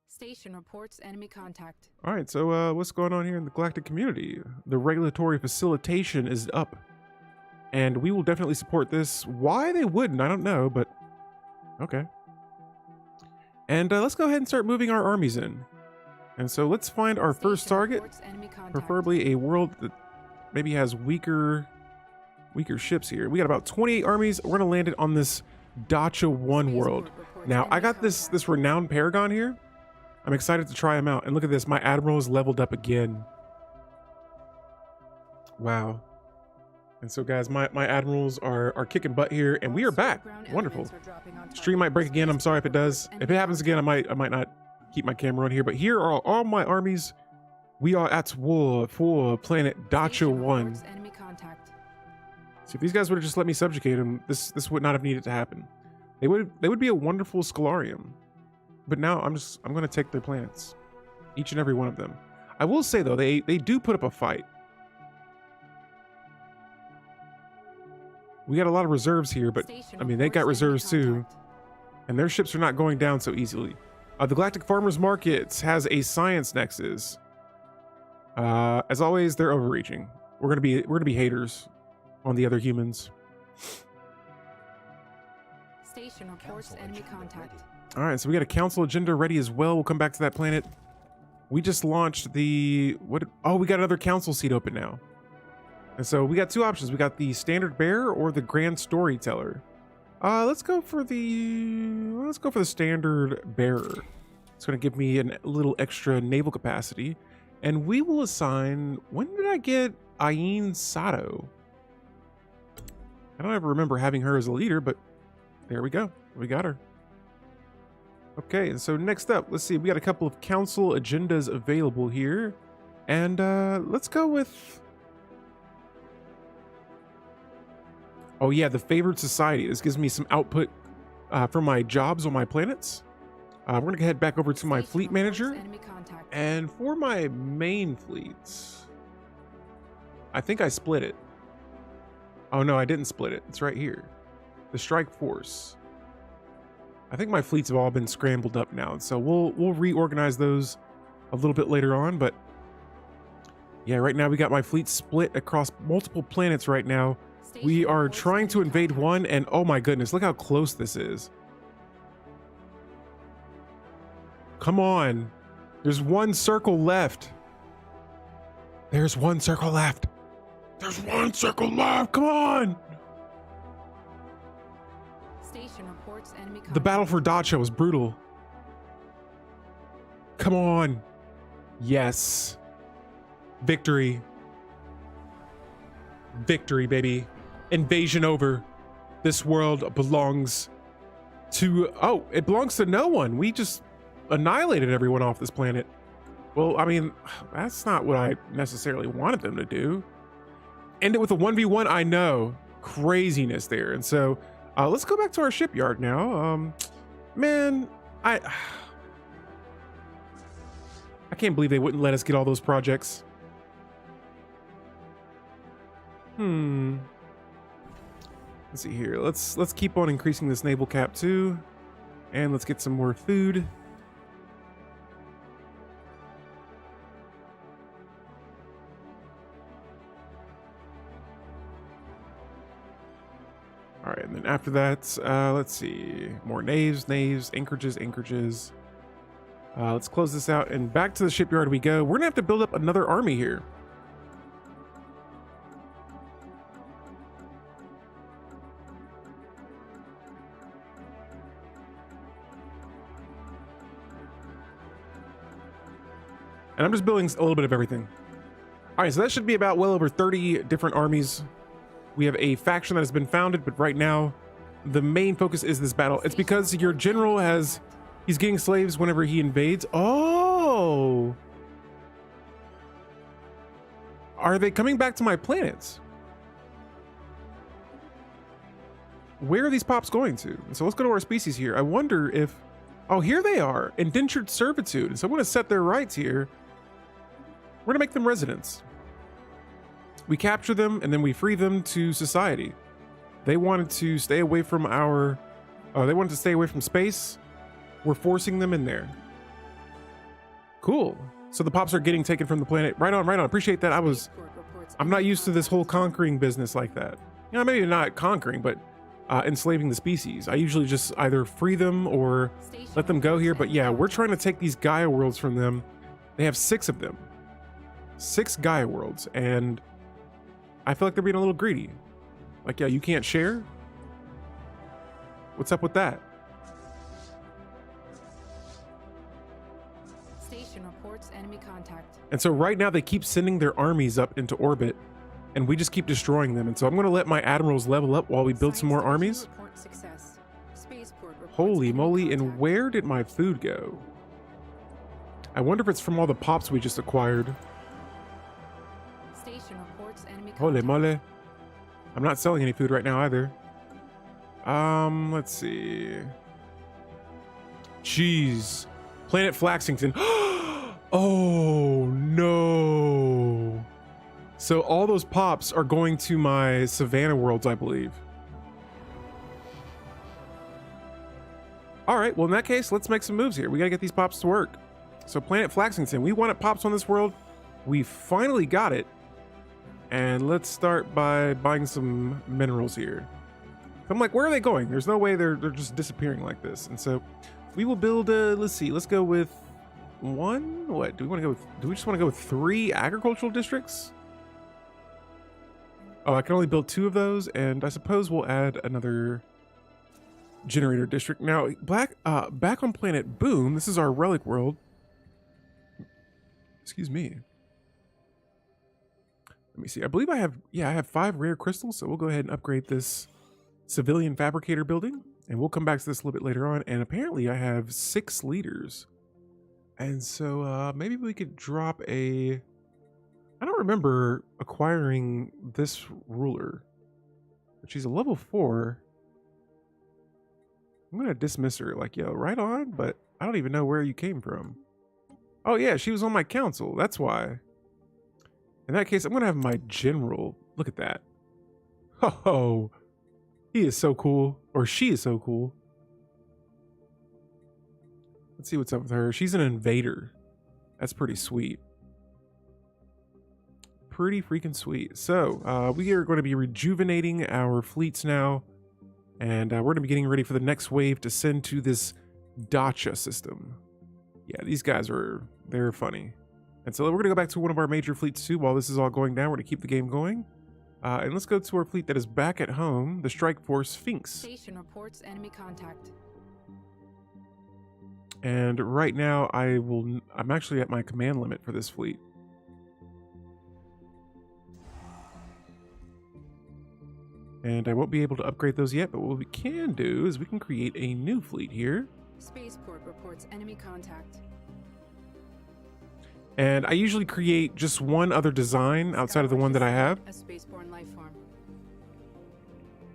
Station reports enemy contact. All right, so what's going on here in the galactic community? The regulatory facilitation is up. And we will definitely support this. Why they wouldn't, I don't know, but okay. And let's go ahead and start moving our armies in. And so let's find our first Station target, reports enemy contact. preferably a world that maybe has weaker ships here. We got about 28 armies. We're gonna land it on this Dacha 1 world. Now, I got this renowned Paragon here. I'm excited to try him out. And look at this, my Admiral is leveled up again. Wow. And so guys, my Admirals are kicking butt here, and we are back. Wonderful. Stream might break again. I'm sorry if it does. If it happens again, I might not keep my camera on here. But here are all my armies. We are at war for planet Dacha 1. So if these guys would have just let me subjugate them, this would not have needed to happen. They would be a wonderful Scholarium. But now I'm gonna take their planets. Each and every one of them. I will say though, they do put up a fight. We got a lot of reserves here, but I mean, they got reserves too. And their ships are not going down so easily. The Galactic Farmers Market has a science nexus. As always, they're overreaching. We're gonna be haters on the other humans. Station reports enemy contact. All right, so we got a council agenda ready as well. We'll come back to that planet. We just launched the oh, we got another council seat open now. And so we got two options. We got the standard bearer or the grand storyteller. Let's go for the standard bearer. It's going to give me a little extra naval capacity, and we will assign. When did I get Ayin Sato? I don't ever remember having her as a leader, but there we go. We got her. Okay, and so next up, let's see. We got a couple of council agendas available here, and let's go with. Oh yeah, the favored society. This gives me some output for my jobs on my planets. We're gonna head back over to my fleet manager. And for my main fleets, I think I split it. Oh no, I didn't split it. It's right here. The strike force. I think my fleets have all been scrambled up now. So we'll reorganize those a little bit later on. But yeah, right now we got my fleet split across multiple planets right now. We are trying to invade one, and oh my goodness, look how close this is. Come on. There's one circle left. There's one circle left. There's one circle left. Come on. Station reports enemy contact. The battle for Dacha was brutal. Come on. Yes. Victory. Victory, baby. Invasion over. This world belongs to... Oh, it belongs to no one. We just annihilated everyone off this planet. Well, I mean, that's not what I necessarily wanted them to do. End it with a 1v1, I know. Craziness there. And so, let's go back to our shipyard now. Man, I can't believe they wouldn't let us get all those projects. Let's see here. Let's keep on increasing this naval cap too. And let's get some more food. All right, and then after that, let's see. More naves, anchorages. Let's close this out and back to the shipyard we go. We're gonna have to build up another army here. And I'm just building a little bit of everything. All right, so that should be about well over 30 different armies. We have a faction that has been founded, but right now, the main focus is this battle. It's because your general he's getting slaves whenever he invades. Oh! Are they coming back to my planets? Where are these pops going to? So let's go to our species here. I wonder if Oh, here they are, indentured servitude. And so I'm going to set their rights here. We're going to make them residents. We capture them and then we free them to society. They wanted to stay away from they wanted to stay away from space. We're forcing them in there. Cool. So the pops are getting taken from the planet. Right on, right on. Appreciate that. I'm not used to this whole conquering business like that. You know, maybe not conquering, but enslaving the species. I usually just either free them or let them go here. But yeah, we're trying to take these Gaia worlds from them. They have 6 of them. 6 Gaia worlds. And I feel like they're being a little greedy. Like, yeah, you can't share? What's up with that? Station reports enemy contact. And so right now they keep sending their armies up into orbit and we just keep destroying them. And so I'm going to let my admirals level up while we build some more armies. Holy moly, and where did my food go? I wonder if it's from all the pops we just acquired. Station reports enemy Holy contact. moly. I'm not selling any food right now either. Let's see. Jeez. Planet Flaxington. Oh no. So all those pops are going to my Savannah worlds, I believe. All right, well in that case, let's make some moves here. We gotta get these pops to work. So Planet Flaxington, we wanted pops on this world. We finally got it. And let's start by buying some minerals here. I'm like, where are they going? There's no way they're just disappearing like this. And so we will build let's see, let's go with 1. What do we want to go with? Do we just want to go with 3 agricultural districts? Oh, I can only build 2 of those, and I suppose we'll add another generator district. Now, back on planet Boom, this is our relic world. Excuse me. Let me see. I believe I have 5 rare crystals, so we'll go ahead and upgrade this civilian fabricator building, and we'll come back to this a little bit later on. And apparently I have 6 leaders. And so maybe we could drop I don't remember acquiring this ruler, but she's a level 4. I'm going to dismiss her, like, yo, right on, but I don't even know where you came from. Oh yeah, she was on my council. That's why. In that case, I'm going to have my general. Look at that. Oh, he is so cool. Or she is so cool. Let's see what's up with her. She's an invader. That's pretty sweet. Pretty freaking sweet. So, we are going to be rejuvenating our fleets now. And we're going to be getting ready for the next wave to send to this Dacha system. Yeah, these guys they're funny. And so we're going to go back to one of our major fleets too. While this is all going down, we're going to keep the game going. And let's go to our fleet that is back at home, the Strike Force Sphinx. Station reports enemy contact. And right now I'm actually at my command limit for this fleet. And I won't be able to upgrade those yet, but what we can do is we can create a new fleet here. Spaceport reports enemy contact. And I usually create just one other design outside of the one that I have. A spaceborne life form.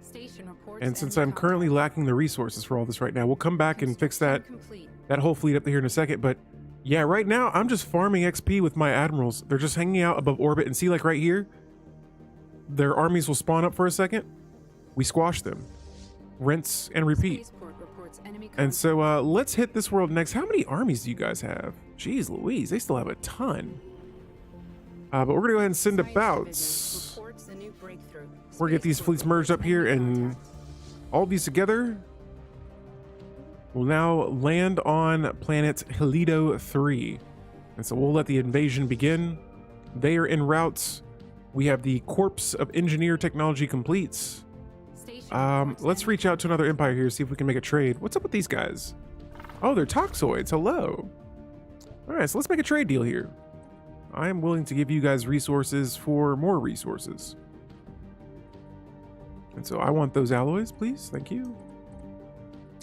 Station reports And since enemy I'm currently contact. lacking the resources for all this right now, we'll come back and fix that Complete. whole fleet up here in a second. But yeah, right now I'm just farming XP with my admirals. They're just hanging out above orbit, and see, like right here, their armies will spawn up for a second. We squash them, rinse and repeat. Spaceport reports enemy And contact. so let's hit this world next. How many armies do you guys have? Jeez Louise, they still have a ton. But we're gonna go ahead and send Science about. Division reports a new breakthrough. We're gonna get these Spaceport fleets merged up reports here, enemy and contact. all these together will now land on planet Helido 3. And so we'll let the invasion begin. They are en route. We have the corpse of engineer technology completes. Station reports Let's enemy reach out to another empire here, see if we can make a trade. What's up with these guys? Oh, they're toxoids. Hello. All right, so let's make a trade deal here. I am willing to give you guys resources for more resources. And so I want those alloys, please. Thank you.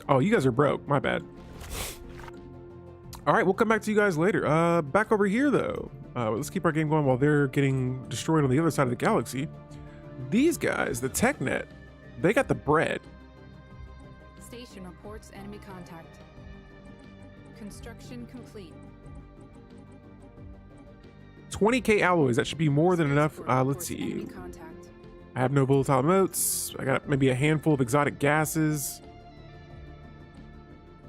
Oh, you guys are broke. My bad. All right, we'll come back to you guys later. Back over here, though. Let's keep our game going while they're getting destroyed on the other side of the galaxy. These guys, the TechNet, they got the bread. Station reports enemy contact. Construction complete. 20k alloys. That should be more than enough. Spaceport Let's reports see. enemy contact. I have no volatile motes. I got maybe a handful of exotic gases.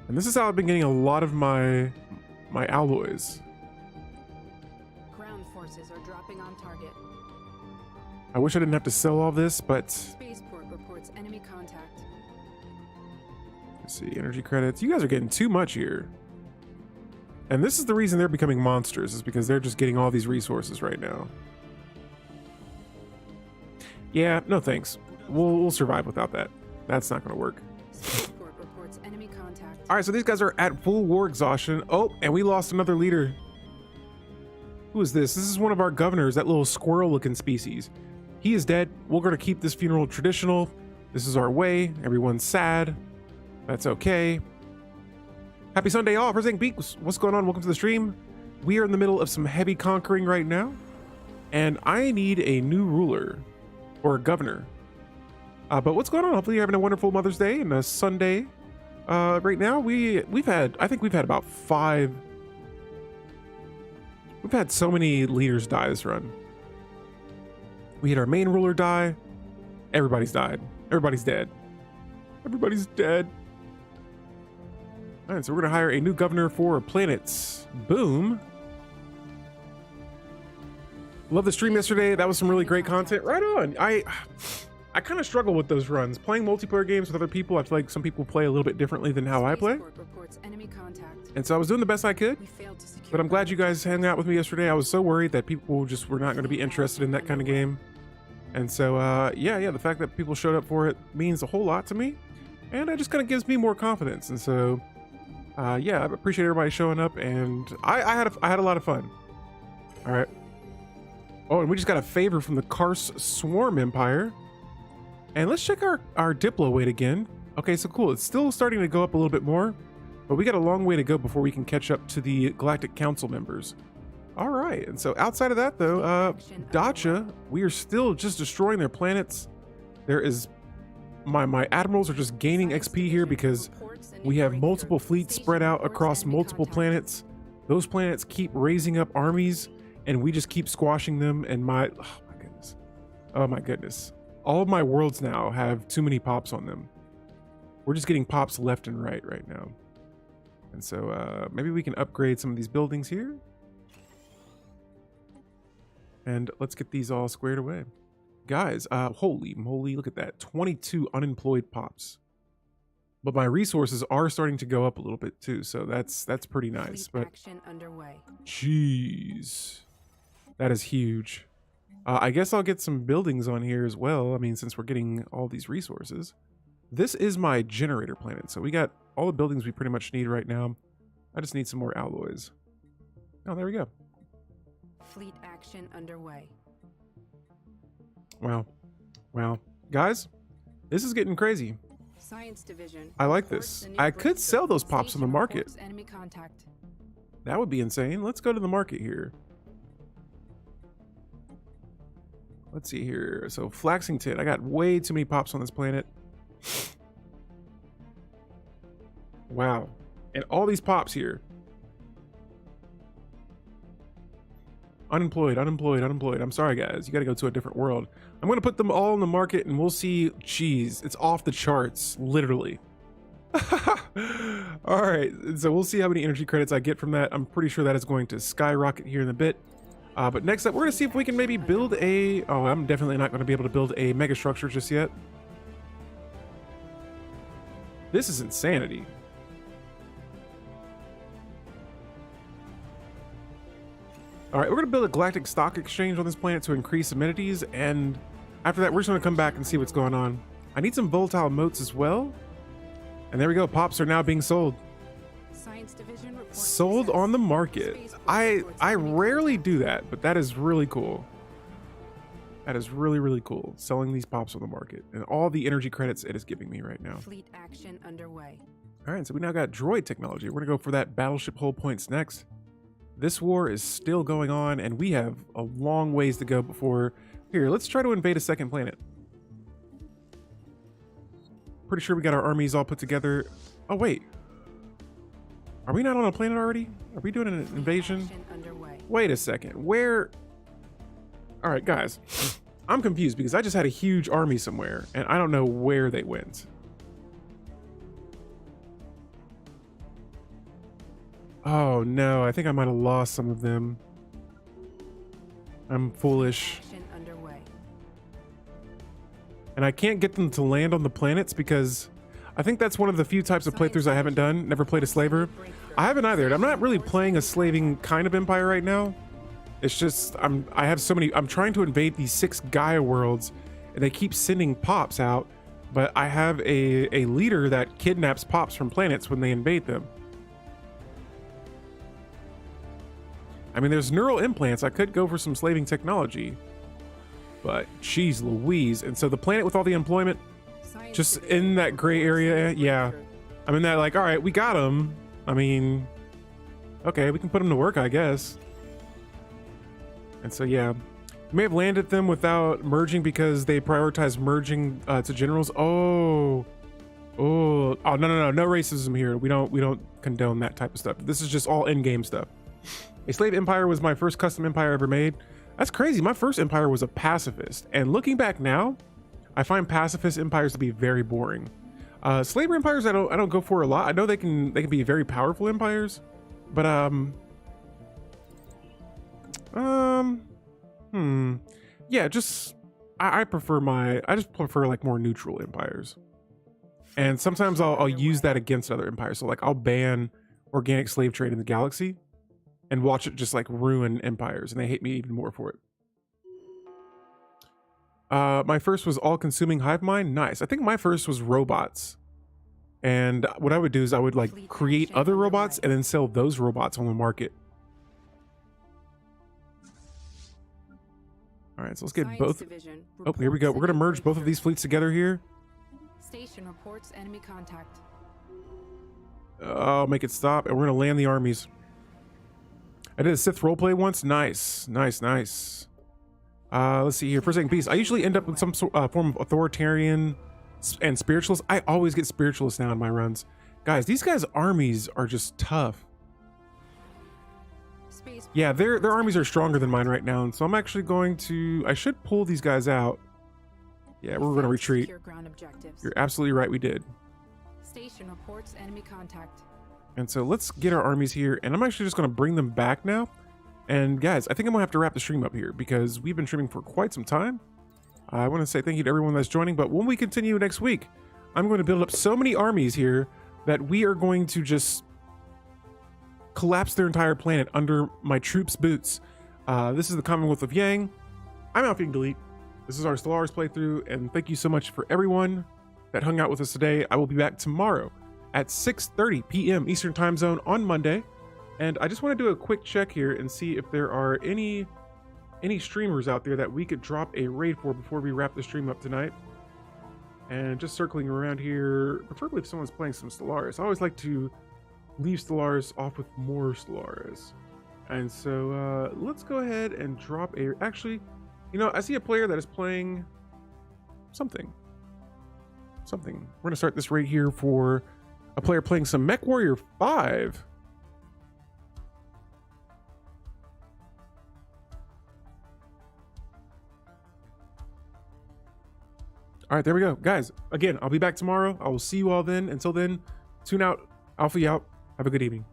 And this is how I've been getting a lot of my alloys. Ground forces are dropping on target. I wish I didn't have to sell all this, but Spaceport reports enemy contact. let's see, energy credits. You guys are getting too much here. And this is the reason they're becoming monsters, is because they're just getting all these resources right now. Yeah, no thanks. We'll survive without that. That's not gonna work. Spaceport reports enemy contact. All right, so these guys are at full war exhaustion. Oh, and we lost another leader. Who is this? This is one of our governors, that little squirrel-looking species. He is dead. We're going to keep this funeral traditional. This is our way. Everyone's sad. That's okay. Happy Sunday, all. President Beaks, what's going on? Welcome to the stream. We are in the middle of some heavy conquering right now, and I need a new ruler or a governor. But what's going on? Hopefully you're having a wonderful Mother's Day and a Sunday. Right now, I think we've had about 5. We've had so many leaders die this run. We had our main ruler die. Everybody's died. Everybody's dead. Everybody's dead. All right, so we're gonna hire a new governor for planets. Boom. Love the stream yesterday. That was some really great content. Right on. I kind of struggle with those runs. Playing multiplayer games with other people, I feel like some people play a little bit differently than how I play. Spaceport reports enemy contact. And so I was doing the best I could. We failed to secure But I'm glad you guys hung out with me yesterday. I was so worried that people just were not going to be interested in that kind of game. And so, yeah, the fact that people showed up for it means a whole lot to me. And it just kind of gives me more confidence. And so, yeah, I appreciate everybody showing up. And I had a lot of fun. All right. Oh, and we just got a favor from the Kars Swarm Empire. And let's check our Diplo weight again. Okay, so cool. It's still starting to go up a little bit more. But we got a long way to go before we can catch up to the Galactic Council members. All right, and so outside of that, though, Dacha, we are still just destroying their planets. There is... My admirals are just gaining XP here because we have multiple fleets spread out across multiple planets. Those planets keep raising up armies, and we just keep squashing them, and oh my goodness. Oh my goodness. All of my worlds now have too many pops on them. We're just getting pops left and right now. And so maybe we can upgrade some of these buildings here. And let's get these all squared away. Guys, holy moly, look at that. 22 unemployed pops. But my resources are starting to go up a little bit too, so that's pretty nice. But action underway. Jeez. That is huge. I guess I'll get some buildings on here as well. I mean, since we're getting all these resources. This is my generator planet, so we got all the buildings we pretty much need right now. I just need some more alloys. Oh, there we go. Fleet action underway. Wow. Wow. Guys, this is getting crazy. Science division. I like this. I could sell those pops on the market. Enemy contact. That would be insane. Let's go to the market here. Let's see here. So Flaxington, I got way too many pops on this planet. Wow. And all these pops here. Unemployed. I'm sorry, guys. You got to go to a different world. I'm going to put them all in the market and we'll see. Jeez, it's off the charts, literally. All right. So we'll see how many energy credits I get from that. I'm pretty sure that is going to skyrocket here in a bit. But next up, we're going to see if we can maybe build a... Oh, I'm definitely not going to be able to build a mega structure just yet. This is insanity. All right, we're going to build a galactic stock exchange on this planet to increase amenities, and after that, we're just going to come back and see what's going on. I need some volatile motes as well. And there we go. Pops are now being sold. Science division reports Sold success. on the market. I rarely do that, but that is really cool. That is really, really cool. Selling these pops on the market and all the energy credits it is giving me right now. Fleet action underway. All right, so we now got droid technology. We're going to go for that battleship hull points next. This war is still going on, and we have a long ways to go before... Here, let's try to invade a second planet. Pretty sure we got our armies all put together. Oh, wait. Are we not on a planet already? Are we doing an invasion? Action underway. Wait a second. Where? All right, guys. I'm confused because I just had a huge army somewhere and I don't know where they went. Oh no, I think I might have lost some of them. I'm foolish. Action underway. And I can't get them to land on the planets because I think that's one of the few types of playthroughs I haven't done. Never played a slaver. I haven't either. I'm not really playing a slaving kind of empire right now. It's just I'm trying to invade these 6 Gaia worlds and they keep sending pops out, but I have a leader that kidnaps pops from planets when they invade them. I mean, there's neural implants. I could go for some slaving technology, but geez Louise. And so the planet with all the employment, just in that gray area, yeah. I'm in that like, all right, we got them. I mean, okay, we can put them to work, I guess. And so, yeah, we may have landed them without merging because they prioritize merging to generals. Oh, no, racism here. We don't condone that type of stuff. This is just all in-game stuff. A slave empire was my first custom empire ever made. That's crazy. My first empire was a pacifist. And looking back now, I find pacifist empires to be very boring. Slaver empires I don't go for a lot. I know they can be very powerful empires, but yeah, just I just prefer like more neutral empires. And sometimes I'll use that against other empires. So like I'll ban organic slave trade in the galaxy and watch it just like ruin empires, and they hate me even more for it. My first was all-consuming hive mind. Nice. I think my first was robots. And what I would do is I would like create other robots and then sell those robots on the market. All right, so let's get both. Oh, here we go. We're gonna merge both of these fleets together here. Station reports enemy contact. I'll make it stop, and we're gonna land the armies. I did a Sith roleplay once. Nice. Let's see here. For a second piece, I usually end up with some form of authoritarian and spiritualist. I always get spiritualist now in my runs. Guys, these guys' armies are just tough. Yeah, their armies are stronger than mine right now, and so I'm actually going to... I should pull these guys out. Yeah, we're going to retreat. You're absolutely right, we did. Station reports enemy contact. And so let's get our armies here, and I'm actually just going to bring them back now. And guys, I think I'm going to have to wrap the stream up here because we've been streaming for quite some time. I want to say thank you to everyone that's joining, but when we continue next week, I'm going to build up so many armies here that we are going to just collapse their entire planet under my troops' boots. This is the Commonwealth of Yang. I'm Alfie Delete. This is our Stellaris playthrough, and thank you so much for everyone that hung out with us today. I will be back tomorrow at 6:30 p.m. Eastern Time Zone on Monday. And I just want to do a quick check here and see if there are any streamers out there that we could drop a raid for before we wrap the stream up tonight. And just circling around here, preferably if someone's playing some Stellaris. I always like to leave Stellaris off with more Stellaris. And so let's go ahead and drop a... Actually, you know, I see a player that is playing something. We're going to start this raid here for a player playing some Mech Warrior 5. All right, there we go. Guys, again, I'll be back tomorrow. I will see you all then. Until then, tune out. Alfie out. Have a good evening.